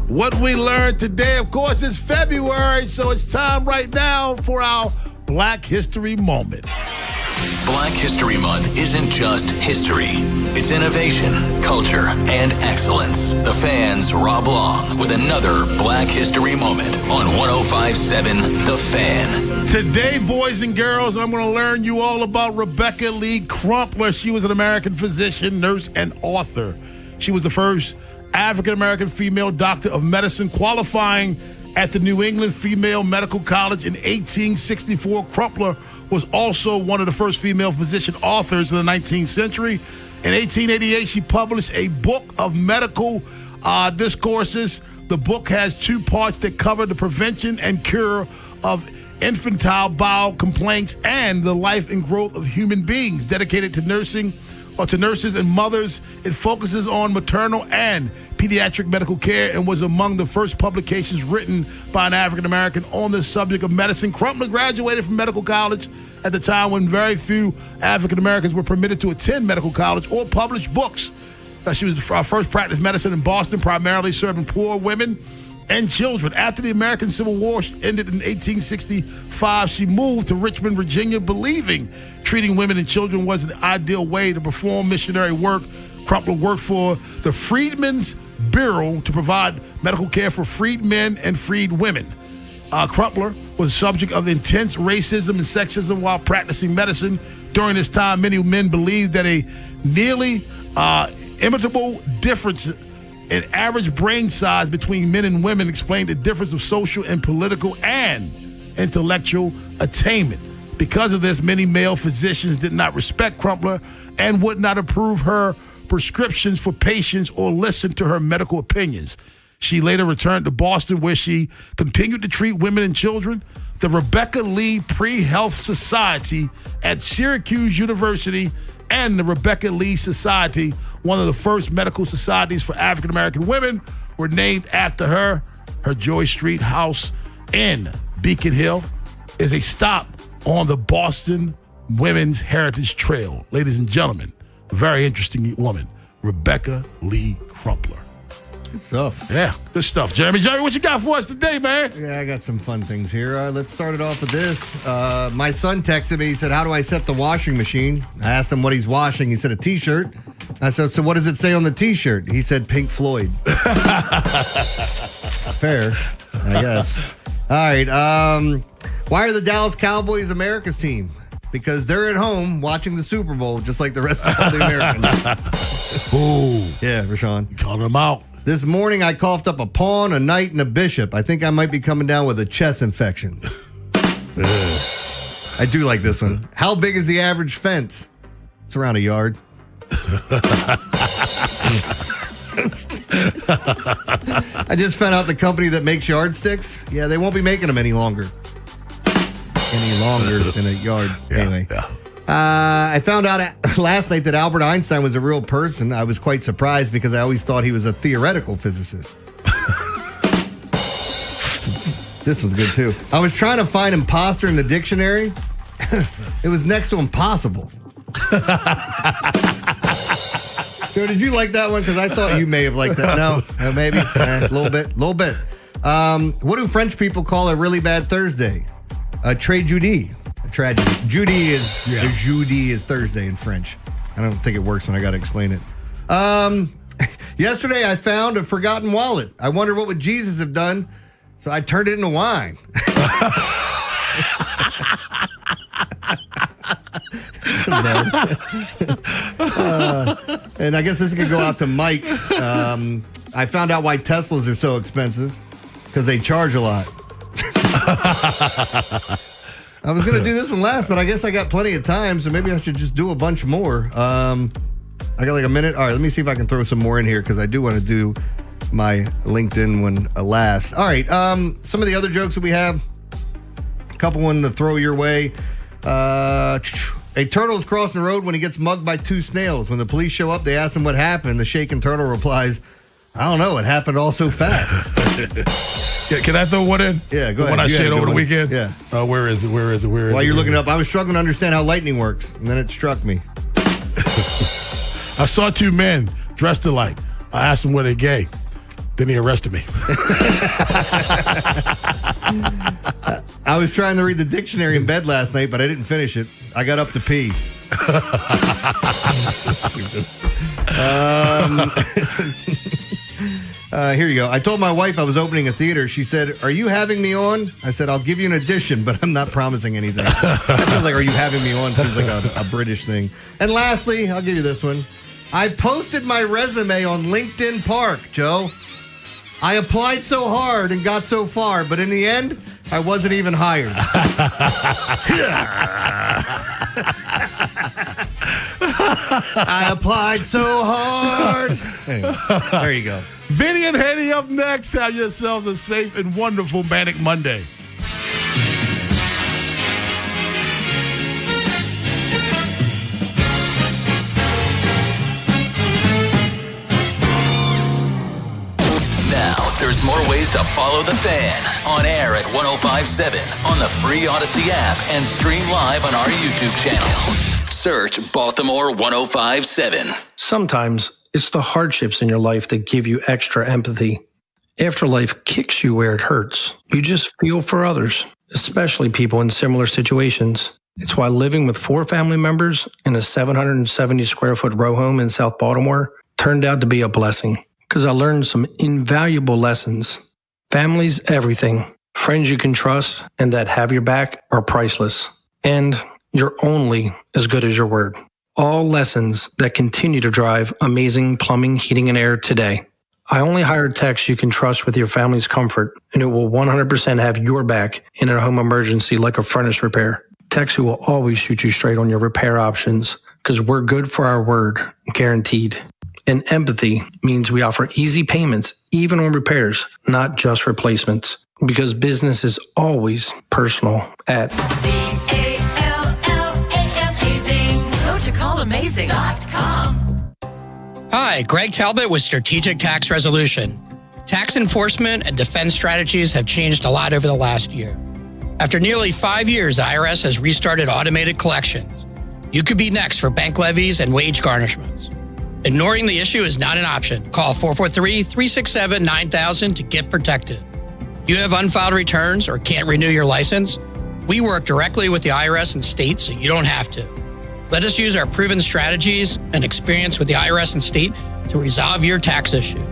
What we learned today, of course, is February, so it's time right now for our Black History Moment. Black History Month isn't just history. It's innovation, culture, and excellence. The Fan's Rob Long with another Black History Moment on 105.7 The Fan. Today, boys and girls, I'm going to learn you all about Rebecca Lee Crumpler. She was an American physician, nurse, and author. She was the first African-American female doctor of medicine, qualifying at the New England Female Medical College in 1864. Crumpler was also one of the first female physician authors in the 19th century. In 1888, she published a book of medical discourses. The book has two parts that cover the prevention and cure of infantile bowel complaints and the life and growth of human beings, dedicated to nursing or to nurses and mothers. It focuses on maternal and pediatric medical care and was among the first publications written by an African American on the subject of medicine. Crumpler graduated from medical college at the time when very few African Americans were permitted to attend medical college or publish books. She was first practiced medicine in Boston, primarily serving poor women and children. After the American Civil War ended in 1865, she moved to Richmond, Virginia, believing treating women and children was an ideal way to perform missionary work. Crumpler worked for the Freedmen's Bureau to provide medical care for freed men and freed women. Crumpler was subject of intense racism and sexism while practicing medicine. During this time, many men believed that a nearly imitable difference in average brain size between men and women explained the difference of social and political and intellectual attainment. Because of this, many male physicians did not respect Crumpler and would not approve her prescriptions for patients or listen to her medical opinions. She later returned to Boston, where she continued to treat women and children. The Rebecca Lee Pre-Health Society at Syracuse University and the Rebecca Lee Society, one of the first medical societies for African-American women, were named after her. Her Joy Street house in Beacon Hill is a stop on the Boston Women's Heritage Trail. Ladies and gentlemen, a very interesting woman, Rebecca Lee Crumpler. Good stuff. Yeah, good stuff. Jeremy, what you got for us today, man? Yeah, I got some fun things here. Let's start it off with this. My son texted me. He said, how do I set the washing machine? I asked him what he's washing. He said, a T-shirt. I said, so what does it say on the T-shirt? He said, Pink Floyd. Fair, I guess. All right. Why are the Dallas Cowboys America's team? Because they're at home watching the Super Bowl just like the rest of all the Americans. Ooh. Yeah, Rashawn. You called them out. This morning, I coughed up a pawn, a knight, and a bishop. I think I might be coming down with a chest infection. I I do like this one. How big is the average fence? It's around a yard. I just found out the company that makes yardsticks, they won't be making them any longer. Any longer than a yard. Anyway. I found out last night that Albert Einstein was a real person. I was quite surprised because I always thought he was a theoretical physicist. This one's good too. I was trying to find imposter in the dictionary. It was next to impossible. So did you like that one? Because I thought you may have liked that. No, maybe a little bit. What do French people call a really bad Thursday? A tragédie. A tragedy. Jeudi is Thursday in French. I don't think it works when I got to explain it. Yesterday I found a forgotten wallet. I wonder what would Jesus have done. So I turned it into wine. And I guess this could go out to Mike. I found out why Teslas are so expensive. Because they charge a lot. I was going to do this one last, but I guess I got plenty of time, so maybe I should just do a bunch more. I got like a minute. All right, let me see if I can throw some more in here, because I do want to do my LinkedIn one last. All right, some of the other jokes that we have. A couple one to throw your way. A turtle is crossing the road when he gets mugged by two snails. When the police show up, they ask him what happened. The shaken turtle replies, I don't know. It happened all so fast. Can I throw one in? Yeah, go ahead. When I shared over the weekend? Yeah. Where is it? While you're looking it up, I was struggling to understand how lightning works, and then it struck me. I saw two men dressed alike. I asked them were they gay. Then he arrested me. I was trying to read the dictionary in bed last night, but I didn't finish it. I got up to pee. Here you go. I told my wife I was opening a theater. She said, are you having me on? I said, I'll give you an audition, but I'm not promising anything. That sounds like, are you having me on? Seems like a British thing. And lastly, I'll give you this one. I posted my resume on LinkedIn Park, Joe. I applied so hard and got so far, but in the end, I wasn't even hired. I applied so hard. Anyway, there you go. Vinny and Haynie up next. Have yourselves a safe and wonderful Manic Monday. Now, there's more ways to follow the Fan. On air at 105.7, on the free Odyssey app, and stream live on our YouTube channel. Search Baltimore 105.7. Sometimes it's the hardships in your life that give you extra empathy. After life kicks you where it hurts, you just feel for others, especially people in similar situations. It's why living with 4 family members in a 770 square foot row home in South Baltimore turned out to be a blessing. Because I learned some invaluable lessons. Family's everything. Friends you can trust and that have your back are priceless. And you're only as good as your word. All lessons that continue to drive amazing plumbing, heating, and air today. I only hire techs you can trust with your family's comfort and who will 100% have your back in a home emergency like a furnace repair. Techs who will always shoot you straight on your repair options because we're good for our word, guaranteed. And empathy means we offer easy payments, even on repairs, not just replacements. Because business is always personal at CALLAMAZING. Go to callamazing.com. Hi, Greg Talbot with Strategic Tax Resolution. Tax enforcement and defense strategies have changed a lot over the last year. After nearly 5 years, the IRS has restarted automated collections. You could be next for bank levies and wage garnishments. Ignoring the issue is not an option. Call 443-367-9000 to get protected. You have unfiled returns or can't renew your license? We work directly with the IRS and state so you don't have to. Let us use our proven strategies and experience with the IRS and state to resolve your tax issue.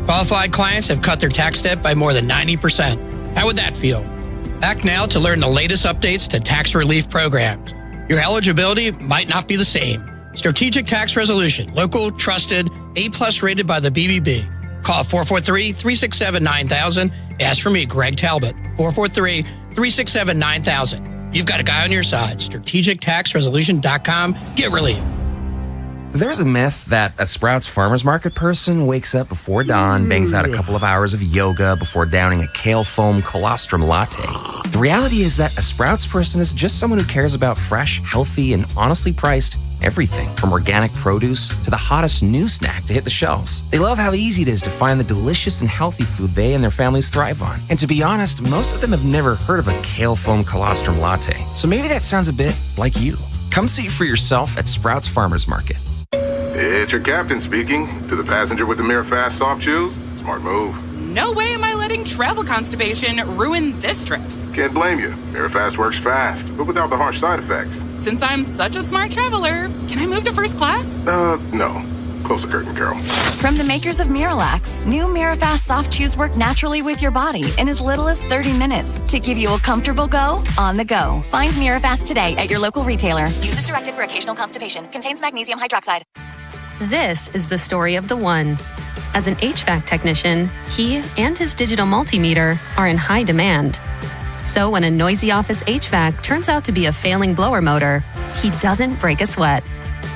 Qualified clients have cut their tax debt by more than 90%. How would that feel? Act now to learn the latest updates to tax relief programs. Your eligibility might not be the same. Strategic Tax Resolution, local, trusted, A+ rated by the BBB. Call 443-367-9000. Ask for me, Greg Talbot, 443-367-9000. you've got a guy on your side. StrategicTaxResolution.com. Get relief. There's a myth that a Sprouts Farmers Market person wakes up before dawn, bangs out a couple of hours of yoga before downing a kale foam colostrum latte. The reality is that a Sprouts person is just someone who cares about fresh, healthy, and honestly priced everything from organic produce to the hottest new snack to hit the shelves. They love how easy it is to find the delicious and healthy food they and their families thrive on. And to be honest, most of them have never heard of a kale foam colostrum latte. So maybe that sounds a bit like you. Come see for yourself at Sprouts Farmers Market. It's your captain speaking. To the passenger with the Mirror Fast soft shoes, smart move. No way am I letting travel constipation ruin this trip. Can't blame you. Mirror Fast works fast, but without the harsh side effects. Since I'm such a smart traveler, can I move to first class? No. Close the curtain, Carol. From the makers of Miralax, new Mirafast soft chews work naturally with your body in as little as 30 minutes to give you a comfortable go on the go. Find Mirafast today at your local retailer. Use as directed for occasional constipation. Contains magnesium hydroxide. This is the story of the one. As an HVAC technician, he and his digital multimeter are in high demand. So when a noisy office HVAC turns out to be a failing blower motor, he doesn't break a sweat.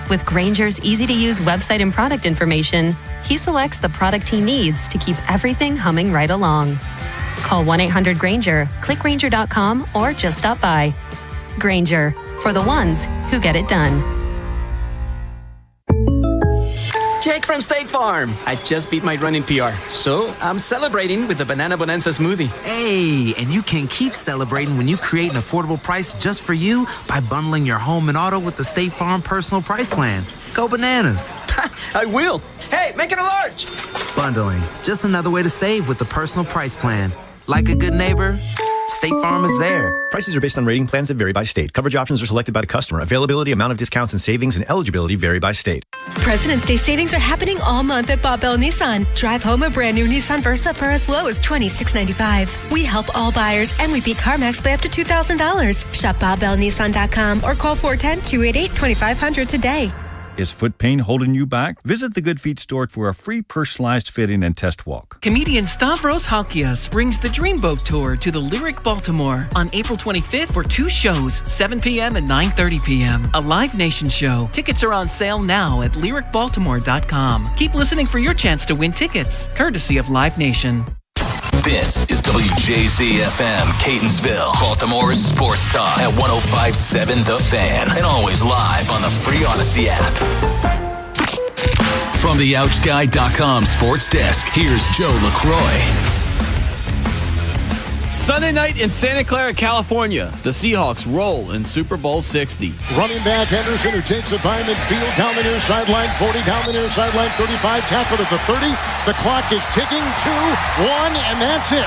With Grainger's easy-to-use website and product information, he selects the product he needs to keep everything humming right along. Call 1-800-GRAINGER, click Grainger.com, or just stop by. Grainger, for the ones who get it done. Jake from State Farm. I just beat my running PR, so I'm celebrating with the Banana Bonanza smoothie. Hey, and you can keep celebrating when you create an affordable price just for you by bundling your home and auto with the State Farm Personal Price Plan. Go bananas. I will. Hey, make it a large. Bundling, just another way to save with the Personal Price Plan. Like a good neighbor, State Farm is there. Prices are based on rating plans that vary by state. Coverage options are selected by the customer. Availability, amount of discounts and savings, and eligibility vary by state. President's Day savings are happening all month at Bob Bell Nissan. Drive home a brand new Nissan Versa for as low as $26.95. We help all buyers, and we beat CarMax by up to $2,000. Shop BobBellNissan.com or call 410-288-2500 today. Is foot pain holding you back? Visit the Good Feet store for a free personalized fitting and test walk. Comedian Stavros Halkias brings the Dreamboat Tour to the Lyric Baltimore on April 25th for 2 shows, 7 p.m. and 9:30 p.m. A Live Nation show. Tickets are on sale now at lyricbaltimore.com. Keep listening for your chance to win tickets, courtesy of Live Nation. This is WJZ-FM, Catonsville, Baltimore's sports talk at 105.7 The Fan, and always live on the free Odyssey app. From the OutGuide.com sports desk, here's Joe LaCroix. Sunday night in Santa Clara, California, the Seahawks roll in Super Bowl 60. Running back Henderson, who takes the time and field down the near sideline, 40 down the near sideline, 35, tackled at the 30. The clock is ticking, 2, 1, and that's it.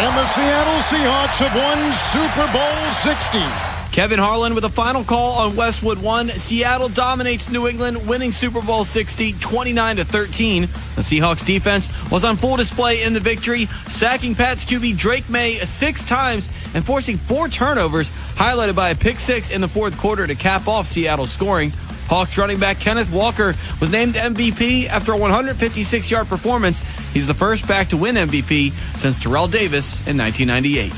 And the Seattle Seahawks have won Super Bowl 60. Kevin Harlan with a final call on Westwood 1. Seattle dominates New England, winning Super Bowl 60, 29-13. The Seahawks defense was on full display in the victory, sacking Pats QB Drake May 6 times and forcing 4 turnovers, highlighted by a pick 6 in the fourth quarter to cap off Seattle's scoring. Hawks running back Kenneth Walker was named MVP after a 156-yard performance. He's the first back to win MVP since Terrell Davis in 1998.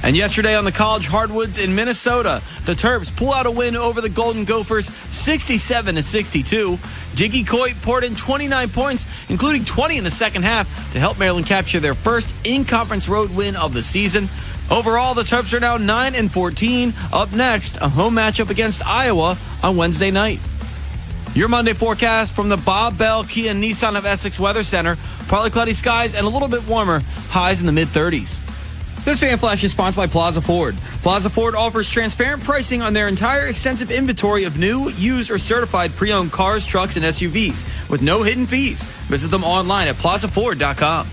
And yesterday on the college hardwoods in Minnesota, the Terps pull out a win over the Golden Gophers 67-62. Diggy Coit poured in 29 points, including 20 in the second half, to help Maryland capture their first in-conference road win of the season. Overall, the Terps are now 9-14. Up next, a home matchup against Iowa on Wednesday night. Your Monday forecast from the Bob Bell Kia Nissan of Essex Weather Center. Partly cloudy skies and a little bit warmer, highs in the mid-30s. This Fan Flash is sponsored by Plaza Ford. Plaza Ford offers transparent pricing on their entire extensive inventory of new, used, or certified pre-owned cars, trucks, and SUVs with no hidden fees. Visit them online at plazaford.com.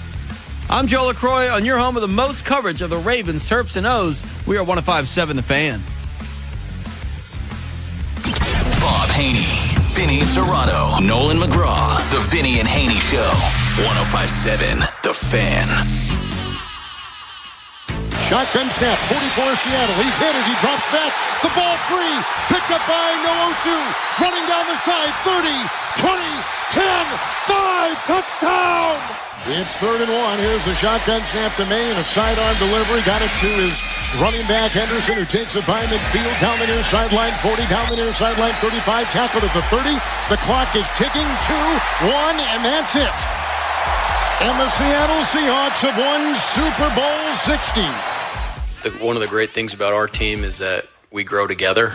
I'm Joe LaCroix on your home with the most coverage of the Ravens, Terps, and O's. We are 105.7 The Fan. Bob Haynie, Vinny Serrato, Nolan McGraw, The Vinny and Haynie Show. 105.7 The Fan. Shotgun snap, 44 Seattle. He's hit as he drops back. The ball free. Picked up by Noosu. Running down the side. 30, 20, 10, 5. Touchdown. It's 3rd and 1. Here's the shotgun snap to May and a sidearm delivery. Got it to his running back, Henderson, who takes it by midfield. Down the near sideline, 40. Down the near sideline, 35. Tackled at the 30. The clock is ticking. 2, 1, and that's it. And the Seattle Seahawks have won Super Bowl 60. One of the great things about our team is that we grow together.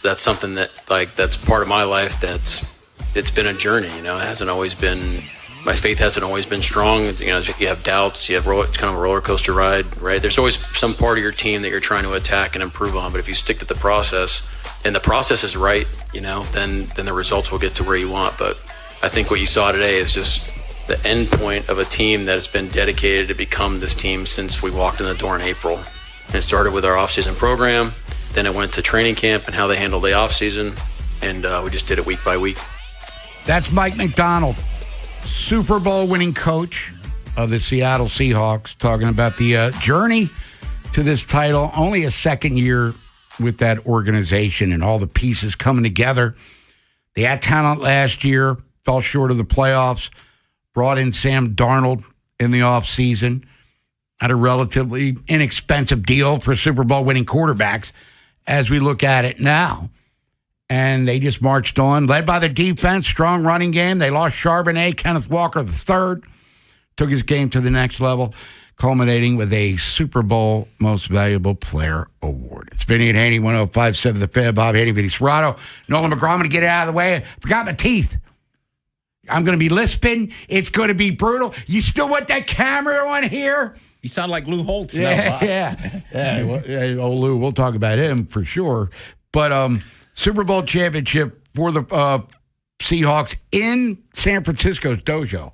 That's something that, that's part of my life. It's been a journey, It hasn't always been... My faith hasn't always been strong. You have doubts. It's kind of a roller coaster ride, right? There's always some part of your team that you're trying to attack and improve on. But if you stick to the process, and the process is right, then the results will get to where you want. But I think what you saw today is just the end point of a team that has been dedicated to become this team since we walked in the door in April. And it started with our offseason program. Then it went to training camp and how they handled the offseason. And we just did it week by week. That's Mike Macdonald, Super Bowl winning coach of the Seattle Seahawks, talking about the journey to this title. Only a second year with that organization and all the pieces coming together. They had talent last year, fell short of the playoffs, brought in Sam Darnold in the offseason, had a relatively inexpensive deal for Super Bowl winning quarterbacks as we look at it now. And they just marched on, led by the defense, strong running game. They lost Charbonnet, Kenneth Walker III, took his game to the next level, culminating with a Super Bowl Most Valuable Player award. It's Vinny and Haynie, 105.7 The Fan, Bob Haynie, Vinny Serrato, Nolan McGraw. I'm going to get it out of the way. I forgot my teeth. I'm going to be lisping. It's going to be brutal. You still want that camera on here? You sound like Lou Holtz. Yeah. Old Lou, we'll talk about him for sure. But Super Bowl championship for the Seahawks in San Francisco's dojo,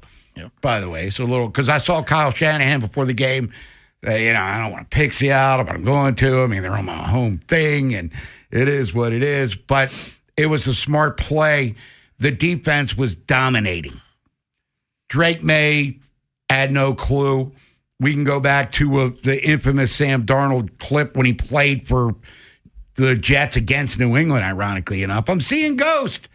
by the way. So because I saw Kyle Shanahan before the game. I don't want to pick Seattle, but I'm going to. I mean, they're on my home thing, and it is what it is. But it was a smart play. The defense was dominating. Drake May had no clue. We can go back to the infamous Sam Darnold clip when he played for the Jets against New England, ironically enough. I'm seeing ghost.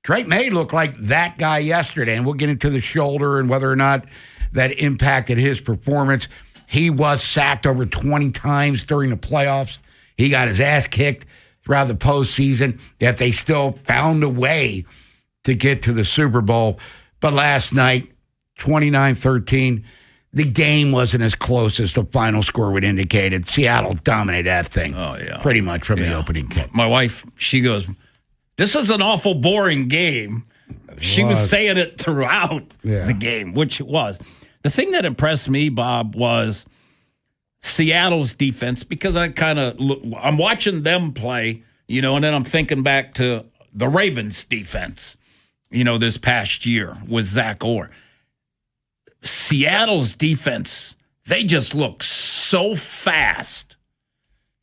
Drake May looked like that guy yesterday, and we'll get into the shoulder and whether or not that impacted his performance. He was sacked over 20 times during the playoffs. He got his ass kicked throughout the postseason, yet they still found a way to get to the Super Bowl. But last night, 29-13, the game wasn't as close as the final score would indicate. Seattle dominated that thing. Oh, yeah. Pretty much from the opening kick. My wife, she goes, this is an awful boring game. She was saying it throughout the game, which it was. The thing that impressed me, Bob, was Seattle's defense, because I'm watching them play, and then I'm thinking back to the Ravens' defense, this past year with Zach Orr. Seattle's defense, they just look so fast.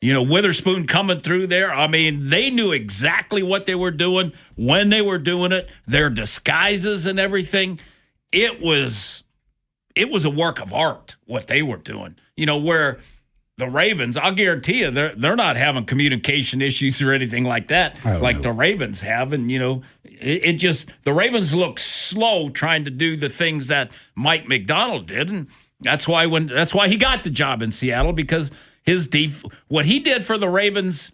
Witherspoon coming through there. I mean, they knew exactly what they were doing, when they were doing it, their disguises and everything. It was a work of art, what they were doing. Where the Ravens, I'll guarantee you, they're not having communication issues or anything like that, like the Ravens have. And, it just, the Ravens look slow trying to do the things that Mike Macdonald did. And that's why he got the job in Seattle, because what he did for the Ravens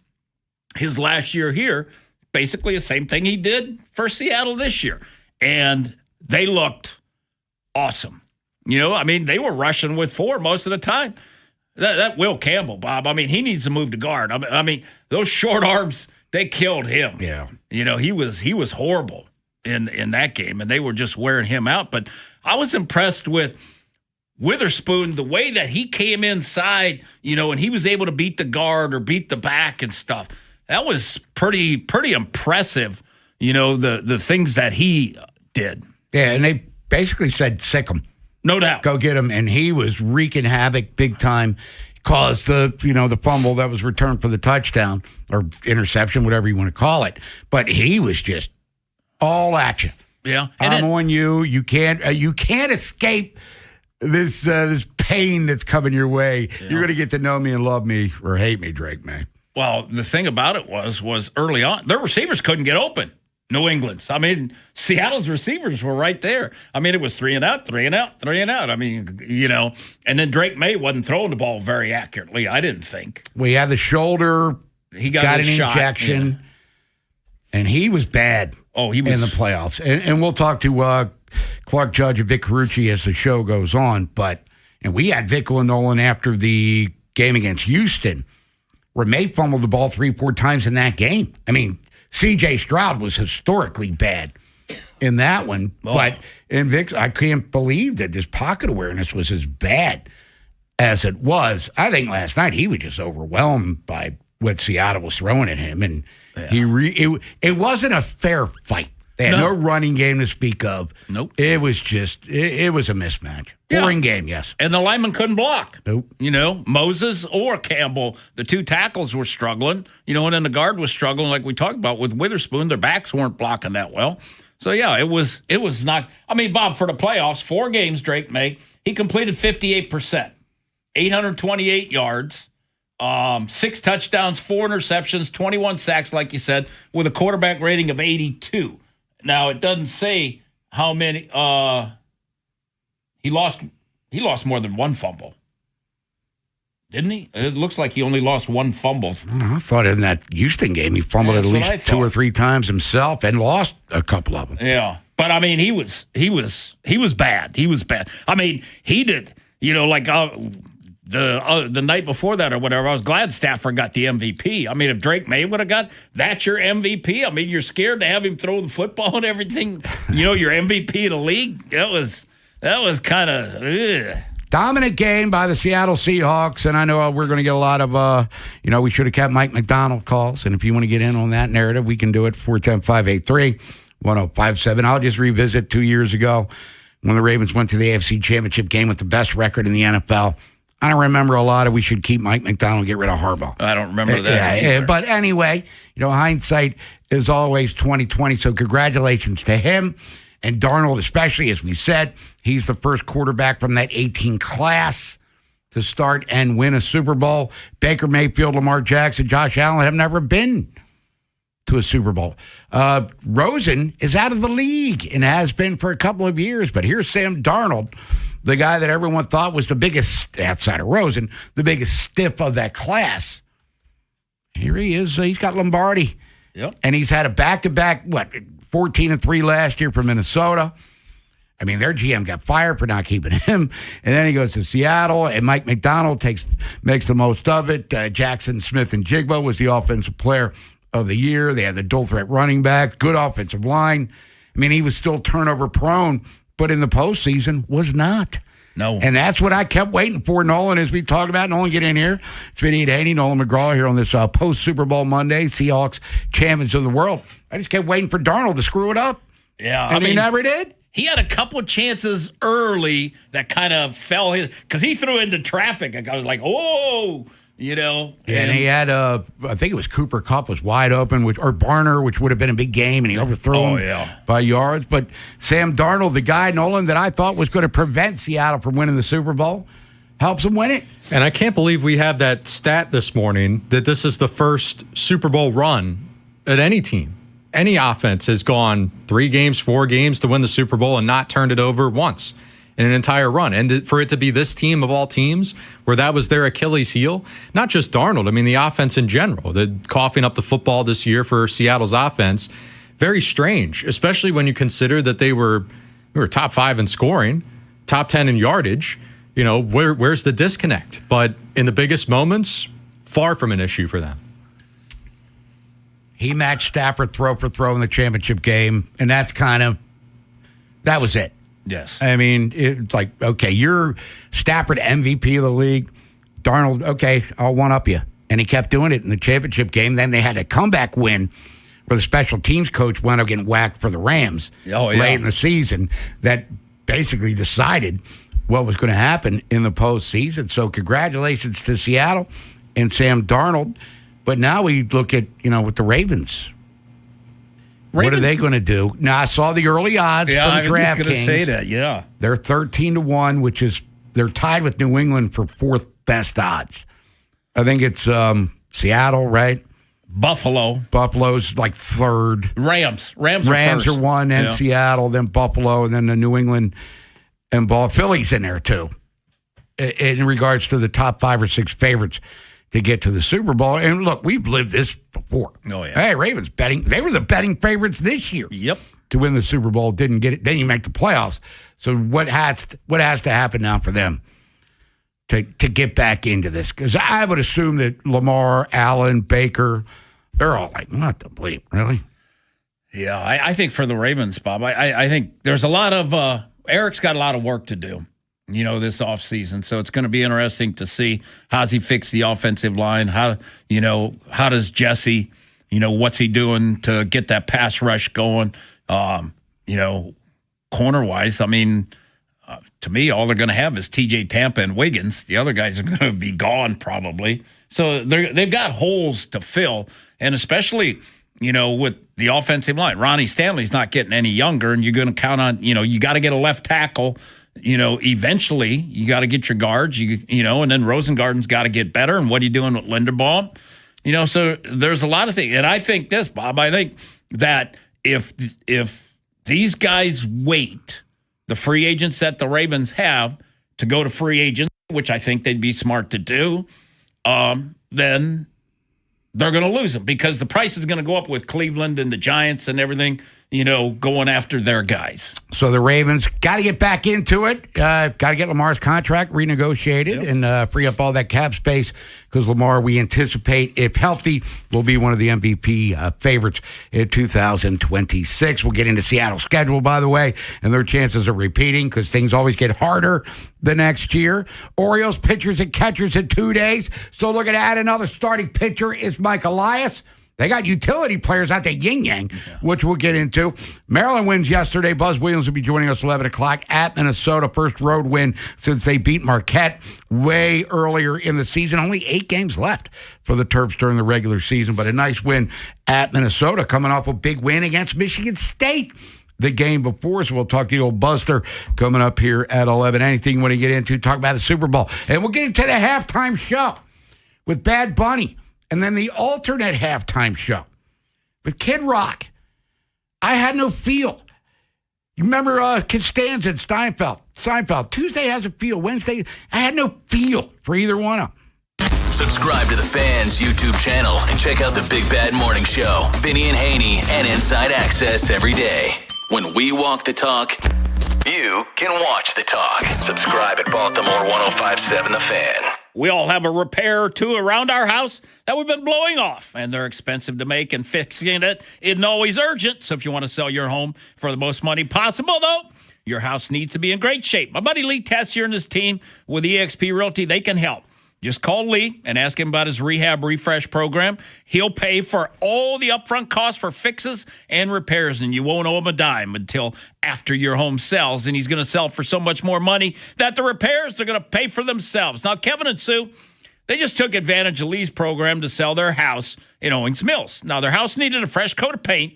his last year here, basically the same thing he did for Seattle this year. And they looked awesome. They were rushing with 4 most of the time. That Will Campbell, Bob, he needs to move to guard. Those short arms, they killed him. Yeah. He was horrible in that game, and they were just wearing him out. But I was impressed with Witherspoon, the way that he came inside, and he was able to beat the guard or beat the back and stuff. That was pretty impressive, the things that he did. Yeah, and they basically said, sick him. No doubt. Go get him. And he was wreaking havoc big time. Caused the fumble that was returned for the touchdown or interception, whatever you want to call it. But he was just all action. Yeah. I'm on you. You can't escape this pain that's coming your way. Yeah. You're going to get to know me and love me or hate me, Drake May. Well, the thing about it was early on, their receivers couldn't get open. New England's. I mean, Seattle's receivers were right there. I mean, it was 3 and out, 3 and out, 3 and out. I mean, and then Drake May wasn't throwing the ball very accurately, I didn't think. We had the shoulder. He got an shot, injection, and he was bad. Oh, he was in the playoffs. And we'll talk to Clark Judge and Vic Carucci as the show goes on. And we had Vic and Nolan after the game against Houston, where May fumbled the ball 3-4 times in that game. I mean, C.J. Stroud was historically bad in that one. Oh. And Vic, I can't believe that his pocket awareness was as bad as it was. I think last night he was just overwhelmed by what Seattle was throwing at him. And it wasn't a fair fight. They had no running game to speak of. Nope. It was just, it was a mismatch. Boring game, yes. And the lineman couldn't block. Nope. Moses or Campbell, the two tackles were struggling, and then the guard was struggling like we talked about with Witherspoon. Their backs weren't blocking that well. So, yeah, it was not. I mean, Bob, for the playoffs, 4 games Drake May, he completed 58%, 828 yards, 6 touchdowns, 4 interceptions, 21 sacks, like you said, with a quarterback rating of 82. Now, it doesn't say how many he lost more than 1 fumble. Didn't he? It looks like he only lost 1 fumble. I thought in that Houston game he fumbled at least 2 or 3 times himself and lost a couple of them. Yeah. But I mean, he was bad. He was bad. I mean, he did, like the night before that or whatever, I was glad Stafford got the MVP. I mean, if Drake May would have got, that's your MVP. I mean, you're scared to have him throw the football and everything. Your MVP of the league. That was kind of dominant game by the Seattle Seahawks, and I know we're going to get a lot of, we should have kept Mike McDonald calls, and if you want to get in on that narrative, we can do it, 410-583-1057. I'll just revisit 2 years ago when the Ravens went to the AFC Championship game with the best record in the NFL. I don't remember a lot of we should keep Mike McDonald and get rid of Harbaugh. I don't remember that. Yeah, but anyway, hindsight is always 20/20, so congratulations to him. And Darnold, especially, as we said, he's the first quarterback from that 18 class to start and win a Super Bowl. Baker Mayfield, Lamar Jackson, Josh Allen have never been to a Super Bowl. Rosen is out of the league and has been for a couple of years. But here's Sam Darnold, the guy that everyone thought was the biggest, outside of Rosen, the biggest stiff of that class. Here he is. He's got Lombardi. Yep. And he's had a back-to-back, 14-3 last year for Minnesota. I mean, their GM got fired for not keeping him. And then he goes to Seattle, and Mike McDonald makes the most of it. Jackson Smith and Jigba was the offensive player of the year. They had the dual threat running back, good offensive line. I mean, he was still turnover prone, but in the postseason was not. No. And that's what I kept waiting for, Nolan, as we talk about. Nolan, get in here. It's Vinny Haynie, Nolan McGraw here on this post-Super Bowl Monday, Seahawks champions of the world. I just kept waiting for Darnold to screw it up. Yeah. And he never did. He had a couple of chances early that kind of fell because he threw into traffic. I was like, oh, And he had, I think it was Cooper Kupp was wide open, or Barner, which would have been a big game, and he overthrew him by yards. But Sam Darnold, the guy, Nolan, that I thought was going to prevent Seattle from winning the Super Bowl, helps them win it. And I can't believe we have that stat this morning that this is the first Super Bowl run at any team. Any offense has gone 3 games, 4 games to win the Super Bowl and not turned it over once in an entire run. And for it to be this team of all teams where that was their Achilles heel, not just Darnold, I mean the offense in general, the coughing up the football this year for Seattle's offense, very strange, especially when you consider that they were top 5 in scoring, top 10 in yardage. Where's the disconnect? But in the biggest moments, far from an issue for them. He matched Stafford throw for throw in the championship game, and that was it. Yes. I mean, it's like, okay, you're Stafford MVP of the league. Darnold, okay, I'll one-up you. And he kept doing it in the championship game. Then they had a comeback win where the special teams coach wound up getting whacked for the Rams late in the season that basically decided what was going to happen in the postseason. So congratulations to Seattle and Sam Darnold. But now we look at, with the Ravens. What are they going to do? Now, I saw the early odds for the DraftKings. I was just going to say that, yeah. They're 13-1, which is, they're tied with New England for 4th best odds. I think it's Seattle, right? Buffalo's like third. Rams are first. Are one, then Yeah. Seattle, then Buffalo, and then the New England and Philly's in there too. In regards to the top 5 or 6 favorites to get to the Super Bowl. And look, we've lived this before. Oh, yeah. Hey, Ravens betting. They were the betting favorites this year. Yep. To win the Super Bowl. Didn't get it. Didn't even make the playoffs. So what has to happen now for them to get back into this? Because I would assume that Lamar, Allen, Baker, they're all like, what the bleep, really? Yeah, I think for the Ravens, Bob, I think there's a lot of Eric's got a lot of work to do, this offseason. So it's going to be interesting to see how's he fix the offensive line. How does Jesse, what's he doing to get that pass rush going? Corner wise, I mean, to me, all they're going to have is TJ Tampa and Wiggins. The other guys are going to be gone probably. So they've got holes to fill, and especially, with the offensive line. Ronnie Stanley's not getting any younger, and you're going to count on, you got to get a left tackle. Eventually you got to get your guards, and then Rosengarten's got to get better. And what are you doing with Linderbaum? So there's a lot of things. And I think this, Bob, I think that if these guys wait, the free agents that the Ravens have to go to free agents, which I think they'd be smart to do, then they're going to lose them because the price is going to go up with Cleveland and the Giants and everything, going after their guys. So the Ravens got to get back into it. Got to get Lamar's contract renegotiated and free up all that cap space because Lamar, we anticipate, if healthy, will be one of the MVP favorites in 2026. We'll get into Seattle's schedule, by the way, and their chances of repeating because things always get harder the next year. Orioles pitchers and catchers in 2 days. So looking to add another starting pitcher is Mike Elias. They got utility players out there, yin-yang, which we'll get into. Maryland wins yesterday. Buzz Williams will be joining us 11 o'clock at Minnesota. First road win since they beat Marquette way earlier in the season. Only 8 games left for the Terps during the regular season, but a nice win at Minnesota coming off a big win against Michigan State the game before. So we'll talk to the old Buster coming up here at 11. Anything you want to get into, talk about the Super Bowl. And we'll get into the halftime show with Bad Bunny. And then the alternate halftime show with Kid Rock. I had no feel. You remember Costanza and Seinfeld. Tuesday has a feel. Wednesday, I had no feel for either one of them. Subscribe to the Fans YouTube channel and check out the Big Bad Morning Show. Vinny and Haynie and Inside Access every day. When we walk the talk, you can watch the talk. Subscribe at Baltimore 1057 The Fan. We all have a repair or two around our house that we've been blowing off, and they're expensive to make, and fixing it isn't always urgent. So if you want to sell your home for the most money possible, though, your house needs to be in great shape. My buddy Lee Tessier and his team with eXp Realty, they can help. Just call Lee and ask him about his rehab refresh program. He'll pay for all the upfront costs for fixes and repairs, and you won't owe him a dime until after your home sells. And he's going to sell for so much more money that the repairs are going to pay for themselves. Now, Kevin and Sue, they just took advantage of Lee's program to sell their house in Owings Mills. Now, their house needed a fresh coat of paint,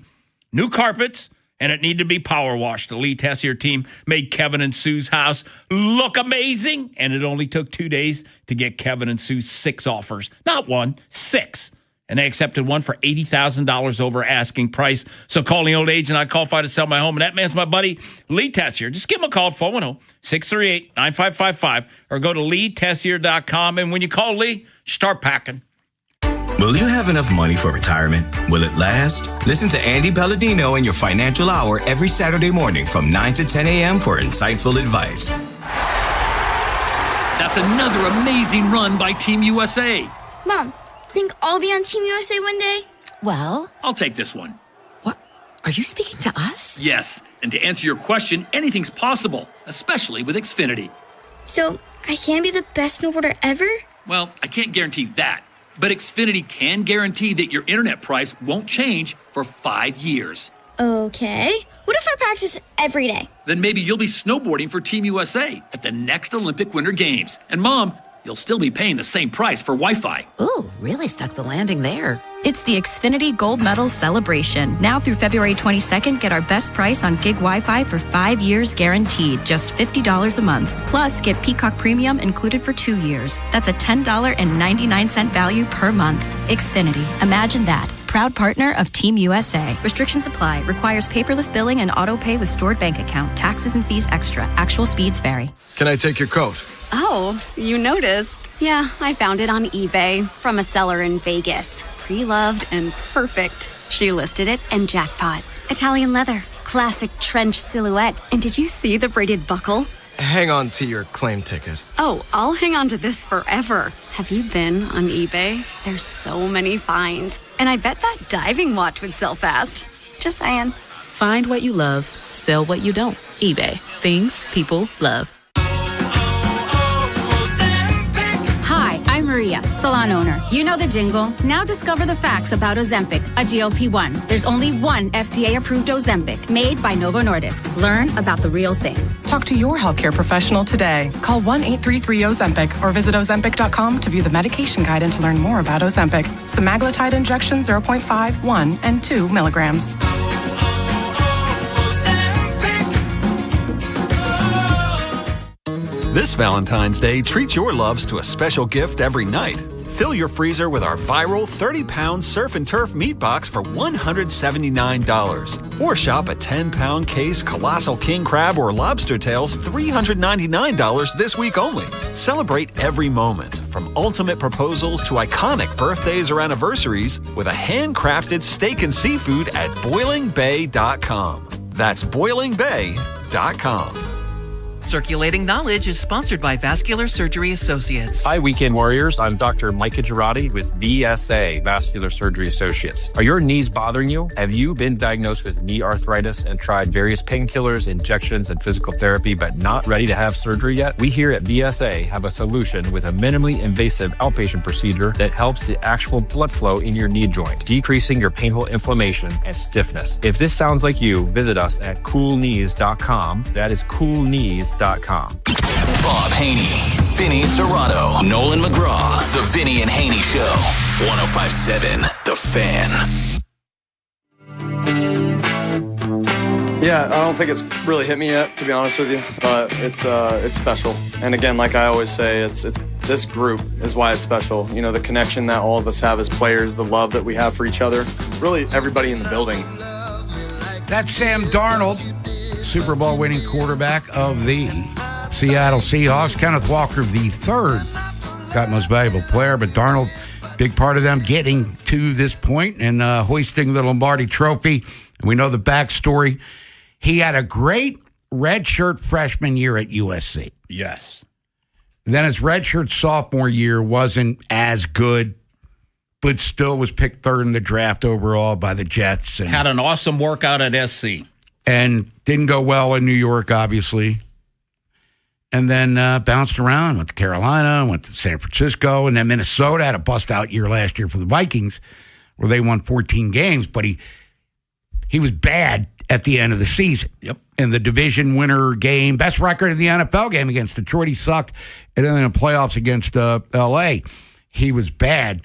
new carpets, and it needed to be power washed. The Lee Tessier team made Kevin and Sue's house look amazing, and it only took 2 days to get Kevin and Sue 6 offers. Not 1, 6. And they accepted one for $80,000 over asking price. So calling the old agent, I qualified to sell my home, and that man's my buddy Lee Tessier. Just give him a call, 410-638-9555, or go to leetessier.com. And when you call Lee, start packing. Will you have enough money for retirement? Will it last? Listen to Andy Palladino in your Financial Hour every Saturday morning from 9 to 10 a.m. for insightful advice. That's another amazing run by Team USA. Mom, think I'll be on Team USA one day? Well, I'll take this one. What? Are you speaking to us? Yes, and to answer your question, anything's possible, especially with Xfinity. So, I can be the best snowboarder ever? Well, I can't guarantee that. But Xfinity can guarantee that your internet price won't change for 5 years. Okay. What if I practice every day? Then maybe you'll be snowboarding for Team USA at the next Olympic Winter Games. And Mom, you'll still be paying the same price for Wi-Fi. Ooh, really stuck the landing there. It's the Xfinity Gold Medal Celebration. Now through February 22nd, get our best price on gig Wi-Fi for 5 years guaranteed, just $50 a month. Plus, get Peacock Premium included for 2 years. That's a $10.99 value per month. Xfinity. Imagine that. Proud partner of Team USA. Restrictions apply. Requires paperless billing and auto pay with stored bank account. Taxes and fees extra. Actual speeds vary. Can I take your coat? Oh, you noticed. Yeah, I found it on eBay from a seller in Vegas. Pre-loved and perfect. She listed it and jackpot. Italian leather, classic trench silhouette. And did you see the braided buckle? Hang on to your claim ticket. Oh, I'll hang on to this forever. Have you been on eBay? There's so many finds. And I bet that diving watch would sell fast. Just saying. Find what you love, sell what you don't. eBay. Things people love. Hi, I'm Maria, salon owner. You know the jingle. Now discover the facts about Ozempic, a GLP-1. There's only one FDA-approved Ozempic, made by Novo Nordisk. Learn about the real thing. Talk to your healthcare professional today. Call 1-833-OZEMPIC or visit Ozempic.com to view the medication guide and to learn more about Ozempic. Semaglutide injection 0.5, 1, and 2 milligrams. This Valentine's Day, treat your loves to a special gift every night. Fill your freezer with our viral 30-pound Surf and Turf meat box for $179. Or shop a 10-pound case Colossal King Crab or Lobster Tails $399 this week only. Celebrate every moment, from ultimate proposals to iconic birthdays or anniversaries, with a handcrafted steak and seafood at boilingbay.com. That's boilingbay.com. Circulating Knowledge is sponsored by Vascular Surgery Associates. Hi, Weekend Warriors. I'm Dr. Micah Girardi with VSA, Vascular Surgery Associates. Are your knees bothering you? Have you been diagnosed with knee arthritis and tried various painkillers, injections, and physical therapy, but not ready to have surgery yet? We here at VSA have a solution with a minimally invasive outpatient procedure that helps the actual blood flow in your knee joint, decreasing your painful inflammation and stiffness. If this sounds like you, visit us at coolknees.com. That is coolknees.com. Bob Haynie, Vinny Serrato, Nolan McGraw, The Vinny and Haynie Show, 105.7 The Fan. Yeah, I don't think it's really hit me yet, to be honest with you, but it's special. And again, like I always say, it's this group is why it's special. You know, the connection that all of us have as players, the love that we have for each other, really everybody in the building. That's Sam Darnold, Super Bowl winning quarterback of the Seattle Seahawks. Kenneth Walker, the third, got most valuable player, but Darnold, big part of them getting to this point and hoisting the Lombardi Trophy. And we know the backstory. He had a great redshirt freshman year at USC. Yes. Then his redshirt sophomore year wasn't as good, but still was picked third in the draft overall by the Jets. And had an awesome workout at SC. And didn't go well in New York, obviously. And then bounced around, went to Carolina, went to San Francisco, and then Minnesota had a bust-out year last year for the Vikings, where they won 14 games. But he was bad at the end of the season. Yep. In the division winner game, best record in the NFL game against Detroit, he sucked. And then in the playoffs against L.A., he was bad.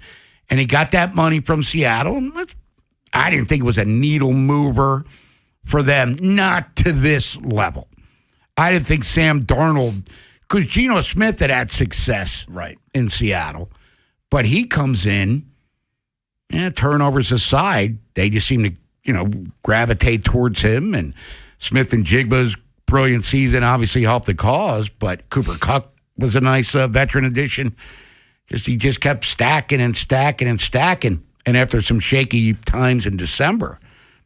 And he got that money from Seattle. I didn't think it was a needle mover for them, not to this level. I didn't think Sam Darnold, because Geno Smith had success in Seattle, but he comes in, turnovers aside, they just seem to, gravitate towards him, and Smith and Jigba's brilliant season obviously helped the cause, but Cooper Kupp was a nice veteran addition. He just kept stacking and stacking and stacking, and after some shaky times in December,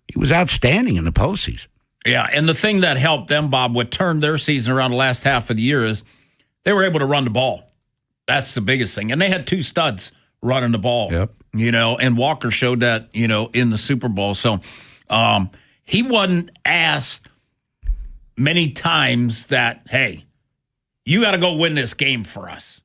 he was outstanding in the postseason. Yeah, and the thing that helped them, Bob, what turned their season around the last half of the year is they were able to run the ball. That's the biggest thing. And they had two studs running the ball. Yep. And Walker showed that, in the Super Bowl. So he wasn't asked many times that, hey, you got to go win this game for us.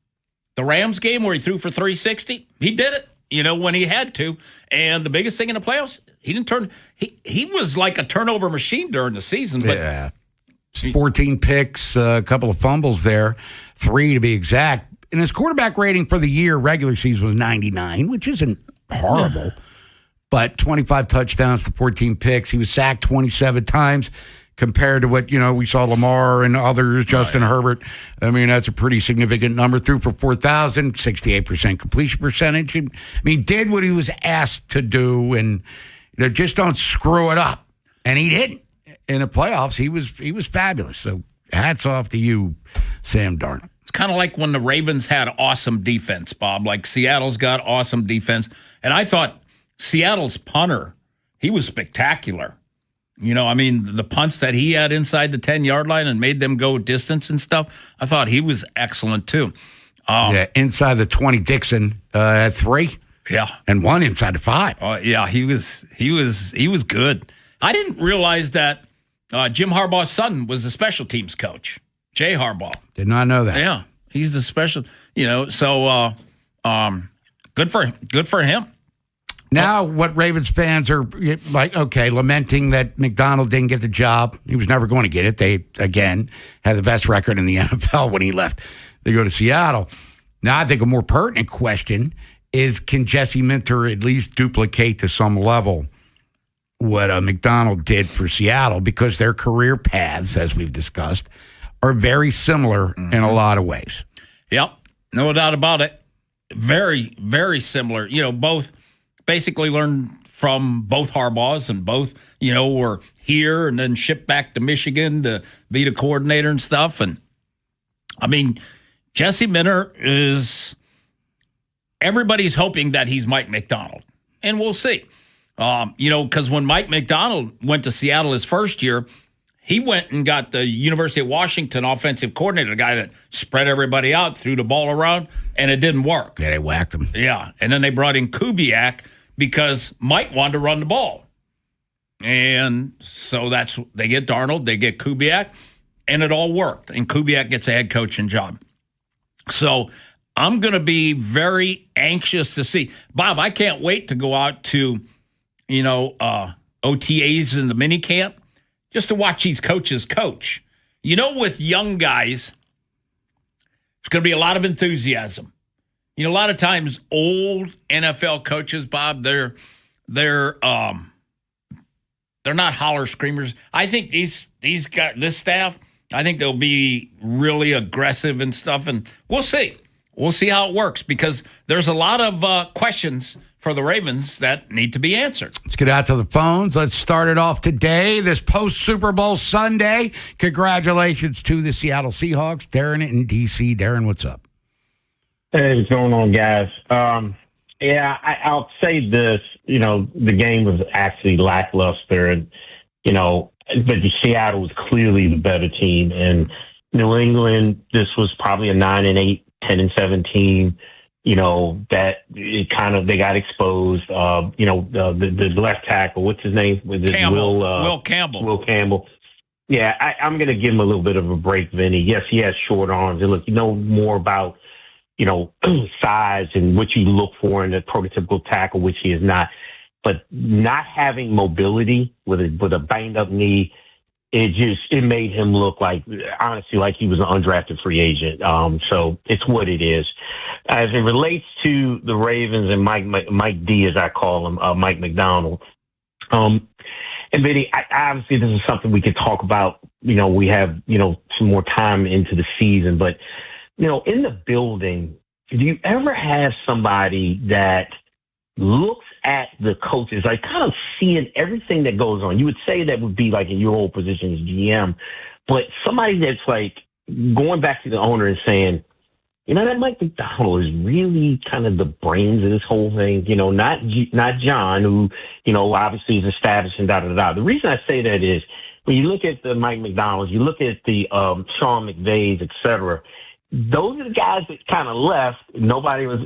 The Rams game where he threw for 360, he did it. When he had to. And the biggest thing in the playoffs, he didn't turn. He was like a turnover machine during the season. But yeah. 14 picks, a couple of fumbles there, 3 to be exact. And his quarterback rating for the year, regular season, was 99, which isn't horrible. but 25 touchdowns to 14 picks. He was sacked 27 times compared to what, we saw Lamar and others, Justin Herbert. I mean, that's a pretty significant number. Threw for 4,000, 68% completion percentage. I mean, did what he was asked to do, and just don't screw it up. And he didn't. In the playoffs, he was fabulous. So hats off to you, Sam Darnold. It's kind of like when the Ravens had awesome defense, Bob. Like Seattle's got awesome defense. And I thought Seattle's punter, he was spectacular. The punts that he had inside the 10-yard line and made them go distance and stuff, I thought he was excellent too. Inside the 20, Dixon had 3. Yeah. And 1 inside the 5. He was good. I didn't realize that Jim Harbaugh's son was the special teams coach, Jay Harbaugh. Did not know that. Yeah. He's the special, so good for him. Now, what Ravens fans are like, lamenting that McDonald didn't get the job. He was never going to get it. They, again, had the best record in the NFL when he left. They go to Seattle. Now, I think a more pertinent question is, can Jesse Minter at least duplicate to some level what McDonald did for Seattle? Because their career paths, as we've discussed, are very similar in a lot of ways. Yep, no doubt about it. Very, very similar. Both basically learned from both Harbaughs, and both, were here and then shipped back to Michigan to be the coordinator and stuff. And, Jesse Minter is – everybody's hoping that he's Mike McDonald, and we'll see. Because when Mike McDonald went to Seattle his first year, he went and got the University of Washington offensive coordinator, the guy that spread everybody out, threw the ball around, and it didn't work. Yeah, they whacked him. Yeah, and then they brought in Kubiak because Mike wanted to run the ball. And so they get Darnold, they get Kubiak, and it all worked. And Kubiak gets a head coaching job. So I'm going to be very anxious to see. Bob, I can't wait to go out to OTAs in the minicamp just to watch these coaches coach. With young guys, there's going to be a lot of enthusiasm. A lot of times old NFL coaches, Bob, they're not holler screamers. I think these guys, this staff, I think they'll be really aggressive and stuff, and we'll see. We'll see how it works, because there's a lot of questions for the Ravens that need to be answered. Let's get out to the phones. Let's start it off today, this post-Super Bowl Sunday. Congratulations to the Seattle Seahawks. Darren in D.C. Darren, what's up? Hey, what's going on, guys? I'll say this. The game was actually lackluster, and, but Seattle was clearly the better team. And New England, this was probably a 9-8, 10-17. That it they got exposed. The left tackle, what's his name? Will Campbell. Will Campbell. Yeah, I'm going to give him a little bit of a break, Vinny. Yes, he has short arms. And look, more about, size and what you look for in a prototypical tackle, which he is not. But not having mobility with a banged up knee, it made him look honestly like he was an undrafted free agent. So it's what it is. As it relates to the Ravens and Mike D, as I call him, Mike McDonald. And Vinny, obviously this is something we could talk about. We have, some more time into the season, but, in the building, do you ever have somebody that looks at the coaches, kind of seeing everything that goes on? You would say that would be in your old position as GM, but somebody that's going back to the owner and saying, that Mike McDonald is really kind of the brains of this whole thing. Not John, who, obviously is established and da-da-da. The reason I say that is when you look at the Mike McDonald's, you look at the Sean McVays, et cetera, those are the guys that kind of left.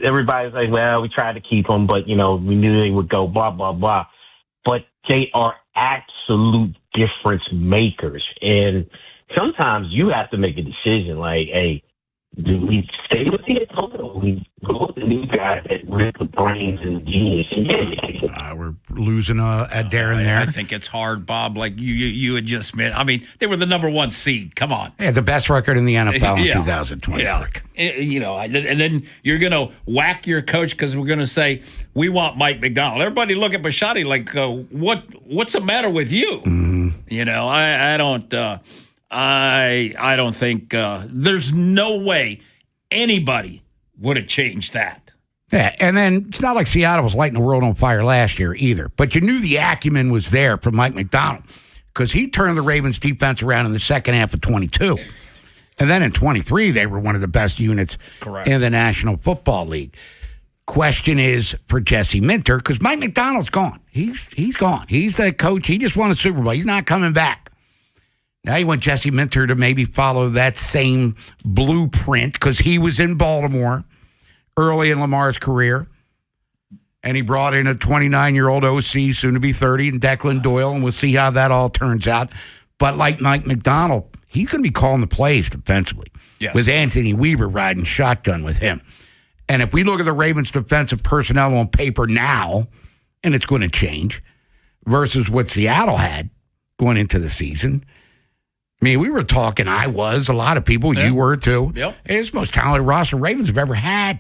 Everybody's like, well, we tried to keep them, but, we knew they would go, blah, blah, blah. But they are absolute difference makers. And sometimes you have to make a decision hey, do we stay with the opponent or we go with the new guy that with the brains and genius? We're losing at Darren there. I think it's hard, Bob. Like you had just meant. They were the number 1 seed. Come on. Yeah, the best record in the NFL in 2020. Yeah. And then you're going to whack your coach because we're going to say, we want Mike McDonald. Everybody look at Bisciotti like, what's the matter with you? Mm-hmm. I don't think there's no way anybody would have changed that. Yeah, and then it's not like Seattle was lighting the world on fire last year either. But you knew the acumen was there from Mike McDonald because he turned the Ravens defense around in the second half of 22. And then in 23, they were one of the best units in the National Football League. Question is for Jesse Minter, because Mike McDonald's gone. He's gone. He's the coach. He just won a Super Bowl. He's not coming back. Now you want Jesse Minter to maybe follow that same blueprint because he was in Baltimore early in Lamar's career. And he brought in a 29-year-old OC, soon to be 30, and Declan Doyle, and we'll see how that all turns out. But like Mike McDonald, he's going to be calling the plays defensively with Anthony Weaver riding shotgun with him. And if we look at the Ravens' defensive personnel on paper now, and it's going to change, versus what Seattle had going into the season, I mean, we were talking, a lot of people, you were too. Yep. It's the most talented roster Ravens have ever had.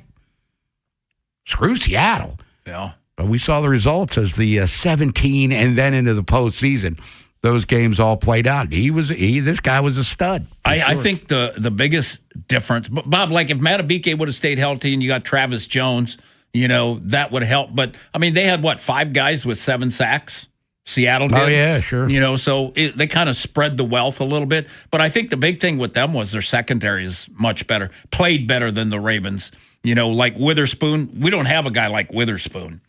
Screw Seattle. Yeah. But we saw the results as the 17 and then into the postseason. Those games all played out. This guy was a stud. I think the biggest difference, Bob, like if Matabike would have stayed healthy and you got Travis Jones, that would help. But, I mean, they had, 5 guys with 7 sacks? Seattle did. Oh, yeah, sure. So they kind of spread the wealth a little bit. But I think the big thing with them was their secondary is much better, played better than the Ravens. Like Witherspoon, we don't have a guy like Witherspoon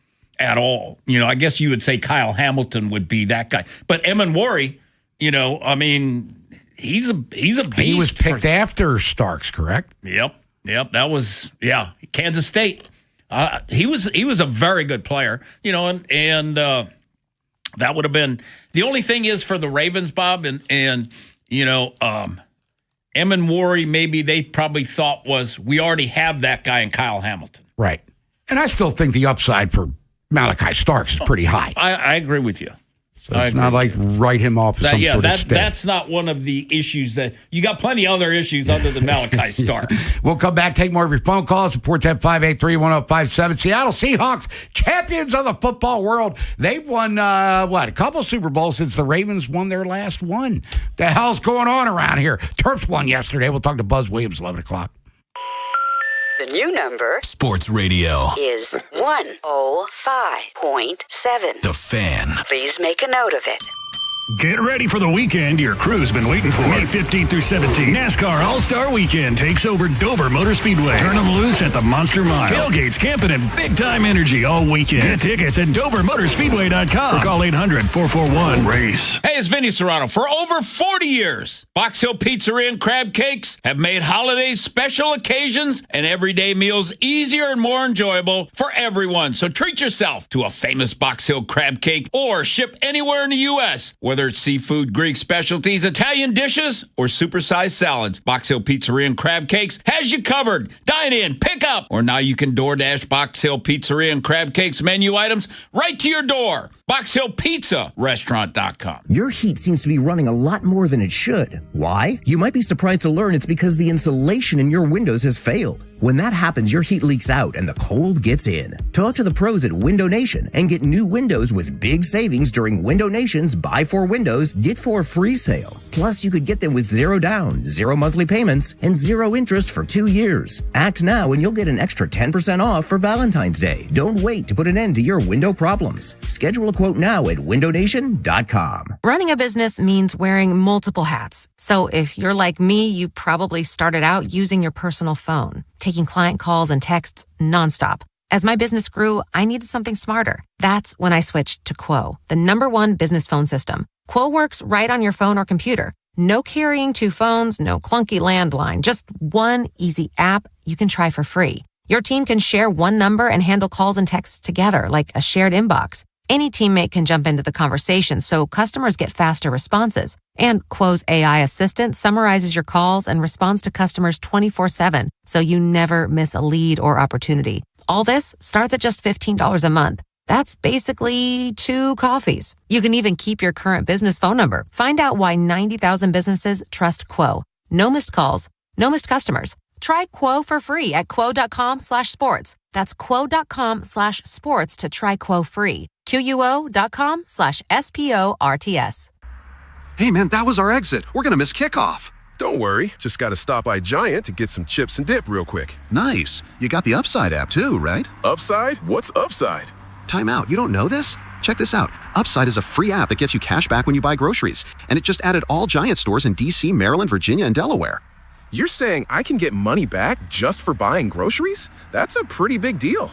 at all. I guess you would say Kyle Hamilton would be that guy. But Emanwari, he's a beast. He was picked after Starks, correct? Yep. That was, Kansas State. He was a very good player, and that would have been the only thing is for the Ravens, Bob, and Emanwari, maybe they probably thought was we already have that guy in Kyle Hamilton. Right. And I still think the upside for Malachi Starks is pretty high. I agree with you. So it's not like write him off as some sort of step. That's not one of the issues that you got plenty other issues other than Malachi Starks. We'll come back, take more of your phone calls. 410-583-1057. Seattle Seahawks, champions of the football world. They've won, a couple Super Bowls since the Ravens won their last one. The hell's going on around here? Terps won yesterday. We'll talk to Buzz Williams, 11 o'clock. The new number Sports Radio is 105.7. The Fan. Please make a note of it. Get ready for the weekend your crew's been waiting for. May 15th through 17th, NASCAR All-Star Weekend takes over Dover Motor Speedway. Turn them loose at the Monster Mile. Tailgates, camping, and big-time energy all weekend. Get tickets at DoverMotorspeedway.com or call 800-441-RACE. Hey, it's Vinny Serrano. For over 40 years, Box Hill Pizzeria and Crab Cakes have made holidays, special occasions, and everyday meals easier and more enjoyable for everyone. So treat yourself to a famous Box Hill Crab Cake or ship anywhere in the U.S., whether it's seafood, Greek specialties, Italian dishes, or supersized salads, Box Hill Pizzeria and Crab Cakes has you covered. Dine in, pick up, or now you can DoorDash Box Hill Pizzeria and Crab Cakes menu items right to your door. BoxHillPizzaRestaurant.com. Your heat seems to be running a lot more than it should. Why? You might be surprised to learn it's because the insulation in your windows has failed. When that happens, your heat leaks out and the cold gets in. Talk to the pros at Window Nation and get new windows with big savings during Window Nation's Buy 4 Windows, Get 4 free sale. Plus, you could get them with 0 down, 0 monthly payments, and 0 interest for 2 years. Act now and you'll get an extra 10% off for Valentine's Day. Don't wait to put an end to your window problems. Schedule a quote now at windownation.com. Running a business means wearing multiple hats. So if you're like me, you probably started out using your personal phone, taking client calls and texts nonstop. As my business grew, I needed something smarter. That's when I switched to Quo, the #1 business phone system. Quo works right on your phone or computer. No carrying 2 phones, no clunky landline, just one easy app you can try for free. Your team can share one number and handle calls and texts together like a shared inbox. Any teammate can jump into the conversation so customers get faster responses. And Quo's AI assistant summarizes your calls and responds to customers 24/7, so you never miss a lead or opportunity. All this starts at just $15 a month. That's basically 2 coffees. You can even keep your current business phone number. Find out why 90,000 businesses trust Quo. No missed calls, no missed customers. Try Quo for free at quo.com/sports. That's quo.com/sports to try Quo free. QUO.com/SPORTS. Hey, man, that was our exit. We're going to miss kickoff. Don't worry. Just got to stop by Giant to get some chips and dip real quick. Nice. You got the Upside app too, right? Upside? What's Upside? Time out. You don't know this? Check this out. Upside is a free app that gets you cash back when you buy groceries. And it just added all Giant stores in D.C., Maryland, Virginia, and Delaware. You're saying I can get money back just for buying groceries? That's a pretty big deal.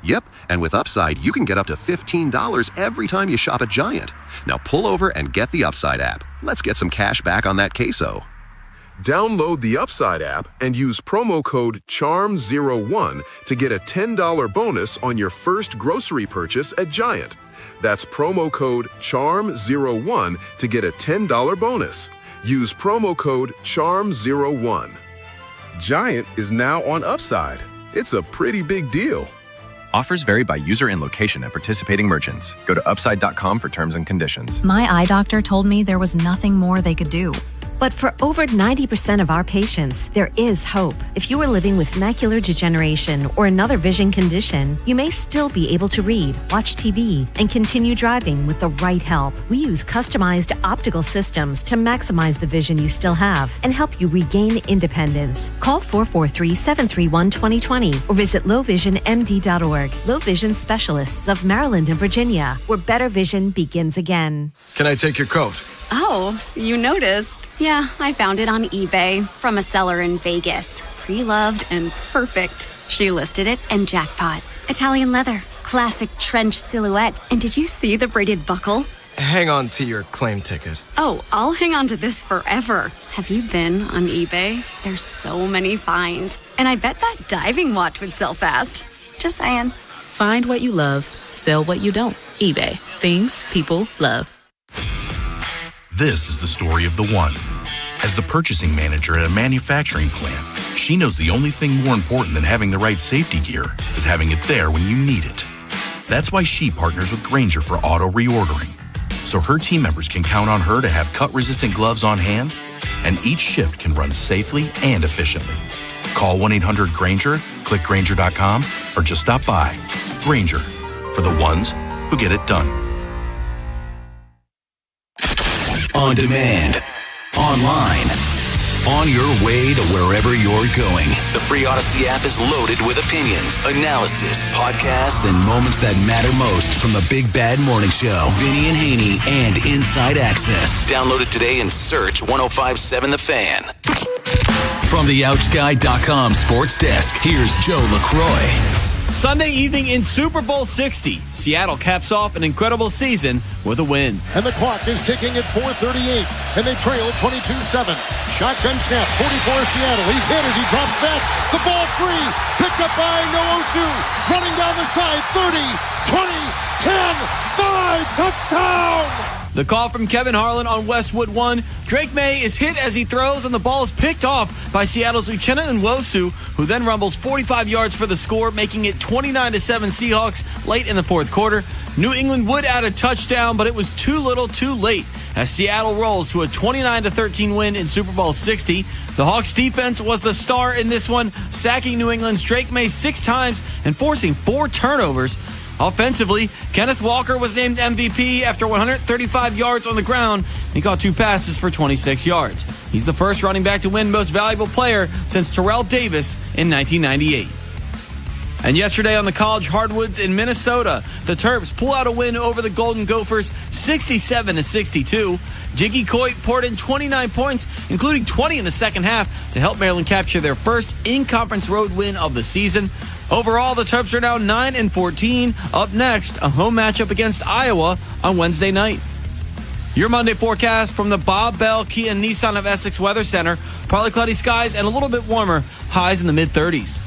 Yep, and with Upside, you can get up to $15 every time you shop at Giant. Now pull over and get the Upside app. Let's get some cash back on that queso. Download the Upside app and use promo code CHARM01 to get a $10 bonus on your first grocery purchase at Giant. That's promo code CHARM01 to get a $10 bonus. Use promo code CHARM01. Giant is now on Upside. It's a pretty big deal. Offers vary by user and location at participating merchants. Go to upside.com for terms and conditions. My eye doctor told me there was nothing more they could do. But for over 90% of our patients, there is hope. If you are living with macular degeneration or another vision condition, you may still be able to read, watch TV, and continue driving with the right help. We use customized optical systems to maximize the vision you still have and help you regain independence. Call 443-731-2020 or visit lowvisionmd.org. Low Vision Specialists of Maryland and Virginia, where better vision begins again. Can I take your coat? Oh, you noticed. Yeah, I found it on eBay from a seller in Vegas. Pre-loved and perfect. She listed it and jackpot. Italian leather, classic trench silhouette. And did you see the braided buckle? Hang on to your claim ticket. Oh, I'll hang on to this forever. Have you been on eBay? There's so many finds. And I bet that diving watch would sell fast. Just saying. Find what you love, sell what you don't. eBay. Things people love. This is the story of the one. As the purchasing manager at a manufacturing plant, she knows the only thing more important than having the right safety gear is having it there when you need it. That's why she partners with Grainger for auto reordering, so her team members can count on her to have cut-resistant gloves on hand, and each shift can run safely and efficiently. Call 1-800-GRAINGER, click Grainger.com, or just stop by. Grainger, for the ones who get it done. On demand, online, on your way to wherever you're going. The free Odyssey app is loaded with opinions, analysis, podcasts, and moments that matter most from the Big Bad Morning Show. Vinny and Haynie and Inside Access. Download it today and search 1057 The Fan. From the OutGuy.com sports desk, here's Joe LaCroix. Sunday evening in Super Bowl 60, Seattle caps off an incredible season with a win. And the clock is ticking at 4:38, and they trail 22-7. Shotgun snap, 44 Seattle. He's hit as he drops back. The ball free, picked up by Nwosu. Running down the side, 30, 20, 10, 5, touchdown! The call from Kevin Harlan on Westwood 1. Drake May is hit as he throws, and the ball is picked off by Seattle's Uchenna Nwosu, who then rumbles 45 yards for the score, making it 29-7 Seahawks late in the fourth quarter. New England would add a touchdown, but it was too little too late as Seattle rolls to a 29-13 win in Super Bowl 60. The Hawks defense was the star in this one, sacking New England's Drake May 6 times and forcing 4 turnovers. Offensively, Kenneth Walker was named MVP after 135 yards on the ground. He caught 2 passes for 26 yards. He's the first running back to win Most Valuable Player since Terrell Davis in 1998. And yesterday on the college hardwoods in Minnesota, the Terps pull out a win over the Golden Gophers 67-62. Jiggy Coit poured in 29 points, including 20 in the second half, to help Maryland capture their first in-conference road win of the season. Overall, the Terps are now 9-14. Up next, a home matchup against Iowa on Wednesday night. Your Monday forecast from the Bob Bell Kia Nissan of Essex Weather Center. Partly cloudy skies and a little bit warmer, highs in the mid-30s.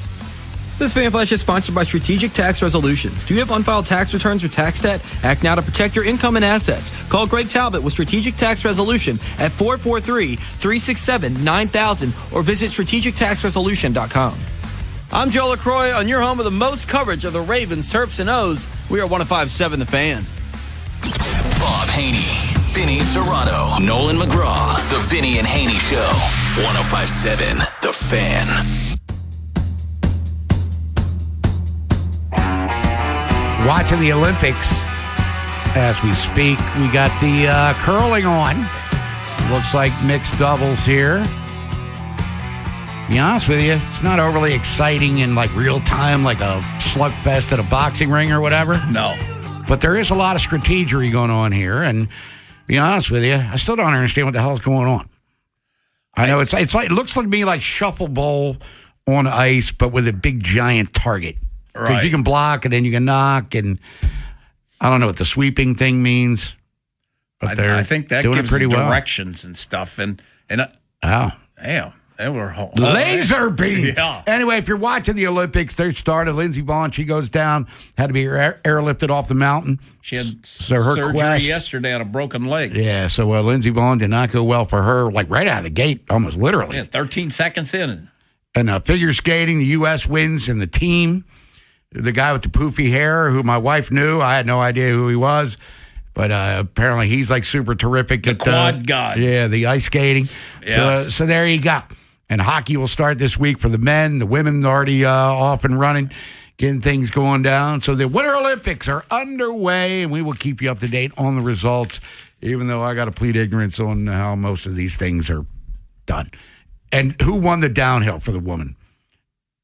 This Fan Flash is sponsored by Strategic Tax Resolutions. Do you have unfiled tax returns or tax debt? Act now to protect your income and assets. Call Greg Talbot with Strategic Tax Resolution at 443-367-9000 or visit strategictaxresolution.com. I'm Joe LaCroix on your home with the most coverage of the Ravens, Terps, and O's. We are 105.7 The Fan. Bob Haynie, Vinny Serrato, Nolan McGraw. The Vinny and Haynie Show. 105.7 The Fan. watching the Olympics as we speak. We got the curling on. Looks like mixed doubles here. To be honest with you, it's not overly exciting in like real time, like a slugfest at a boxing ring or whatever. No. But there is a lot of strategery going on here. And to be honest with you, I still don't understand what the hell's going on. I know it's like it looks like me like shufflebowl on ice, but with a big giant target. Because Right. you can block and then you can knock, and I don't know what the sweeping thing means. But I think that doing gives it pretty well. directions and stuff. And Wow. damn, they were Laser beam. Yeah. Anyway, if you're watching the Olympics, they started. Lindsey Vonn, she goes down, had to be airlifted off the mountain. She had So her surgery quest yesterday on a broken leg. Yeah, so Lindsey Vonn did not go well for her, like right out of the gate, almost literally. Yeah, 13 seconds in. And figure skating, the U.S. wins, and the team, the guy with the poofy hair, who my wife knew, I had no idea who he was, but apparently he's like super terrific at quad guy. Yeah, the ice skating. Yes. So there you go. And hockey will start this week for the men. The women already off and running, getting things going down. So the Winter Olympics are underway, and we will keep you up to date on the results, even though I got to plead ignorance on how most of these things are done. And who won the downhill for the woman?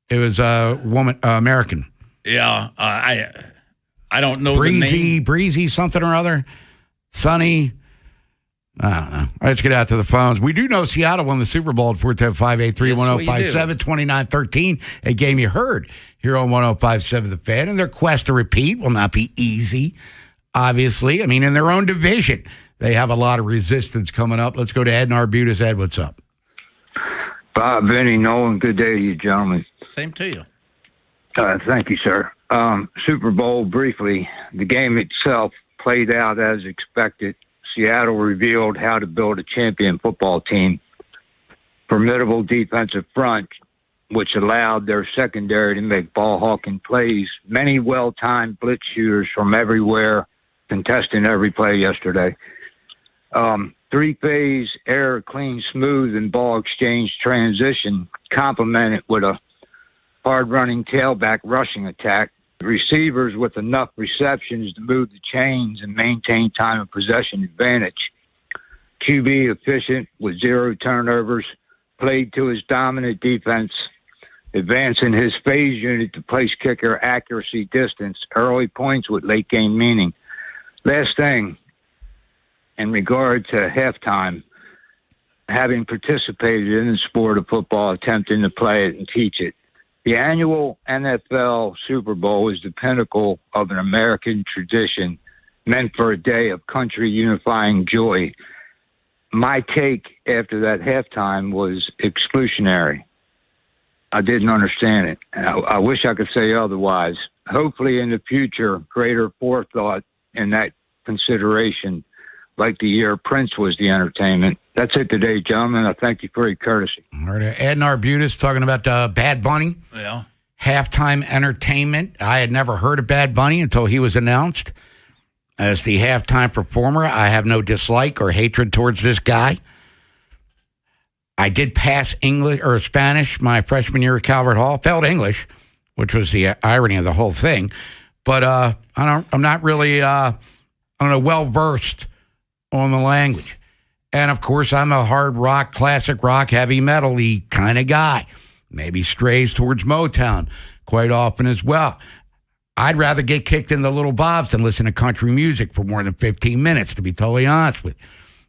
It was a woman, American. Yeah, I don't know the name. Breezy something or other. Sunny. I don't know. Let's get out to the phones. We do know Seattle won the Super Bowl at 410-583-1057, 29-13, a game you heard here on 105.7 The Fan. And their quest to repeat will not be easy, obviously. I mean, in their own division, they have a lot of resistance coming up. Let's go to Ed in Arbutus. Ed, what's up? Bob, Vinny, Nolan, good day to you, gentlemen. Same to you. Thank you, sir. Super Bowl, briefly, the game itself played out as expected. Seattle revealed how to build a champion football team. Formidable defensive front, which allowed their secondary to make ball-hawking plays. Many well-timed blitz shooters from everywhere contesting every play yesterday. Three-phase, air, clean, smooth, and ball exchange transition complemented with a hard-running tailback rushing attack. Receivers with enough receptions to move the chains and maintain time of possession advantage. QB efficient with 0 turnovers, played to his dominant defense, advancing his phase unit to place kicker accuracy distance, early points with late game meaning. Last thing, in regard to halftime, having participated in the sport of football, attempting to play it and teach it, the annual NFL Super Bowl is the pinnacle of an American tradition meant for a day of country unifying joy. My take after that halftime was exclusionary. I didn't understand it. I wish I could say otherwise. Hopefully in the future, greater forethought in that consideration, like the year Prince was the entertainment. That's it today, gentlemen. I thank you for your courtesy. All right, Ed and Arbutus talking about Bad Bunny. Yeah. Halftime entertainment. I had never heard of Bad Bunny until he was announced as the halftime performer. I have no dislike or hatred towards this guy. I did pass English or Spanish my freshman year at Calvert Hall. Failed English, which was the irony of the whole thing. But I'm not really well versed on the language. And, of course, I'm a hard rock, classic rock, heavy metal-y kind of guy. Maybe strays towards Motown quite often as well. I'd rather get kicked in the little bobs than listen to country music for more than 15 minutes, to be totally honest with you.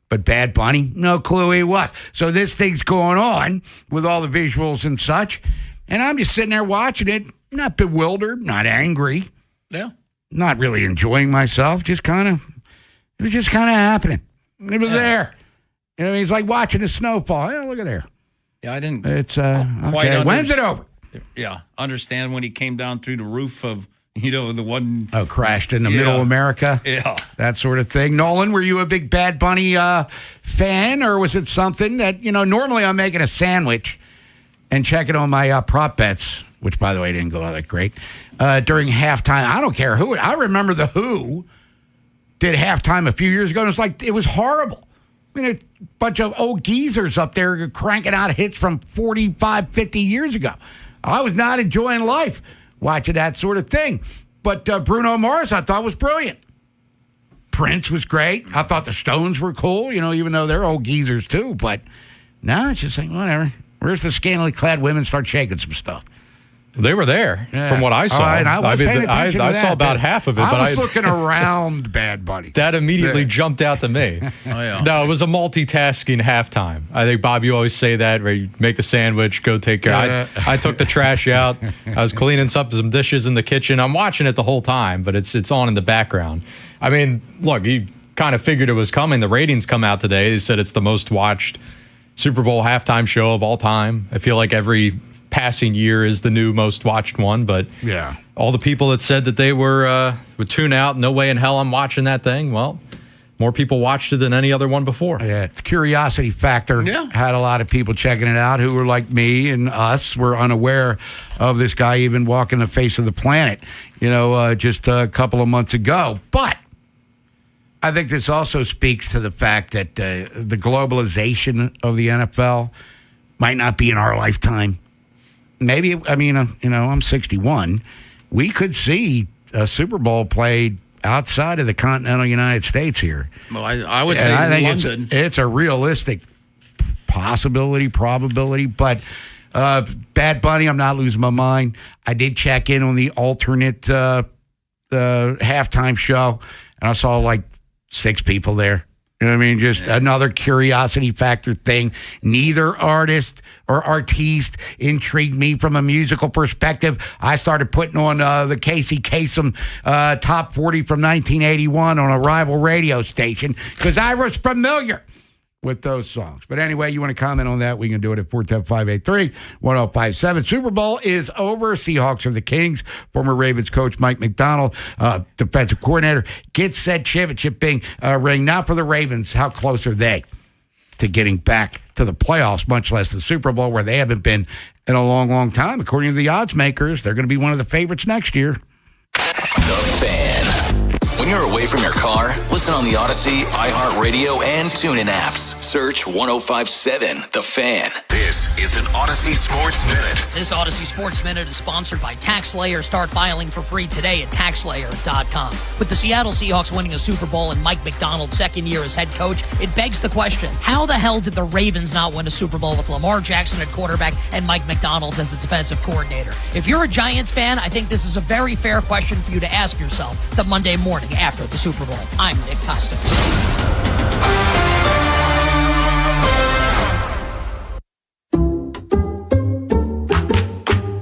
But Bad Bunny, no clue he was. So this thing's going on with all the visuals and such, and I'm just sitting there watching it, not bewildered, not angry. Yeah. Not really enjoying myself, it was just kind of happening. It was there. You know, it's like watching the snowfall. Yeah, look at there. Yeah, I didn't. It's okay. When's it over? Yeah, understand when he came down through the roof of, the one. Oh, crashed in the middle of America. Yeah, that sort of thing. Nolan, were you a big Bad Bunny fan, or was it something that Normally I'm making a sandwich and checking on my prop bets, which by the way didn't go all that great during halftime. I don't care who. I remember the Who did halftime a few years ago, and it was horrible. I mean, a bunch of old geezers up there cranking out hits from 45, 50 years ago. I was not enjoying life watching that sort of thing. But Bruno Mars, I thought, was brilliant. Prince was great. I thought the Stones were cool, even though they're old geezers too. But now it's just like, whatever. Where's the scantily clad women start shaking some stuff? They were there, from what I saw. Right, I saw about half of it. I was looking around Bad Bunny. That immediately jumped out to me. Oh, yeah. No, it was a multitasking halftime. I think, Bob, you always say that, where you make the sandwich, go take care. I took the trash out. I was cleaning some dishes in the kitchen. I'm watching it the whole time, but it's on in the background. I mean, look, you kind of figured it was coming. The ratings come out today. They said it's the most watched Super Bowl halftime show of all time. I feel like every passing year is the new most watched one, but yeah, all the people that said that they would tune out, no way in hell I'm watching that thing. Well, more people watched it than any other one before. Yeah, the curiosity factor had a lot of people checking it out who were like me and us were unaware of this guy even walking the face of the planet, just a couple of months ago. But I think this also speaks to the fact that the globalization of the NFL might not be in our lifetime. Maybe, I'm 61. We could see a Super Bowl played outside of the continental United States here. Well, I would say London. It's a realistic possibility, probability. But Bad Bunny, I'm not losing my mind. I did check in on the alternate halftime show, and I saw like 6 people there. You know what I mean? Just another curiosity factor thing. Neither artist or artiste intrigued me from a musical perspective. I started putting on the Casey Kasem Top 40 from 1981 on a rival radio station because I was familiar with those songs. But anyway, you want to comment on that, we can do it at 410-583-1057. Super Bowl is over. Seahawks are the Kings. Former Ravens coach Mike McDonald, defensive coordinator, gets said championship ring. Now for the Ravens, how close are they to getting back to the playoffs, much less the Super Bowl, where they haven't been in a long, long time? According to the odds makers, they're going to be one of the favorites next year. The Fan. When you're away from your car, listen on the Odyssey, iHeartRadio, and TuneIn apps. Search 105.7 The Fan. This is an Odyssey Sports Minute. This Odyssey Sports Minute is sponsored by TaxSlayer. Start filing for free today at TaxSlayer.com. With the Seattle Seahawks winning a Super Bowl and Mike McDonald's second year as head coach, it begs the question, how the hell did the Ravens not win a Super Bowl with Lamar Jackson at quarterback and Mike McDonald as the defensive coordinator? If you're a Giants fan, I think this is a very fair question for you to ask yourself the Monday morning after the Super Bowl. I'm Nick Costos.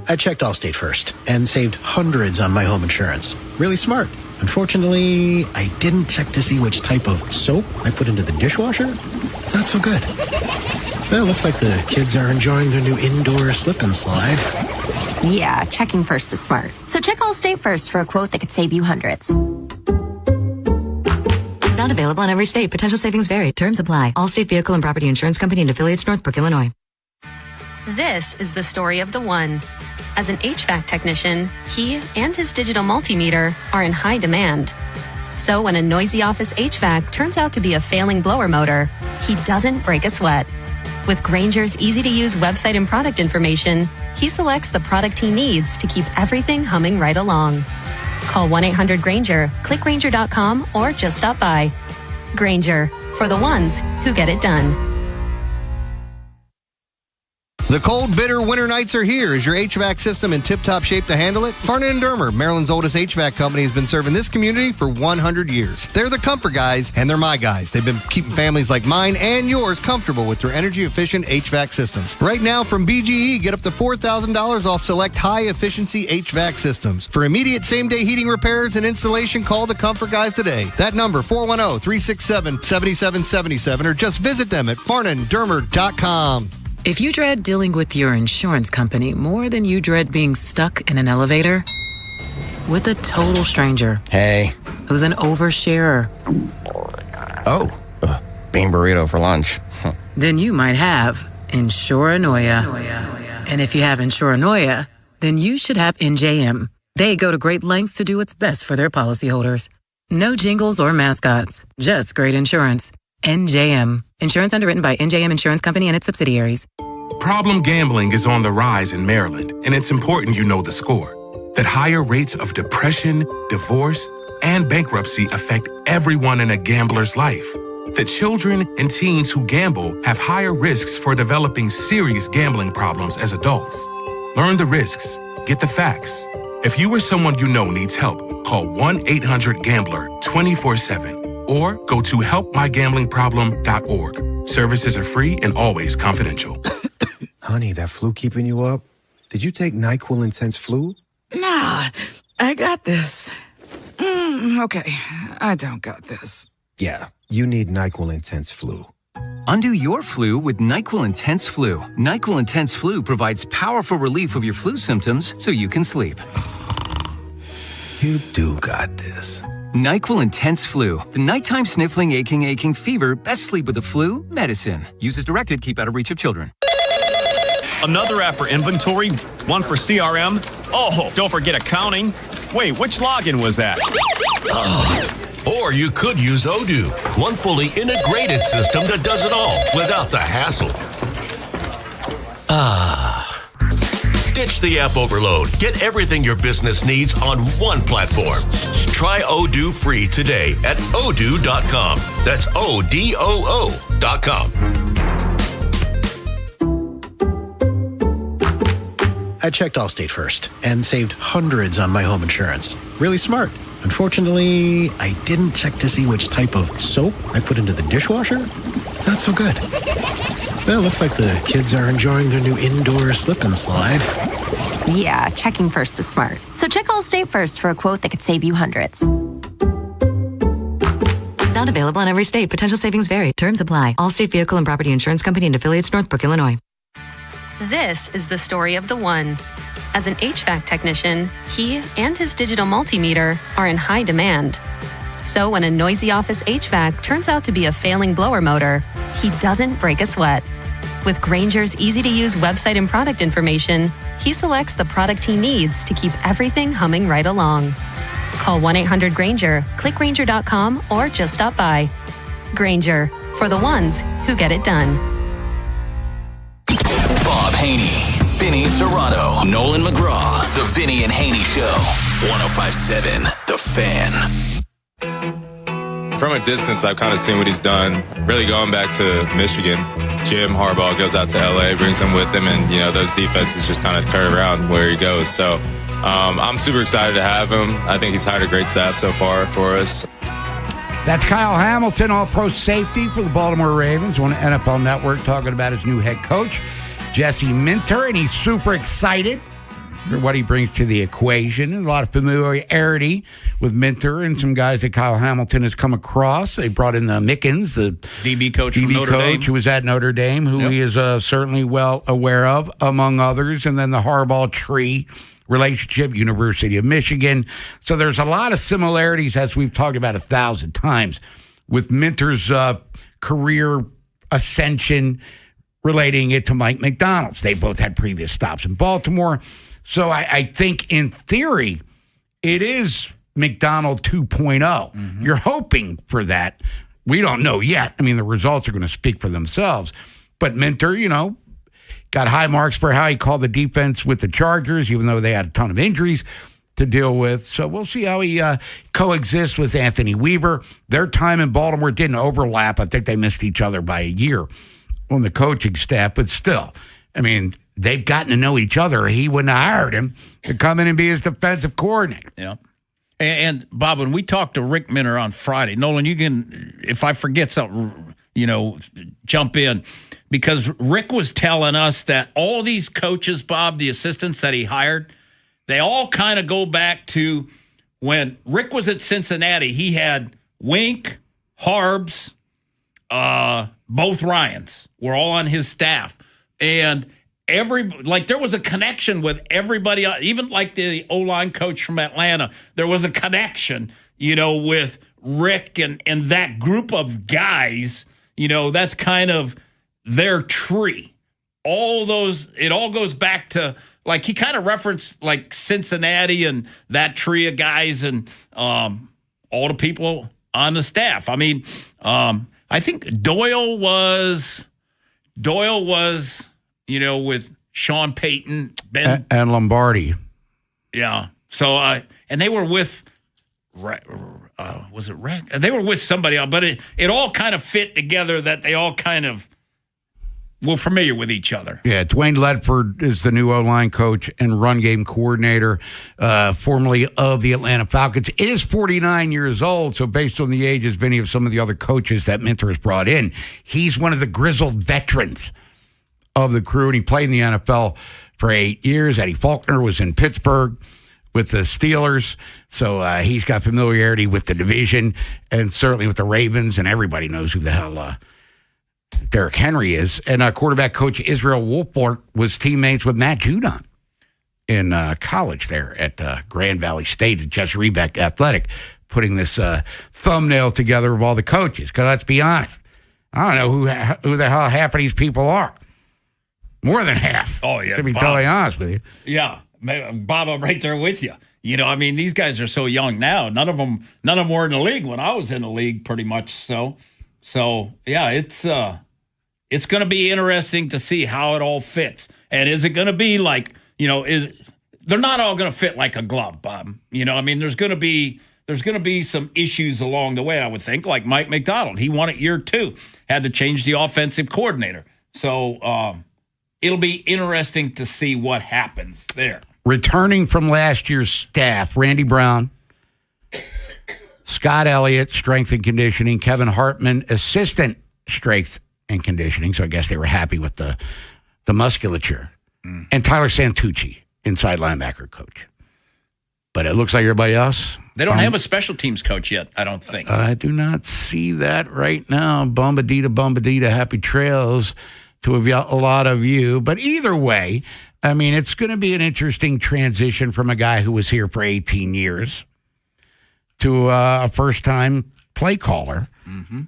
I checked Allstate first and saved hundreds on my home insurance. Really smart. Unfortunately, I didn't check to see which type of soap I put into the dishwasher. Not so good. Well, it looks like the kids are enjoying their new indoor slip and slide. Yeah, checking first is smart. So check Allstate first for a quote that could save you hundreds. Not available in every state. Potential savings vary. Terms apply. Allstate Vehicle and Property Insurance Company and affiliates, Northbrook, Illinois. This is the story of the one. As an HVAC technician, he and his digital multimeter are in high demand. So when a noisy office HVAC turns out to be a failing blower motor, he doesn't break a sweat. With Grainger's easy-to-use website and product information, he selects the product he needs to keep everything humming right along. Call 1-800-GRAINGER, click Grainger.com, or just stop by. Grainger, for the ones who get it done. The cold, bitter winter nights are here. Is your HVAC system in tip-top shape to handle it? Farnan & Dermer, Maryland's oldest HVAC company, has been serving this community for 100 years. They're the comfort guys, and they're my guys. They've been keeping families like mine and yours comfortable with their energy-efficient HVAC systems. Right now, from BGE, get up to $4,000 off select high-efficiency HVAC systems. For immediate same-day heating repairs and installation, call the comfort guys today. That number, 410-367-7777, or just visit them at farnanddermer.com. If you dread dealing with your insurance company more than you dread being stuck in an elevator with a total stranger. Hey. Who's an oversharer. Oh, bean burrito for lunch. Then you might have Insuranoia. And if you have Insuranoia, then you should have NJM. They go to great lengths to do what's best for their policyholders. No jingles or mascots, just great insurance. NJM. Insurance underwritten by NJM Insurance Company and its subsidiaries. Problem gambling is on the rise in Maryland, and it's important you know the score. that higher rates of depression, divorce, and bankruptcy affect everyone in a gambler's life? That children and teens who gamble have higher risks for developing serious gambling problems as adults? Learn the risks. Get the facts. If you or someone you know needs help, call 1-800-GAMBLER 24/7 or go to helpmygamblingproblem.org. Services are free and always confidential. Honey, that flu keeping you up? Did you take NyQuil Intense Flu? Nah, I got this. Okay, I don't got this. Yeah, you need NyQuil Intense Flu. Undo your flu with NyQuil Intense Flu. NyQuil Intense Flu provides powerful relief of your flu symptoms so you can sleep. You do got this. NyQuil Intense Flu. The nighttime sniffling, aching fever. Best sleep with the flu medicine. Use as directed. Keep out of reach of children. Another app for inventory, one for CRM. Oh, don't forget accounting. Wait, which login was that? Or you could use Odoo, one fully integrated system that does it all without the hassle. Ditch the app overload. Get everything your business needs on one platform. Try Odoo free today at odoo.com. That's ODOO.com. I checked Allstate first and saved hundreds on my home insurance. Really smart. Unfortunately, I didn't check to see which type of soap I put into the dishwasher. Not so good. Well, looks like the kids are enjoying their new indoor slip and slide. Yeah, checking first is smart. So check Allstate first for a quote that could save you hundreds. Not available in every state. Potential savings vary. Terms apply. Allstate Vehicle and Property Insurance Company and affiliates, Northbrook, Illinois. This is the story of the one. As an HVAC technician, he and his digital multimeter are in high demand. So when a noisy office HVAC turns out to be a failing blower motor, he doesn't break a sweat. With Grainger's easy-to-use website and product information, he selects the product he needs to keep everything humming right along. Call 1-800-GRAINGER, click Grainger.com, or just stop by. Grainger, for the ones who get it done. Bob Haynie, Vinny Serrato, Nolan McGraw, The Vinny and Haynie Show, 105.7 The Fan. From a distance, I've kind of seen what he's done. Really going back to Michigan, Jim Harbaugh goes out to LA, brings him with him, and those defenses just kind of turn around where he goes. So I'm super excited to have him. I think he's hired a great staff so far for us. That's Kyle Hamilton, all-pro safety for the Baltimore Ravens on NFL Network, talking about his new head coach, Jesse Minter, and he's super excited for what he brings to the equation, and a lot of familiarity with Minter and some guys that Kyle Hamilton has come across. They brought in the Mickens, the DB coach from Notre Dame, who was at Notre Dame, who he is certainly well aware of, among others, and then the Harbaugh tree relationship, University of Michigan. So there's a lot of similarities, as we've talked about 1,000 times, with Minter's career ascension, relating it to Mike McDonald's. They both had previous stops in Baltimore. So I think, in theory, it is McDonald 2.0. Mm-hmm. You're hoping for that. We don't know yet. I mean, the results are going to speak for themselves. But Minter, got high marks for how he called the defense with the Chargers, even though they had a ton of injuries to deal with. So we'll see how he coexists with Anthony Weaver. Their time in Baltimore didn't overlap. I think they missed each other by a year on the coaching staff, but still, I mean, they've gotten to know each other. He wouldn't have hired him to come in and be his defensive coordinator. Yeah. And Bob, when we talked to Rick Minter on Friday, Nolan, you can, if I forget something, jump in, because Rick was telling us that all these coaches, Bob, the assistants that he hired, they all kind of go back to when Rick was at Cincinnati. He had Wink, Harbs, both Ryans were all on his staff. And there was a connection with everybody, even like the O-line coach from Atlanta. There was a connection, with Rick and that group of guys. That's kind of their tree. It all goes back to, like, he kind of referenced like Cincinnati and that tree of guys and all the people on the staff. I mean, I think Doyle was, with Sean Payton, Ben and Lombardi. Yeah. So, and they were with, was it Rick? They were with somebody else, but it all kind of fit together that they all kind of were familiar with each other. Yeah, Dwayne Ledford is the new O-line coach and run game coordinator, formerly of the Atlanta Falcons, is 49 years old. So based on the ages, Vinny, of some of the other coaches that Minter has brought in, he's one of the grizzled veterans of the crew, and he played in the NFL for 8 years. Eddie Faulkner was in Pittsburgh with the Steelers, so he's got familiarity with the division and certainly with the Ravens, and everybody knows who the hell Derrick Henry is. And quarterback coach Israel Wolfork was teammates with Matt Judon in college there at Grand Valley State at Jess Rebeck Athletic, putting this thumbnail together of all the coaches. Because let's be honest, I don't know who the hell half of these people are. More than half. Oh, yeah. To be totally honest with you. Yeah. Bob, I'm right there with you. You know, I mean, these guys are so young now. None of them were in the league when I was in the league, pretty much. So yeah, it's going to be interesting to see how it all fits. And is it going to be like, you know, they're not all going to fit like a glove, Bob. You know, I mean, there's going to be some issues along the way, I would think, like Mike McDonald. He won it year 2, had to change the offensive coordinator. So it'll be interesting to see what happens there. Returning from last year's staff, Randy Brown, Scott Elliott, strength and conditioning, Kevin Hartman, assistant strength and conditioning. So I guess they were happy with the musculature. And Tyler Santucci, inside linebacker coach. But it looks like everybody else. They don't have a special teams coach yet, I don't think. I do not see that right now. Bumbadita, happy trails to a lot of you. But either way, I mean, it's going to be an interesting transition from a guy who was here for 18 years to a first-time play caller.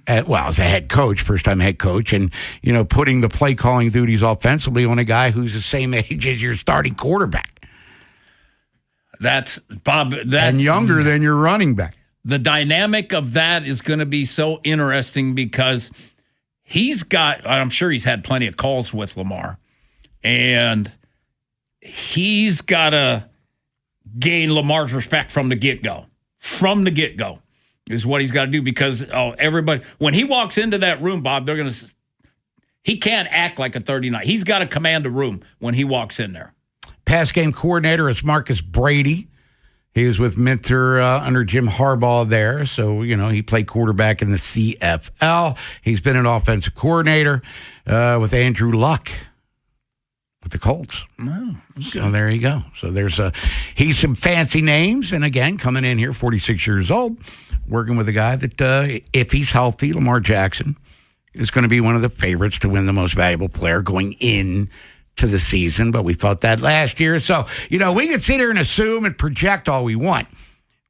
As a head coach, first-time head coach, and, you know, putting the play-calling duties offensively on a guy who's the same age as your starting quarterback. And younger than your running back. The dynamic of that is going to be so interesting because I'm sure he's had plenty of calls with Lamar, and he's got to gain Lamar's respect from the get-go. From the get-go is what he's got to do because everybody, when he walks into that room, Bob, he can't act like a 39. He's got to command the room when he walks in there. Pass game coordinator is Marcus Brady. He was with Minter under Jim Harbaugh there. So, you know, he played quarterback in the CFL. He's been an offensive coordinator with Andrew Luck with the Colts. Oh, okay. So there you go. So he's some fancy names. And again, coming in here, 46 years old, working with a guy that, if he's healthy, Lamar Jackson, is going to be one of the favorites to win the most valuable player going in to the season, but we thought that last year. So, you know, we can sit here and assume and project all we want.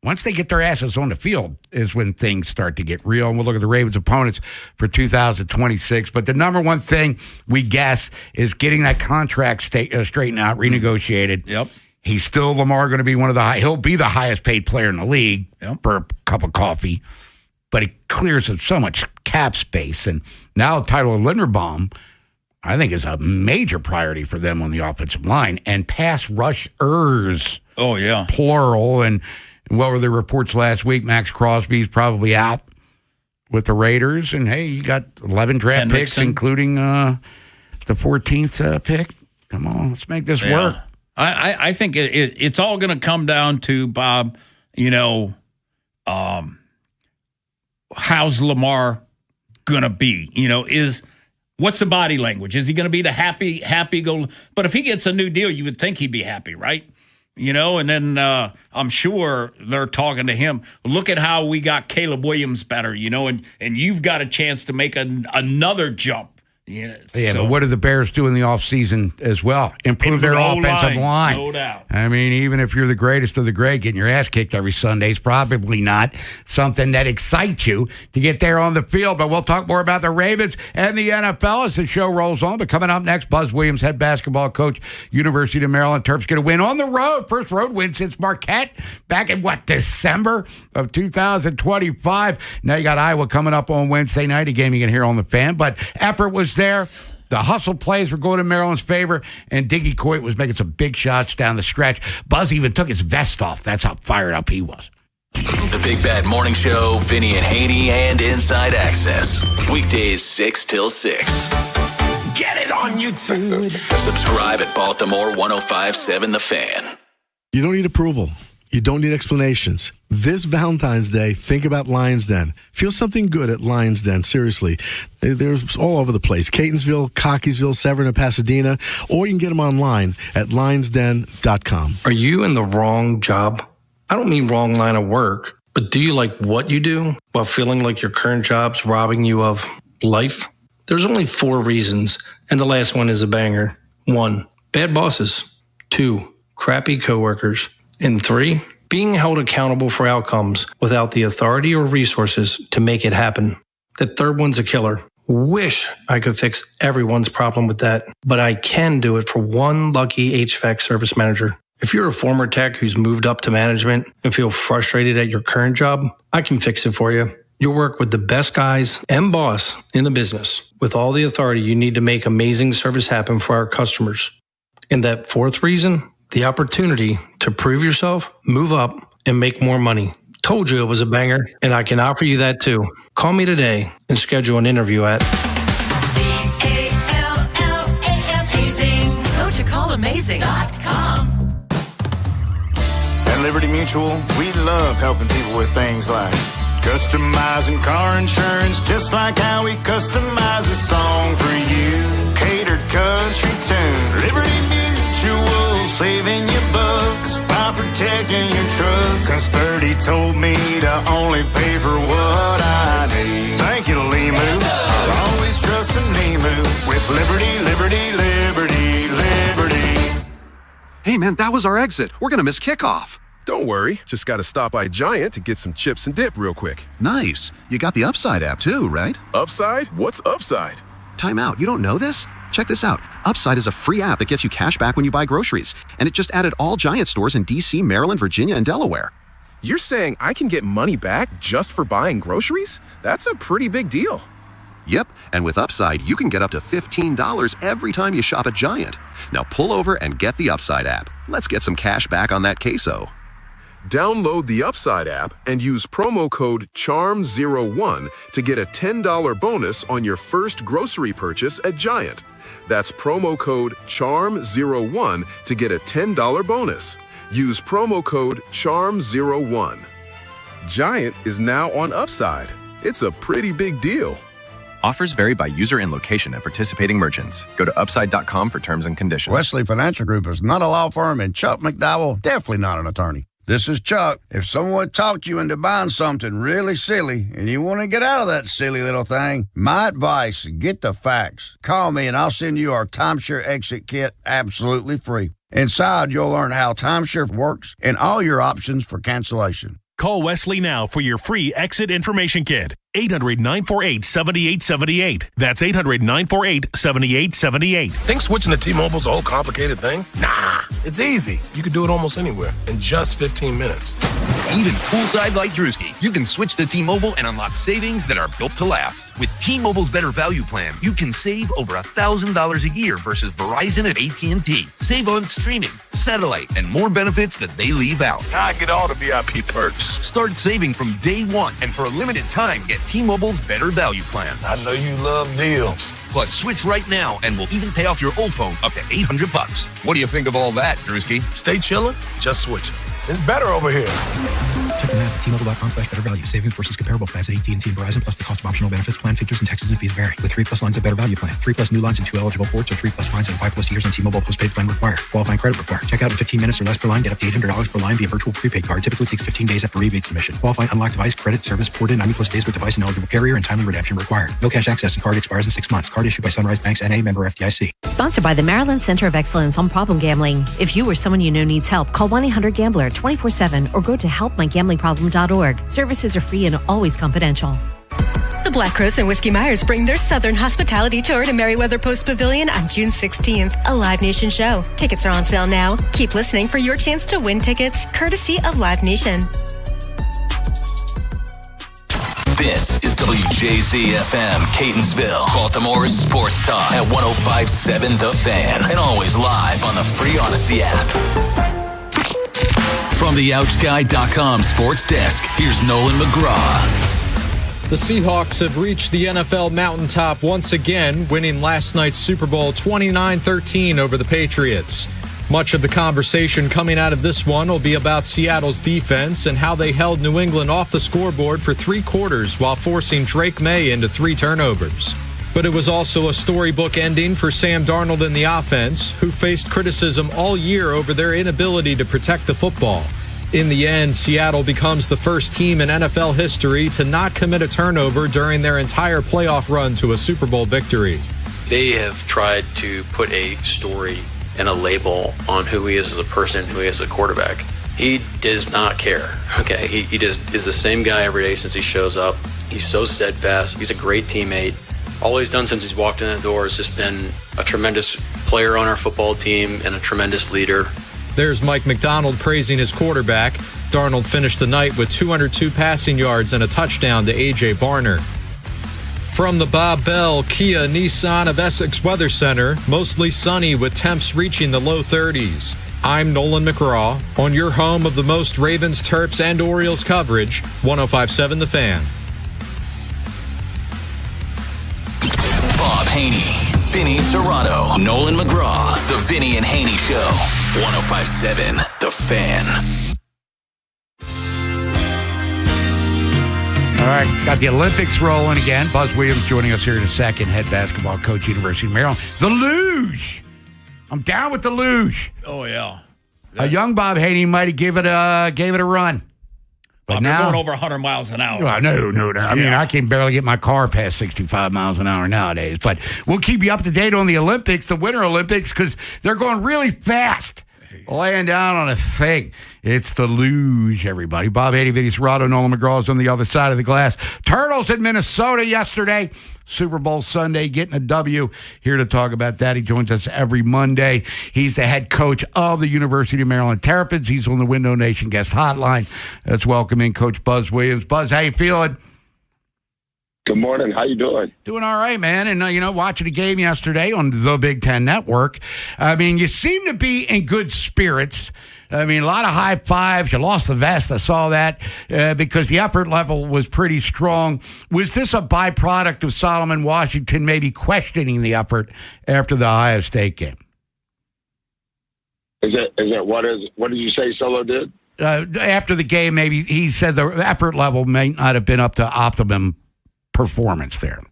Once they get their asses on the field is when things start to get real. And we'll look at the Ravens' opponents for 2026. But the number one thing we guess is getting that contract straightened out, renegotiated. Yep. He's still, Lamar, going to be he'll be the highest paid player in the league for a cup of coffee. But it clears up so much cap space. And now Tyler Linderbaum, I think, is a major priority for them on the offensive line. And pass rushers. Oh, yeah. Plural. And what were the reports last week? Max Crosby's probably out with the Raiders. And, hey, you got 11 draft picks, including the 14th pick. Come on, let's make this work. I think it's all going to come down to, Bob, you know, how's Lamar going to be? You know, what's the body language? Is he going to be the happy go? But if he gets a new deal, you would think he'd be happy, right? You know, and then I'm sure they're talking to him. Look at how we got Caleb Williams better, you know, and you've got a chance to make another jump. Yeah, but what did the Bears do in the offseason as well? Improve their offensive line. No doubt. I mean, even if you're the greatest of the great, getting your ass kicked every Sunday is probably not something that excites you to get there on the field. But we'll talk more about the Ravens and the NFL as the show rolls on. But coming up next, Buzz Williams, head basketball coach, University of Maryland Terps, get a win on the road. First road win since Marquette back in, December of 2025. Now you got Iowa coming up on Wednesday night, a game you can hear on the Fan. But effort was there. The hustle plays were going in Maryland's favor, and Diggy Coit was making some big shots down the stretch. Buzz even took his vest off. That's how fired up he was. The Big Bad Morning Show, Vinny and Haynie, and Inside Access. Weekdays 6 till 6. Get it on YouTube. Subscribe at Baltimore 105.7 The Fan. You don't need approval. You don't need explanations. This Valentine's Day, think about Lion's Den. Feel something good at Lion's Den, seriously. There's all over the place. Catonsville, Cockeysville, Severn, and Pasadena. Or you can get them online at lionsden.com. Are you in the wrong job? I don't mean wrong line of work, but do you like what you do while feeling like your current job's robbing you of life? There's only 4 reasons, and the last one is a banger. 1, bad bosses. 2, crappy coworkers. And 3, being held accountable for outcomes without the authority or resources to make it happen. The third one's a killer. Wish I could fix everyone's problem with that, but I can do it for one lucky HVAC service manager. If you're a former tech who's moved up to management and feel frustrated at your current job, I can fix it for you. You'll work with the best guys and boss in the business with all the authority you need to make amazing service happen for our customers. And that 4th reason, the opportunity to prove yourself, move up, and make more money. Told you it was a banger, and I can offer you that too. Call me today and schedule an interview at CALLAMAZING. Go to callamazing.com. At Liberty Mutual, we love helping people with things like customizing car insurance, just like how we customize a song for you. Catered country tune. Liberty Mutual, saving you bucks by protecting your truck. 'Cause Birdie told me to only pay for what I need. Thank you, Limu. I'll always trust a Limu with Liberty, Liberty, Liberty, Liberty. Hey, man, that was our exit. We're going to miss kickoff. Don't worry. Just got to stop by Giant to get some chips and dip real quick. Nice. You got the Upside app too, right? Upside? What's Upside? Time out. You don't know this? Check this out. Upside is a free app that gets you cash back when you buy groceries. And it just added all Giant stores in D.C., Maryland, Virginia, and Delaware. You're saying I can get money back just for buying groceries? That's a pretty big deal. Yep, and with Upside, you can get up to $15 every time you shop at Giant. Now pull over and get the Upside app. Let's get some cash back on that queso. Download the Upside app and use promo code CHARM01 to get a $10 bonus on your first grocery purchase at Giant. That's promo code CHARM01 to get a $10 bonus. Use promo code CHARM01. Giant is now on Upside. It's a pretty big deal. Offers vary by user and location at participating merchants. Go to upside.com for terms and conditions. Wesley Financial Group is not a law firm, and Chuck McDowell definitely not an attorney. This is Chuck. If someone talked you into buying something really silly and you want to get out of that silly little thing, my advice, get the facts. Call me and I'll send you our timeshare exit kit absolutely free. Inside, you'll learn how timeshare works and all your options for cancellation. Call Wesley now for your free exit information kit. 800-948-7878. That's 800-948-7878. Think switching to T-Mobile's a whole complicated thing? Nah, it's easy. You can do it almost anywhere in just 15 minutes. Even poolside like Drewski, you can switch to T-Mobile and unlock savings that are built to last. With T-Mobile's Better Value Plan, you can save over $1,000 a year versus Verizon and AT&T. Save on streaming, satellite, and more benefits that they leave out. I get all the VIP perks. Start saving from day one, and for a limited time, get T-Mobile's Better Value Plan. I know you love deals. Plus, switch right now, and we'll even pay off your old phone up to $800. What do you think of all that, Drewski? Stay chillin', just switch it. It's better over here. Check the math at T-Mobile.com/better value. Savings versus comparable plans at AT&T and Verizon, plus the cost of optional benefits. Plan features and taxes and fees vary. With 3+ lines of Better Value Plan. 3+ new lines and 2 eligible ports, or 3+ lines and 5+ years on T-Mobile postpaid plan required. Qualifying credit required. Check out in 15 minutes or less per line. Get up to $800 per line via virtual prepaid card. Typically takes 15 days after rebate submission. Qualifying unlocked device credit service ported 90+ days with device and eligible carrier, and timely redemption required. No cash access and card expires in 6 months. Card issued by Sunrise Banks N.A. member FDIC. Sponsored by the Maryland Center of Excellence on Problem Gambling. If you or someone you know needs help, call 1-800-GAMBLER 24/7 or go to helpmygamblingproblem.org. Services are free and always confidential. The Black Crows and Whiskey Myers bring their Southern Hospitality Tour to Merriweather Post Pavilion on June 16th, a Live Nation show. Tickets are on sale now. Keep listening for your chance to win tickets, courtesy of Live Nation. This is WJZ-FM, Catonsville, Baltimore's sports talk at 105.7 The Fan, and always live on the free Odyssey app. From the OutGuy.com sports desk, here's Nolan McGraw. The Seahawks have reached the NFL mountaintop once again, winning last night's Super Bowl 29-13 over the Patriots. Much of the conversation coming out of this one will be about Seattle's defense and how they held New England off the scoreboard for 3 quarters while forcing Drake May into 3 turnovers. But it was also a storybook ending for Sam Darnold and the offense, who faced criticism all year over their inability to protect the football. In the end, Seattle becomes the first team in NFL history to not commit a turnover during their entire playoff run to a Super Bowl victory. They have tried to put a story and a label on who he is as a person, who he is as a quarterback. He does not care. Okay, he just is the same guy every day since he shows up. He's so steadfast. He's a great teammate. All he's done since he's walked in that door has just been a tremendous player on our football team and a tremendous leader. There's Mike McDonald praising his quarterback. Darnold finished the night with 202 passing yards and a touchdown to A.J. Barner. From the Bob Bell Kia Nissan of Essex Weather Center, mostly sunny with temps reaching the low 30s. I'm Nolan McGraw on your home of the most Ravens, Terps, and Orioles coverage, 105.7 The Fan. Bob Haynie, Vinny Serrato, Nolan McGraw, The Vinny and Haynie Show, 105.7 The Fan. All right, got the Olympics rolling again. Buzz Williams joining us here in a second, head basketball coach, University of Maryland. The luge. I'm down with the luge. Oh, yeah. A young Bob Haynie might have gave it a run. But now now going over 100 miles an hour. Well, no. I mean, I can barely get my car past 65 miles an hour nowadays. But we'll keep you up to date on the Olympics, the Winter Olympics, because they're going really fast. Laying down on a thing. It's the luge, everybody. Bob Haynie, Vinny Serrato, Nolan McGraw is on the other side of the glass. Turtles in Minnesota yesterday. Super Bowl Sunday, getting a W. Here to talk about that. He joins us every Monday. He's the head coach of the University of Maryland Terrapins. He's on the Window Nation guest hotline. Let's welcome in Coach Buzz Williams. Buzz, how you feeling? Good morning. How you doing? Doing all right, man. And, watching the game yesterday on the Big Ten Network, I mean, you seem to be in good spirits. I mean, a lot of high fives. You lost the vest. I saw that because the effort level was pretty strong. Was this a byproduct of Solomon Washington maybe questioning the effort after the Ohio State game? Is it what did you say Solo did? After the game, maybe he said the effort level may not have been up to optimum performance there.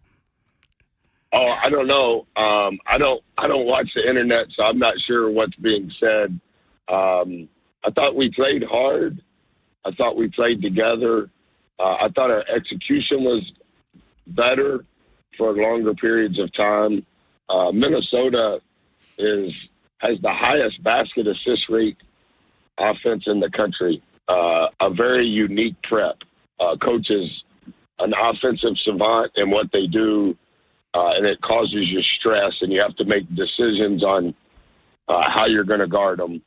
Oh, I don't know. I don't watch the internet, so I'm not sure what's being said. I thought we played hard. I thought we played together. I thought our execution was better for longer periods of time. Minnesota has the highest basket assist rate offense in the country. A very unique prep. Coaches an offensive savant in what they do, and it causes you stress, and you have to make decisions on how you're going to guard them.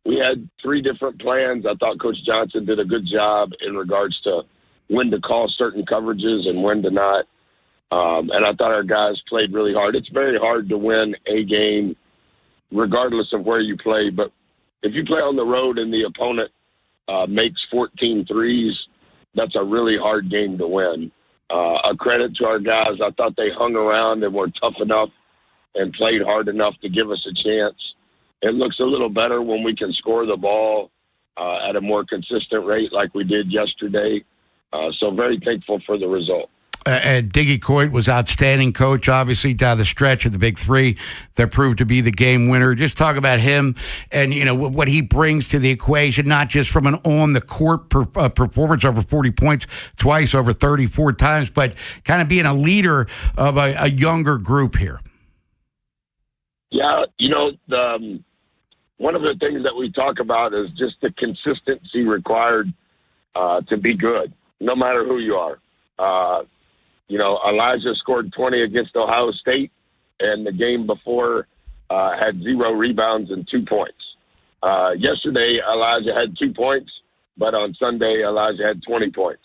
We had 3 different plans. I thought Coach Johnson did a good job in regards to when to call certain coverages and when to not. And I thought our guys played really hard. It's very hard to win a game regardless of where you play. But if you play on the road and the opponent makes 14 threes, that's a really hard game to win. A credit to our guys. I thought they hung around and were tough enough and played hard enough to give us a chance. It looks a little better when we can score the ball at a more consistent rate like we did yesterday. So very thankful for the result. Diggy Coit was outstanding, coach, obviously, down the stretch of the big 3 that proved to be the game winner. Just talk about him and, what he brings to the equation, not just from an on-the-court performance over 40 points twice, over 34 times, but kind of being a leader of a younger group here. Yeah, one of the things that we talk about is just the consistency required to be good, no matter who you are. Elijah scored 20 against Ohio State, and the game before had 0 rebounds and 2 points. Yesterday, Elijah had 2 points, but on Sunday, Elijah had 20 points.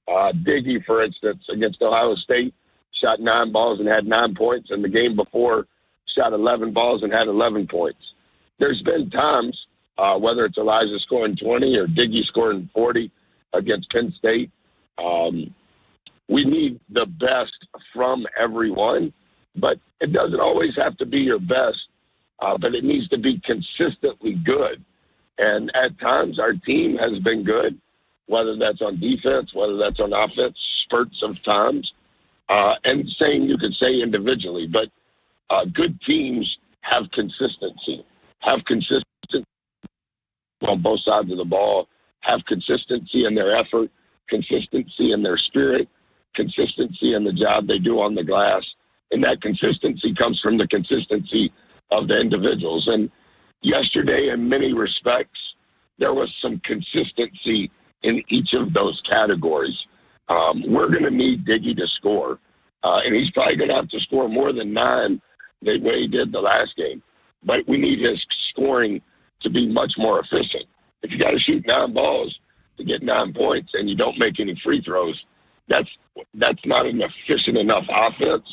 Diggy, for instance, against Ohio State, shot 9 balls and had 9 points, and the game before shot 11 balls and had 11 points. There's been times, whether it's Elijah scoring 20 or Diggy scoring 40 against Penn State, we need the best from everyone, but it doesn't always have to be your best, but it needs to be consistently good. And at times our team has been good, whether that's on defense, whether that's on offense, spurts of times, and same you could say individually, but good teams have consistency on both sides of the ball, have consistency in their effort, consistency in their spirit, consistency in the job they do on the glass. And that consistency comes from the consistency of the individuals. And yesterday, in many respects, there was some consistency in each of those categories. We're going to need Diggy to score, and he's probably going to have to score more than 9 the way he did the last game. But we need his scoring to be much more efficient. If you got to shoot 9 balls to get 9 points and you don't make any free throws, that's not an efficient enough offense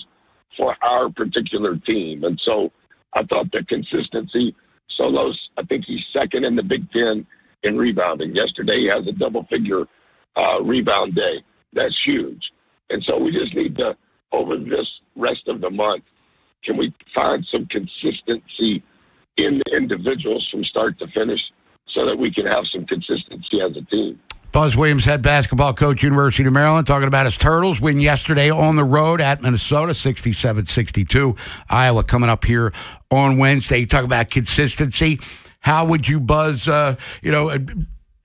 for our particular team. And so I thought the consistency, Solos, I think he's second in the Big Ten in rebounding. Yesterday he has a double-figure rebound day. That's huge. And so we just need to, over this rest of the month, can we find some consistency in the individuals from start to finish so that we can have some consistency as a team? Buzz Williams, head basketball coach, University of Maryland, talking about his Turtles win yesterday on the road at Minnesota, 67-62. Iowa coming up here on Wednesday. You talk about consistency. How would you, Buzz, I don't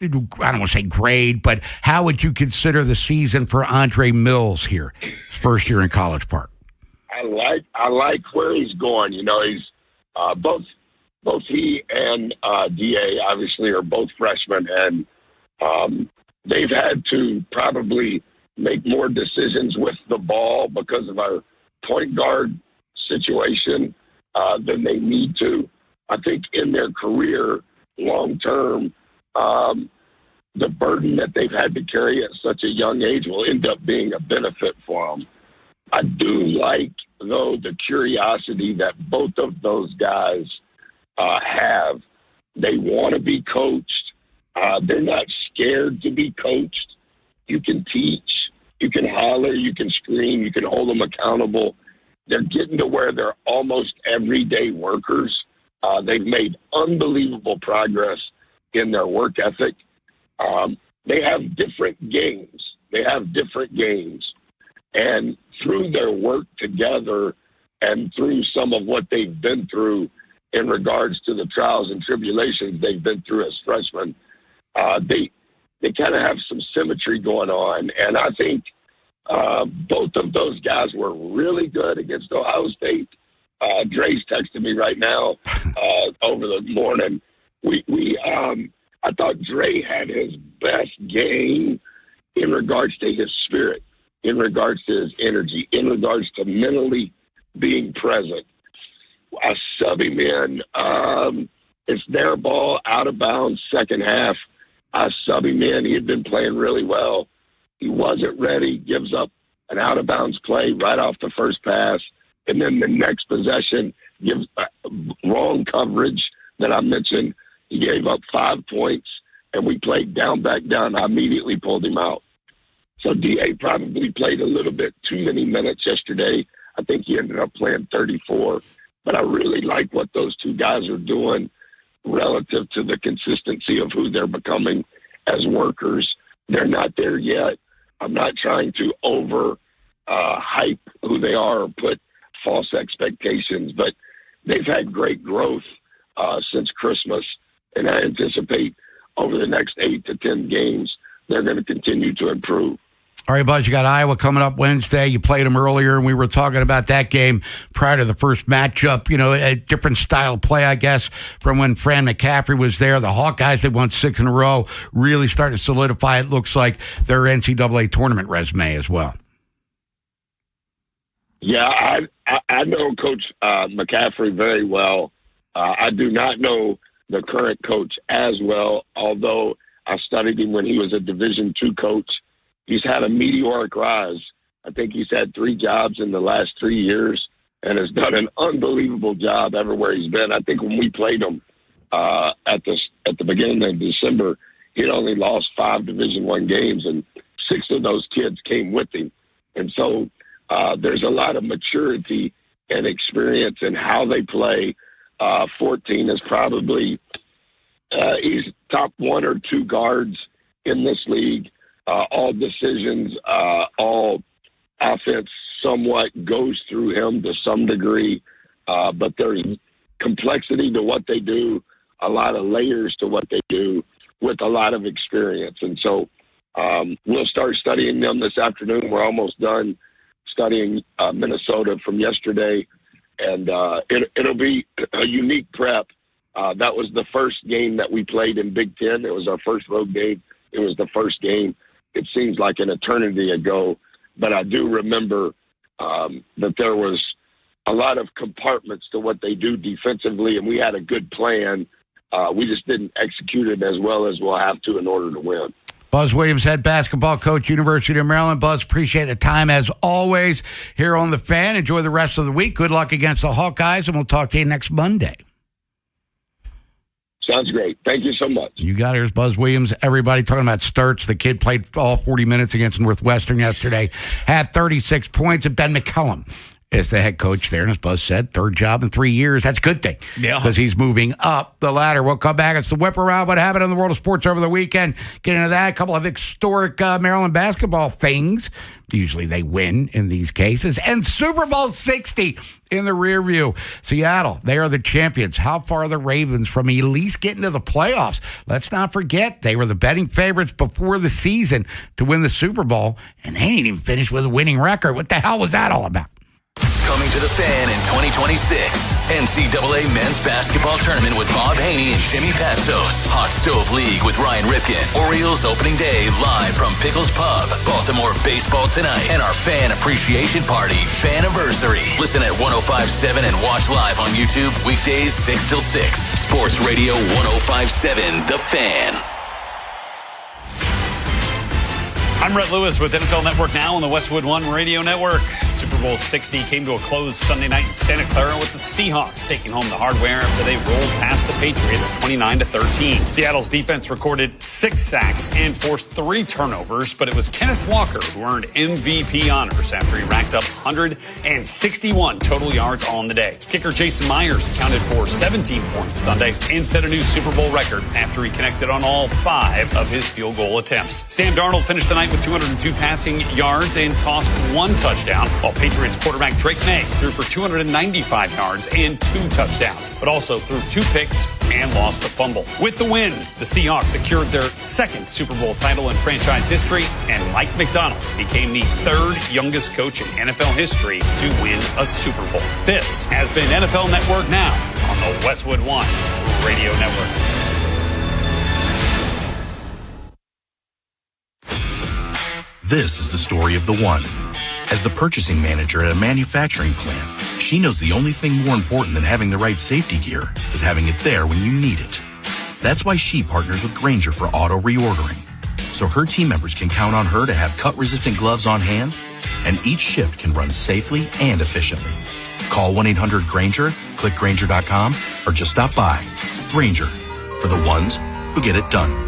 want to say grade, but how would you consider the season for Andre Mills here, his first year in College Park? I like where he's going. You know, he's both he and DA obviously are both freshmen, and they've had to probably make more decisions with the ball because of our point guard situation than they need to. I think in their career, long term, the burden that they've had to carry at such a young age will end up being a benefit for them. I do like, though, the curiosity that both of those guys have. They want to be coached. They're not scared to be coached. You can teach, you can holler, you can scream, you can hold them accountable. They're getting to where they're almost everyday workers. They've made unbelievable progress in their work ethic. They have different games. And through their work together and through some of what they've been through in regards to the trials and tribulations they've been through as freshmen, they kind of have some symmetry going on. And I think both of those guys were really good against Ohio State. Dre's texting me right now over the morning. I thought Dre had his best game in regards to his spirit, in regards to his energy, in regards to mentally being present. I sub him in. It's their ball, out of bounds, second half. I sub him in. He had been playing really well. He wasn't ready, gives up an out-of-bounds play right off the first pass, and then the next possession gives wrong coverage that I mentioned. He gave up 5 points, and we played down, back down. I immediately pulled him out. So D.A. probably played a little bit too many minutes yesterday. I think he ended up playing 34. But I really like what those two guys are doing relative to the consistency of who they're becoming as workers. They're not there yet. I'm not trying to hype who they are or put false expectations, but they've had great growth since Christmas, and I anticipate over the next 8 to 10 games they're going to continue to improve. All right, Buzz, you got Iowa coming up Wednesday. You played them earlier, and we were talking about that game prior to the first matchup. You know, a different style of play, I guess, from when Fran McCaffrey was there. The Hawkeyes, they won 6 in a row, really starting to solidify, it looks like, their NCAA tournament resume as well. Yeah, I know Coach McCaffrey very well. I do not know the current coach as well, although I studied him when he was a Division II coach he's had a meteoric rise. I think he's had 3 jobs in the last 3 years and has done an unbelievable job everywhere he's been. I think when we played him at the beginning of December, he'd only lost 5 Division I games, and 6 of those kids came with him. And so there's a lot of maturity and experience in how they play. 14 is probably he's top 1 or 2 guards in this league. All decisions, all offense somewhat goes through him to some degree, but there's complexity to what they do, a lot of layers to what they do with a lot of experience. And so we'll start studying them this afternoon. We're almost done studying Minnesota from yesterday, and it'll be a unique prep. That was the first game that we played in Big Ten. It was our first road game. It was the first game. It seems like an eternity ago, but I do remember that there was a lot of compartments to what they do defensively, and we had a good plan. We just didn't execute it as well as we'll have to in order to win. Buzz Williams, head basketball coach, University of Maryland. Buzz, appreciate the time as always here on The Fan. Enjoy the rest of the week. Good luck against the Hawkeyes, and we'll talk to you next Monday. Sounds great. Thank you so much. You got it. Here's Buzz Williams. Everybody talking about Sturts. The kid played all 40 minutes against Northwestern yesterday, had 36 points, and Ben McCullum is the head coach there. And as Buzz said, 3rd job in 3 years. That's a good thing. Yeah. Because he's moving up the ladder. We'll come back. It's the Whip Around. What happened in the world of sports over the weekend? Get into that. A couple of historic Maryland basketball things. Usually they win in these cases. And Super Bowl 60 in the rear view. Seattle, they are the champions. How far are the Ravens from at least getting to the playoffs? Let's not forget, they were the betting favorites before the season to win the Super Bowl, and they didn't even finish with a winning record. What the hell was that all about? Coming to The Fan in 2026. NCAA Men's Basketball Tournament with Bob Haney and Jimmy Patsos. Hot Stove League with Ryan Ripken. Orioles opening day live from Pickles Pub. Baltimore baseball tonight. And our Fan Appreciation Party Faniversary. Listen at 105.7 and watch live on YouTube weekdays 6 till 6. Sports Radio 105.7 The Fan. I'm Rhett Lewis with NFL Network Now on the Westwood One Radio Network. Super Bowl 60 came to a close Sunday night in Santa Clara with the Seahawks taking home the hardware after they rolled past the Patriots 29-13. Seattle's defense recorded 6 sacks and forced 3 turnovers, but it was Kenneth Walker who earned MVP honors after he racked up 161 total yards on the day. Kicker Jason Myers accounted for 17 points Sunday and set a new Super Bowl record after he connected on all 5 of his field goal attempts. Sam Darnold finished the night with 202 passing yards and tossed 1 touchdown, while Patriots quarterback Drake May threw for 295 yards and 2 touchdowns, but also threw 2 picks and lost a fumble. With the win, the Seahawks secured their 2nd Super Bowl title in franchise history, and Mike Macdonald became the 3rd youngest coach in NFL history to win a Super Bowl. This has been NFL Network Now on the Westwood One Radio Network. This is the story of the one. As the purchasing manager at a manufacturing plant, she knows the only thing more important than having the right safety gear is having it there when you need it. That's why she partners with Grainger for auto reordering, so her team members can count on her to have cut-resistant gloves on hand, and each shift can run safely and efficiently. Call 1-800-GRAINGER, click Grainger.com, or just stop by. Grainger, for the ones who get it done.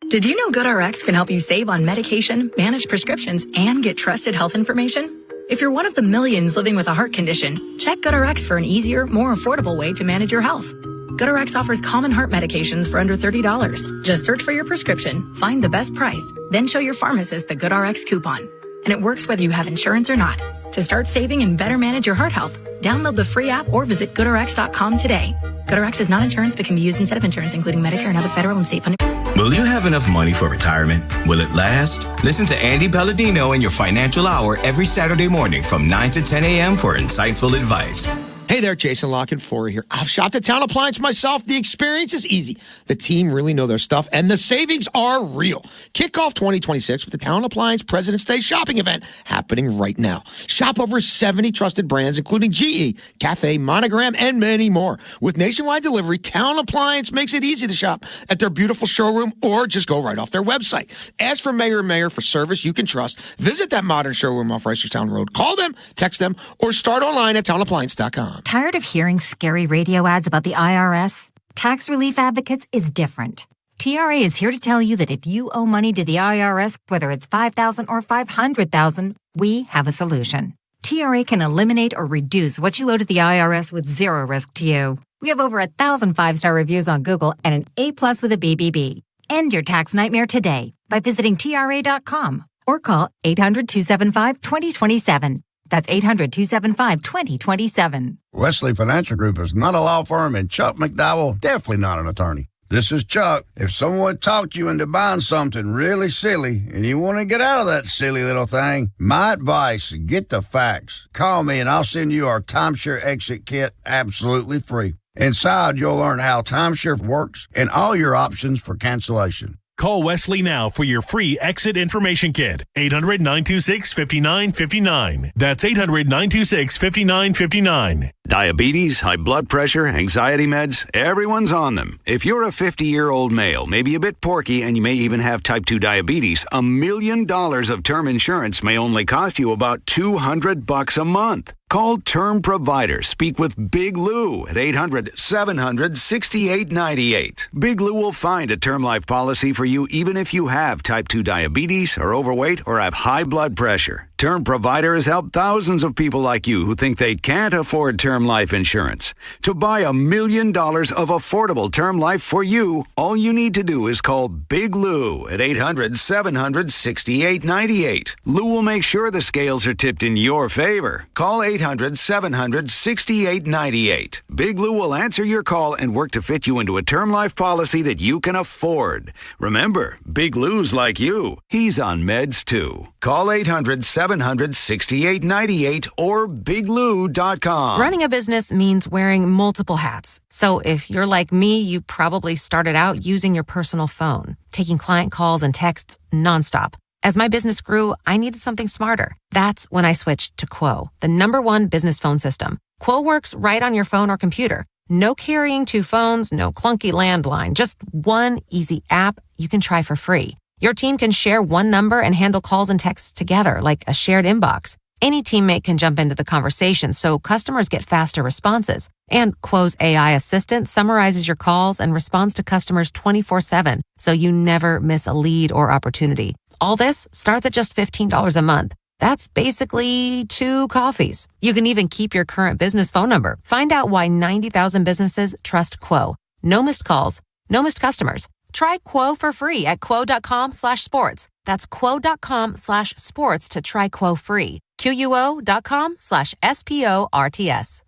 Did you know GoodRx can help you save on medication, manage prescriptions, and get trusted health information? If you're one of the millions living with a heart condition, check GoodRx for an easier, more affordable way to manage your health. GoodRx offers common heart medications for under $30. Just search for your prescription, find the best price, then show your pharmacist the GoodRx coupon. And it works whether you have insurance or not. To start saving and better manage your heart health, download the free app or visit GoodRx.com today. GoodRx is not insurance but can be used instead of insurance, including Medicare and other federal and state funded. Will you have enough money for retirement? Will it last? Listen to Andy Palladino in your Financial Hour every Saturday morning from 9 to 10 a.m. for insightful advice. Hey there, Jason Lock and Forey here. I've shopped at Town Appliance myself. The experience is easy. The team really know their stuff, and the savings are real. Kick off 2026 with the Town Appliance President's Day shopping event happening right now. Shop over 70 trusted brands, including GE, Cafe, Monogram, and many more. With nationwide delivery, Town Appliance makes it easy to shop at their beautiful showroom or just go right off their website. Ask for Mayor for service you can trust. Visit that modern showroom off Reisterstown Road. Call them, text them, or start online at townappliance.com. Tired of hearing scary radio ads about the IRS? Tax Relief Advocates is different. TRA is here to tell you that if you owe money to the IRS, whether it's $5,000 or $500,000, we have a solution. TRA can eliminate or reduce what you owe to the IRS with zero risk to you. We have over 1,000 5-star reviews on Google and an A+ with a BBB. End your tax nightmare today by visiting TRA.com or call 800-275-2027. That's 800-275-2027. Wesley Financial Group is not a law firm, and Chuck McDowell, definitely not an attorney. This is Chuck. If someone talked you into buying something really silly and you want to get out of that silly little thing, my advice, get the facts. Call me and I'll send you our timeshare exit kit absolutely free. Inside, you'll learn how timeshare works and all your options for cancellation. Call Wesley now for your free exit information kit. 800-926-5959. That's 800-926-5959. Diabetes, high blood pressure, anxiety meds, everyone's on them. If you're a 50-year-old male, maybe a bit porky, and you may even have type 2 diabetes, $1 million of term insurance may only cost you about $200 a month. Call Term Provider. Speak with Big Lou at 800-700-6898. Big Lou will find a term life policy for you even if you have type 2 diabetes, are overweight, or have high blood pressure. Term Provider has helped thousands of people like you who think they can't afford term life insurance. To buy $1 million of affordable term life for you, all you need to do is call Big Lou at 800-700-6898. Lou will make sure the scales are tipped in your favor. Call 800-700-6898. Big Lou will answer your call and work to fit you into a term life policy that you can afford. Remember, Big Lou's like you. He's on meds too. Call 800-700-6898 or biglou.com. Running a business means wearing multiple hats. So if you're like me, you probably started out using your personal phone, taking client calls and texts nonstop. As my business grew, I needed something smarter. That's when I switched to Quo, the #1 business phone system. Quo works right on your phone or computer. No carrying 2 phones, no clunky landline, just one easy app you can try for free. Your team can share one number and handle calls and texts together like a shared inbox. Any teammate can jump into the conversation, so customers get faster responses. And Quo's AI assistant summarizes your calls and responds to customers 24/7, so you never miss a lead or opportunity. All this starts at just $15 a month. That's basically 2 coffees. You can even keep your current business phone number. Find out why 90,000 businesses trust Quo. No missed calls, no missed customers. Try Quo for free at quo.com/sports. That's quo.com/sports to try Quo free. QUO.com/SPORTS.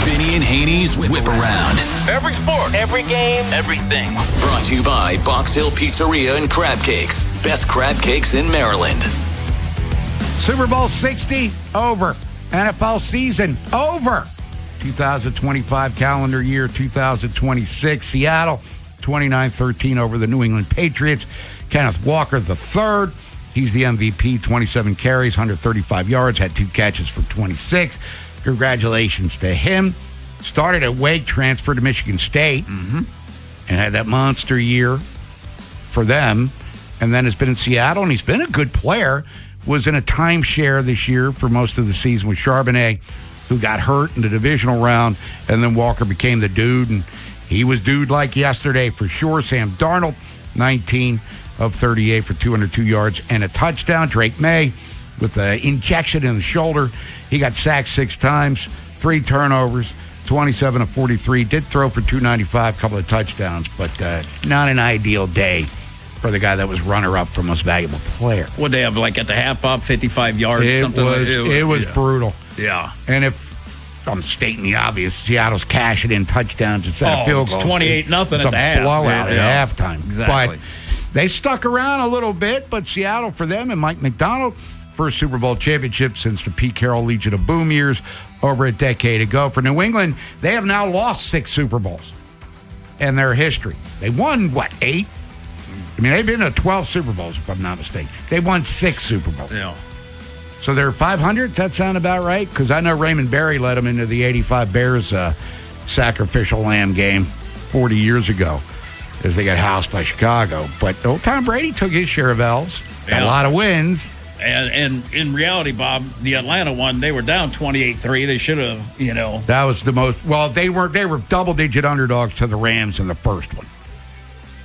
Vinny and Haynie's Whip Around. Every sport, every game, everything. Brought to you by Box Hill Pizzeria and Crab Cakes. Best crab cakes in Maryland. Super Bowl 60 over. NFL season over. 2025 calendar year 2026. Seattle 29-13 over the New England Patriots. Kenneth Walker III. He's the MVP. 27 carries, 135 yards, had 2 catches for 26. Congratulations to him. Started at Wake, transferred to Michigan State, and had that monster year for them. And then has been in Seattle, and he's been a good player. Was in a timeshare this year for most of the season with Charbonnet, who got hurt in the divisional round, and then Walker became the dude, and he was dude like yesterday for sure. Sam Darnold, 19 of 38 for 202 yards and a touchdown. Drake May with an injection in the shoulder. He got sacked 6 times, 3 turnovers, 27 of 43. Did throw for 295, couple of touchdowns, but not an ideal day for the guy that was runner-up for most valuable player. Would they have, like, at the half-up, 55 yards? It was brutal. Yeah. And if I'm stating the obvious, Seattle's cashing in touchdowns instead of field goals. It's 28-0 at the half. It's a blowout at halftime. Exactly. But they stuck around a little bit, but Seattle for them and Mike McDonald First Super Bowl championship since the Pete Carroll Legion of Boom years over a decade ago. For New England, they have now lost 6 Super Bowls in their history. They won, 8? I mean, they've been to 12 Super Bowls, if I'm not mistaken. They won 6 Super Bowls. Yeah. So they're 500? Does that sound about right? Because I know Raymond Berry led them into the 85 Bears sacrificial lamb game 40 years ago as they got housed by Chicago. But old Tom Brady took his share of L's. Got a lot of wins. And in reality, Bob, the Atlanta one, they were down 28-3. They should have, That was the most. Well, they were double-digit underdogs to the Rams in the first one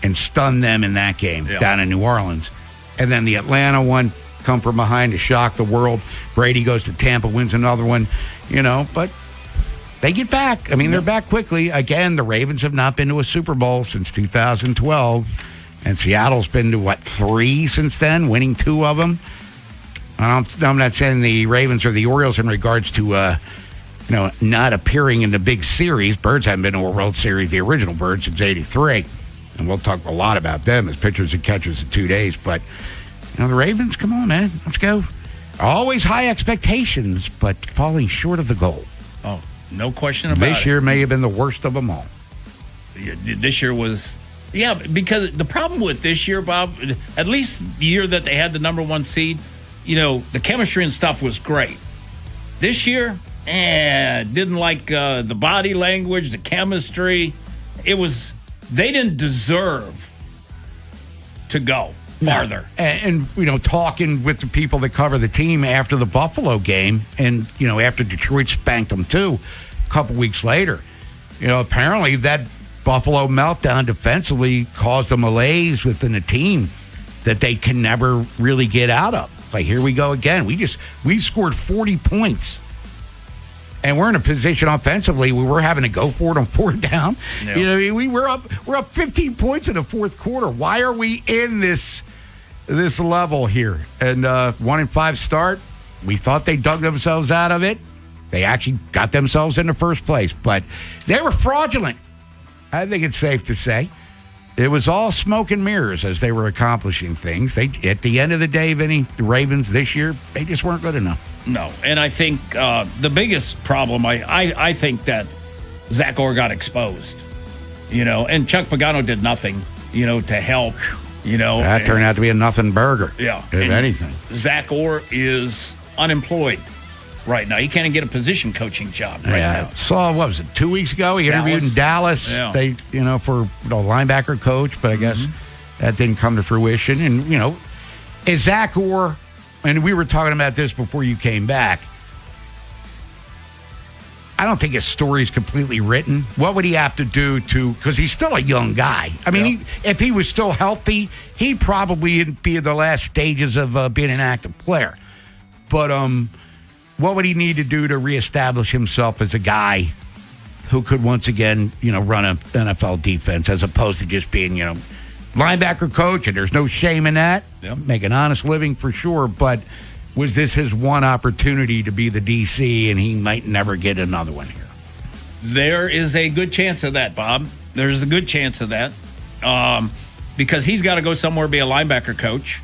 and stunned them in that game down in New Orleans. And then the Atlanta one, come from behind to shock the world. Brady goes to Tampa, wins another one, but they get back. I mean, they're back quickly. Again, the Ravens have not been to a Super Bowl since 2012. And Seattle's been to, 3 since then, winning 2 of them. I'm not saying the Ravens or the Orioles in regards to, not appearing in the big series. Birds haven't been to a World Series, the original Birds, since '83. And we'll talk a lot about them as pitchers and catchers in 2 days. But, the Ravens, come on, man. Let's go. Always high expectations, but falling short of the goal. Oh, no question about it. This year may have been the worst of them all. This year was... Yeah, because the problem with this year, Bob, at least the year that they had the number 1 seed, the chemistry and stuff was great. This year, didn't like the body language, the chemistry. They didn't deserve to go farther. No. And talking with the people that cover the team after the Buffalo game, and, after Detroit spanked them too, a couple weeks later, apparently that Buffalo meltdown defensively caused a malaise within the team that they can never really get out of. Like, here we go again. We scored 40 points. And we're in a position offensively where we're having to go for it on 4th down. Yeah. We're up 15 points in the 4th quarter. Why are we in this level here? And 1-5 start. We thought they dug themselves out of it. They actually got themselves in the first place, but they were fraudulent. I think it's safe to say. It was all smoke and mirrors as they were accomplishing things. At the end of the day, Vinny, the Ravens this year, they just weren't good enough. No, and I think the biggest problem, I think that Zach Orr got exposed, and Chuck Pagano did nothing, to help, That turned out to be a nothing burger, if anything. Zach Orr is unemployed right now. He can't even get a position coaching job right now. Saw, what was it, 2 weeks ago? He interviewed in Dallas. Yeah. They, for a linebacker coach, but I guess that didn't come to fruition. And, is Zach Orr, and we were talking about this before you came back, I don't think his story is completely written. What would he have to do because he's still a young guy. I mean, if he was still healthy, he'd probably be in the last stages of being an active player. But, what would he need to do to reestablish himself as a guy who could once again, run an NFL defense as opposed to just being, linebacker coach? And there's no shame in that. Yep. Make an honest living for sure. But was this his one opportunity to be the DC, and he might never get another one here? There is a good chance of that, Bob. There's a good chance of that because he's got to go somewhere, be a linebacker coach,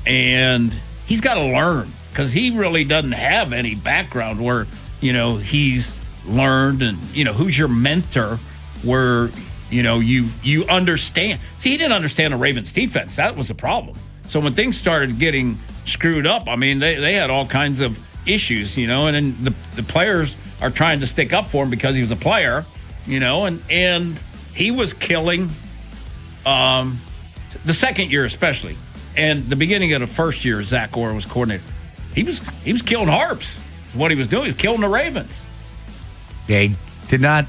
and he's got to learn. Because he really doesn't have any background where, he's learned and, who's your mentor where, you understand. See, he didn't understand the Ravens defense. That was the problem. So when things started getting screwed up, I mean, they had all kinds of issues, and then the players are trying to stick up for him because he was a player, and he was killing the second year especially. And the beginning of the first year, Zach Orr was coordinator. He was killing harps. What he was doing, he was killing the Ravens. Yeah, he did not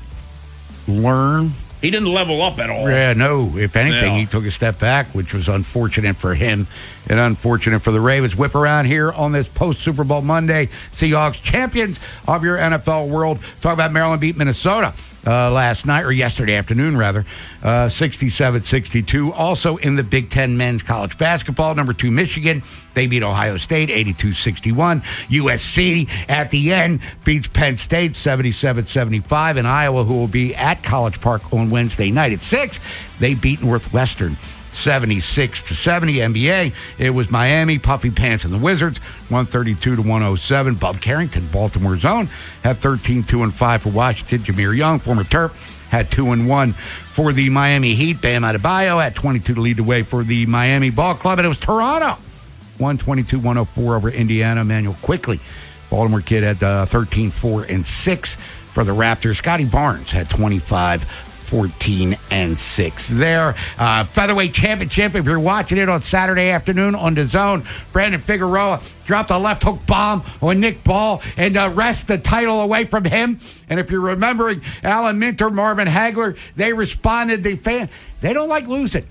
learn. He didn't level up at all. Yeah, no. If anything, he took a step back, which was unfortunate for him and unfortunate for the Ravens. Whip around here on this post-Super Bowl Monday. Seahawks champions of your NFL world. Talk about Maryland beat Minnesota last night, or yesterday afternoon, rather. 67-62. Also in the Big Ten men's college basketball, number 2 Michigan. They beat Ohio State 82-61. USC at the end beats Penn State 77-75. And Iowa, who will be at College Park on Wednesday night at 6, they beat Northwestern 76-70. NBA, it was Miami, Puffy Pants and the Wizards, 132-107. Bub Carrington, Baltimore Zone, had 13-2-5 for Washington. Jameer Young, former Terp, had 2-1 for the Miami Heat. Bam Adebayo had 22 to lead the way for the Miami Ball Club, and it was Toronto, 122-104 over Indiana. Emmanuel Quickly, Baltimore kid, had 13-4-6 for the Raptors. Scotty Barnes had 25-14-6 there. Featherweight championship, if you're watching it on Saturday afternoon on DAZN, Brandon Figueroa dropped a left hook bomb on Nick Ball and wrest the title away from him. And if you're remembering Alan Minter, Marvin Hagler, they responded. They don't like losing.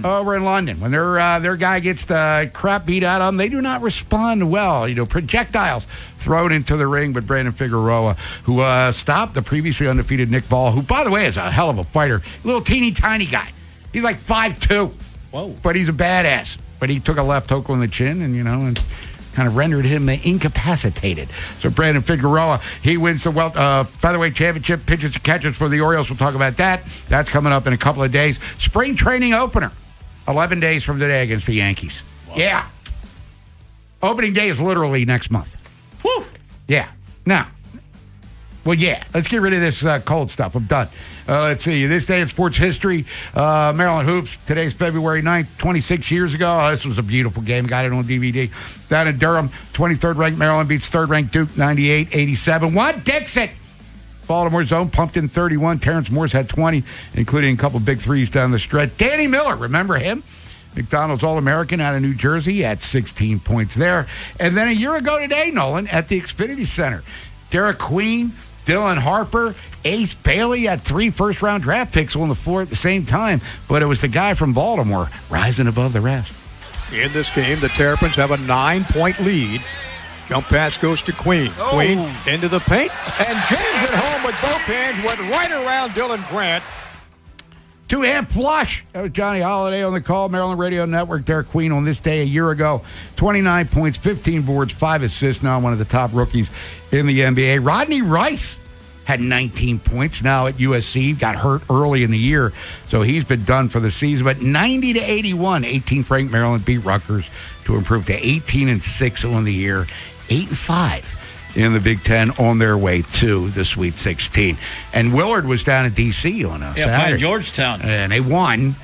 Over in London, when their guy gets the crap beat out of them, they do not respond well. Projectiles thrown into the ring, but Brandon Figueroa, who stopped the previously undefeated Nick Ball, who, by the way, is a hell of a fighter, little teeny tiny guy. He's like 5'2". Whoa! But he's a badass. But he took a left hook on the chin, and and kind of rendered him incapacitated. So Brandon Figueroa, he wins the featherweight championship. Pitches and catches for the Orioles. We'll talk about that. That's coming up in a couple of days. Spring training opener, 11 days from today against the Yankees. Wow. Yeah. Opening day is literally next month. Woo! Yeah. Now, let's get rid of this cold stuff. I'm done. Let's see. This day in sports history, Maryland Hoops. Today's February 9th, 26 years ago. This was a beautiful game. Got it on DVD. Down in Durham, 23rd ranked Maryland beats 3rd ranked Duke, 98-87. What? Dixon! Baltimore Zone pumped in 31. Terrence Morse had 20, including a couple big threes down the stretch. Danny Miller, remember him? McDonald's All-American out of New Jersey, had 16 points there. And then a year ago today, Nolan, at the Xfinity Center, Derek Queen, Dylan Harper, Ace Bailey had 3 first-round draft picks on the floor at the same time, but it was the guy from Baltimore rising above the rest. In this game, the Terrapins have a 9-point lead. Jump pass goes to Queen. Oh. Queen into the paint, and James at home with both hands went right around Dylan Grant. Two-hand flush. That was Johnny Holiday on the call. Maryland Radio Network. Derek Queen on this day a year ago. 29 points, 15 boards, 5 assists. Now one of the top rookies in the NBA. Rodney Rice had 19 points now at USC. Got hurt early in the year, so he's been done for the season. But 90-81, 18th ranked Maryland beat Rutgers to improve to 18-6 on the year. 8-5 in the Big Ten on their way to the Sweet 16. And Willard was down in D.C. on a Saturday. Playing Georgetown. And they won.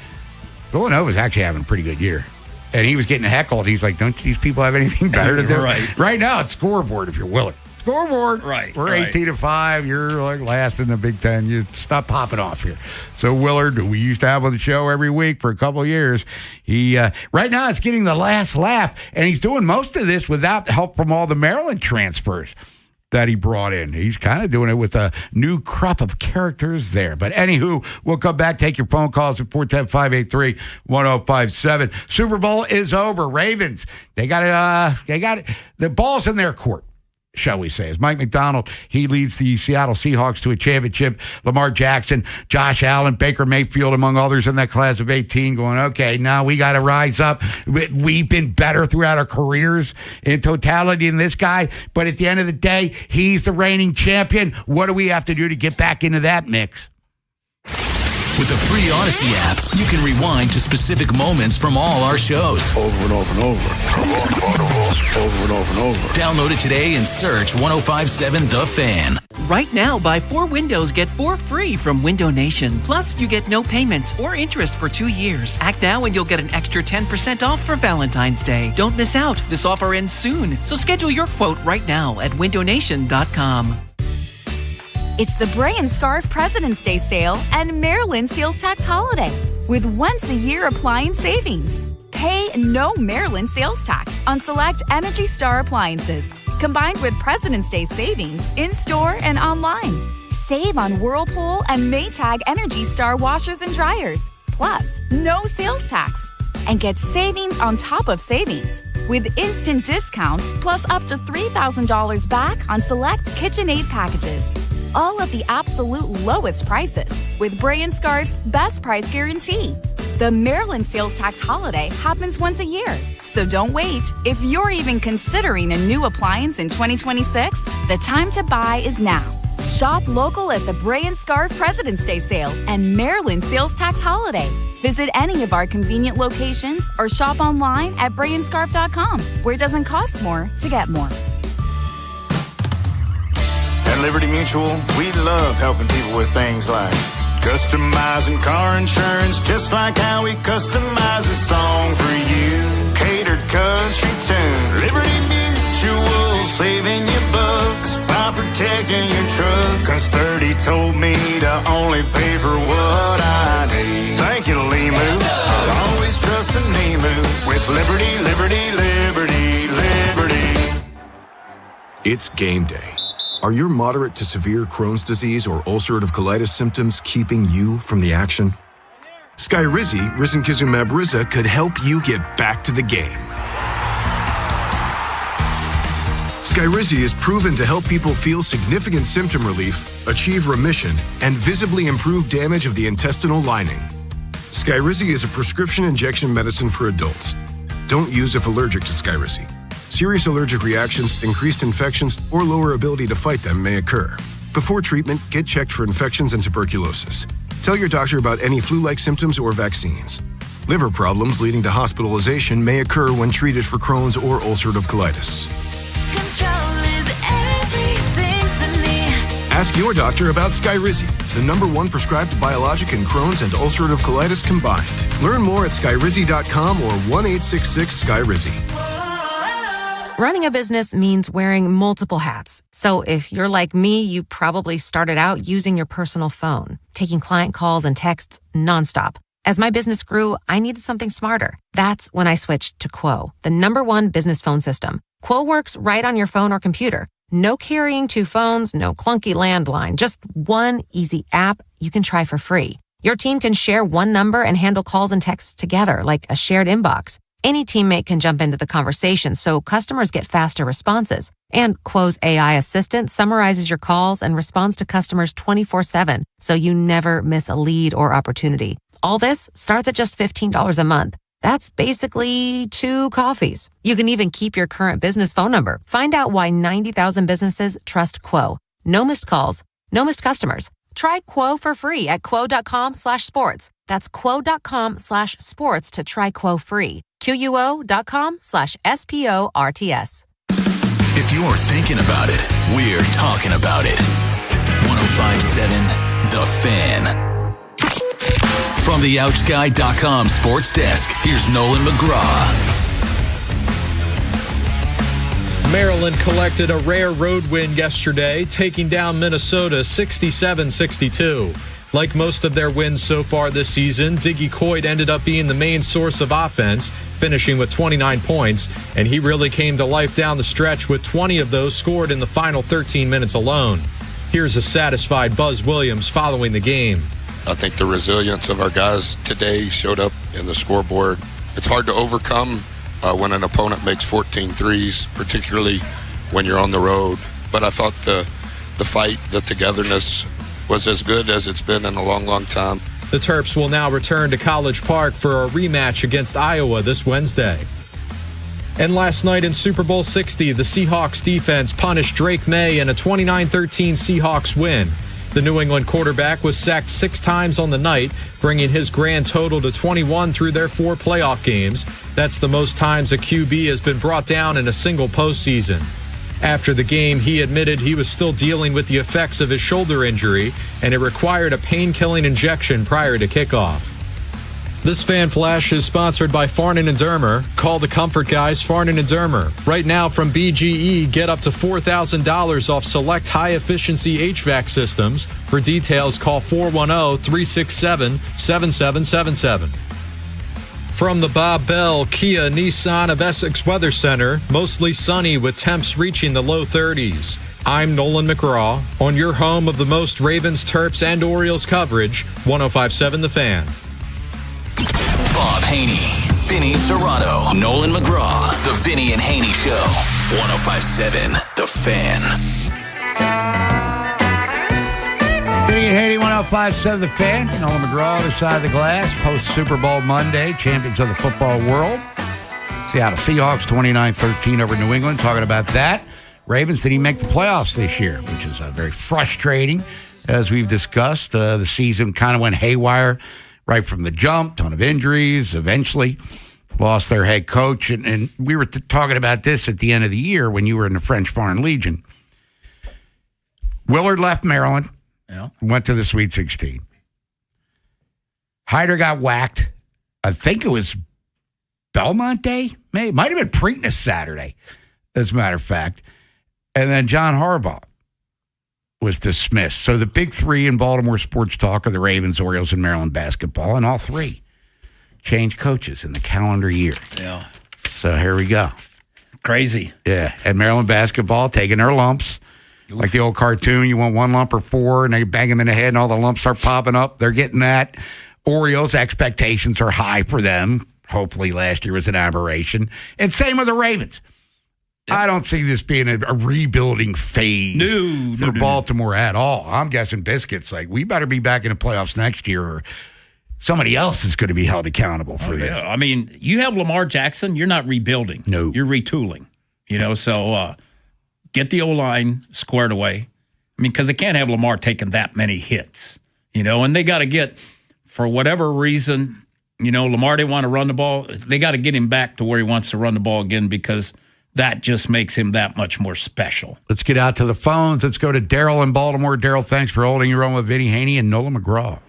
Villanova's actually having a pretty good year. And he was getting heckled. He's like, don't these people have anything better to do? Right now, it's scoreboard if you're Willard. Scoreboard. Right. We're 18-5. You're like last in the Big Ten. You stop popping off here. So Willard, who we used to have on the show every week for a couple of years, he right now it's getting the last laugh, and he's doing most of this without help from all the Maryland transfers that he brought in. He's kind of doing it with a new crop of characters there. But anywho, we'll come back, take your phone calls at 410-583-1057. Super Bowl is over. Ravens, they got it. The ball's in their court, shall we say. As Mike McDonald, he leads the Seattle Seahawks to a championship. Lamar Jackson, Josh Allen, Baker Mayfield, among others in that class of 18, going, okay, now we got to rise up. We've been better throughout our careers in totality than this guy, but at the end of the day, he's the reigning champion. What do we have to do to get back into that mix? With the free Odyssey app, you can rewind to specific moments from all our shows. Over and over and over. Over and over and over. Download it today and search 105.7 The Fan. Right now, buy 4 windows, get 4 free from Window Nation. Plus, you get no payments or interest for 2 years. Act now and you'll get an extra 10% off for Valentine's Day. Don't miss out. This offer ends soon. So schedule your quote right now at windownation.com. It's the Bray & Scarf President's Day sale and Maryland sales tax holiday with once-a-year appliance savings. Pay no Maryland sales tax on select Energy Star appliances, combined with President's Day savings in-store and online. Save on Whirlpool and Maytag Energy Star washers and dryers, plus no sales tax. And get savings on top of savings with instant discounts plus up to $3,000 back on select KitchenAid packages. All at the absolute lowest prices with Bray & Scarf's best price guarantee. The Maryland sales tax holiday happens once a year, so don't wait. If you're even considering a new appliance in 2026, the time to buy is now. Shop local at the Bray & Scarf President's Day sale and Maryland sales tax holiday. Visit any of our convenient locations or shop online at brayandscarf.com, where it doesn't cost more to get more. At Liberty Mutual, we love helping people with things like customizing car insurance, just like how we customize a song for you. Catered country tune. Liberty Mutual, saving you bucks by protecting your truck. Cause 30 told me to only pay for what I need. Thank you, Limu. I'll always trust in Limu with Liberty, Liberty, Liberty, Liberty. It's game day. Are your moderate to severe Crohn's disease or ulcerative colitis symptoms keeping you from the action? Skyrizi, risankizumab Riza, could help you get back to the game. Skyrizi is proven to help people feel significant symptom relief, achieve remission, and visibly improve damage of the intestinal lining. Skyrizi is a prescription injection medicine for adults. Don't use if allergic to Skyrizi. Serious allergic reactions, increased infections, or lower ability to fight them may occur. Before treatment, get checked for infections and tuberculosis. Tell your doctor about any flu-like symptoms or vaccines. Liver problems leading to hospitalization may occur when treated for Crohn's or ulcerative colitis. Control is everything to me. Ask your doctor about Skyrizi, the #1 prescribed biologic in Crohn's and ulcerative colitis combined. Learn more at skyrizi.com or 1-866-SKYRIZI. Running a business means wearing multiple hats. So if you're like me, you probably started out using your personal phone, taking client calls and texts nonstop. As my business grew, I needed something smarter. That's when I switched to Quo, the #1 business phone system. Quo works right on your phone or computer. No carrying 2 phones, no clunky landline, just one easy app you can try for free. Your team can share one number and handle calls and texts together like a shared inbox. Any teammate can jump into the conversation, so customers get faster responses. And Quo's AI assistant summarizes your calls and responds to customers 24/7, so you never miss a lead or opportunity. All this starts at just $15 a month. That's basically 2 coffees. You can even keep your current business phone number. Find out why 90,000 businesses trust Quo. No missed calls, no missed customers. Try Quo for free at quo.com/sports. That's quo.com/sports to try Quo free. QUO.com/SPORTS. If you're thinking about it, we're talking about it. 105.7 The Fan. From the OutGuy.com sports desk, here's Nolan McGraw. Maryland collected a rare road win yesterday, taking down Minnesota 67-62. Like most of their wins so far this season, Diggy Coit ended up being the main source of offense, finishing with 29 points, and he really came to life down the stretch with 20 of those scored in the final 13 minutes alone. Here's a satisfied Buzz Williams following the game. I think the resilience of our guys today showed up in the scoreboard. It's hard to overcome when an opponent makes 14 threes, particularly when you're on the road. But I thought the fight, the togetherness was as good as it's been in a long, long time. The Terps will now return to College Park for a rematch against Iowa this Wednesday. And last night in Super Bowl 60, the Seahawks defense punished Drake May in a 29-13 Seahawks win. The New England quarterback was sacked 6 times on the night, bringing his grand total to 21 through their 4 playoff games. That's the most times a QB has been brought down in a single postseason. After the game, he admitted he was still dealing with the effects of his shoulder injury, and it required a pain-killing injection prior to kickoff. This Fan Flash is sponsored by Farnan & Dermer. Call the comfort guys, Farnan & Dermer. Right now from BGE, get up to $4,000 off select high-efficiency HVAC systems. For details, call 410-367-7777. From the Bob Bell Kia Nissan of Essex Weather Center, mostly sunny with temps reaching the low 30s. I'm Nolan McGraw on your home of the most Ravens, Terps, and Orioles coverage, 105.7 The Fan. Bob Haynie, Vinny Serrato, Nolan McGraw, The Vinny and Haynie Show, 105.7 The Fan. Vinny and Haynie, 105.7 The Fan. Nolan McGraw, other side of the glass. Post Super Bowl Monday, champions of the football world. Seattle Seahawks 29-13 over New England. Talking about that. Ravens didn't even make the playoffs this year, which is very frustrating. As we've discussed, the season kind of went haywire right from the jump, ton of injuries, eventually lost their head coach. And we were talking about this at the end of the year when you were in the French Foreign Legion. Willard left Maryland, went to the Sweet 16. Hyder got whacked. I think it was Belmont Day, maybe. Might have been Preakness Saturday, as a matter of fact. And then John Harbaugh was dismissed. So the big three in Baltimore sports talk are the Ravens, Orioles, and Maryland basketball, and all three changed coaches in the calendar year. Yeah. So here we go. Crazy. Yeah. And Maryland basketball taking their lumps. Oof. Like the old cartoon, you want one lump or four, and they bang them in the head, and all the lumps start popping up. They're getting that. Orioles, expectations are high for them. Hopefully last year was an aberration. And same with the Ravens. Yep. I don't see this being a rebuilding phase for Baltimore at all. I'm guessing Biscuit's like, we better be back in the playoffs next year, or somebody else is going to be held accountable for this. Yeah. I mean, you have Lamar Jackson, you're not rebuilding. No. You're retooling. So get the O-line squared away. I mean, because they can't have Lamar taking that many hits, and they got to get, for whatever reason, Lamar didn't want to run the ball. They got to get him back to where he wants to run the ball again, because that just makes him that much more special. Let's get out to the phones. Let's go to Daryl in Baltimore. Daryl, thanks for holding your own with Vinny Haynie and Nola McGraw.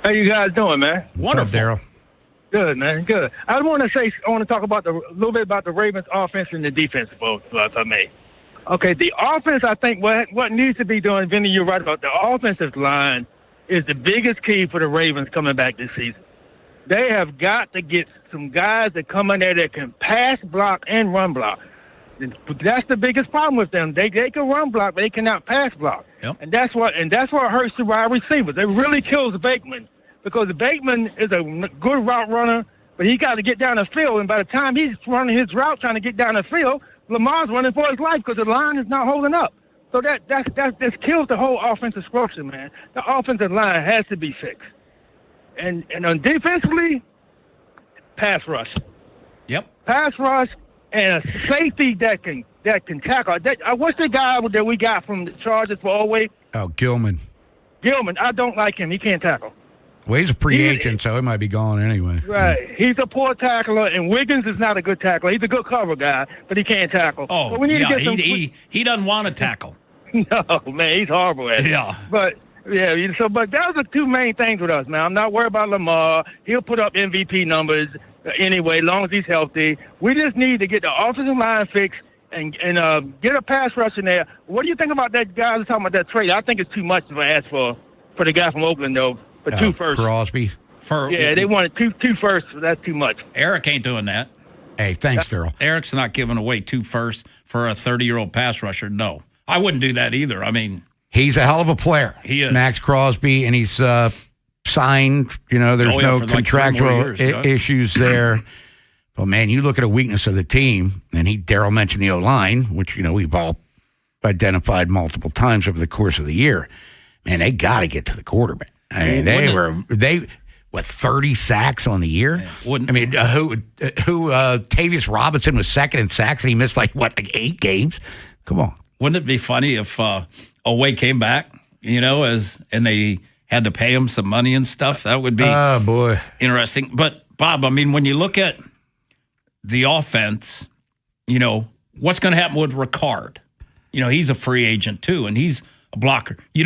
How you guys doing, man? Wonderful, Daryl. Good, man. Good. I want to talk about a little bit about the Ravens' offense and the defense, both, if I may. Okay, the offense, I think what needs to be done, Vinny, you're right about the offensive line is the biggest key for the Ravens coming back this season. They have got to get some guys that come in there that can pass block and run block. That's the biggest problem with them. They can run block, but they cannot pass block. Yep. And that's what hurts the wide receivers. It really kills Bateman, because Bateman is a good route runner, but he got to get down the field. And by the time he's running his route trying to get down the field, Lamar's running for his life because the line is not holding up. So that kills the whole offensive structure, man. The offensive line has to be fixed. And on defensively, pass rush. Yep. Pass rush and a safety that can tackle. What's the guy that we got from the Chargers for Elway? Oh, Gilman. Gilman, I don't like him. He can't tackle. Well, he's a free agent, so he might be gone anyway. Right. He's a poor tackler, and Wiggins is not a good tackler. He's a good cover guy, but he can't tackle. Oh, so we need yeah, to get he doesn't want to tackle. No, man, he's horrible at it. Yeah. But but those are two main things with us, man. I'm not worried about Lamar. He'll put up MVP numbers anyway, as long as he's healthy. We just need to get the offensive line fixed and get a pass rush in there. What do you think about that guy who's talking about that trade? I think it's too much to ask for the guy from Oakland, though, for 2 firsts. Crosby. They wanted two firsts. So that's too much. Eric ain't doing that. Hey, thanks, Daryl. Eric's not giving away 2 firsts for a 30-year-old pass rusher. No. I wouldn't do that either. I mean, he's a hell of a player. He is. Max Crosby, and he's signed. There's no contractual issues there. Well, man, you look at a weakness of the team, and Daryl mentioned the O-line, which, we've all identified multiple times over the course of the year. Man, they got to get to the quarterback. I mean, they 30 sacks on the year? Tavius Robinson was second in sacks, and he missed 8 games? Come on. Wouldn't it be funny if Oweh came back, and they had to pay him some money and stuff? That would be interesting. But, Bob, I mean, when you look at the offense, what's going to happen with Ricard? He's a free agent too, and he's a blocker. You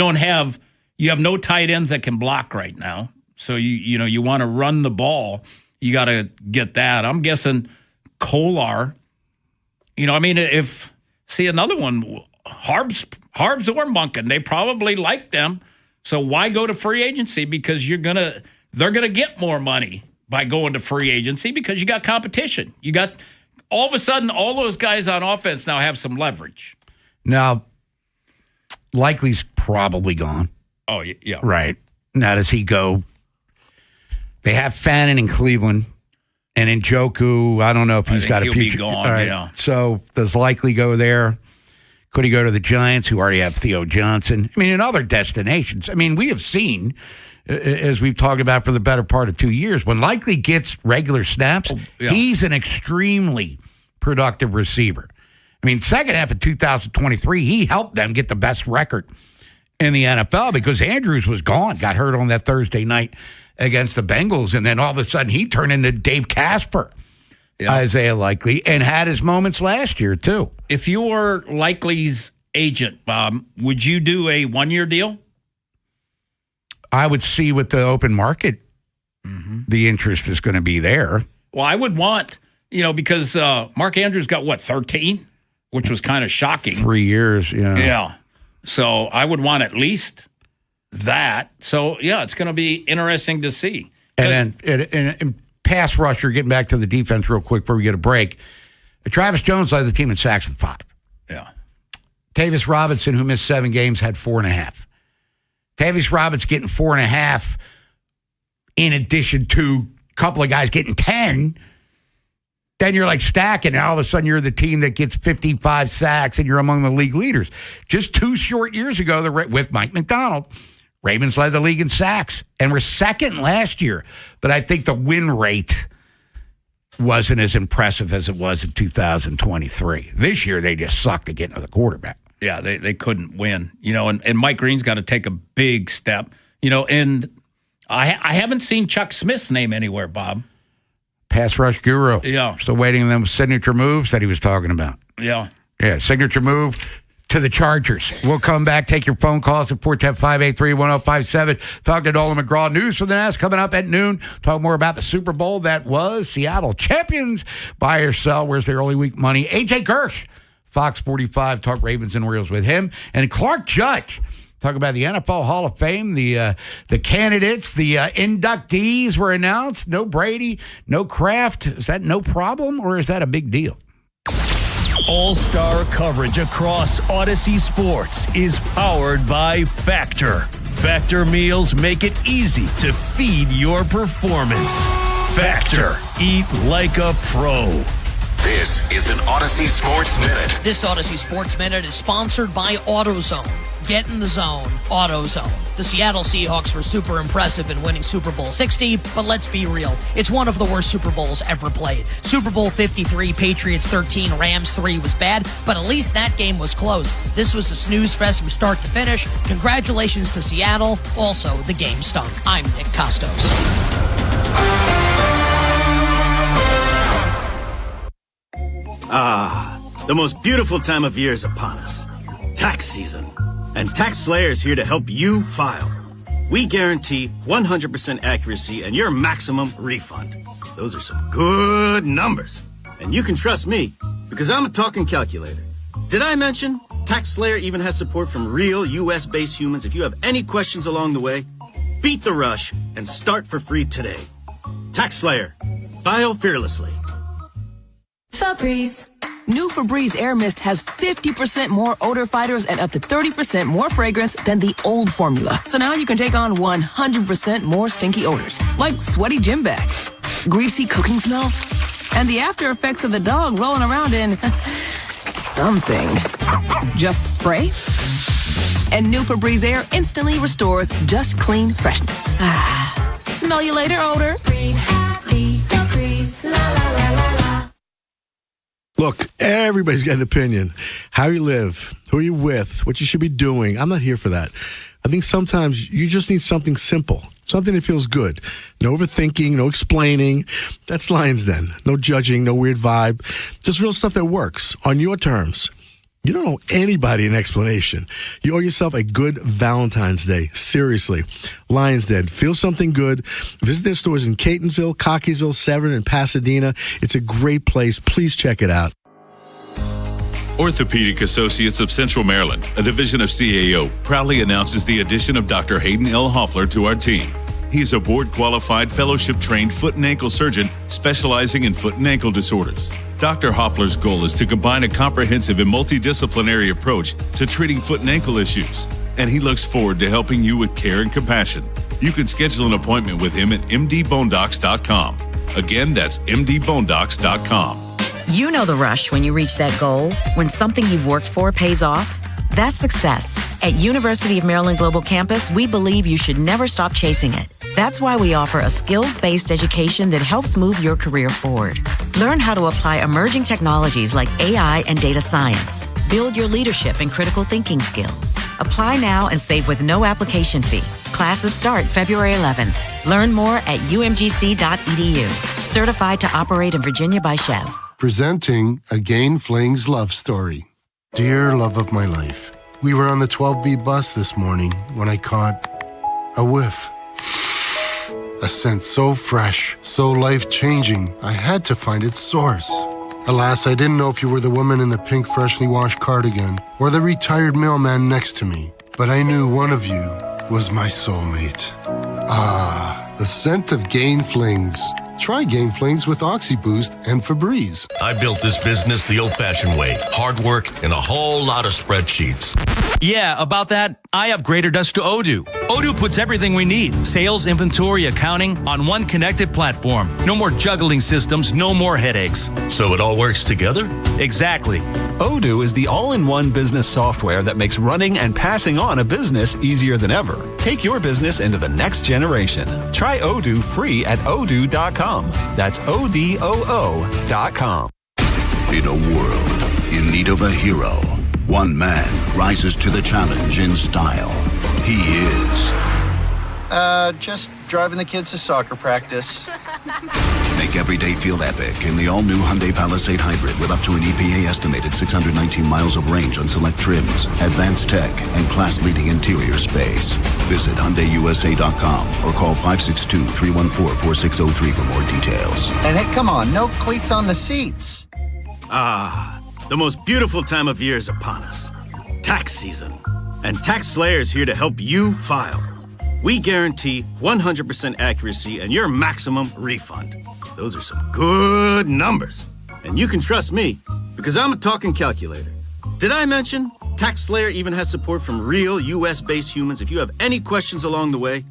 have no tight ends that can block right now. So you want to run the ball, you got to get that. I'm guessing Kolar. Another one, Harbs or Munkin, they probably like them. So why go to free agency? Because they're gonna get more money by going to free agency because you got competition. You got all of a sudden all those guys on offense now have some leverage. Now, Likely's probably gone. Oh yeah, right. Now does he go? They have Fannin in Cleveland, and Njoku, I don't know if he's got a future. He'll be gone, right. Yeah. So does Likely go there? Could he go to the Giants, who already have Theo Johnson? I mean, in other destinations. I mean, we have seen, as we've talked about for the better part of 2 years, when Likely gets regular snaps, he's an extremely productive receiver. I mean, second half of 2023, he helped them get the best record in the NFL because Andrews was gone, got hurt on that Thursday night against the Bengals, and then all of a sudden he turned into Dave Casper, Isaiah Likely, and had his moments last year too. If you were Likely's agent, Bob, would you do a 1-year deal? I would see with the open market, the interest is going to be there. Well, I would want, because Mark Andrews got, 13? Which was kind of shocking. 3 years, yeah. Yeah. So I would want at least that. So, it's going to be interesting to see. And then and pass rusher, getting back to the defense real quick before we get a break. Travis Jones led the team in sacks at 5. Yeah. Tavis Robinson, who missed 7 games, had 4.5. Tavis Robinson getting 4.5 in addition to a couple of guys getting 10. Then you're like stacking, and all of a sudden you're the team that gets 55 sacks, and you're among the league leaders. Just 2 short years ago, with Mike McDonald, Ravens led the league in sacks, and were second last year. But I think the win rate wasn't as impressive as it was in 2023. This year, they just sucked to get to the quarterback. Yeah, they couldn't win. And Mike Green's got to take a big step. And I haven't seen Chuck Smith's name anywhere, Bob. Pass rush guru. Yeah. Still waiting on them signature moves that he was talking about. Yeah. Yeah, signature move to the Chargers. We'll come back, take your phone calls at 410-583-1057. Talk to Nolan McGraw. News from the Nest coming up at noon. Talk more about the Super Bowl that was. Seattle champions. Buy or sell. Where's the early week money? AJ Kirsch, Fox 45. Talk Ravens and Orioles with him. And Clark Judge. Talk about the NFL Hall of Fame, the candidates, the inductees were announced. No Brady, no Kraft. Is that no problem, or is that a big deal? All-star coverage across Odyssey Sports is powered by Factor. Factor meals make it easy to feed your performance. Factor. Eat like a pro. This is an Odyssey Sports Minute. This Odyssey Sports Minute is sponsored by AutoZone. Get in the zone, AutoZone. The Seattle Seahawks were super impressive in winning Super Bowl 60, but let's be real. It's one of the worst Super Bowls ever played. Super Bowl 53, Patriots 13, Rams 3 was bad, but at least that game was close. This was a snooze fest from start to finish. Congratulations to Seattle. Also, the game stunk. I'm Nick Costos. The most beautiful time of year is upon us. Tax season. And TaxSlayer is here to help you file. We guarantee 100% accuracy and your maximum refund. Those are some good numbers. And you can trust me, because I'm a talking calculator. Did I mention TaxSlayer even has support from real U.S.-based humans? If you have any questions along the way, beat the rush and start for free today. TaxSlayer. File fearlessly. Febreze. New Febreze Air Mist has 50% more odor fighters and up to 30% more fragrance than the old formula. So now you can take on 100% more stinky odors, like sweaty gym bags, greasy cooking smells, and the after effects of the dog rolling around in something. Just spray, and new Febreze Air instantly restores just clean freshness. Smell you later, odor. Breathe happy, Febreze, la la la la la. Look, everybody's got an opinion. How you live, who are you with, what you should be doing. I'm not here for that. I think sometimes you just need something simple, something that feels good. No overthinking, no explaining. That's Lions Den. No judging, no weird vibe. Just real stuff that works on your terms. You don't owe anybody an explanation. You owe yourself a good Valentine's Day. Seriously. Lions Den. Feel something good. Visit their stores in Catonsville, Cockeysville, Severn, and Pasadena. It's a great place. Please check it out. Orthopedic Associates of Central Maryland, a division of CAO, proudly announces the addition of Dr. Hayden L. Hoffler to our team. He's a board-qualified, fellowship-trained foot and ankle surgeon specializing in foot and ankle disorders. Dr. Hoffler's goal is to combine a comprehensive and multidisciplinary approach to treating foot and ankle issues, and he looks forward to helping you with care and compassion. You can schedule an appointment with him at mdbonedocs.com. Again, that's mdbonedocs.com. You know the rush when you reach that goal, when something you've worked for pays off. That's success. At University of Maryland Global Campus, we believe you should never stop chasing it. That's why we offer a skills-based education that helps move your career forward. Learn how to apply emerging technologies like AI and data science. Build your leadership and critical thinking skills. Apply now and save with no application fee. Classes start February 11th. Learn more at umgc.edu. Certified to operate in Virginia by Chev. Presenting a Gain Flings love story. Dear love of my life, we were on the 12B bus this morning when I caught a whiff. A scent so fresh, so life-changing, I had to find its source. Alas, I didn't know if you were the woman in the pink freshly washed cardigan or the retired mailman next to me, but I knew one of you was my soulmate. Ah, the scent of Gain Flings. Try Gain Flings with OxyBoost and Febreze. I built this business the old-fashioned way. Hard work and a whole lot of spreadsheets. Yeah, about that, I upgraded us to Odoo. Odoo puts everything we need, sales, inventory, accounting, on one connected platform. No more juggling systems, no more headaches. So it all works together? Exactly. Odoo is the all-in-one business software that makes running and passing on a business easier than ever. Take your business into the next generation. Try Odoo free at odoo.com. That's ODOO.com. In a world in need of a hero, one man rises to the challenge in style. He is... just driving the kids to soccer practice. Make every day feel epic in the all-new Hyundai Palisade Hybrid with up to an EPA-estimated 619 miles of range on select trims, advanced tech, and class-leading interior space. Visit HyundaiUSA.com or call 562-314-4603 for more details. And hey, come on, no cleats on the seats. Ah, the most beautiful time of year is upon us. Tax season. And Tax Slayer is here to help you file. We guarantee 100% accuracy and your maximum refund. Those are some good numbers. And you can trust me, because I'm a talking calculator. Did I mention Tax Slayer even has support from real US-based humans? If you have any questions along the way,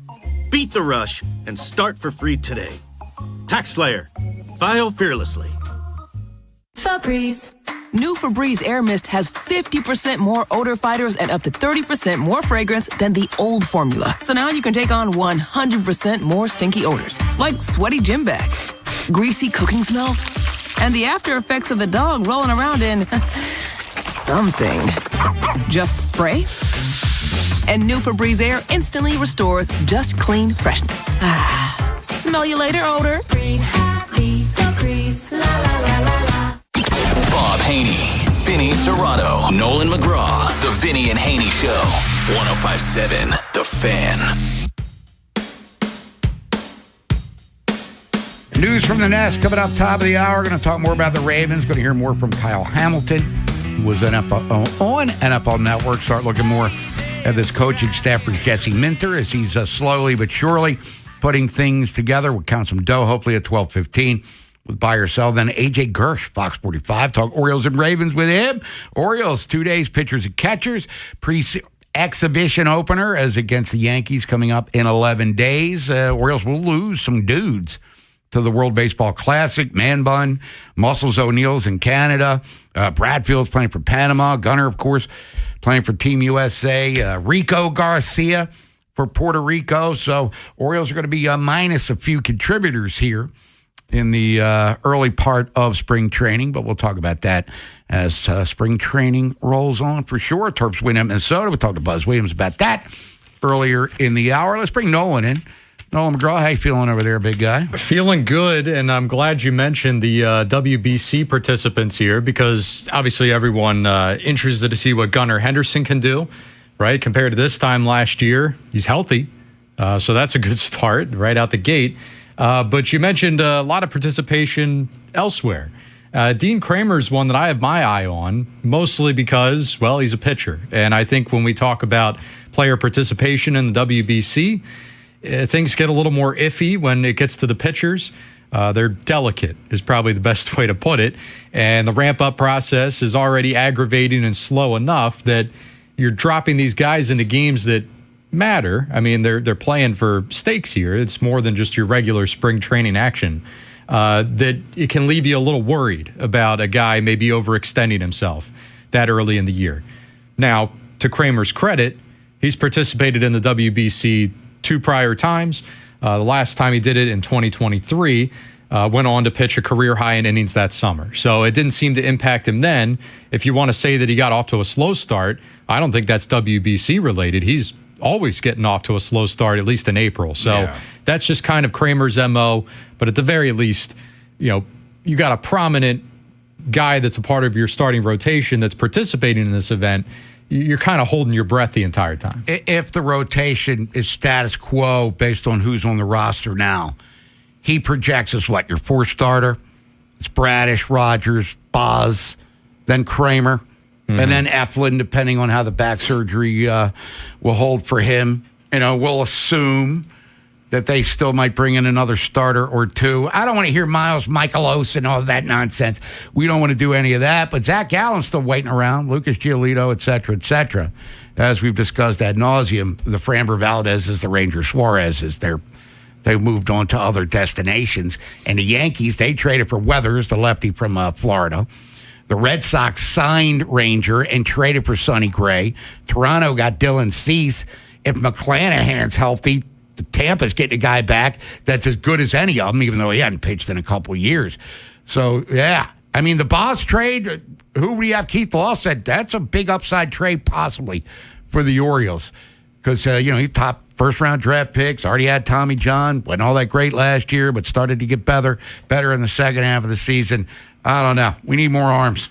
beat the rush and start for free today. Tax Slayer. File fearlessly. Febreze. New Febreze Air Mist has 50% more odor fighters and up to 30% more fragrance than the old formula. So now you can take on 100% more stinky odors, like sweaty gym bags, greasy cooking smells, and the after effects of the dog rolling around in something. Just spray, and new Febreze Air instantly restores just clean freshness. Smell you later, odor. Breathe happy, Febreze, la la la la la. Bob Haynie, Vinny Serrato, Nolan McGraw, The Vinny and Haynie Show, 105.7 The Fan. News from the Nest coming up top of the hour. Going to talk more about the Ravens. Going to hear more from Kyle Hamilton, who was on NFL Network. Start looking more at this coaching staff for Jesse Minter as he's slowly but surely putting things together. We'll count some dough, hopefully at 12:15. With buy or sell. Then AJ Gersh, Fox 45, talk Orioles and Ravens with him. Orioles, 2 days, pitchers and catchers. Exhibition opener as against the Yankees coming up in 11 days. Orioles will lose some dudes to the World Baseball Classic. Man Bun, Muscles O'Neill's in Canada. Bradfield's playing for Panama. Gunnar, of course, playing for Team USA. Rico Garcia for Puerto Rico. So Orioles are going to be minus a few contributors here in the early part of spring training, but we'll talk about that as spring training rolls on for sure. Terps win at Minnesota. We'll talk to Buzz Williams about that earlier in the hour. Let's bring Nolan in. Nolan McGraw, how you feeling over there, big guy? Feeling good, and I'm glad you mentioned the WBC participants here because obviously everyone interested to see what Gunnar Henderson can do, right? Compared to this time last year, he's healthy, so that's a good start right out the gate. But you mentioned a lot of participation elsewhere. Dean Kramer's one that I have my eye on, mostly because, well, he's a pitcher. And I think when we talk about player participation in the WBC, things get a little more iffy when it gets to the pitchers. They're delicate is probably the best way to put it. And the ramp-up process is already aggravating and slow enough that you're dropping these guys into games that matter. I mean, they're playing for stakes here. It's more than just your regular spring training action. That it can leave you a little worried about a guy maybe overextending himself that early in the year. Now, to Kramer's credit, he's participated in the WBC 2 prior times. The last time he did it in 2023, went on to pitch a career high in innings that summer. So it didn't seem to impact him then. If you want to say that he got off to a slow start, I don't think that's WBC related. He's always getting off to a slow start, at least in April. So That's just kind of Kramer's MO. But at the very least, you got a prominent guy that's a part of your starting rotation that's participating in this event. You're kind of holding your breath the entire time. If the rotation is status quo based on who's on the roster now, he projects as what, your fourth starter? It's Bradish, Rogers, Boz, then Kramer, and then Eflin, depending on how the back surgery will hold for him. We'll assume that they still might bring in another starter or two. I don't want to hear Miles Michaelos and all that nonsense. We don't want to do any of that. But Zach Gallen's still waiting around, Lucas Giolito, et cetera, et cetera. As we've discussed ad nauseum, the Framber Valdez's, the Ranger Suarez's, they've moved on to other destinations. And the Yankees, they traded for Weathers, the lefty from Florida. The Red Sox signed Ranger and traded for Sonny Gray. Toronto got Dylan Cease. If McClanahan's healthy, Tampa's getting a guy back that's as good as any of them, even though he hadn't pitched in a couple of years. So, yeah. I mean, the Boss trade, who we have? Keith Law said that's a big upside trade possibly for the Orioles. Because, he top first-round draft picks, already had Tommy John, wasn't all that great last year, but started to get better in the second half of the season. I don't know. We need more arms.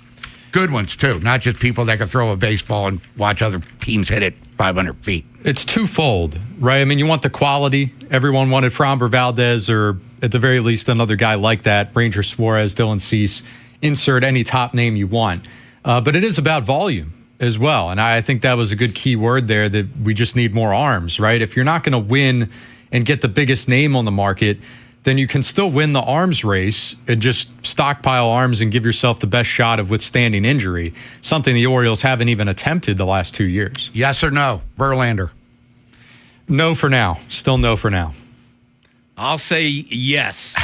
Good ones, too. Not just people that can throw a baseball and watch other teams hit it 500 feet. It's twofold, right? I mean, you want the quality. Everyone wanted Framber Valdez or, at the very least, another guy like that, Ranger Suarez, Dylan Cease. Insert any top name you want. But it is about volume as well. And I think that was a good key word there, that we just need more arms, right? If you're not going to win and get the biggest name on the market, then you can still win the arms race and just stockpile arms and give yourself the best shot of withstanding injury, something the Orioles haven't even attempted the last 2 years. Yes or no, Verlander? No for now. Still no for now. I'll say yes,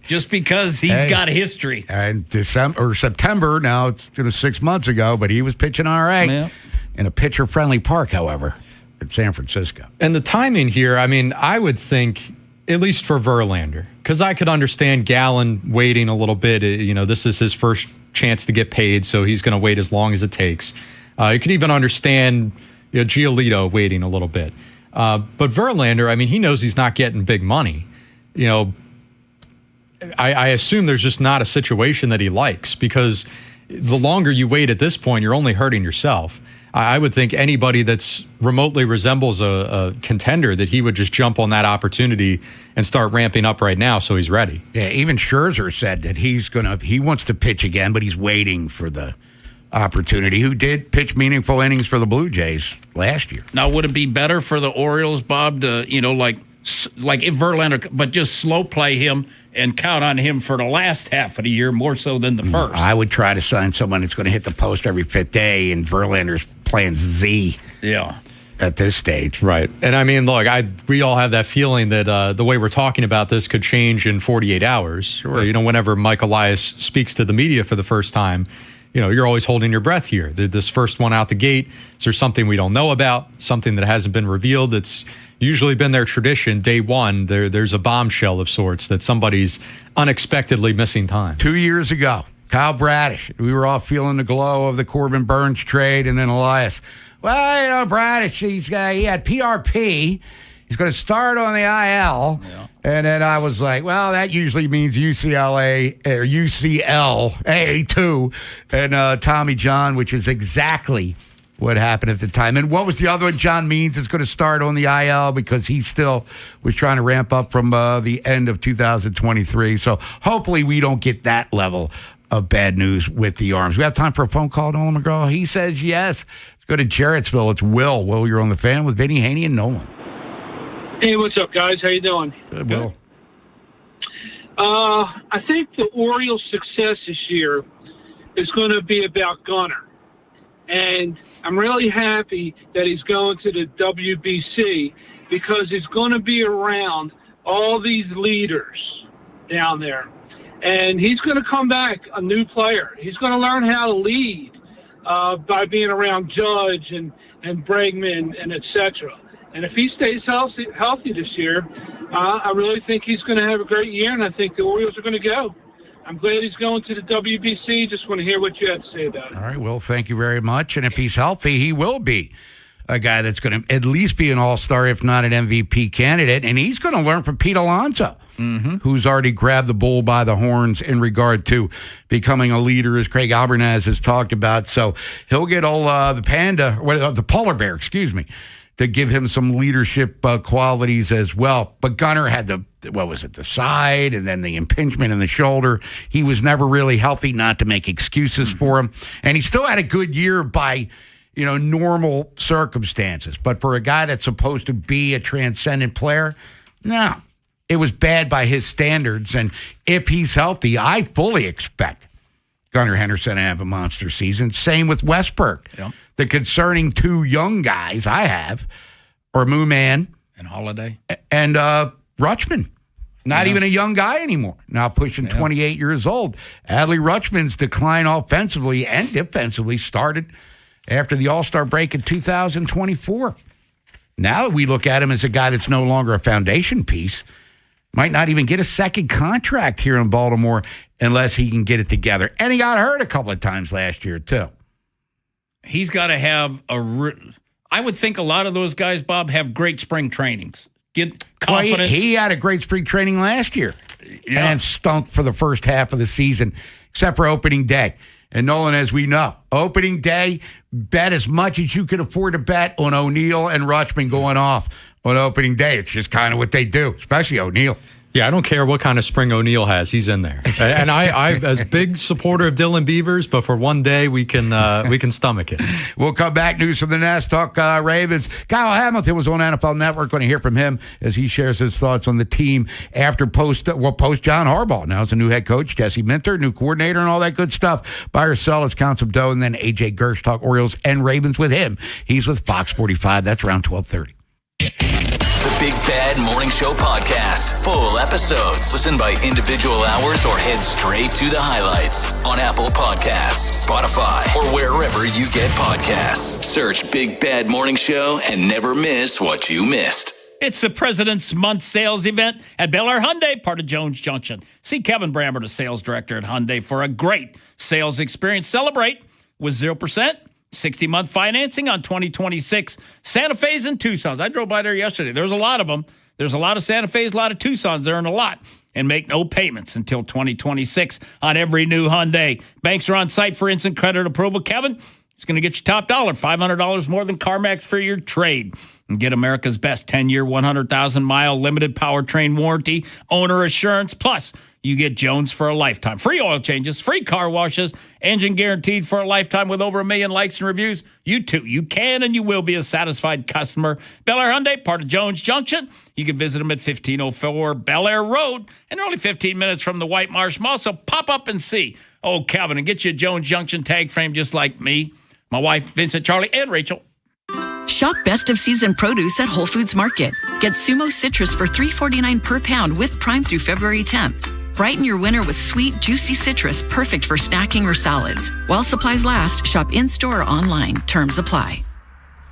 just because he's got a history. And September, now it's 6 months ago, but he was pitching all right in a pitcher-friendly park, however, in San Francisco. And the timing here, I mean, I would think, at least for Verlander, because I could understand Gallen waiting a little bit. This is his first chance to get paid, so he's going to wait as long as it takes. You could even understand Giolito waiting a little bit. But Verlander, I mean, he knows he's not getting big money. I assume there's just not a situation that he likes, because the longer you wait at this point, you're only hurting yourself. I would think anybody that's remotely resembles a contender, that he would just jump on that opportunity and start ramping up right now, so he's ready. Yeah, even Scherzer said that he wants to pitch again, but he's waiting for the opportunity. Who did pitch meaningful innings for the Blue Jays last year? Now, would it be better for the Orioles, Bob, to like if Verlander, but just slow play him and count on him for the last half of the year more so than the first? I would try to sign someone that's going to hit the post every fifth day, and Verlander's playing Z. Yeah. At this stage. Right. And I mean, look, we all have that feeling that the way we're talking about this could change in 48 hours. Sure. Whenever Mike Elias speaks to the media for the first time, you're always holding your breath here. This first one out the gate, is there something we don't know about, something that hasn't been revealed? That's usually been their tradition. Day one, there's a bombshell of sorts that somebody's unexpectedly missing time. 2 years ago, Kyle Bradish, we were all feeling the glow of the Corbin Burns trade, and then Elias. Well, Bradish, he had PRP. He's going to start on the IL. Yeah. And then I was like, well, that usually means UCLA or UCL A2 and Tommy John, which is exactly what happened at the time. And what was the other one? John Means is going to start on the IL because he still was trying to ramp up from the end of 2023. So hopefully we don't get that level of bad news with the arms. We have time for a phone call, Nolan McGraw. He says yes. Let's go to Jarrettsville. It's Will. Will, you're on the Fan with Vinny Haynie and Nolan. Hey, what's up, guys? How you doing? Good, Will. I think the Orioles' success this year is going to be about Gunnar. And I'm really happy that he's going to the WBC because he's going to be around all these leaders down there. And he's going to come back a new player. He's going to learn how to lead by being around Judge and Bregman and et cetera. And if he stays healthy this year, I really think he's going to have a great year, and I think the Orioles are going to go. I'm glad he's going to the WBC. Just want to hear what you have to say about it. All right, Will, thank you very much. And if he's healthy, he will be a guy that's going to at least be an all-star, if not an MVP candidate, and he's going to learn from Pete Alonso, who's already grabbed the bull by the horns in regard to becoming a leader, as Craig Albernaz has talked about. So he'll get the polar bear, to give him some leadership qualities as well. But Gunnar had the side and then the impingement in the shoulder. He was never really healthy, not to make excuses for him. And he still had a good year by, normal circumstances. But for a guy that's supposed to be a transcendent player, no, it was bad by his standards. And if he's healthy, I fully expect Gunnar Henderson to have a monster season. Same with Westberg. Yep. The concerning two young guys I have are Mooman and Holiday and Rutschman. Not even a young guy anymore. Now pushing 28 years old. Adley Rutschman's decline offensively and defensively started after the All-Star break in 2024. Now we look at him as a guy that's no longer a foundation piece. Might not even get a second contract here in Baltimore unless he can get it together. And he got hurt a couple of times last year, too. He's got to have I would think a lot of those guys, Bob, have great spring trainings. Get confidence. Well, he had a great spring training last year and stunk for the first half of the season, except for opening day. And Nolan, as we know, opening day, bet as much as you could afford to bet on O'Neal and Rutschman going off on opening day. It's just kind of what they do, especially O'Neal. Yeah, I don't care what kind of spring O'Neal has. He's in there. And I'm a big supporter of Dylan Beavers, but for one day we can stomach it. We'll come back. News from the Nest. Talk Ravens. Kyle Hamilton was on NFL Network. Going to hear from him as he shares his thoughts on the team after post John Harbaugh. Now it's a new head coach, Jesse Minter, new coordinator, and all that good stuff. Buy or sell, let's count some dough. And then AJ Gersh talk Orioles and Ravens with him. He's with Fox 45. That's around 12:30. The Big Bad Morning Show podcast. Full episodes. Listen by individual hours or head straight to the highlights on Apple Podcasts, Spotify, or wherever you get podcasts. Search Big Bad Morning Show and never miss what you missed. It's the President's Month sales event at Bel Air Hyundai, part of Jones Junction. See Kevin Brammer, the sales director at Hyundai, for a great sales experience. Celebrate with 0%. 60-month financing on 2026 Santa Fe's and Tucsons. I drove by there yesterday. There's a lot of them. There's a lot of Santa Fe's, a lot of Tucsons there, and a lot. And make no payments until 2026 on every new Hyundai. Banks are on site for instant credit approval. Kevin, it's going to get you top dollar, $500 more than CarMax for your trade. And get America's best 10-year, 100,000-mile limited powertrain warranty, owner assurance. Plus, you get Jones for a lifetime. Free oil changes, free car washes, engine guaranteed for a lifetime with over 1 million likes and reviews. You too, you can and you will be a satisfied customer. Bel Air Hyundai, part of Jones Junction. You can visit them at 1504 Bel Air Road, and they're only 15 minutes from the White Marsh Mall, so pop up and see. Oh, Kevin, and get you a Jones Junction tag frame just like me, my wife, Vincent, Charlie, and Rachel. Shop best of season produce at Whole Foods Market. Get Sumo citrus for $3.49 per pound with Prime through February 10th. Brighten your winter with sweet, juicy citrus, perfect for snacking or salads. While supplies last, shop in-store or online. Terms apply.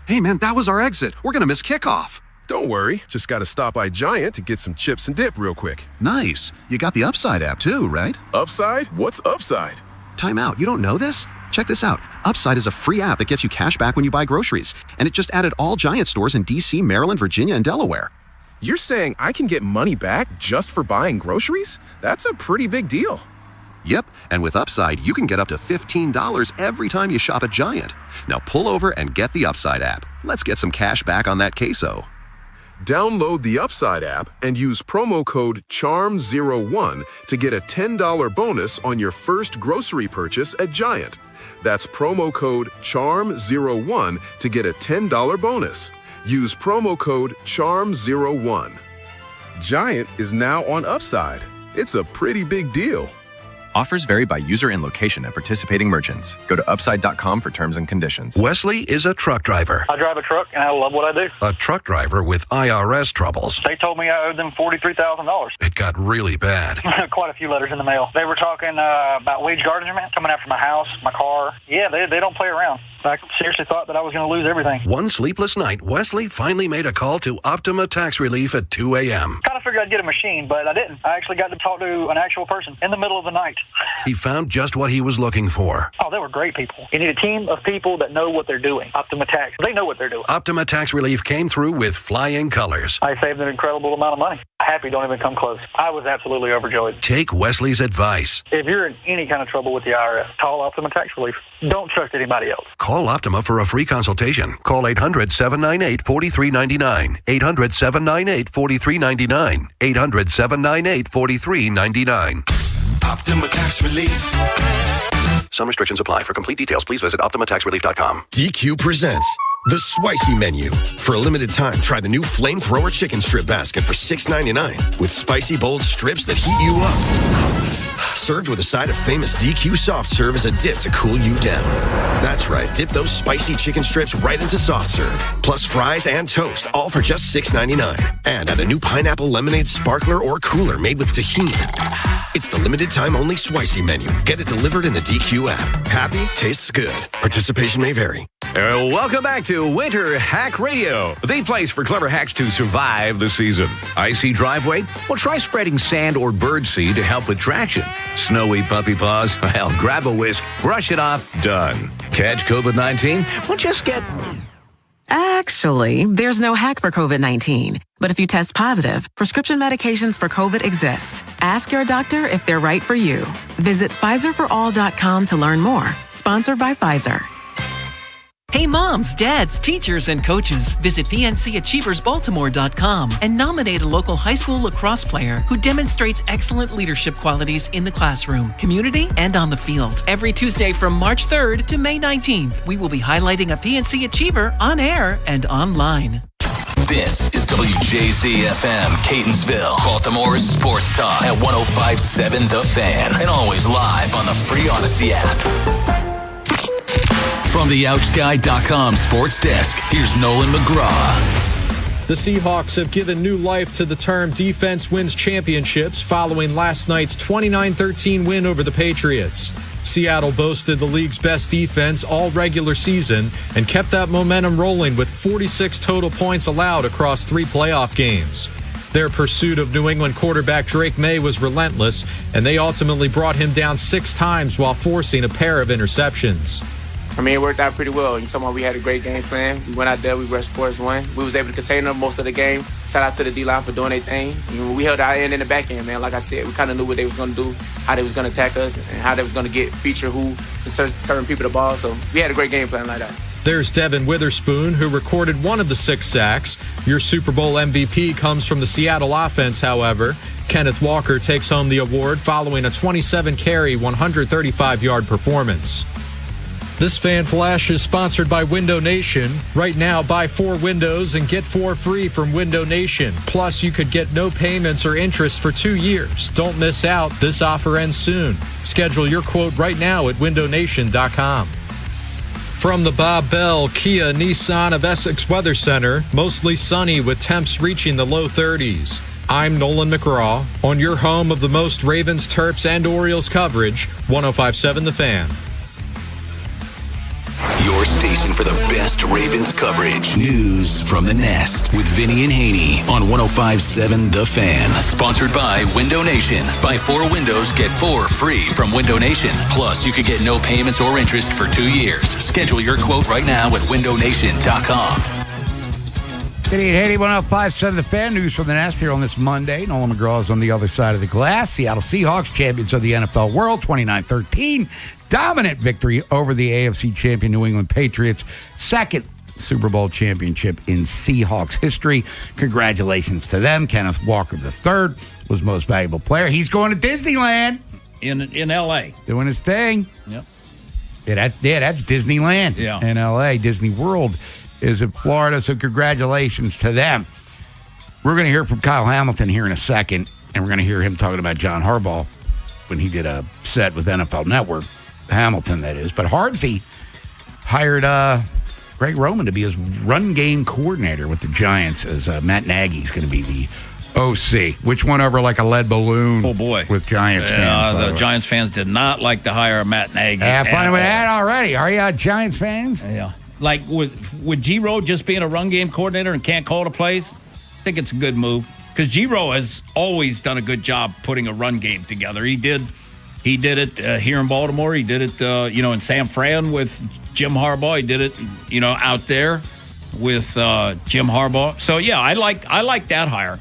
Hey, man, that was our exit. We're going to miss kickoff. Don't worry. Just got to stop by Giant to get some chips and dip real quick. Nice. You got the Upside app too, right? Upside? What's Upside? Time out. You don't know this? Check this out. Upside is a free app that gets you cash back when you buy groceries. And it just added all Giant stores in D.C., Maryland, Virginia, and Delaware. You're saying I can get money back just for buying groceries? That's a pretty big deal. Yep, and with Upside, you can get up to $15 every time you shop at Giant. Now pull over and get the Upside app. Let's get some cash back on that queso. Download the Upside app and use promo code CHARM01 to get a $10 bonus on your first grocery purchase at Giant. That's promo code CHARM01 to get a $10 bonus. Use promo code CHARM01. Giant is now on Upside. It's a pretty big deal. Offers vary by user and location at participating merchants. Go to upside.com for terms and conditions. Wesley is a truck driver. I drive a truck, and I love what I do. A truck driver with IRS troubles. They told me I owed them $43,000. It got really bad. Quite a few letters in the mail. They were talking about wage garnishment coming after my house, my car. Yeah, they don't play around. I seriously thought that I was going to lose everything. One sleepless night, Wesley finally made a call to Optima Tax Relief at 2 a.m. Kind of figured I'd get a machine, but I didn't. I actually got to talk to an actual person in the middle of the night. He found just what he was looking for. Oh, they were great people. You need a team of people that know what they're doing. Optima Tax, they know what they're doing. Optima Tax Relief came through with flying colors. I saved an incredible amount of money. Happy don't even come close. I was absolutely overjoyed. Take Wesley's advice. If you're in any kind of trouble with the IRS, call Optima Tax Relief. Don't trust anybody else. Call Optima for a free consultation. Call 800-798-4399. 800-798-4399. 800-798-4399. Optima Tax Relief. Some restrictions apply. For complete details, please visit OptimaTaxRelief.com. DQ presents the Spicy Menu. For a limited time, try the new Flamethrower Chicken Strip Basket for $6.99 with spicy, bold strips that heat you up. Served with a side of famous DQ soft serve as a dip to cool you down. That's right, dip those spicy chicken strips right into soft serve. Plus fries and toast, all for just $6.99. And add a new pineapple lemonade sparkler or cooler made with tahini. It's the limited time only Spicy Menu. Get it delivered in the DQ app. Happy, tastes good. Participation may vary. Welcome back to Winter Hack Radio, the place for clever hacks to survive the season. Icy driveway? Well, try spreading sand or birdseed to help with traction. Snowy puppy paws? Well, grab a whisk, brush it off, done. Catch COVID-19? Well, just get... Actually, there's no hack for COVID-19. But if you test positive, prescription medications for COVID exist. Ask your doctor if they're right for you. Visit PfizerForAll.com to learn more. Sponsored by Pfizer. Hey moms, dads, teachers, and coaches, visit PNCAchieversBaltimore.com and nominate a local high school lacrosse player who demonstrates excellent leadership qualities in the classroom, community, and on the field. Every Tuesday from March 3rd to May 19th, we will be highlighting a PNC Achiever on air and online. This is WJZ-FM, Catonsville, Baltimore's sports talk at 105.7 The Fan, and always live on the free Odyssey app. From the OutGuy.com sports desk, here's Nolan McGraw. The Seahawks have given new life to the term defense wins championships following last night's 29-13 win over the Patriots. Seattle boasted the league's best defense all regular season and kept that momentum rolling with 46 total points allowed across 3 playoff games. Their pursuit of New England quarterback Drake May was relentless, and they ultimately brought him down 6 times while forcing a pair of interceptions. I mean, it worked out pretty well. You talking about we had a great game plan. We went out there, we rushed for us one. We was able to contain them most of the game. Shout out to the D-line for doing their thing. We held our end in the back end, man. Like I said, we kind of knew what they was going to do, how they was going to attack us, and how they was going to feature who and certain people the ball. So we had a great game plan like that. There's Devin Witherspoon, who recorded one of the 6 sacks. Your Super Bowl MVP comes from the Seattle offense, however. Kenneth Walker takes home the award following a 27-carry, 135-yard performance. This Fan Flash is sponsored by Window Nation. Right now, buy 4 windows and get 4 free from Window Nation. Plus, you could get no payments or interest for 2 years. Don't miss out. This offer ends soon. Schedule your quote right now at windownation.com. From the Bob Bell Kia Nissan of Essex Weather Center, mostly sunny with temps reaching the low 30s. I'm Nolan McGraw on your home of the most Ravens, Terps, and Orioles coverage, 105.7 The Fan. Your station for the best Ravens coverage. News from the Nest with Vinny and Haynie on 105.7 The Fan. Sponsored by Window Nation. Buy 4 windows, get 4 free from Window Nation. Plus, you could get no payments or interest for 2 years. Schedule your quote right now at windownation.com. Vinny and Haynie, 105.7 The Fan. News from the Nest here on this Monday. Nolan McGraw is on the other side of the glass. Seattle Seahawks, champions of the NFL world, 29-13. Dominant victory over the AFC champion New England Patriots. 2nd Super Bowl championship in Seahawks history. Congratulations to them. Kenneth Walker III was most valuable player. He's going to Disneyland. In L.A. Doing his thing. Yep. Yeah, that's Disneyland in L.A. Disney World is in Florida, so congratulations to them. We're going to hear from Kyle Hamilton here in a second, and we're going to hear him talking about John Harbaugh when he did a set with NFL Network. Hamilton, that is. But Hardsey hired Greg Roman to be his run game coordinator with the Giants, as Matt Nagy's going to be the OC, which went over like a lead balloon. Oh, boy. With Giants fans. The Giants fans did not like to hire Matt Nagy. Have fun with that already. Are you Giants fans? Yeah. Like with G-Row just being a run game coordinator and can't call the plays, I think it's a good move. Because G-Row has always done a good job putting a run game together. He did it here in Baltimore. He did it, in San Fran with Jim Harbaugh. He did it, out there with Jim Harbaugh. So, yeah, I like that hire.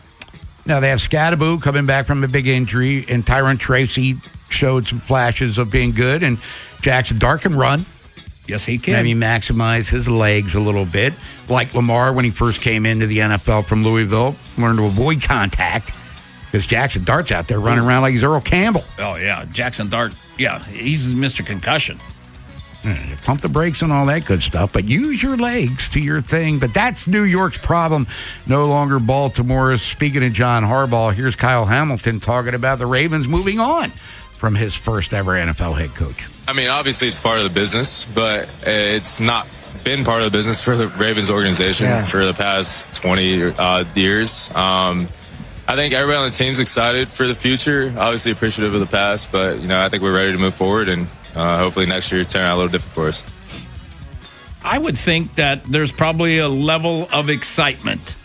Now, they have Scadaboo coming back from a big injury, and Tyron Tracy showed some flashes of being good, and Jackson Dart can run. Yes, he can. Maybe maximize his legs a little bit. Like Lamar when he first came into the NFL from Louisville, learned to avoid contact because Jackson Dart's out there running around like he's Earl Campbell. Oh, yeah. Jackson Dart, yeah, he's Mr. Concussion. Pump the brakes and all that good stuff, but use your legs to your thing. But that's New York's problem, no longer Baltimore's. Speaking of John Harbaugh, here's Kyle Hamilton talking about the Ravens moving on from his first ever NFL head coach. I mean, obviously it's part of the business, but it's not been part of the business for the Ravens organization for the past 20 years. I think everybody on the team's excited for the future, obviously appreciative of the past, but, I think we're ready to move forward and hopefully next year turn out a little different for us. I would think that there's probably a level of excitement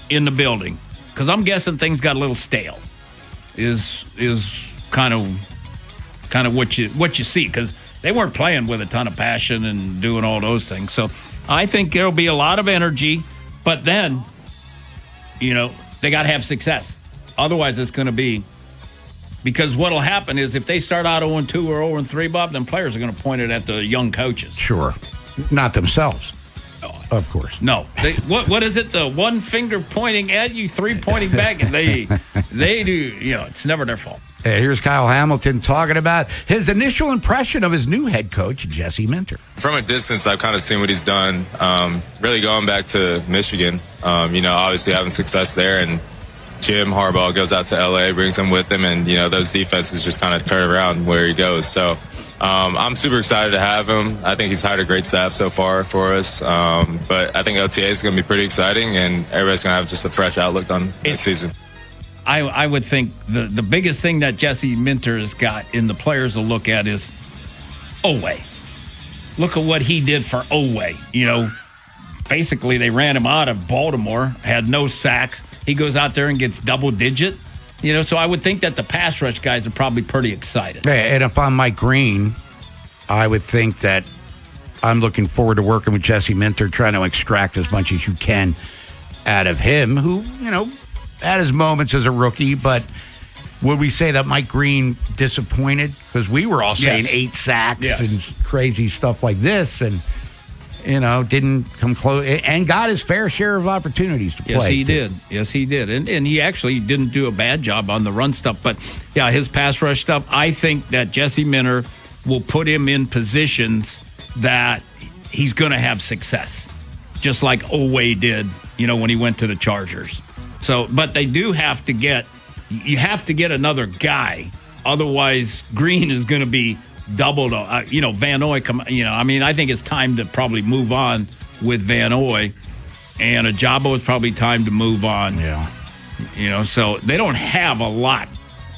in the building because I'm guessing things got a little stale. Is kind of what you see because they weren't playing with a ton of passion and doing all those things. So I think there'll be a lot of energy, but then they got to have success. Otherwise, it's going to be. Because what will happen is if they start out 0-2 or 0-3, Bob, then players are going to point it at the young coaches. Sure. Not themselves. Of course. No. What is it? The one finger pointing at you, three pointing back, and they do, it's never their fault. Hey, here's Kyle Hamilton talking about his initial impression of his new head coach, Jesse Minter. From a distance, I've kind of seen what he's done. Really going back to Michigan, obviously having success there, and Jim Harbaugh goes out to L.A., brings him with him, and, those defenses just kind of turn around where he goes. So I'm super excited to have him. I think he's hired a great staff so far for us. But I think OTA is going to be pretty exciting, and everybody's going to have just a fresh outlook on this season. I would think the biggest thing that Jesse Minter has got in the players to look at is Oweh. Look at what he did for Oweh. Basically, they ran him out of Baltimore, had no sacks. He goes out there and gets double-digit. So I would think that the pass rush guys are probably pretty excited. Yeah, and if I'm Mike Green, I would think that I'm looking forward to working with Jesse Minter, trying to extract as much as you can out of him, who, had his moments as a rookie, but would we say that Mike Green disappointed? Because we were all saying 8 sacks and crazy stuff like this, and didn't come close and got his fair share of opportunities to play. Yes, he did. And he actually didn't do a bad job on the run stuff. But, his pass rush stuff, I think that Jesse Minter will put him in positions that he's going to have success, just like Oweh did, when he went to the Chargers. So, but they do have to get another guy. Otherwise, Green is going to be doubled. Van Noy I think it's time to probably move on with Van Noy, and Ajabo is probably time to move on. Yeah. So they don't have a lot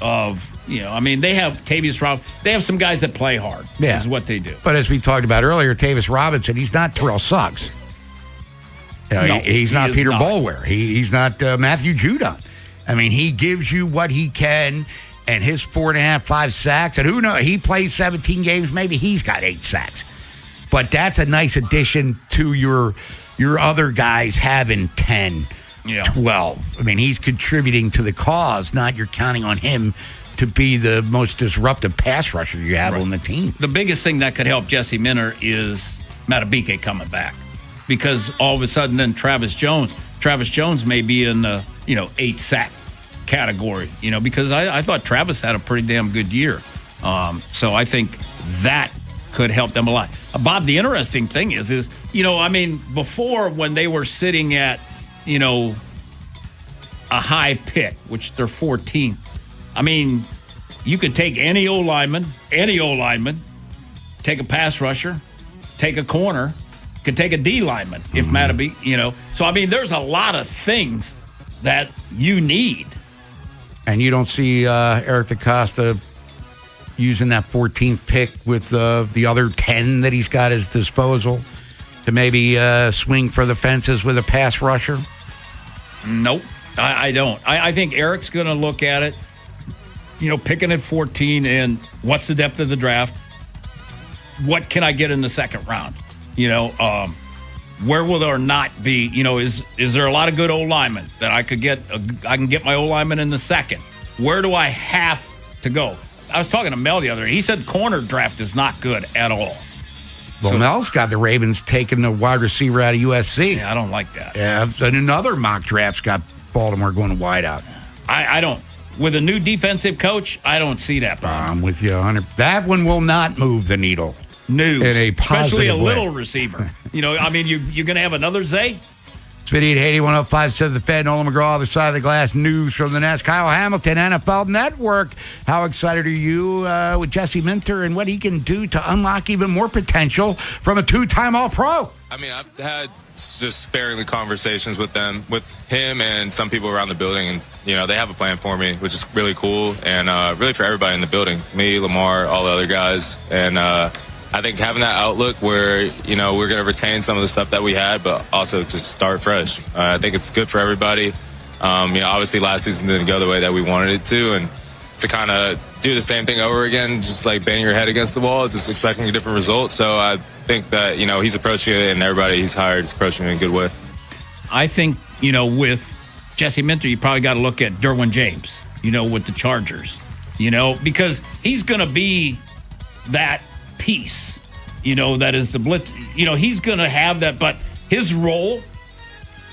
of, they have Tavius Robinson. They have some guys that play hard. Yeah. Is what they do. But as we talked about earlier, Tavius Robinson, he's not Terrell Suggs. He's not Peter Boulware. He's not Matthew Judon. He gives you what he can. And his 4.5, 5 sacks, and who knows, he plays 17 games, maybe he's got 8 sacks. But that's a nice addition to your other guys having 10, 12. He's contributing to the cause, not you're counting on him to be the most disruptive pass rusher you have on the team. The biggest thing that could help Jesse Minter is Matabike coming back. Because all of a sudden then Travis Jones may be in the, 8 sack category, because I thought Travis had a pretty damn good year. So I think that could help them a lot. Bob, the interesting thing is, before when they were sitting at, a high pick, which they're 14th, you could take any old lineman, take a pass rusher, take a corner, could take a D lineman if Matabike, So, there's a lot of things that you need And you don't see Eric DaCosta using that 14th pick with the other 10 that he's got at his disposal to maybe swing for the fences with a pass rusher? Nope, I don't. I think Eric's going to look at it, picking at 14 and what's the depth of the draft? What can I get in the second round? Where will there not be? Is there a lot of good old linemen that I could get? I can get my old lineman in the second. Where do I have to go? I was talking to Mel the other day. He said corner draft is not good at all. Well, Mel's got the Ravens taking the wide receiver out of USC. Yeah, I don't like that. Yeah, and another mock draft's got Baltimore going wide out. I don't. With a new defensive coach, I don't see that problem. I'm with you 100. That one will not move the needle. News. In a positive especially a way. little receiver. You're going to have another Zay? It's Vinny Haynie, 105.7 The Fed, Nolan McGraw, other side of the glass. News from the Nest. Kyle Hamilton, NFL Network. How excited are you with Jesse Minter and what he can do to unlock even more potential from a two-time All-Pro? I've had just sparingly conversations with him and some people around the building, and they have a plan for me, which is really cool, and really for everybody in the building, me, Lamar, all the other guys, and I think having that outlook where we're going to retain some of the stuff that we had, but also just start fresh. I think it's good for everybody. Obviously last season didn't go the way that we wanted it to, and to kind of do the same thing over again, just like banging your head against the wall, just expecting a different result. So I think that he's approaching it, and everybody he's hired is approaching it in a good way. I think with Jesse Minter, you probably got to look at Derwin James. With the Chargers. Because he's going to be that piece, that is the blitz. He's going to have that, but his role,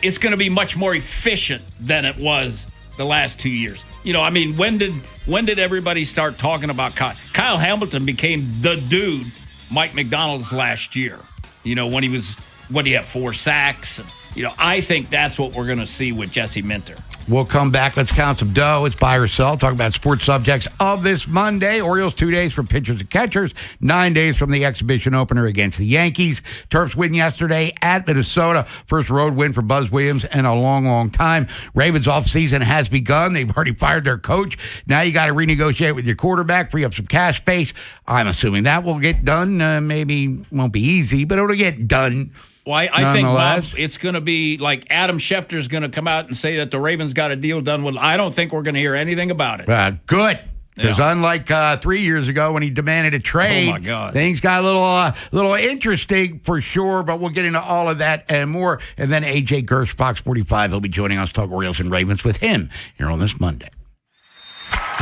it's going to be much more efficient than it was the last 2 years. When did everybody start talking about Kyle Hamilton became the dude Mike McDonald's last year, when he was, 4 sacks? I think that's what we're going to see with Jesse Minter. We'll come back. Let's count some dough. It's buy or sell. Talk about sports subjects of this Monday. Orioles 2 days from pitchers and catchers. 9 days from the exhibition opener against the Yankees. Terps win yesterday at Minnesota. First road win for Buzz Williams in a long, long time. Ravens offseason has begun. They've already fired their coach. Now you got to renegotiate with your quarterback, free up some cash space. I'm assuming that will get done. Maybe won't be easy, but it'll get done. Well, I think, Bob, it's going to be like Adam Schefter's going to come out and say that the Ravens got a deal done. Well, I don't think we're going to hear anything about it. Good. Because unlike 3 years ago when he demanded a trade, oh my God, things got a little interesting for sure, but we'll get into all of that and more. And then A.J. Gersh, Fox 45, he'll be joining us, talk Orioles and Ravens with him here on this Monday.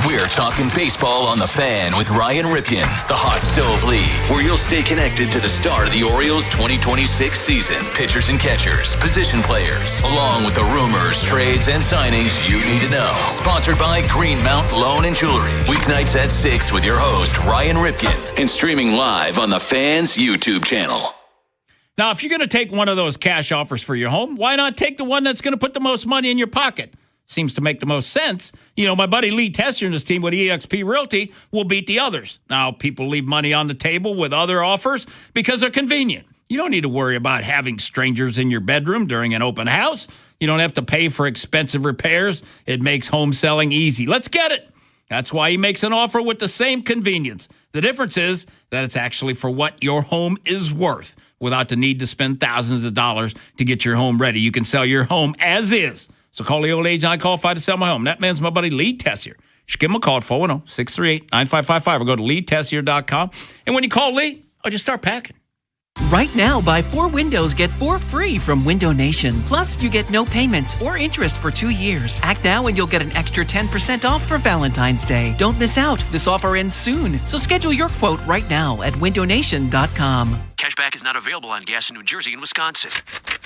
We're talking baseball on The Fan with Ryan Ripken, the Hot Stove League, where you'll stay connected to the start of the Orioles 2026 season. Pitchers and catchers, position players, along with the rumors, trades, and signings you need to know. Sponsored by Greenmount Loan and Jewelry. Weeknights at 6 with your host, Ryan Ripken, and streaming live on The Fan's YouTube channel. Now, if you're going to take one of those cash offers for your home, why not take the one that's going to put the most money in your pocket? Seems to make the most sense. My buddy Lee Tessier and his team with eXp Realty will beat the others. Now, people leave money on the table with other offers because they're convenient. You don't need to worry about having strangers in your bedroom during an open house. You don't have to pay for expensive repairs. It makes home selling easy. Let's get it. That's why he makes an offer with the same convenience. The difference is that it's actually for what your home is worth without the need to spend thousands of dollars to get your home ready. You can sell your home as is. So call the old agent I qualified to sell my home. That man's my buddy Lee Tessier. Just give him a call at 410-638-9555 or go to LeeTessier.com. And when you call Lee, I'll just start packing. Right now, buy 4 windows, get 4 free from Window Nation. Plus, you get no payments or interest for 2 years. Act now and you'll get an extra 10% off for Valentine's Day. Don't miss out. This offer ends soon. So schedule your quote right now at windownation.com. Cashback is not available on gas in New Jersey and Wisconsin.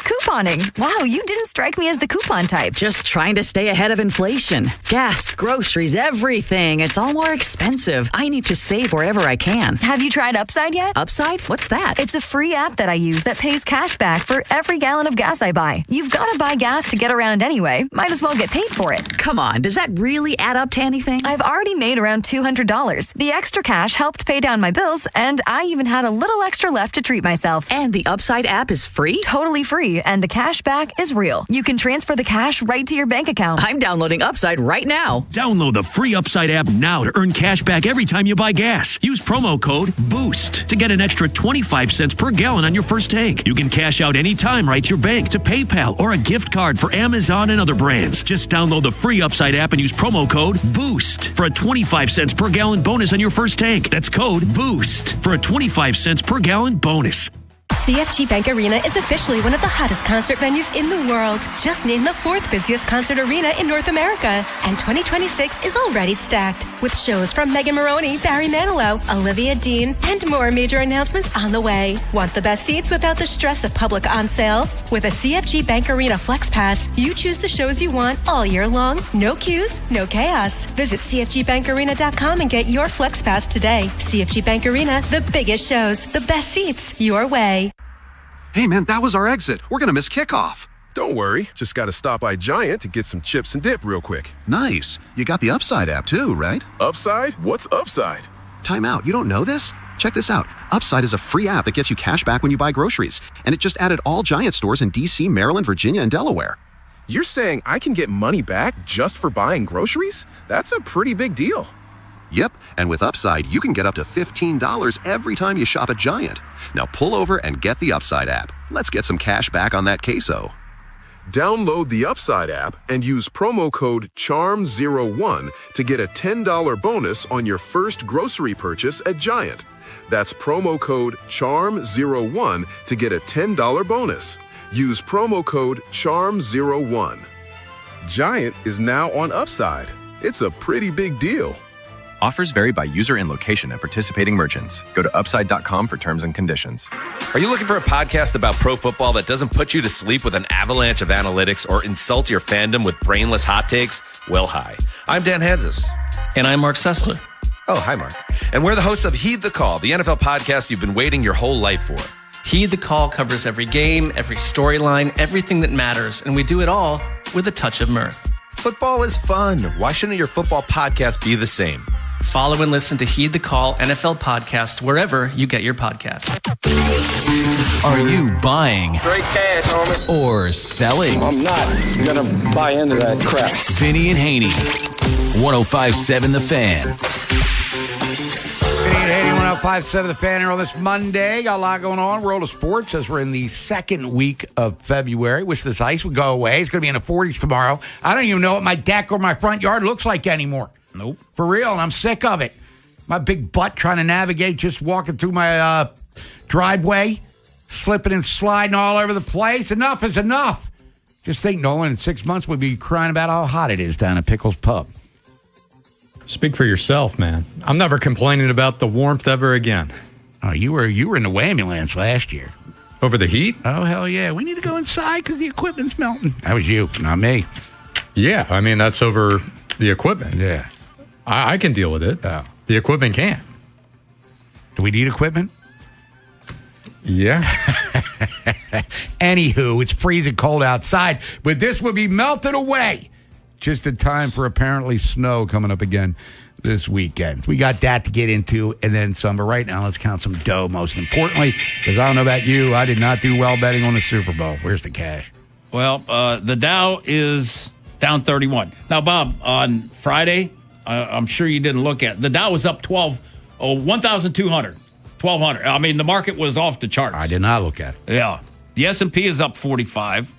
Couponing. Wow, you didn't strike me as the coupon type. Just trying to stay ahead of inflation. Gas, groceries, everything. It's all more expensive. I need to save wherever I can. Have you tried Upside yet? Upside? What's that? It's a free app that I use that pays cash back for every gallon of gas I buy. You've got to buy gas to get around anyway. Might as well get paid for it. Come on, does that really add up to anything? I've already made around $200. The extra cash helped pay down my bills, and I even had a little extra left to treat myself. And the Upside app is free? Totally free. free, and the cash back is real. You can transfer the cash right to your bank account. I'm downloading Upside right now. Download the free Upside app now to earn cash back every time you buy gas. Use promo code BOOST to get an extra 25 cents per gallon on your first tank. You can cash out anytime right to your bank, to PayPal, or a gift card for Amazon and other brands. Just download the free Upside app and use promo code BOOST for a 25 cents per gallon bonus on your first tank. That's code BOOST for a 25 cents per gallon bonus. CFG Bank Arena is officially one of the hottest concert venues in the world. Just named the 4th busiest concert arena in North America. And 2026 is already stacked, with shows from Megan Moroney, Barry Manilow, Olivia Dean, and more major announcements on the way. Want the best seats without the stress of public on sales? With a CFG Bank Arena Flex Pass, you choose the shows you want all year long. No queues, no chaos. Visit CFGBankArena.com and get your Flex Pass today. CFG Bank Arena, the biggest shows, the best seats, your way. Hey, man, that was our exit. We're going to miss kickoff. Don't worry. Just got to stop by Giant to get some chips and dip real quick. Nice. You got the Upside app too, right? Upside? What's Upside? Time out. You don't know this? Check this out. Upside is a free app that gets you cash back when you buy groceries. And it just added all Giant stores in D.C., Maryland, Virginia, and Delaware. You're saying I can get money back just for buying groceries? That's a pretty big deal. Yep, and with Upside, you can get up to $15 every time you shop at Giant. Now pull over and get the Upside app. Let's get some cash back on that queso. Download the Upside app and use promo code CHARM01 to get a $10 bonus on your first grocery purchase at Giant. That's promo code CHARM01 to get a $10 bonus. Use promo code CHARM01. Giant is now on Upside. It's a pretty big deal. Offers vary by user and location at participating merchants. Go to upside.com for terms and conditions. Are you looking for a podcast about pro football that doesn't put you to sleep with an avalanche of analytics or insult your fandom with brainless hot takes? Well, hi. I'm Dan Hansis. And I'm Mark Sessler. Oh, hi, Mark. And we're the hosts of Heed the Call, the NFL podcast you've been waiting your whole life for. Heed the Call covers every game, every storyline, everything that matters, and we do it all with a touch of mirth. Football is fun. Why shouldn't your football podcast be the same? Follow and listen to Heed the Call NFL podcast wherever you get your podcast. Are you buying straight cash, homie, or selling? I'm not gonna buy into that crap. Vinny and Haynie, 105.7 The Fan. Vinny and Haynie, 105.7 The Fan here on this Monday. Got a lot going on. World of sports as we're in the second week of February. Wish this ice would go away. It's going to be in the 40s tomorrow. I don't even know what my deck or my front yard looks like anymore. Nope. For real, and I'm sick of it. My big butt trying to navigate, just walking through my driveway, slipping and sliding all over the place. Enough is enough. Just think, Nolan, in 6 months we'll be crying about how hot it is down at Pickles Pub. Speak for yourself, man. I'm never complaining about the warmth ever again. Oh, you were in the ambulance last year. Over the heat? Oh, hell yeah. We need to go inside because the equipment's melting. That was you, not me. Yeah, I mean, that's over the equipment. Yeah. I can deal with it. The equipment can't. Do we need equipment? Yeah. Anywho, it's freezing cold outside, but this will be melted away just in time for apparently snow coming up again this weekend. We got that to get into and then some, but right now let's count some dough most importantly, because I don't know about you, I did not do well betting on the Super Bowl. Where's the cash? Well, the Dow is down 31. Now, Bob, on Friday, I'm sure you didn't look at it. The Dow was up 1,200. 1,200. I mean, the market was off the charts. I did not look at it. Yeah. The S&P is up 45.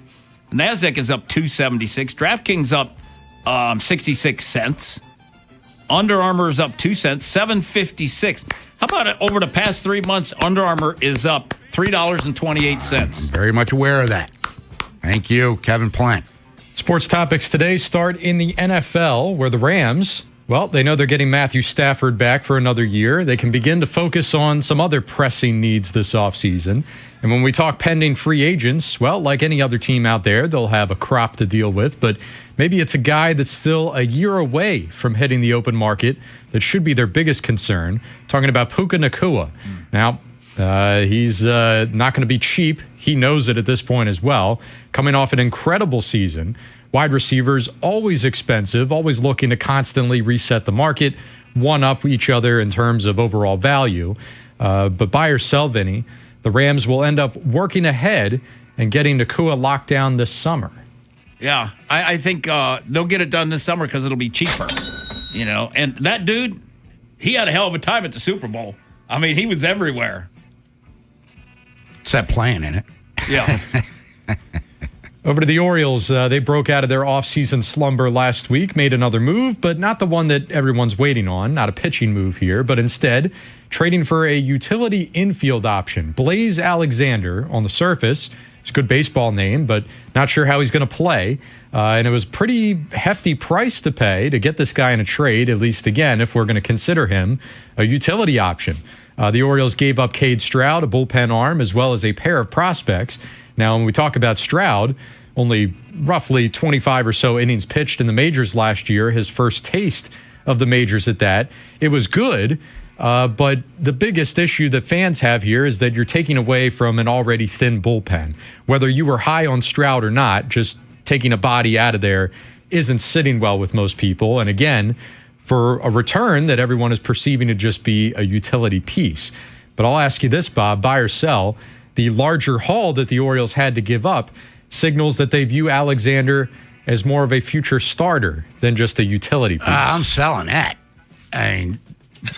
NASDAQ is up 276. DraftKings up 66 cents. Under Armour is up 2 cents, 7.56. How about it? Over the past 3 months, Under Armour is up $3.28. I'm very much aware of that. Thank you, Kevin Plant. Sports topics today start in the NFL, where the Rams, well, they know they're getting Matthew Stafford back for another year. They can begin to focus on some other pressing needs this offseason. And when we talk pending free agents, well, like any other team out there, they'll have a crop to deal with. But maybe it's a guy that's still a year away from hitting the open market that should be their biggest concern. Talking about Puka Nacua. Now, he's not going to be cheap. He knows it at this point as well. Coming off an incredible season. Wide receivers, always expensive, always looking to constantly reset the market, one-up each other in terms of overall value. But buy or sell, Vinny, the Rams will end up working ahead and getting Nakua locked down this summer. Yeah, I think they'll get it done this summer because it'll be cheaper, And that dude, he had a hell of a time at the Super Bowl. I mean, he was everywhere. It's that playing in it. Yeah. Over to the Orioles, they broke out of their offseason slumber last week, made another move, but not the one that everyone's waiting on, not a pitching move here, but instead trading for a utility infield option. Blaze Alexander, on the surface, it's a good baseball name, but not sure how he's going to play. And it was pretty hefty price to pay to get this guy in a trade, at least again, if we're going to consider him a utility option. The Orioles gave up Cade Stroud, a bullpen arm, as well as a pair of prospects. Now, when we talk about Stroud, only roughly 25 or so innings pitched in the majors last year, his first taste of the majors at that. It was good, but the biggest issue that fans have here is that you're taking away from an already thin bullpen. Whether you were high on Stroud or not, just taking a body out of there isn't sitting well with most people. And again, for a return that everyone is perceiving to just be a utility piece. But I'll ask you this, Bob, buy or sell, the larger haul that the Orioles had to give up signals that they view Alexander as more of a future starter than just a utility piece. I'm selling that. I mean,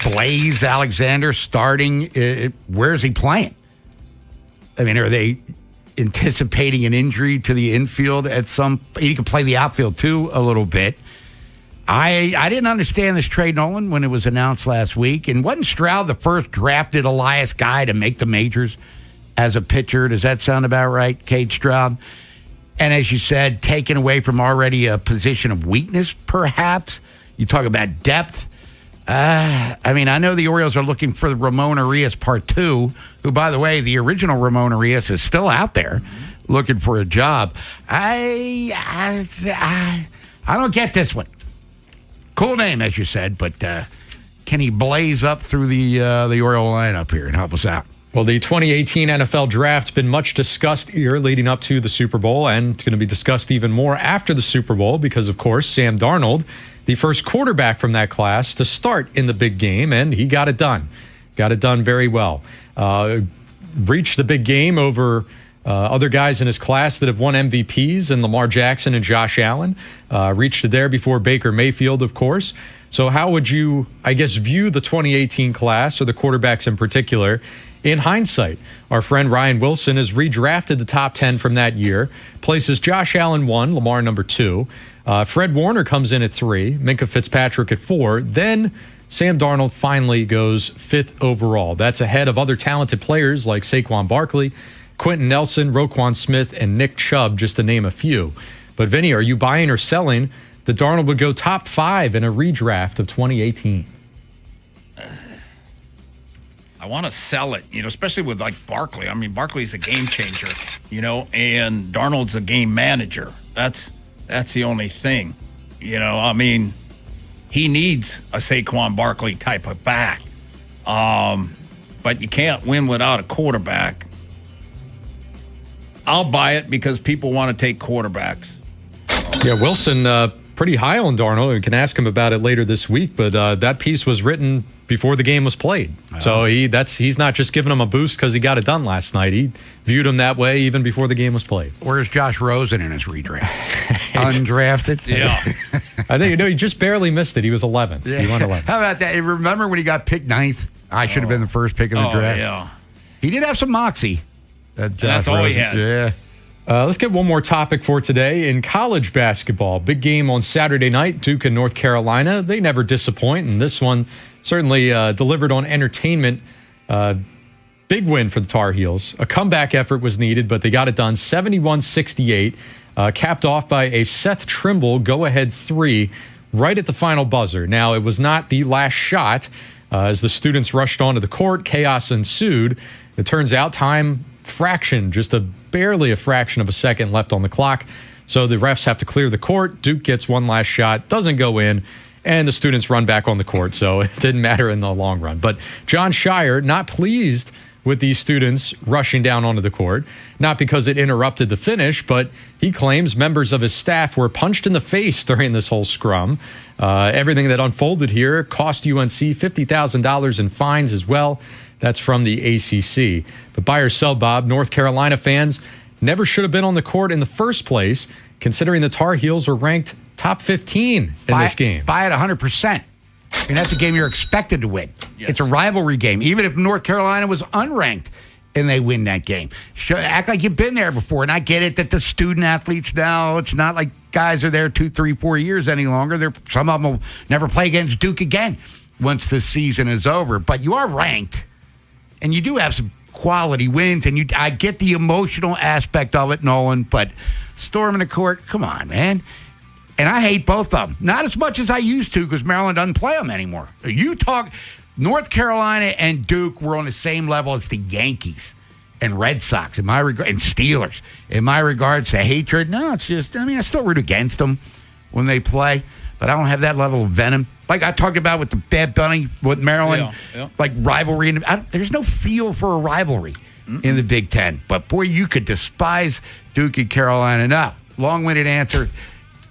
Blaze Alexander starting, where's he playing? I mean, are they anticipating an injury to the infield at some... He can play the outfield, too, a little bit. I didn't understand this trade, Nolan, when it was announced last week. And wasn't Stroud the first drafted Elias guy to make the majors as a pitcher? Does that sound about right, Cade Stroud? And as you said, taken away from already a position of weakness, perhaps. You talk about depth. I mean, I know the Orioles are looking for the Ramon Arias Part 2, who, by the way, the original Ramon Arias is still out there looking for a job. I don't get this one. Cool name, as you said, but can he blaze up through the Oriole lineup here and help us out? Well, the 2018 NFL Draft's been much discussed here leading up to the Super Bowl, and it's going to be discussed even more after the Super Bowl because, of course, Sam Darnold, the first quarterback from that class to start in the big game, and he got it done. Got it done very well. Reached the big game over other guys in his class that have won MVPs, and Lamar Jackson and Josh Allen. Reached it there before Baker Mayfield, of course. So how would you, I guess, view the 2018 class, or the quarterbacks in particular, in hindsight? Our friend Ryan Wilson has redrafted the top 10 from that year, places Josh Allen 1, Lamar number 2. Fred Warner comes in at 3, Minka Fitzpatrick at 4. Then Sam Darnold finally goes 5th overall. That's ahead of other talented players like Saquon Barkley, Quentin Nelson, Roquan Smith, and Nick Chubb, just to name a few. But Vinny, are you buying or selling that Darnold would go top 5 in a redraft of 2018? I want to sell it, especially with like Barkley. I mean, Barkley's a game changer, and Darnold's a game manager. That's the only thing, I mean, he needs a Saquon Barkley type of back. But you can't win without a quarterback. I'll buy it because people want to take quarterbacks. Yeah, Wilson, pretty high on Darnold. We can ask him about it later this week, but that piece was written before the game was played. So he's not just giving him a boost because he got it done last night. He viewed him that way even before the game was played. Where's Josh Rosen in his redraft? Undrafted? Yeah. I think he just barely missed it. He was 11th. Yeah. He went 11th. How about that? Remember when he got picked 9th? I should have been the first pick of the draft. Yeah. He did have some moxie. That's all he had. Yeah. Let's get one more topic for today. In college basketball, big game on Saturday night, Duke and North Carolina. They never disappoint, and this one certainly delivered on entertainment. Big win for the Tar Heels. A comeback effort was needed, but they got it done 71-68, capped off by a Seth Trimble go-ahead 3 right at the final buzzer. Now, it was not the last shot. As the students rushed onto the court, chaos ensued. It turns out time fraction, just barely a fraction of a second left on the clock. So the refs have to clear the court. Duke gets one last shot, doesn't go in, and the students run back on the court. So it didn't matter in the long run. But John Shire, not pleased with these students rushing down onto the court, not because it interrupted the finish, but he claims members of his staff were punched in the face during this whole scrum. Everything that unfolded here cost UNC $50,000 in fines as well. That's from the ACC. But buy or sell, Bob, North Carolina fans never should have been on the court in the first place, considering the Tar Heels are ranked top 15 in this game. Buy it 100%. I mean, that's a game you're expected to win. Yes. It's a rivalry game. Even if North Carolina was unranked and they win that game. Act like you've been there before. And I get it that the student athletes now, it's not like guys are there 2, 3, 4 years any longer. Some of them will never play against Duke again once the season is over. But you are ranked, and you do have some quality wins, and I get the emotional aspect of it, Nolan, but storming the court, come on, man. And I hate both of them. Not as much as I used to because Maryland doesn't play them anymore. North Carolina and Duke were on the same level as the Yankees and Red Sox and Steelers. In my regards to hatred, no, it's just, I still root against them when they play, but I don't have that level of venom. Like I talked about with the Bad Bunny with Maryland, like rivalry. There's no feel for a rivalry in the Big Ten. But, boy, you could despise Duke and Carolina. No, long-winded answer.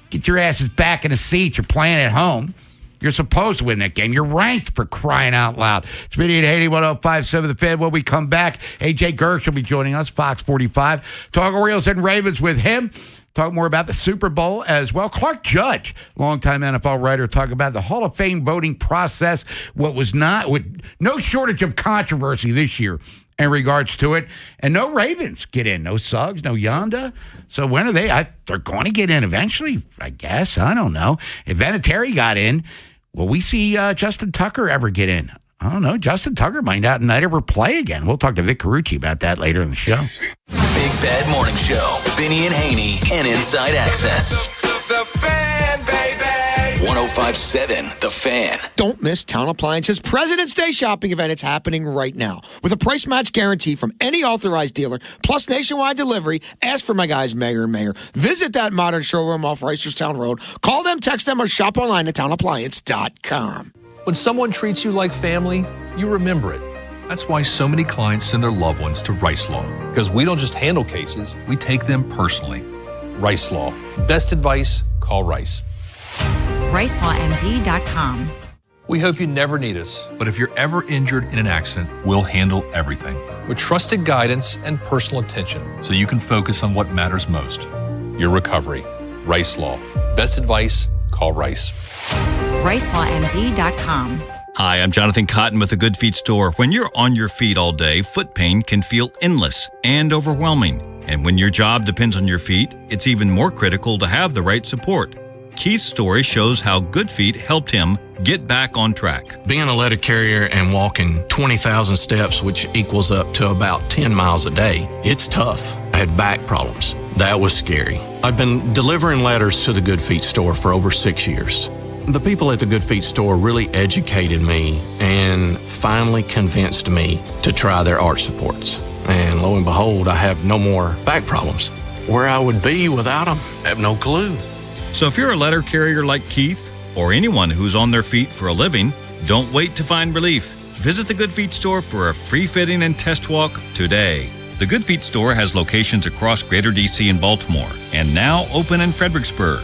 Get your asses back in the seat. You're playing at home. You're supposed to win that game. You're ranked, for crying out loud. It's Vinny Haynie, 105.7 The Fan. When we come back, A.J. Gersh will be joining us, Fox 45. Talk Orioles and Ravens with him. Talk more about the Super Bowl as well. Clark Judge, longtime NFL writer, talk about the Hall of Fame voting process. With no shortage of controversy this year in regards to it. And no Ravens get in. No Suggs, no Yonda. So when are they? They're going to get in eventually, I guess. I don't know. If Vinatieri got in, will we see Justin Tucker ever get in? I don't know. Justin Tucker might not ever play again. We'll talk to Vic Carucci about that later in the show. Big Bad Morning Show. Vinny and Haynie and Inside Access. The Fan, baby. 105.7 The Fan. Don't miss Town Appliance's President's Day shopping event. It's happening right now. With a price match guarantee from any authorized dealer, plus nationwide delivery. Ask for my guys, Mayor and Mayor. Visit that modern showroom off Reisterstown Road. Call them, text them, or shop online at townappliance.com. When someone treats you like family, you remember it. That's why so many clients send their loved ones to Rice Law. Because we don't just handle cases, we take them personally. Rice Law. Best advice, call Rice. RiceLawMD.com. We hope you never need us, but if you're ever injured in an accident, we'll handle everything. With trusted guidance and personal attention, so you can focus on what matters most. Your recovery. Rice Law. Best advice, call Rice. RiceLawMD.com. Hi, I'm Jonathan Cotton with the Good Feet Store. When you're on your feet all day, foot pain can feel endless and overwhelming. And when your job depends on your feet, it's even more critical to have the right support. Keith's story shows how Good Feet helped him get back on track. Being a letter carrier and walking 20,000 steps, which equals up to about 10 miles a day, it's tough. I had back problems. That was scary. I've been delivering letters to the Good Feet Store for over 6 years. The people at the Good Feet Store really educated me and finally convinced me to try their arch supports. And lo and behold, I have no more back problems. Where I would be without them, I have no clue. So if you're a letter carrier like Keith, or anyone who's on their feet for a living, don't wait to find relief. Visit the Good Feet Store for a free fitting and test walk today. The Good Feet Store has locations across Greater DC and Baltimore, and now open in Fredericksburg.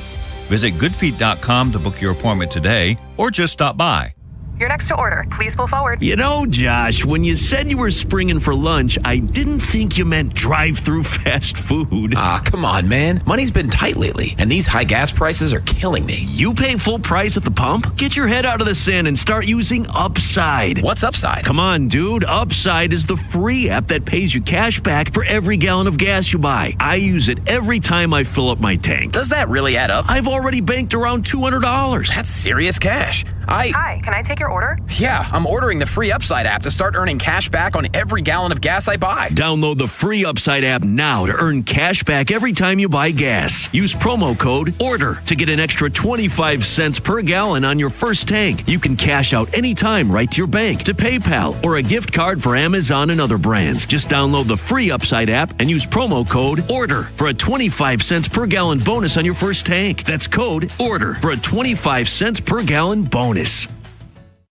Visit goodfeet.com to book your appointment today, or just stop by. Your next to order. Please pull forward. You know, Josh, when you said you were springing for lunch, I didn't think you meant drive-through fast food. Come on, man. Money's been tight lately, and these high gas prices are killing me. You pay full price at the pump? Get your head out of the sand and start using Upside. What's Upside? Come on, dude. Upside is the free app that pays you cash back for every gallon of gas you buy. I use it every time I fill up my tank. Does that really add up? I've already banked around $200. That's serious cash. Hi, can I take your order? Yeah, I'm ordering the free Upside app to start earning cash back on every gallon of gas I buy. Download the free Upside app now to earn cash back every time you buy gas. Use promo code ORDER to get an extra 25 cents per gallon on your first tank. You can cash out anytime right to your bank, to PayPal, or a gift card for Amazon and other brands. Just download the free Upside app and use promo code ORDER for a 25 cents per gallon bonus on your first tank. That's code ORDER for a 25 cents per gallon bonus.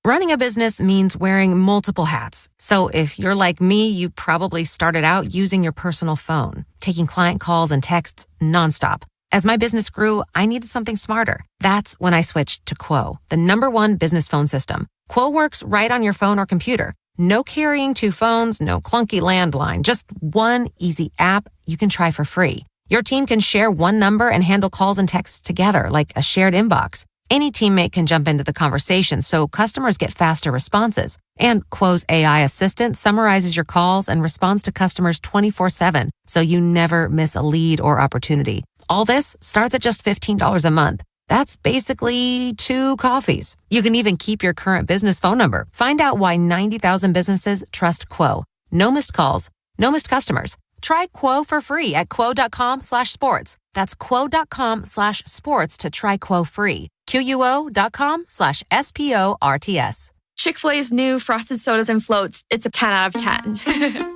Running a business means wearing multiple hats. So if you're like me, you probably started out using your personal phone, taking client calls and texts nonstop. As my business grew, I needed something smarter. That's when I switched to Quo, the #1 business phone system. Quo works right on your phone or computer. No carrying two phones, no clunky landline, just one easy app you can try for free. Your team can share one number and handle calls and texts together like a shared inbox. Any teammate can jump into the conversation so customers get faster responses. And Quo's AI assistant summarizes your calls and responds to customers 24/7, so you never miss a lead or opportunity. All this starts at just $15 a month. That's basically 2 coffees. You can even keep your current business phone number. Find out why 90,000 businesses trust Quo. No missed calls, no missed customers. Try Quo for free at quo.com/sports. That's quo.com/sports to try Quo free. QUO.com/SPORTS. Chick-fil-A's new frosted sodas and floats. It's a 10 out of 10.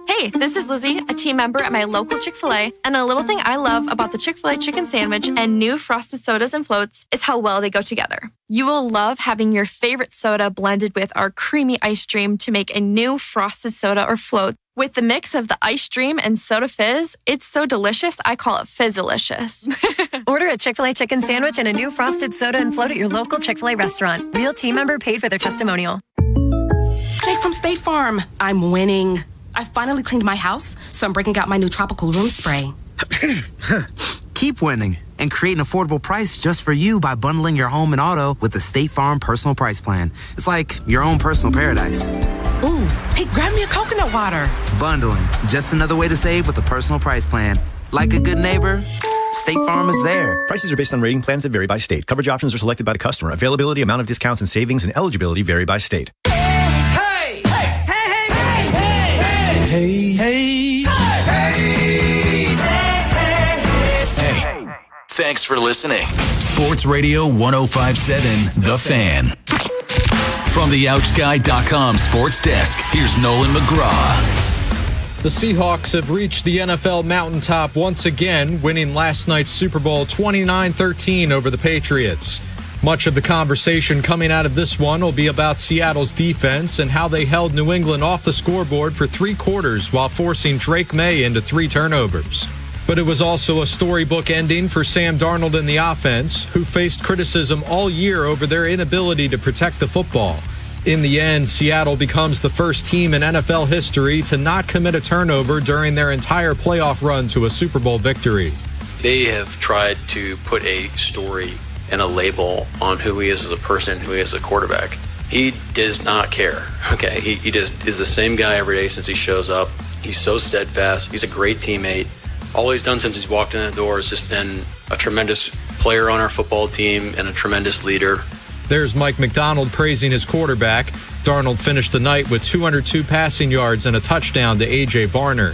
Hey, this is Lizzie, a team member at my local Chick-fil-A, and a little thing I love about the Chick-fil-A chicken sandwich and new frosted sodas and floats is how well they go together. You will love having your favorite soda blended with our creamy ice stream to make a new frosted soda or float. With the mix of the ice stream and soda fizz, it's so delicious, I call it Fizzalicious. Order a Chick-fil-A chicken sandwich and a new frosted soda and float at your local Chick-fil-A restaurant. Real team member paid for their testimonial. Jake from State Farm. I'm winning. I finally cleaned my house, so I'm breaking out my new tropical room spray. Keep winning and create an affordable price just for you by bundling your home and auto with the State Farm Personal Price Plan. It's like your own personal paradise. Ooh, hey, grab me a coconut water. Bundling, just another way to save with the Personal Price Plan. Like a good neighbor, State Farm is there. Prices are based on rating plans that vary by state. Coverage options are selected by the customer. Availability, amount of discounts and savings, and eligibility vary by state. Hey, hey, hey, hey, hey, hey, hey, Hey, thanks for listening. Sports Radio 105.7 The Fan. From the OutSky.com sports desk, here's Nolan McGraw. The Seahawks have reached the NFL mountaintop once again, winning last night's Super Bowl 29-13 over the Patriots. Much of the conversation coming out of this one will be about Seattle's defense and how they held New England off the scoreboard for 3 quarters while forcing Drake May into 3 turnovers. But it was also a storybook ending for Sam Darnold and the offense, who faced criticism all year over their inability to protect the football. In the end, Seattle becomes the first team in NFL history to not commit a turnover during their entire playoff run to a Super Bowl victory. They have tried to put a story and a label on who he is as a person, who he is as a quarterback. He does not care, okay? He just is the same guy every day since he shows up. He's so steadfast. He's a great teammate. All he's done since he's walked in the door has just been a tremendous player on our football team and a tremendous leader. There's Mike McDonald praising his quarterback. Darnold finished the night with 202 passing yards and a touchdown to A.J. Barner.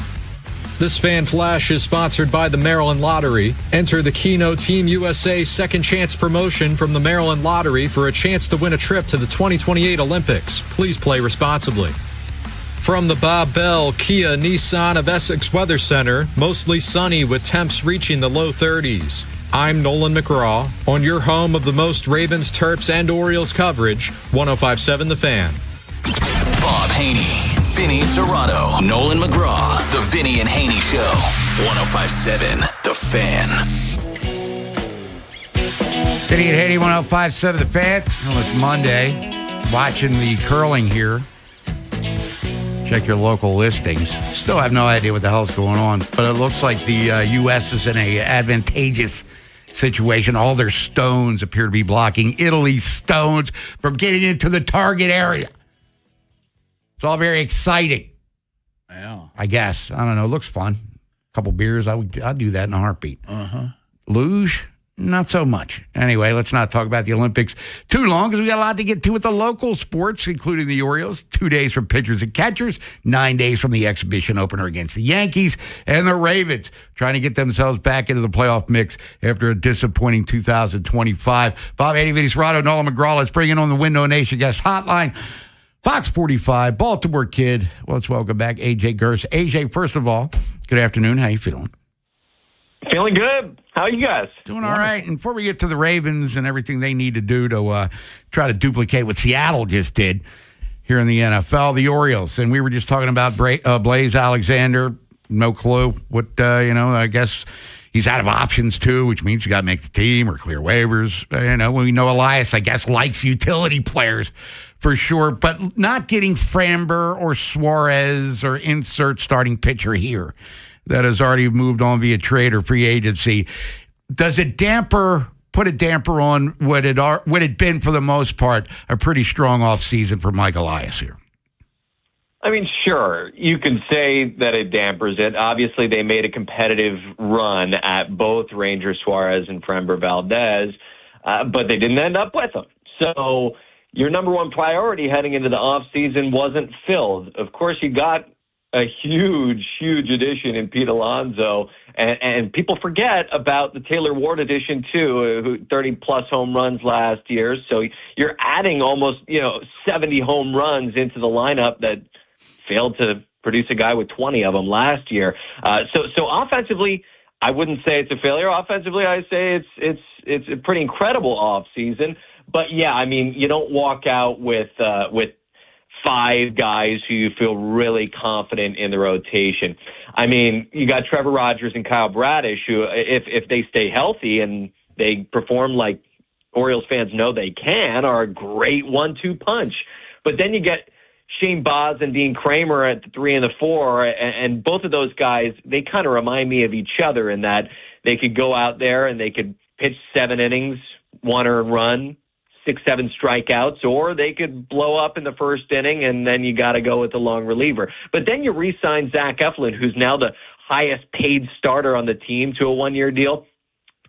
This Fan Flash is sponsored by the Maryland Lottery. Enter the Keno Team USA Second Chance promotion from the Maryland Lottery for a chance to win a trip to the 2028 Olympics. Please play responsibly. From the Bob Bell Kia Nissan of Essex Weather Center, mostly sunny with temps reaching the low 30s. I'm Nolan McGraw on your home of the most Ravens, Terps, and Orioles coverage, 105.7 The Fan. Bob Haynie, Vinny Serrato, Nolan McGraw, The Vinny and Haynie Show, 105.7 The Fan. Vinny and Haynie, 105.7 The Fan. Well, it's Monday. Watching the curling here. Check your local listings. Still have no idea what the hell's going on, but it looks like the U.S. is in a advantageous situation. All their stones appear to be blocking Italy's stones from getting into the target area. It's all very exciting. Yeah. I guess. I don't know. It looks fun. A couple beers, I'd do that in a heartbeat. Luge? Not so much. Anyway, let's not talk about the Olympics too long because we got a lot to get to with the local sports, including the Orioles. 2 days from pitchers and catchers, 9 days from the exhibition opener against the Yankees, and the Ravens trying to get themselves back into the playoff mix after a disappointing 2025. Bob Haynie, Vinny Serrato, Nolan McGraw. Let's bring in on the Window Nation guest hotline. Fox 45, Baltimore kid. Well, let's welcome back AJ Gers. AJ, first of all, good afternoon. How you feeling? Feeling good. How are you guys? Doing all right. And before we get to the Ravens and everything they need to do to try to duplicate what Seattle just did here in the NFL, the Orioles. And we were just talking about Blaze Alexander. No clue what, I guess he's out of options too, which means you got to make the team or clear waivers. We know Elias, I guess, likes utility players for sure, but not getting Framber or Suarez or insert starting pitcher here that has already moved on via trade or free agency. Does it put a damper on what it been for the most part a pretty strong offseason for Mike Elias here? I mean, sure, you can say that it dampers it. Obviously, they made a competitive run at both Ranger Suarez and Framber Valdez, but they didn't end up with them. So your number one priority heading into the offseason wasn't filled. Of course, you got a huge addition in Pete Alonso, and people forget about the Taylor Ward addition too, who 30-plus home runs last year. So you're adding almost 70 home runs into the lineup that failed to produce a guy with 20 of them last year. So offensively, I wouldn't say it's a failure. Offensively, I say it's a pretty incredible offseason. But yeah, I mean, you don't walk out with 5 guys who you feel really confident in the rotation. I mean, you got Trevor Rogers and Kyle Bradish, who, if they stay healthy and they perform like Orioles fans know they can, are a great 1-2 punch. But then you get Shane Baz and Dean Kramer at the 3 and the 4, and both of those guys, they kind of remind me of each other in that they could go out there and they could pitch 7 innings, 1 earned run, 6-7 strikeouts, or they could blow up in the first inning, and then you got to go with the long reliever. But then you re-sign Zach Eflin, who's now the highest paid starter on the team, to a 1-year deal.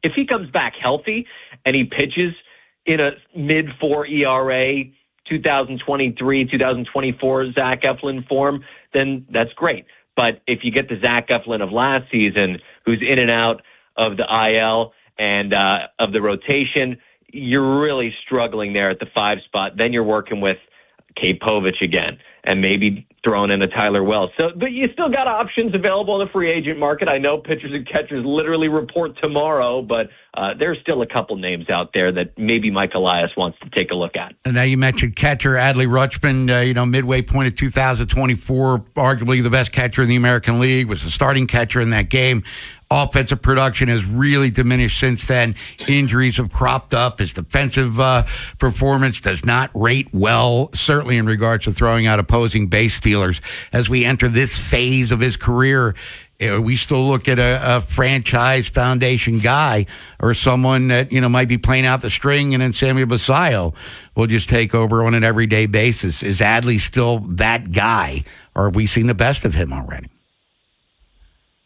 If he comes back healthy and he pitches in a mid-4 ERA, 2023, 2024 Zach Eflin form, then that's great. But if you get the Zach Eflin of last season, who's in and out of the IL and of the rotation, you're really struggling there at the 5 spot. Then you're working with Kate Povich again, and maybe throwing in a Tyler Wells. So, but you still got options available in the free agent market. I know pitchers and catchers literally report tomorrow, but there's still a couple names out there that maybe Mike Elias wants to take a look at. And now you mentioned catcher Adley Rutschman, midway point of 2024, arguably the best catcher in the American League, was the starting catcher in that game. Offensive production has really diminished since then. Injuries have cropped up. His defensive performance does not rate well, certainly in regards to throwing out opposing base stealers. As we enter this phase of his career, we still look at a franchise foundation guy or someone that, might be playing out the string, and then Sammy Basayo will just take over on an everyday basis. Is Adley still that guy, or have we seen the best of him already?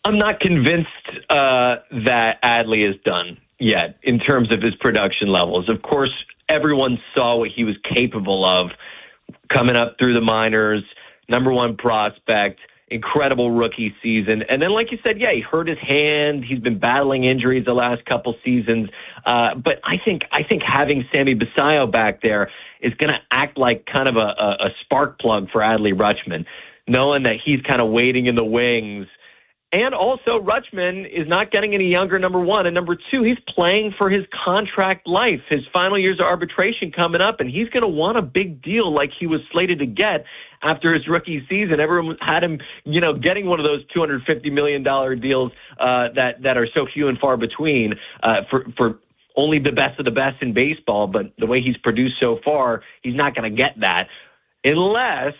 I'm not convinced that Adley is done yet in terms of his production levels. Of course, everyone saw what he was capable of coming up through the minors, number 1 prospect, incredible rookie season. And then, like you said, he hurt his hand. He's been battling injuries the last couple seasons. But I think having Sammy Basayo back there is going to act like kind of a spark plug for Adley Rutschman, knowing that he's kind of waiting in the wings. And also, Rutschman is not getting any younger, number 1. And number 2, he's playing for his contract life. His final years of arbitration coming up, and he's going to want a big deal like he was slated to get after his rookie season. Everyone had him, getting one of those $250 million deals that are so few and far between for only the best of the best in baseball. But the way he's produced so far, he's not going to get that unless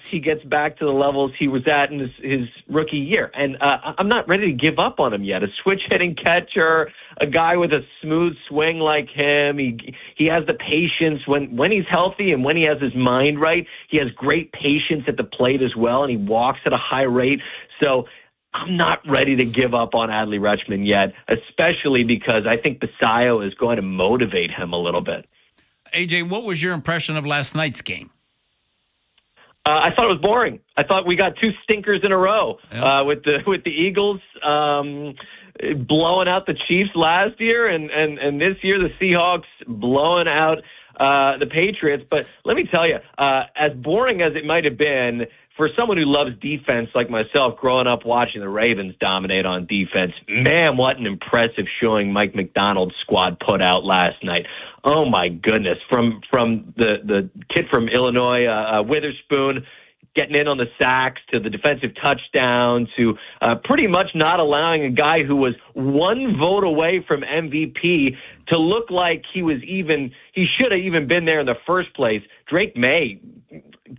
he gets back to the levels he was at in his rookie year. And I'm not ready to give up on him yet. A switch-hitting catcher, a guy with a smooth swing like him. He has the patience when he's healthy and when he has his mind right. He has great patience at the plate as well, and he walks at a high rate. So I'm not ready to give up on Adley Rutschman yet, especially because I think Basayo is going to motivate him a little bit. AJ, what was your impression of last night's game? I thought it was boring. I thought we got 2 stinkers in a row with the Eagles blowing out the Chiefs last year, and this year the Seahawks blowing out the Patriots. But let me tell you, as boring as it might have been for someone who loves defense like myself, growing up watching the Ravens dominate on defense, man, what an impressive showing Mike McDonald's squad put out last night. Oh, my goodness. From the kid from Illinois, Witherspoon, getting in on the sacks to the defensive touchdown to pretty much not allowing a guy who was one vote away from MVP to look like he should have even been there in the first place. Drake May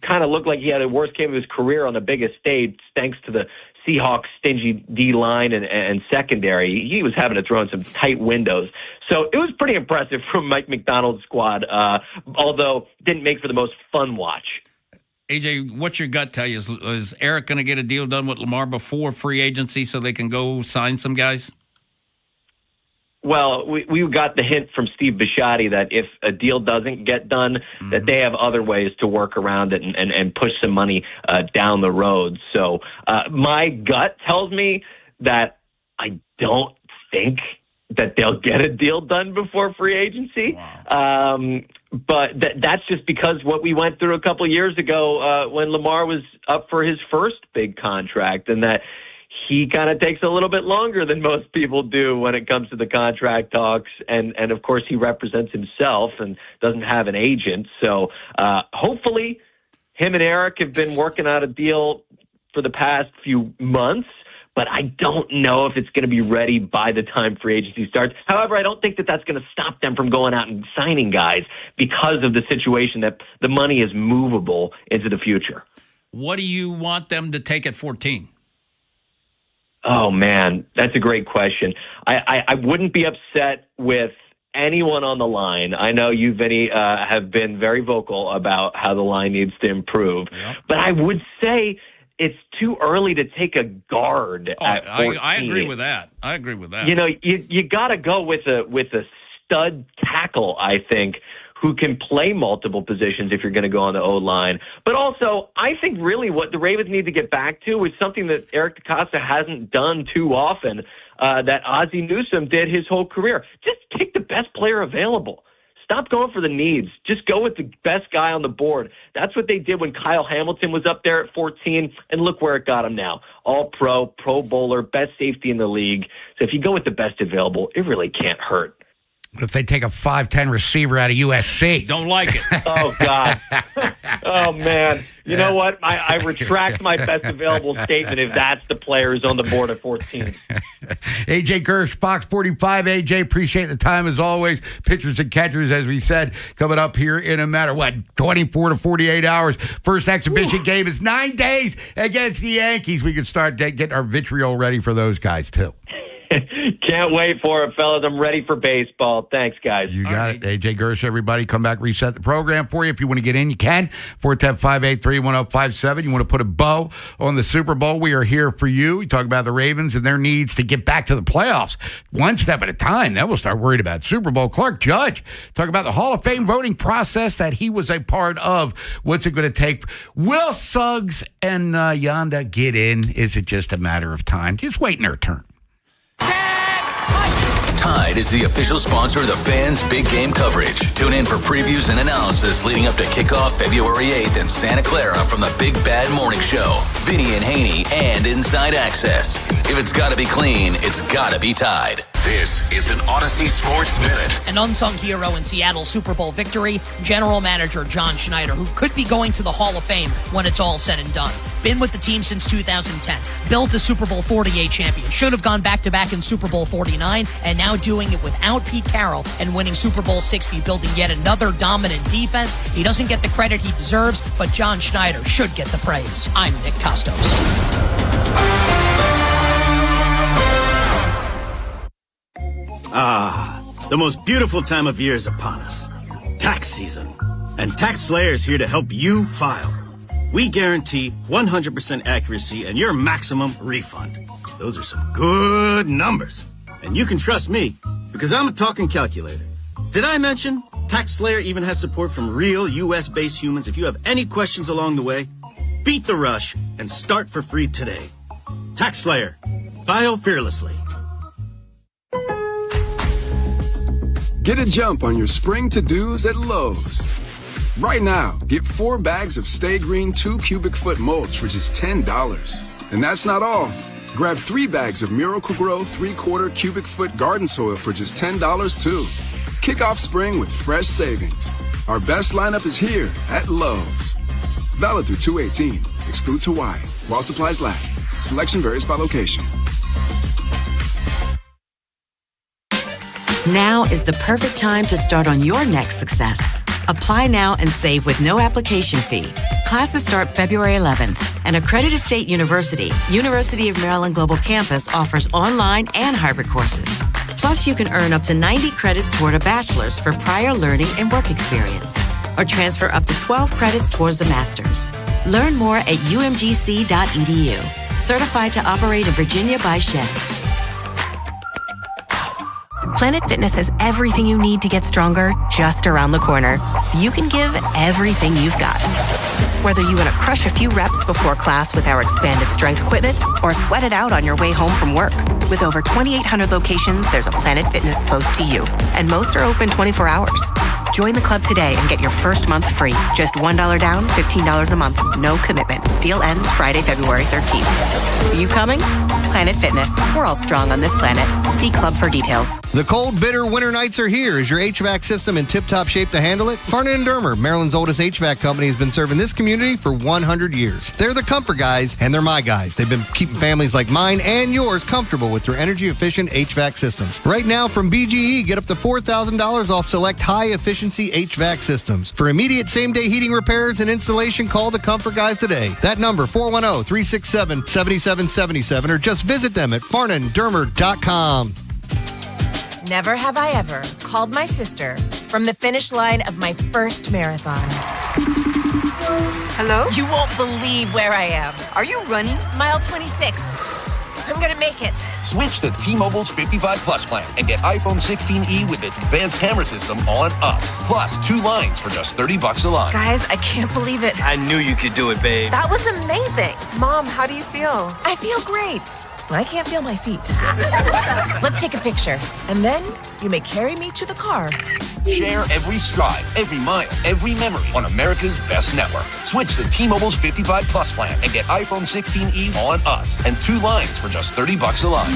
kind of looked like he had the worst game of his career on the biggest stage thanks to the Seahawks' stingy D-line and secondary. He was having to throw in some tight windows. So it was pretty impressive from Mike McDonald's squad, although didn't make for the most fun watch. AJ, what's your gut tell you? Is Eric going to get a deal done with Lamar before free agency so they can go sign some guys? Well, we got the hint from Steve Bisciotti that if a deal doesn't get done, that they have other ways to work around it and push some money down the road. So my gut tells me that I don't think that they'll get a deal done before free agency. Wow. But that's just because what we went through a couple of years ago when Lamar was up for his first big contract, and that he kind of takes a little bit longer than most people do when it comes to the contract talks. And of course, he represents himself and doesn't have an agent. So hopefully him and Eric have been working out a deal for the past few months, but I don't know if it's going to be ready by the time free agency starts. However, I don't think that that's going to stop them from going out and signing guys because of the situation that the money is movable into the future. What do you want them to take at 14? Oh, man, that's a great question. I wouldn't be upset with anyone on the line. I know you, Vinny, have been very vocal about how the line needs to improve. Yep. But I would say it's too early to take a guard at 14. I agree with that. You know, you got to go with a stud tackle, I think, who can play multiple positions if you're going to go on the O-line. But also, I think really what the Ravens need to get back to is something that Eric DeCosta hasn't done too often, that Ozzie Newsome did his whole career. Just pick the best player available. Stop going for the needs. Just go with the best guy on the board. That's what they did when Kyle Hamilton was up there at 14, and look where it got him now. All-Pro, Pro Bowler, best safety in the league. So if you go with the best available, it really can't hurt. What if they take a 5'10" receiver out of USC? Don't like it. Oh, God. Oh, man. You know what? I retract my best available statement if that's the player who's on the board at 14. AJ Gersh, Fox 45. AJ, appreciate the time as always. Pitchers and catchers, as we said, coming up here in a matter, 24 to 48 hours. First exhibition game is 9 days against the Yankees. We can start getting our vitriol ready for those guys, too. Can't wait for it, fellas. I'm ready for baseball. Thanks, guys. You got it. AJ Gersh, everybody. Come back, reset the program for you. If you want to get in, you can. 410-583-1057. You want to put a bow on the Super Bowl, we are here for you. We talk about the Ravens and their needs to get back to the playoffs one step at a time. Then we'll start worried about Super Bowl. Clark Judge, talk about the Hall of Fame voting process that he was a part of. What's it going to take? Will Suggs and Yonda get in? Is it just a matter of time? Just waiting their turn. Tide is the official sponsor of the Fans' big game coverage. Tune in for previews and analysis leading up to kickoff February 8th in Santa Clara from the Big Bad Morning Show. Vinny and Haynie and Inside Access. If it's got to be clean, it's got to be Tide. This is an Odyssey Sports Minute. An unsung hero in Seattle's Super Bowl victory, General Manager John Schneider, who could be going to the Hall of Fame when it's all said and done. Been with the team since 2010. Built the Super Bowl 48 champion. Should have gone back-to-back in Super Bowl 49, and now doing it without Pete Carroll and winning Super Bowl 60, building yet another dominant defense. He doesn't get the credit he deserves, but John Schneider should get the praise. I'm Nick Costos. Ah, the most beautiful time of year is upon us. Tax season. And Tax Slayer is here to help you file. We guarantee 100% accuracy and your maximum refund. Those are some good numbers. And you can trust me, because I'm a talking calculator. Did I mention Tax Slayer even has support from real U.S.-based humans? If you have any questions along the way, beat the rush and start for free today. Tax Slayer. File fearlessly. Get a jump on your spring to-dos at Lowe's. Right now, get 4 bags of Stay Green 2 cubic foot mulch for just $10. And that's not all. Grab 3 bags of Miracle Grow 3/4 cubic foot garden soil for just $10 too. Kick off spring with fresh savings. Our best lineup is here at Lowe's. Valid through 2/18. Excludes Hawaii. While supplies last. Selection varies by location. Now is the perfect time to start on your next success. Apply now and save with no application fee. Classes start February 11th, and Accredited State University, University of Maryland Global Campus offers online and hybrid courses. Plus, you can earn up to 90 credits toward a bachelor's for prior learning and work experience, or transfer up to 12 credits towards a master's. Learn more at umgc.edu. Certified to operate in Virginia by Chef. Planet Fitness has everything you need to get stronger just around the corner, so you can give everything you've got. Whether you want to crush a few reps before class with our expanded strength equipment or sweat it out on your way home from work. With over 2,800 locations, there's a Planet Fitness close to you, and most are open 24 hours. Join the club today and get your first month free. Just $1 down, $15 a month. No commitment. Deal ends Friday, February 13th. Are you coming? Planet Fitness. We're all strong on this planet. See club for details. The cold, bitter winter nights are here. Is your HVAC system in tip-top shape to handle it? Farnan & Dermer, Maryland's oldest HVAC company, has been serving this community for 100 years. They're the comfort guys, and they're my guys. They've been keeping families like mine and yours comfortable with their energy-efficient HVAC systems. Right now, from BGE, get up to $4,000 off select high-efficiency HVAC systems. For immediate same-day heating repairs and installation, call the comfort guys today. That number, 410-367-7777, or just visit them at farnanddermer.com. Never have I ever called my sister from the finish line of my first marathon. Hello? You won't believe where I am. Are you running? Mile 26. I'm gonna make it. Switch to T-Mobile's 55 Plus plan and get iPhone 16e with its advanced camera system on us. Plus, 2 lines for just $30 a line. Guys, I can't believe it. I knew you could do it, babe. That was amazing. Mom, how do you feel? I feel great. I can't feel my feet. Let's take a picture, and then you may carry me to the car. Share every stride, every mile, every memory on America's best network. Switch to T-Mobile's 55 Plus plan and get iPhone 16e on us and 2 lines for just $30 a line.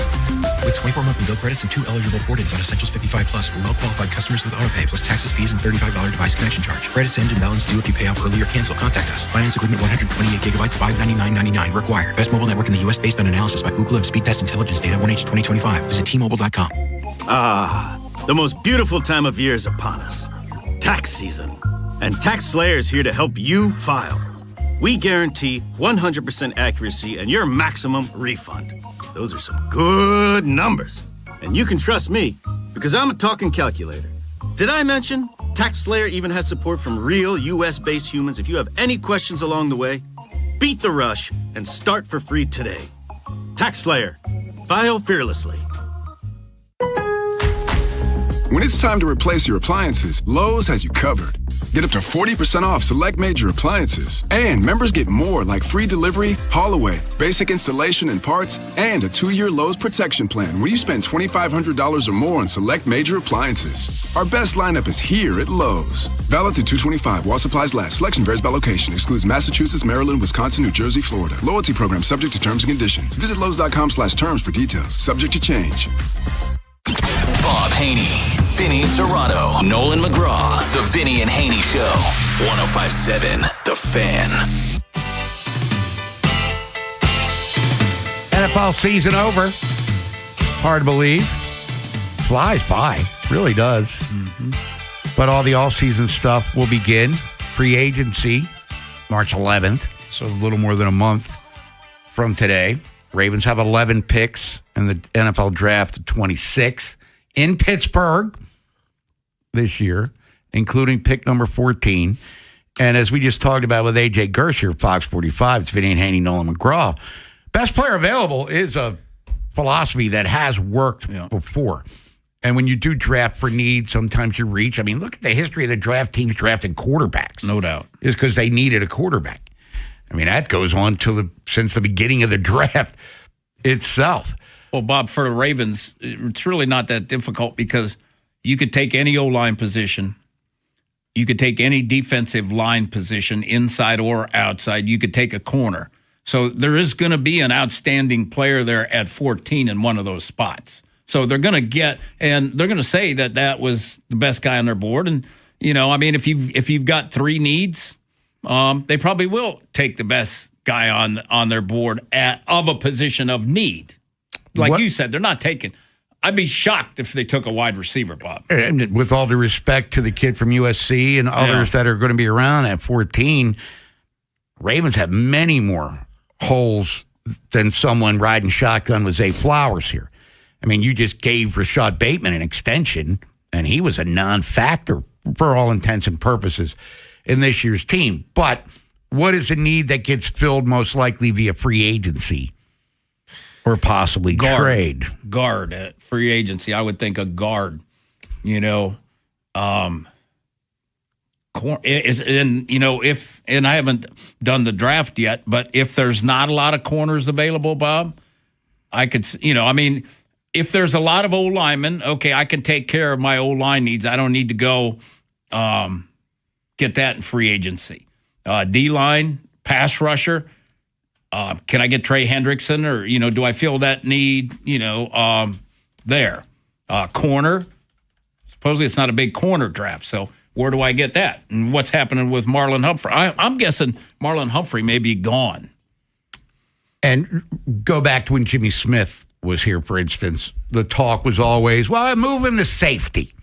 With 24 monthly bill credits and 2 eligible port-ins on Essentials 55 Plus for well-qualified customers with autopay, plus taxes, fees, and $35 device connection charge. Credits end and balance due if you pay off early or cancel. Contact us. Finance agreement 128 gigabytes, $599.99 required. Best mobile network in the U.S. based on analysis by Ookla of Speed Test Intelligence Data 1H 2025. Visit T-Mobile.com. Ah, the most beautiful time of year is upon us. Tax season. And Tax Slayer is here to help you file. We guarantee 100% accuracy and your maximum refund. Those are some good numbers. And you can trust me, because I'm a talking calculator. Did I mention Tax Slayer even has support from real US-based humans? If you have any questions along the way, beat the rush and start for free today. Tax Slayer. File fearlessly. When it's time to replace your appliances, Lowe's has you covered. Get up to 40% off select major appliances. And members get more like free delivery, haul away, basic installation and parts, and a 2-year Lowe's protection plan when you spend $2,500 or more on select major appliances. Our best lineup is here at Lowe's. Valid through 2/25 while supplies last. Selection varies by location. Excludes Massachusetts, Maryland, Wisconsin, New Jersey, Florida. Loyalty program subject to terms and conditions. Visit Lowe's.com/terms for details. Subject to change. Bob Haynie, Vinny Serrato, Nolan McGraw, The Vinny and Haynie Show, 105.7 The Fan. NFL season over. Hard to believe. Flies by. Really does. Mm-hmm. But all the off-season stuff will begin. Free agency, March 11th. So a little more than a month from today. Ravens have 11 picks in the NFL draft of 26 in Pittsburgh this year, including pick number 14. And as we just talked about with A.J. Gersher, Fox 45, it's Vinny and Haynie, Nolan McGraw. Best player available is a philosophy that has worked before. And when you do draft for need, sometimes you reach. I mean, look at the history of the draft teams drafting quarterbacks. No doubt. It's because they needed a quarterback. I mean, that goes on since the beginning of the draft itself. Well, Bob, for the Ravens, it's really not that difficult because you could take any O-line position. You could take any defensive line position, inside or outside. You could take a corner. So there is going to be an outstanding player there at 14 in one of those spots. So they're going to get, and they're going to say that was the best guy on their board. And, I mean, if you've got 3 needs, they probably will take the best guy on their board of a position of need. Like you said, they're not taking. I'd be shocked if they took a wide receiver, Bob. And with all due respect to the kid from USC and others that are going to be around at 14, Ravens have many more holes than someone riding shotgun with Zay Flowers here. I mean, you just gave Rashad Bateman an extension, and he was a non-factor for all intents and purposes in this year's team. But what is a need that gets filled most likely via free agency or possibly trade? Guard at free agency. I would think a guard, and I haven't done the draft yet, but if there's not a lot of corners available, Bob, I could, if there's a lot of old linemen, okay, I can take care of my old line needs. I don't need to go get that in free agency. D-line, pass rusher, can I get Trey Hendrickson or, do I feel that need, there? Corner, supposedly it's not a big corner draft, so where do I get that? And what's happening with Marlon Humphrey? I'm guessing Marlon Humphrey may be gone. And go back to when Jimmy Smith was here, for instance. The talk was always, well, I move him to safety.